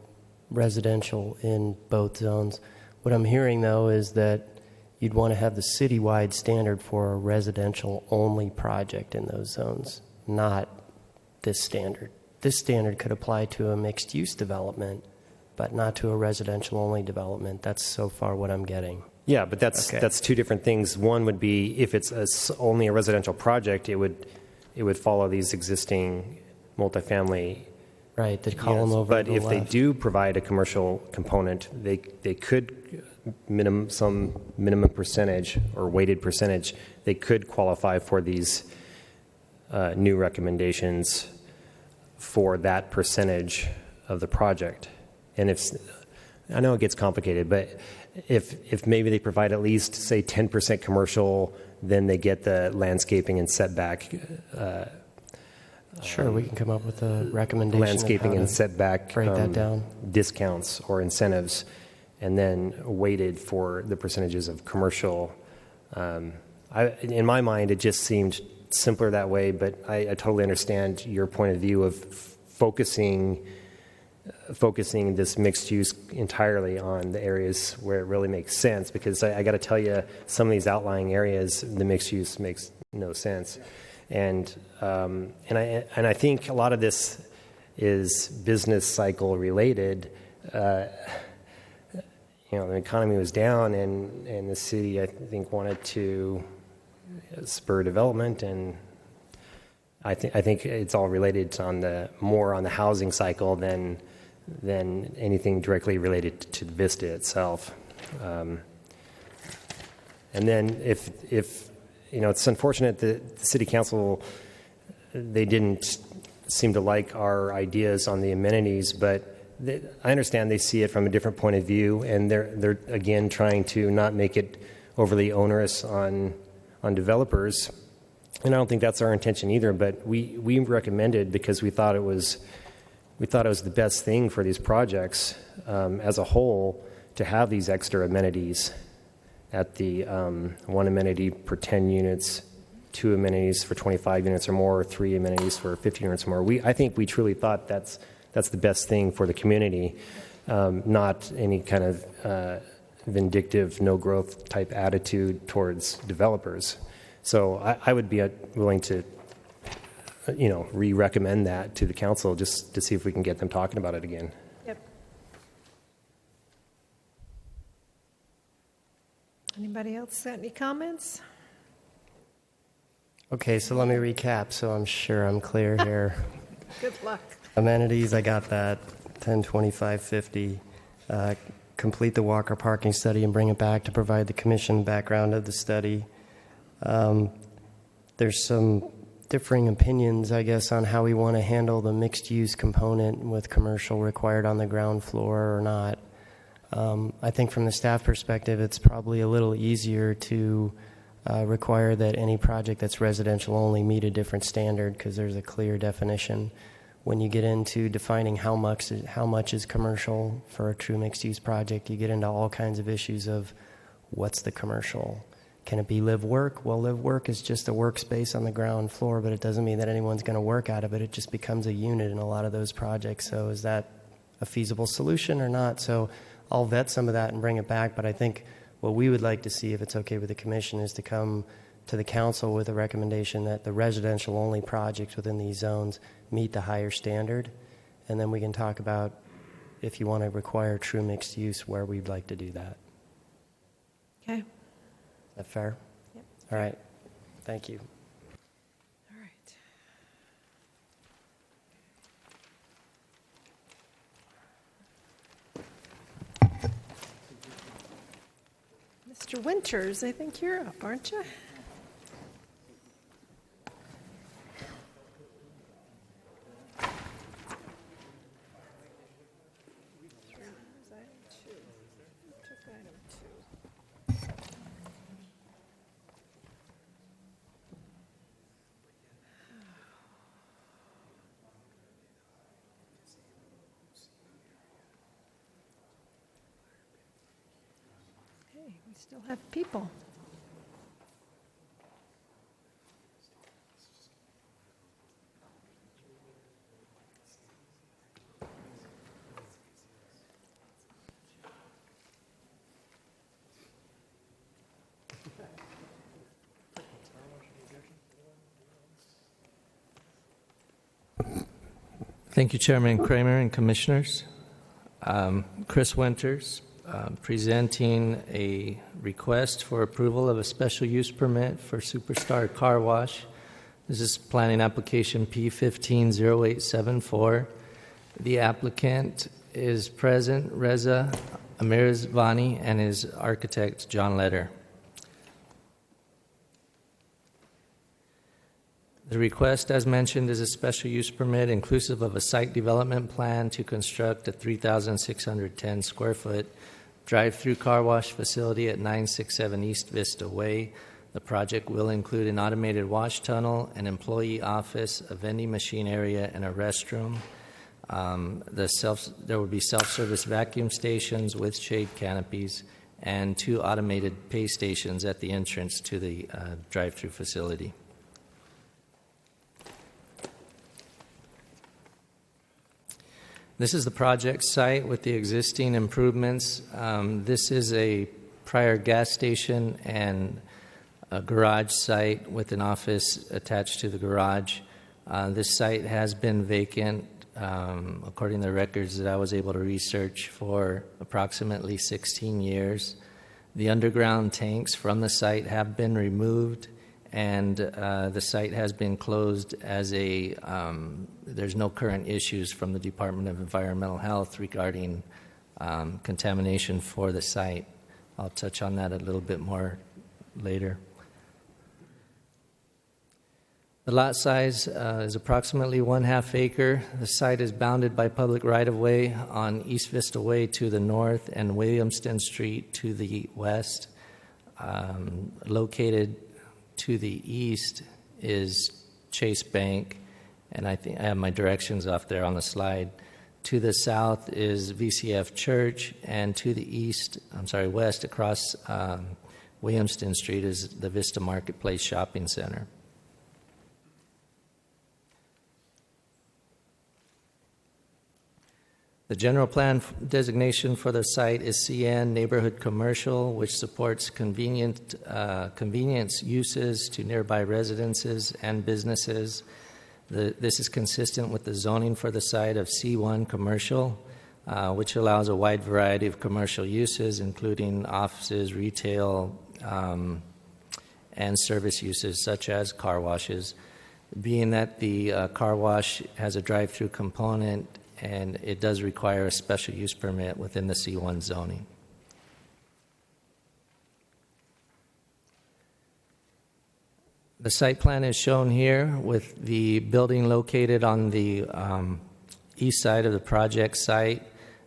residential in both zones. What I'm hearing, though, is that you'd want to have the citywide standard for a residential-only project in those zones, not this standard. This standard could apply to a mixed-use development, but not to a residential-only development. That's so far what I'm getting. Yeah, but that's two different things. One would be if it's only a residential project, it would follow these existing multifamily. Right, the column over But to the if they left. do provide a commercial component, they could some minimum percentage or weighted percentage. They could qualify for these new recommendations for that percentage of the project. And I know it gets complicated, but if maybe they provide at least, say, 10% commercial, then they get the landscaping and setback. Sure, we can come up with a recommendation. Landscaping of how and to setback break that down. discounts or incentives, and then weighted for the percentages of commercial. In my mind, it just seemed simpler that way, but I totally understand your point of view of focusing this mixed use entirely on the areas where it really makes sense, because I got to tell you, some of these outlying areas, the mixed use makes no sense. And I think a lot of this is business cycle related. The economy was down, and the city, I think, wanted to spur development, and I think it's all related more on the housing cycle than anything directly related to Vista itself. And then if it's unfortunate that the city council, they didn't seem to like our ideas on the amenities, but I understand they see it from a different point of view, and they're again trying to not make it overly onerous on developers. And I don't think that's our intention either, but we recommended because we thought it was the best thing for these projects as a whole to have these extra amenities at the one amenity per 10 units, 2 amenities for 25 units or more, or 3 amenities for 50 units or more. I think we truly thought that's the best thing for the community, not any kind of vindictive, no growth type attitude towards developers. So I would be willing to, re-recommend that to the council just to see if we can get them talking about it again. Yep. Anybody else got any comments? Okay, so let me recap so I'm sure I'm clear here. Good luck. Amenities, I got that, 10, 25, 50. Complete the Walker parking study and bring it back to provide the commission background of the study. There's some differing opinions, I guess, on how we want to handle the mixed-use component with commercial required on the ground floor or not. I think from the staff perspective, it's probably a little easier to require that any project that's residential only meet a different standard because there's a clear definition. When you get into defining how much is commercial for a true mixed-use project, you get into all kinds of issues of what's the commercial. Can it be live-work? Well, live-work is just a workspace on the ground floor, but it doesn't mean that anyone's going to work out of it. It just becomes a unit in a lot of those projects. So is that a feasible solution or not? So I'll vet some of that and bring it back, but I think what we would like to see, if it's okay with the commission, is to come to the council with a recommendation that the residential-only projects within these zones meet the higher standard, and then we can talk about if you want to require true mixed use, where we'd like to do that. Okay. Is that fair? Yep. All right. Thank you. All right. Mr. Winters, I think you're up, aren't you? We still have people. Thank you, Chairman Kramer and Commissioners. Chris Winters, presenting a request for approval of a special use permit for Superstar Car Wash. This is planning application P150874. The applicant is present, Reza Amirzvani, and his architect, John Leder. The request, as mentioned, is a special use permit inclusive of a site development plan to construct a 3,610 square foot drive-through car wash facility at 967 East Vista Way. The project will include an automated wash tunnel, an employee office, a vending machine area, and a restroom. There will be self-service vacuum stations with shade canopies and 2 automated pay stations at the entrance to the drive-through facility. This is the project site with the existing improvements. This is a prior gas station and a garage site with an office attached to the garage. This site has been vacant, according to the records that I was able to research, for approximately 16 years. The underground tanks from the site have been removed, and the site has been closed as there's no current issues from the Department of Environmental Health regarding contamination for the site. I'll touch on that a little bit more later. The lot size is approximately 1/2 acre. The site is bounded by public right-of-way on East Vista Way to the north and Williamston Street to the west. Located to the east is Chase Bank, and I think I have my directions off there on the slide. To the south is VCF Church, and to the west across Williamston Street is the Vista Marketplace Shopping Center. The general plan designation for the site is CN Neighborhood Commercial, which supports convenience uses to nearby residences and businesses. This is consistent with the zoning for the site of C1 Commercial, which allows a wide variety of commercial uses, including offices, retail, and service uses such as car washes. Being that the car wash has a drive-through component, and it does require a special use permit within the C1 zoning. The site plan is shown here with the building located on the east side of the project site.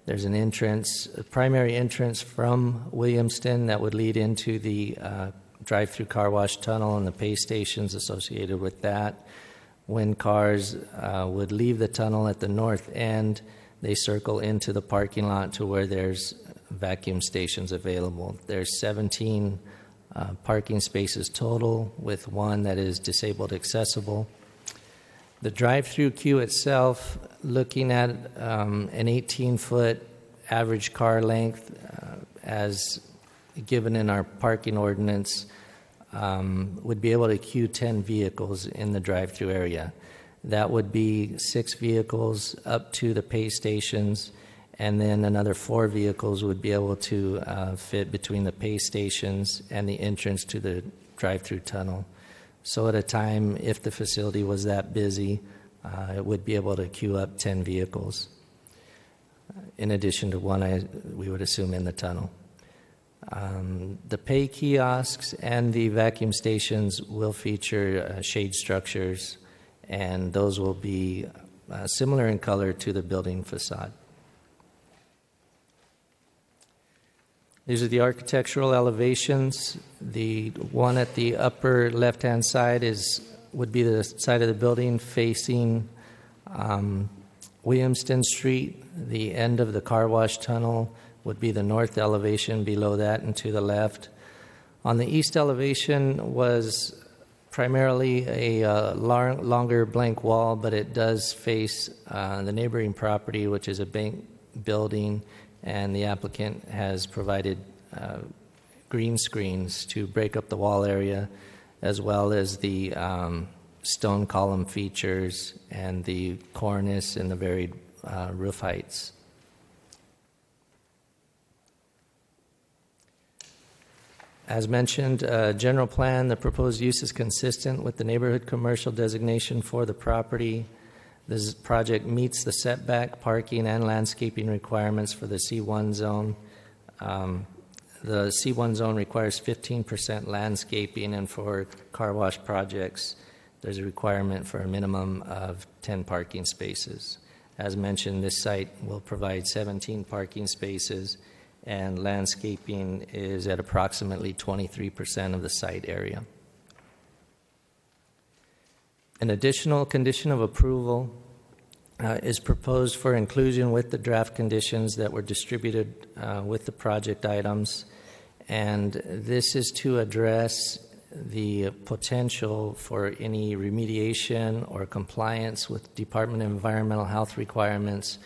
There's an entrance, a primary entrance from Williamston that would lead into the drive-through car wash tunnel and the pay stations associated with that. When cars would leave the tunnel at the north end, they circle into the parking lot to where there's vacuum stations available. There's 17 parking spaces total, with one that is disabled accessible. The drive-through queue itself, looking at an 18-foot average car length as given in our parking ordinance, would be able to queue 10 vehicles in the drive-through area. That would be 6 vehicles up to the pay stations, and then another 4 vehicles would be able to fit between the pay stations and the entrance to the drive-through tunnel. So at a time, if the facility was that busy, it would be able to queue up 10 vehicles, in addition to one we would assume in the tunnel. The pay kiosks and the vacuum stations will feature shade structures, and those will be similar in color to the building facade. These are the architectural elevations. The one at the upper left-hand side would be the side of the building facing Williamston Street. The end of the car wash tunnel would be the north elevation below that and to the left. On the east elevation was primarily a longer blank wall, but it does face the neighboring property, which is a bank building, and the applicant has provided green screens to break up the wall area, as well as the stone column features and the cornice and the varied roof heights. As mentioned, general plan, the proposed use is consistent with the neighborhood commercial designation for the property. This project meets the setback, parking, and landscaping requirements for the C1 zone. The C1 zone requires 15% landscaping, and for car wash projects, there's a requirement for a minimum of 10 parking spaces. As mentioned, this site will provide 17 parking spaces, and landscaping is at approximately 23% of the site area. An additional condition of approval is proposed for inclusion with the draft conditions that were distributed with the project items, and this is to address the potential for any remediation or compliance with Department of Environmental Health requirements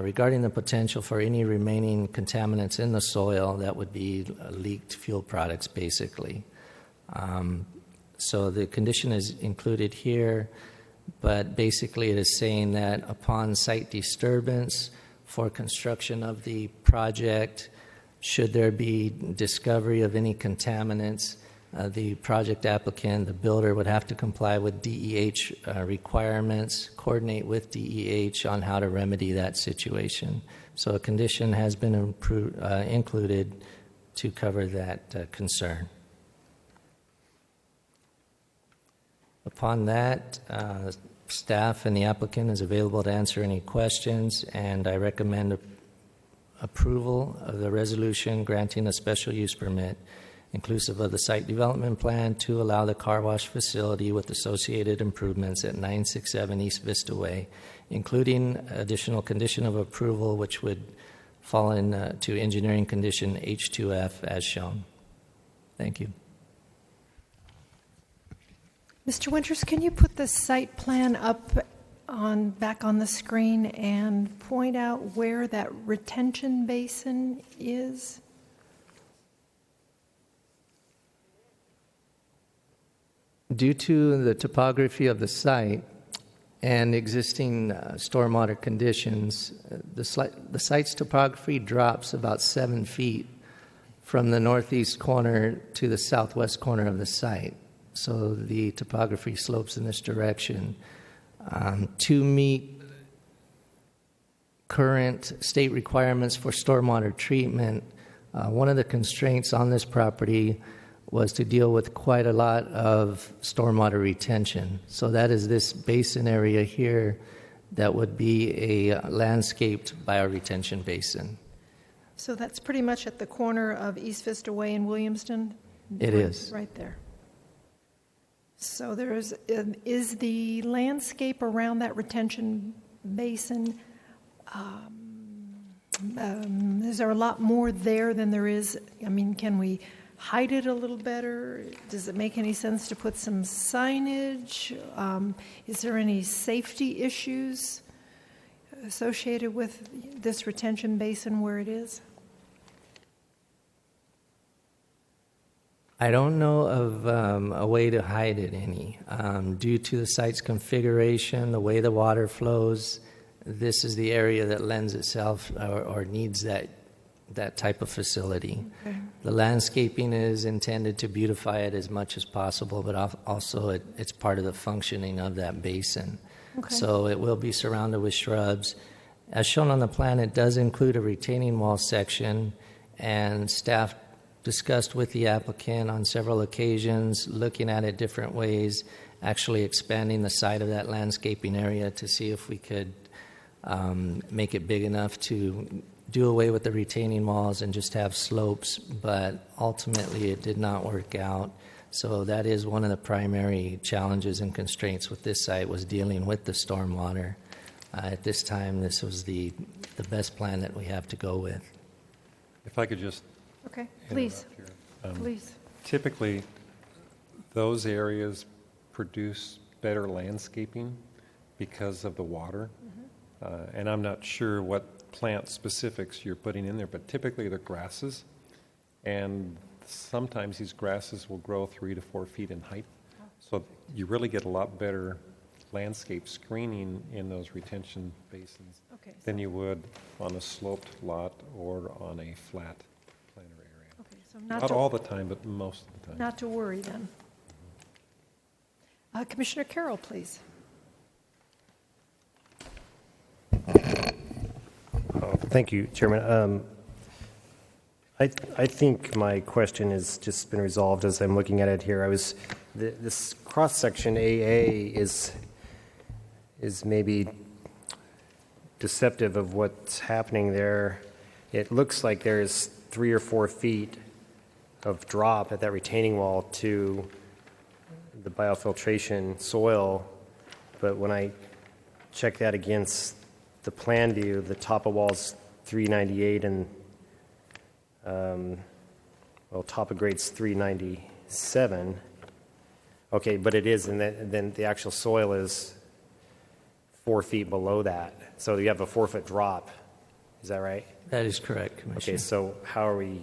regarding the potential for any remaining contaminants in the soil that would be leaked fuel products, basically. So the condition is included here, but basically it is saying that upon site disturbance for construction of the project, should there be discovery of any contaminants, the project applicant, the builder, would have to comply with DEH requirements, coordinate with DEH on how to remedy that situation. So a condition has been included to cover that concern. Upon that, staff and the applicant is available to answer any questions, and I recommend approval of the resolution granting a special use permit inclusive of the site development plan to allow the car wash facility with associated improvements at 967 East Vista Way, including additional condition of approval which would fall into engineering condition H2F as shown. Thank you. Mr. Winters, can you put the site plan up back on the screen and point out where that retention basin is? Due to the topography of the site and existing stormwater conditions, the site's topography drops about 7 feet from the northeast corner to the southwest corner of the site. So the topography slopes in this direction. To meet current state requirements for stormwater treatment, one of the constraints on this property was to deal with quite a lot of stormwater retention. So that is this basin area here that would be a landscaped bioretention basin. So that's pretty much at the corner of East Vista Way and Williamston? It is. Right there. So is the landscape around that retention basin, is there a lot more there than there is? I mean, can we hide it a little better? Does it make any sense to put some signage? Is there any safety issues associated with this retention basin where it is? I don't know of a way to hide it any. Due to the site's configuration, the way the water flows, this is the area that lends itself or needs that type of facility. Okay. The landscaping is intended to beautify it as much as possible, but also it's part of the functioning of that basin. Okay. So it will be surrounded with shrubs. As shown on the plan, it does include a retaining wall section, and staff discussed with the applicant on several occasions, looking at it different ways, actually expanding the site of that landscaping area to see if we could make it big enough to do away with the retaining walls and just have slopes, but ultimately it did not work out. So that is one of the primary challenges and constraints with this site, was dealing with the stormwater. At this time, this was the best plan that we have to go with. If I could just okay, please. Please. Typically, those areas produce better landscaping because of the water. Mm-hmm. And I'm not sure what plant specifics you're putting in there, but typically they're grasses. And sometimes these grasses will grow 3 to 4 feet in height. So you really get a lot better landscape screening in those retention basins than you would on a sloped lot or on a flat planar area. Okay, so not all the time, but most of the time. Not to worry then. Commissioner Carroll, please. Thank you, Chairman. I think my question has just been resolved as I'm looking at it here. This cross section AA is maybe deceptive of what's happening there. It looks like there's 3 or 4 feet of drop at that retaining wall to the biofiltration soil, but when I check that against the plan view, the top of wall's 398 and top of grade's 397. Okay, but it is, and then the actual soil is 4 feet below that. So you have a 4-foot drop. Is that right? That is correct, Commissioner. Okay, so how are we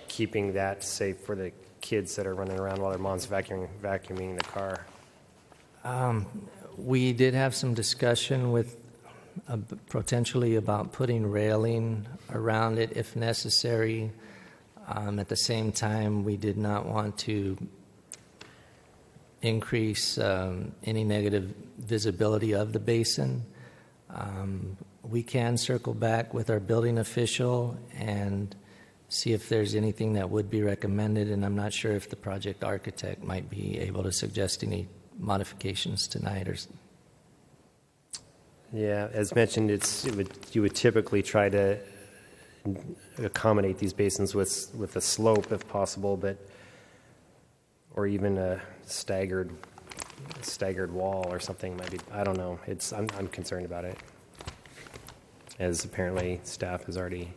keeping that safe for the kids that are running around while their mom's vacuuming the car? We did have some discussion with potentially about putting railing around it if necessary. At the same time, we did not want to increase any negative visibility of the basin. We can circle back with our building official and see if there's anything that would be recommended, and I'm not sure if the project architect might be able to suggest any modifications tonight. Yeah, as mentioned, you would typically try to accommodate these basins with a slope if possible, or even a staggered wall or something. Might be, I don't know. I'm concerned about it, as apparently staff has already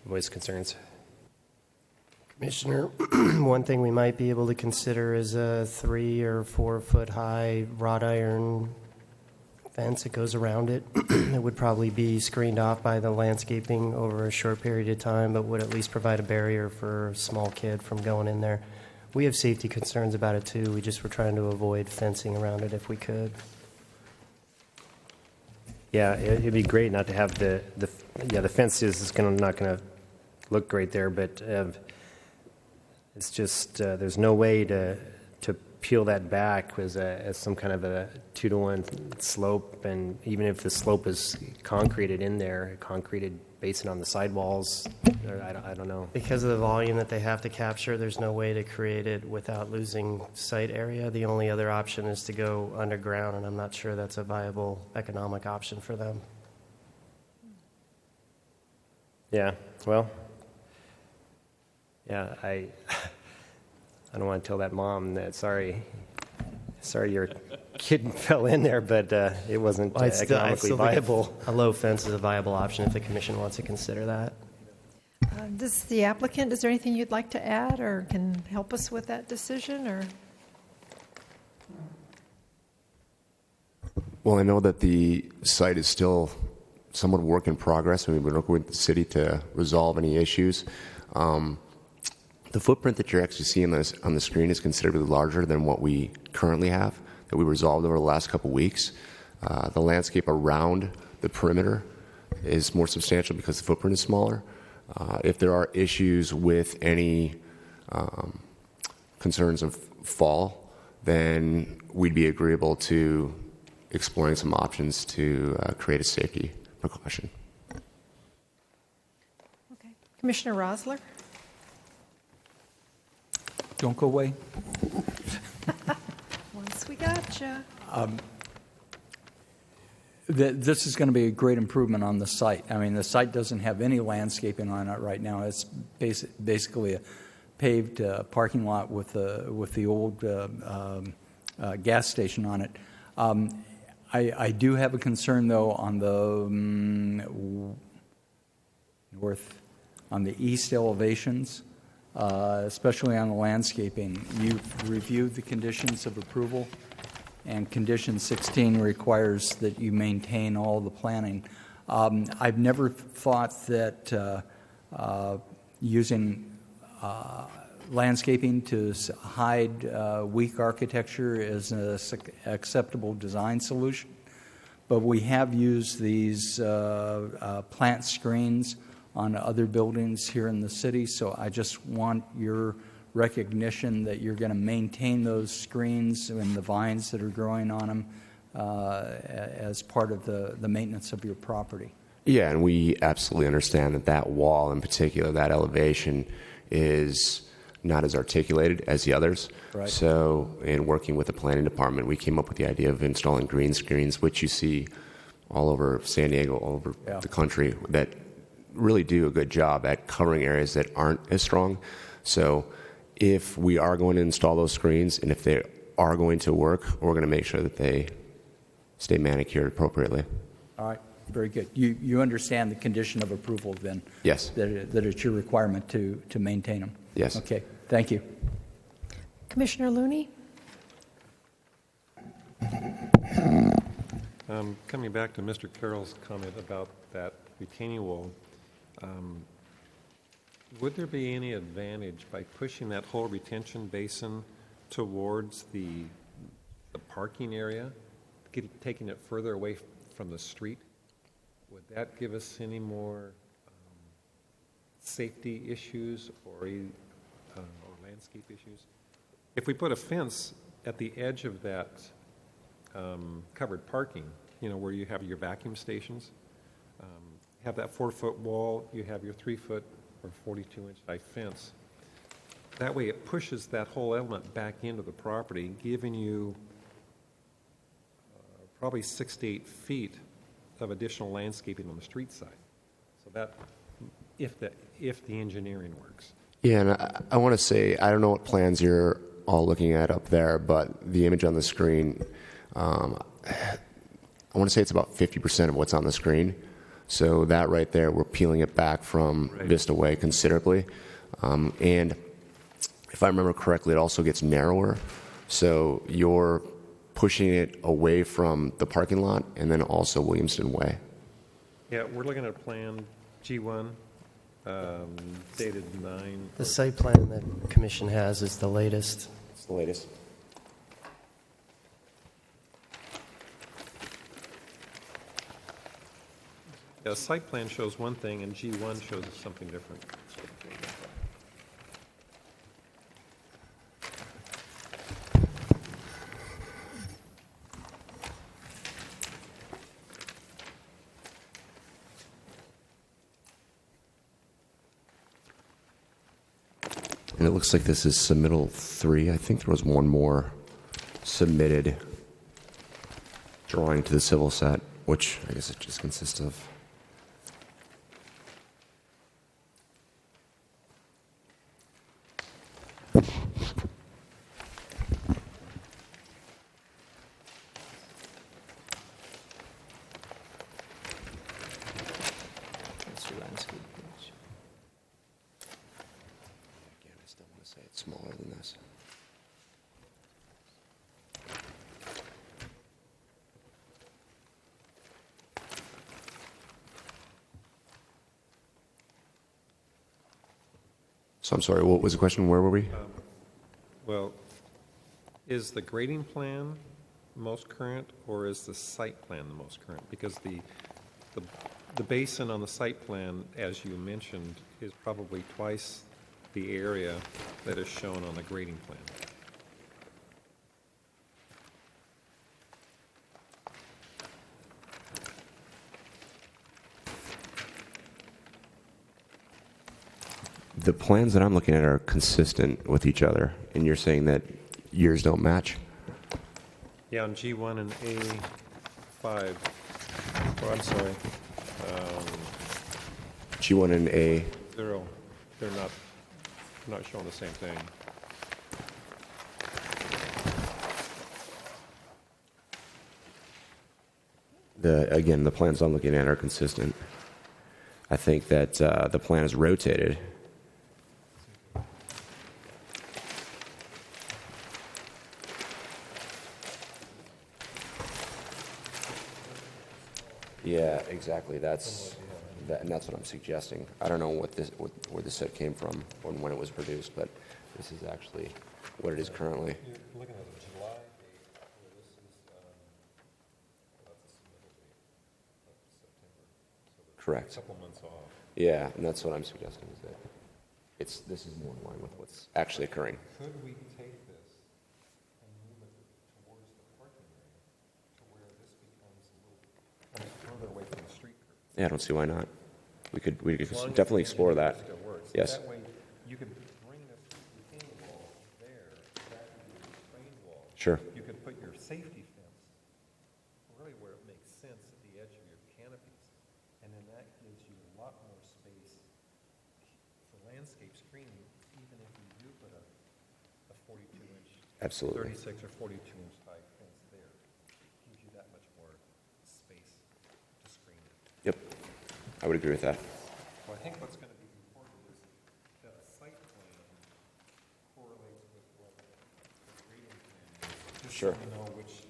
voiced concerns. Commissioner, one thing we might be able to consider is a 3 or 4 foot high wrought iron fence that goes around it. It would probably be screened off by the landscaping over a short period of time, but would at least provide a barrier for a small kid from going in there. We have safety concerns about it too. We just were trying to avoid fencing around it if we could. Yeah, it'd be great not to have the fence is not going to look great there, but it's just there's no way to peel that back as some kind of a 2-to-1 slope, and even if the slope is concreted in there, concreted basin on the sidewalls, I don't know. Because of the volume that they have to capture, there's no way to create it without losing site area. The only other option is to go underground, and I'm not sure that's a viable economic option for them. Yeah, well, yeah, I don't want to tell that mom that sorry your kid fell in there, but it wasn't economically viable. A low fence is a viable option if the commission wants to consider that. Is there anything you'd like to add or can help us with that decision? Or Well, I know that the site is still somewhat work in progress, and we've been working with the city to resolve any issues. The footprint that you're actually seeing on the screen is considerably larger than what we currently have, that we resolved over the last couple of weeks. The landscape around the perimeter is more substantial because the footprint is smaller. If there are issues with any concerns of fall, then we'd be agreeable to exploring some options to create a safety precaution. okay, Commissioner Rosler. Don't go away. Once we got you. This is going to be a great improvement on the site. I mean, the site doesn't have any landscaping on it right now. It's basically a paved parking lot with the old gas station on it. I do have a concern, though, on the on the east elevations, especially on the landscaping. You've reviewed the conditions of approval, and condition 16 requires that you maintain all the planning. I've never thought that using landscaping to hide weak architecture is an acceptable design solution, but we have used these plant screens on other buildings here in the city, so I just want your recognition that you're going to maintain those screens and the vines that are growing on them as part of the maintenance of your property. Yeah, and we absolutely understand that wall in particular, that elevation, is not as articulated as the others. Right. So in working with the planning department, we came up with the idea of installing green screens, which you see all over San Diego, all over the country, that really do a good job at covering areas that aren't as strong. So if we are going to install those screens, and if they are going to work, we're going to make sure that they stay manicured appropriately. All right, very good. You understand the condition of approval then? Yes. That it's your requirement to maintain them? Yes. Okay, thank you. Commissioner Looney? Coming back to Mr. Carroll's comment about that retaining wall, would there be any advantage by pushing that whole retention basin towards the parking area, taking it further away from the street? Would that give us any more safety issues or landscape issues? If we put a fence at the edge of that covered parking, where you have your vacuum stations, have that 4-foot wall, you have your 3-foot or 42-inch high fence. That way it pushes that whole element back into the property, giving you probably 6 to 8 feet of additional landscaping on the street side. So that, if the engineering works. Yeah, and I want to say, I don't know what plans you're all looking at up there, but the image on the screen, I want to say it's about 50% of what's on the screen. So that right there, we're peeling it back from Vista Way considerably. And if I remember correctly, it also gets narrower. So you're pushing it away from the parking lot and then also Williamston Way. Yeah, we're looking at plan G1, dated 9. The site plan that the commission has is the latest. It's the latest. Yeah, the site plan shows one thing and G1 shows something different. And it looks like this is submittal 3. I think there was one more submitted drawing to the civil set, which I guess it just consists of. That's your landscape page. Again, I still want to say it's smaller than this. So I'm sorry, what was the question? Where were we? Well, is the grading plan most current, or is the site plan the most current? Because the basin on the site plan, as you mentioned, is probably twice the area that is shown on the grading plan. The plans that I'm looking at are consistent with each other, and you're saying that yours don't match? Yeah, on G1 and A5. Oh, I'm sorry. G1 and A. 0. They're not showing the same thing. Again, the plans I'm looking at are consistent. I think that the plan is rotated. Yeah, exactly. And that's what I'm suggesting. I don't know where this set came from or when it was produced, but this is actually what it is currently. You're looking at the July date, where this is, that's a submittal date of September. So Correct. A couple months off. Yeah, and that's what I'm suggesting is that this is more in line with what's actually occurring. Could we take this and move it towards the parking area to where this becomes a little further away from the street curb? Yeah, I don't see why not. We could As long as definitely the explore that. engineering still works. Yes. That way, you could bring this retaining wall there, that would be the screen wall. Sure. You could put your safety fence really where it makes sense at the edge of your canopies, and then that gives you a lot more space for landscape screening, even if you do put a 42-inch, Absolutely. 36 or 42-inch high fence there. It gives you that much more space to screen it. Yep. I would agree with that. Well, I think what's going to be important is that a site plan correlates with what the grading plan is. Just Sure. so we know which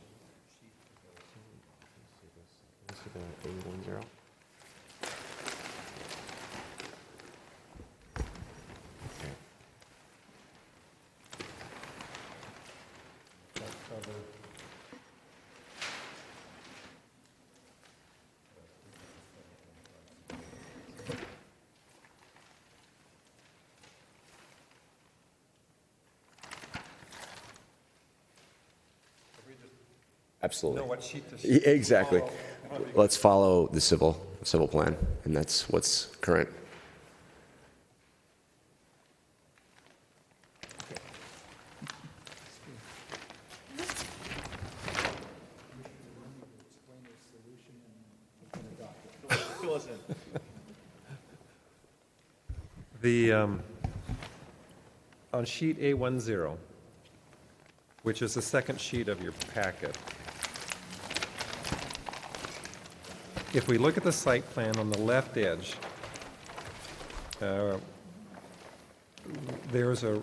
sheet to go to. This is the A10. Front cover. Absolutely. Know what sheet to Yeah, exactly. follow. Let's follow the civil plan, and that's what's current. On sheet A10, which is the second sheet of your packet, if we look at the site plan on the left edge, there's a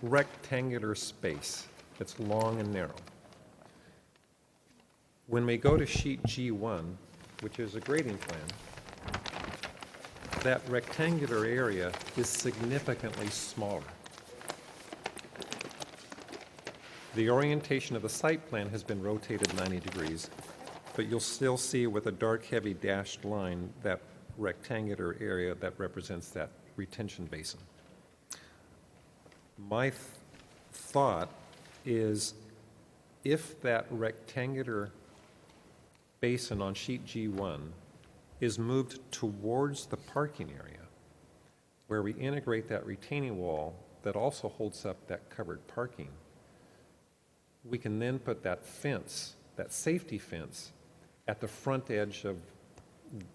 rectangular space that's long and narrow. When we go to sheet G1, which is a grading plan, that rectangular area is significantly smaller. The orientation of the site plan has been rotated 90 degrees, but you'll still see with a dark, heavy dashed line that rectangular area that represents that retention basin. My thought is if that rectangular basin on sheet G1 is moved towards the parking area, where we integrate that retaining wall that also holds up that covered parking, we can then put that fence, that safety fence, at the front edge of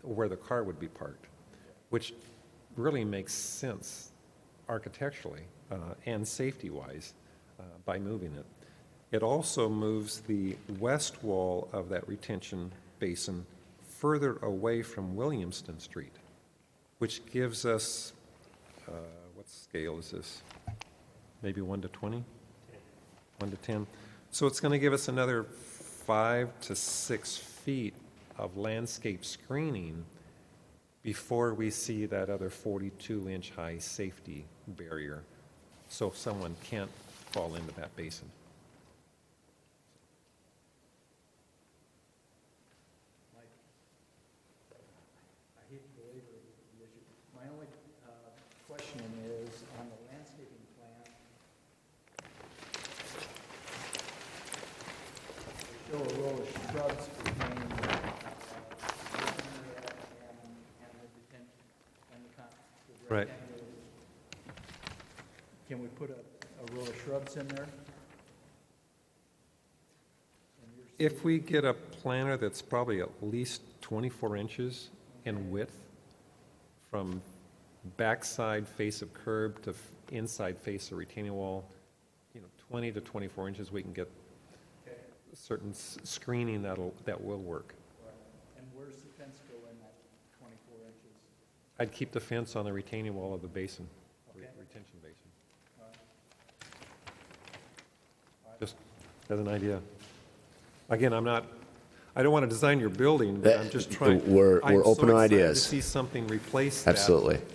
where the car would be parked, which really makes sense architecturally and safety-wise by moving it. It also moves the west wall of that retention basin further away from Williamston Street, which gives us, what scale is this? Maybe 1 to 20? 1 to 10. So it's going to give us another 5 to 6 feet of landscape screening before we see that other 42-inch high safety barrier, so someone can't fall into that basin. I hate to belabor the issue. My only question is on the landscaping plan. They show a row of shrubs between and the detention and the Right. Can we put a row of shrubs in there? If we get a planter that's probably at least 24 inches in width from backside face of curb to inside face of retaining wall, 20 to 24 inches, we can get certain screening that will work. Right. And where's the fence go in that 24 inches? I'd keep the fence on the retaining wall of the basin, retention basin. Just as an idea. Again, I don't want to design your building, but I'm just trying. We're open to I'm so excited ideas. to see something replace Absolutely. that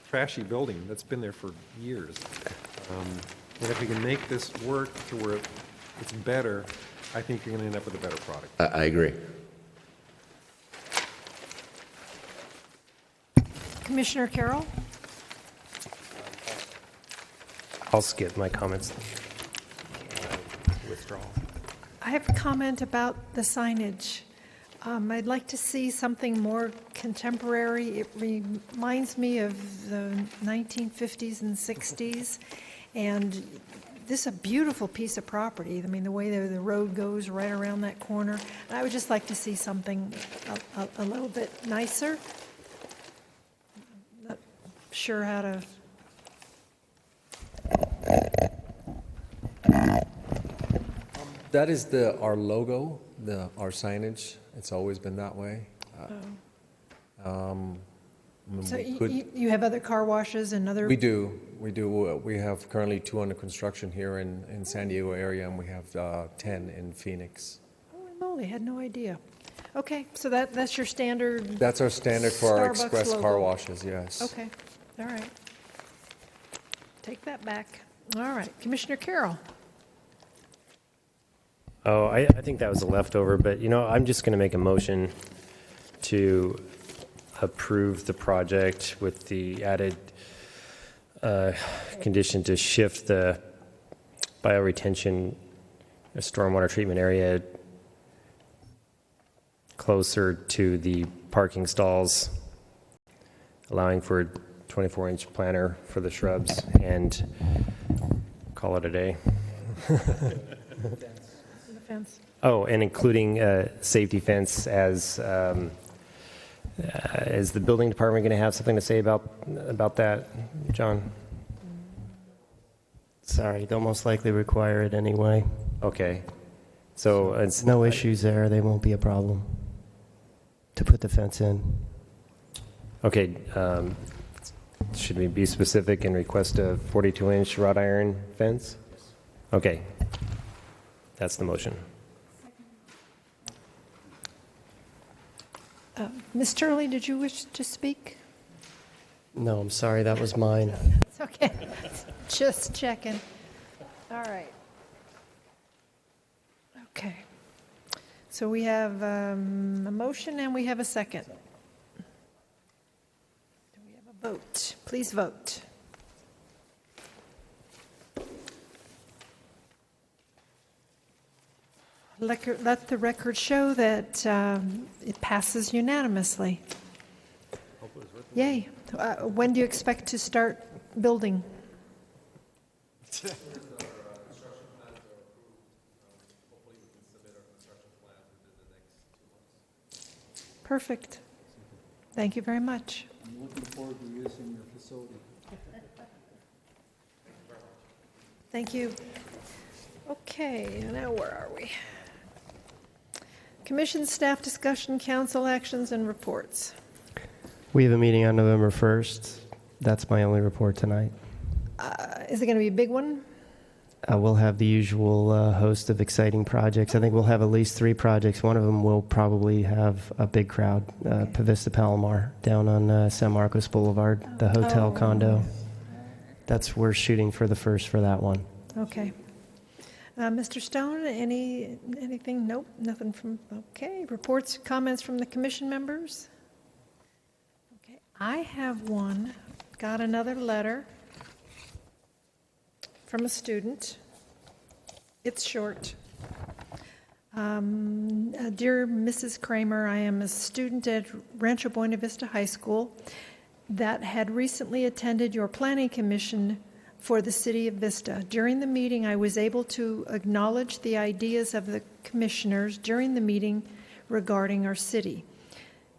trashy building that's been there for years. And if we can make this work to where it's better, I think you're going to end up with a better product. I agree. Commissioner Carroll? I'll skip my comments. Withdraw. I have a comment about the signage. I'd like to see something more contemporary. It reminds me of the 1950s and 60s, and this is a beautiful piece of property. I mean, the way the road goes right around that corner. And I would just like to see something a little bit nicer. Not sure how to... That is our logo, our signage. It's always been that way. So you have other car washes and other... We do. We have currently 2 under construction here in San Diego area, and we have 10 in Phoenix. Holy moly, had no idea. Okay, so that's your standard... That's our standard for our Starbucks express logo. car washes, yes. Okay, all right. Take that back. All right, Commissioner Carroll. Oh, I think that was a leftover, but I'm just going to make a motion to approve the project with the added condition to shift the bioretention stormwater treatment area closer to the parking stalls, allowing for a 24-inch planter for the shrubs, and call it a day. Fence. Oh, and including safety fence as Is the building department going to have something to say about that, John? Sorry, they'll most likely require it anyway. Okay. So it's no issues there. They won't be a problem to put the fence in. Okay. Should we be specific and request a 42-inch wrought iron fence? Okay. That's the motion. Ms. Turley, did you wish to speak? No, I'm sorry. That was mine. It's okay. Just checking. All right. Okay. So we have a motion and we have a second. Do we have a vote? Please vote. Let the record show that it passes unanimously. Yay. When do you expect to start building? Perfect. Thank you very much. I'm looking forward to using your facility. Thank you. Okay, now where are we? Commission staff discussion, council actions, and reports. We have a meeting on November 1st. That's my only report tonight. Is it going to be a big one? We'll have the usual host of exciting projects. I think we'll have at least 3 projects. One of them will probably have a big crowd. Vista Palomar down on San Marcos Boulevard, the hotel condo. We're shooting for the first for that one. Okay. Mr. Stone, anything? Nope, nothing from, okay. Reports, comments from the commission members? Okay, I have one. Got another letter from a student. It's short. Dear Mrs. Kramer, I am a student at Rancho Buena Vista High School that had recently attended your planning commission for the city of Vista. During the meeting, I was able to acknowledge the ideas of the commissioners during the meeting regarding our city.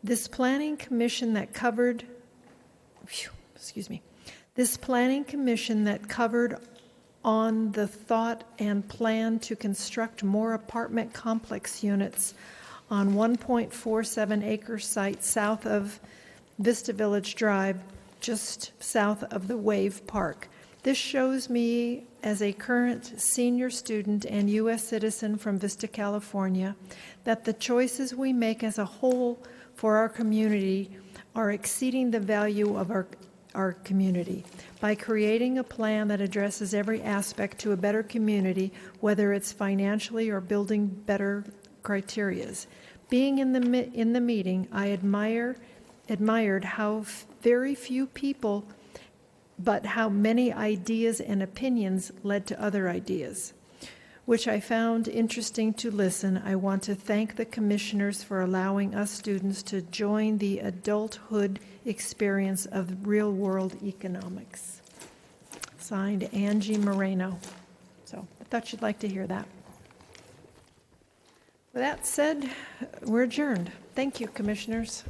This planning commission that covered, this planning commission that covered on the thought and plan to construct more apartment complex units on 1.47 acre site south of Vista Village Drive, just south of the Wave Park. This shows me, as a current senior student and U.S. citizen from Vista, California, that the choices we make as a whole for our community are exceeding the value of our community. By creating a plan that addresses every aspect to a better community, whether it's financially or building better criterias. Being in the meeting, I admired how very few people, but how many ideas and opinions led to other ideas, which I found interesting to listen. I want to thank the commissioners for allowing us students to join the adulthood experience of real-world economics. Signed, Angie Moreno. So I thought you'd like to hear that. With that said, we're adjourned. Thank you, commissioners.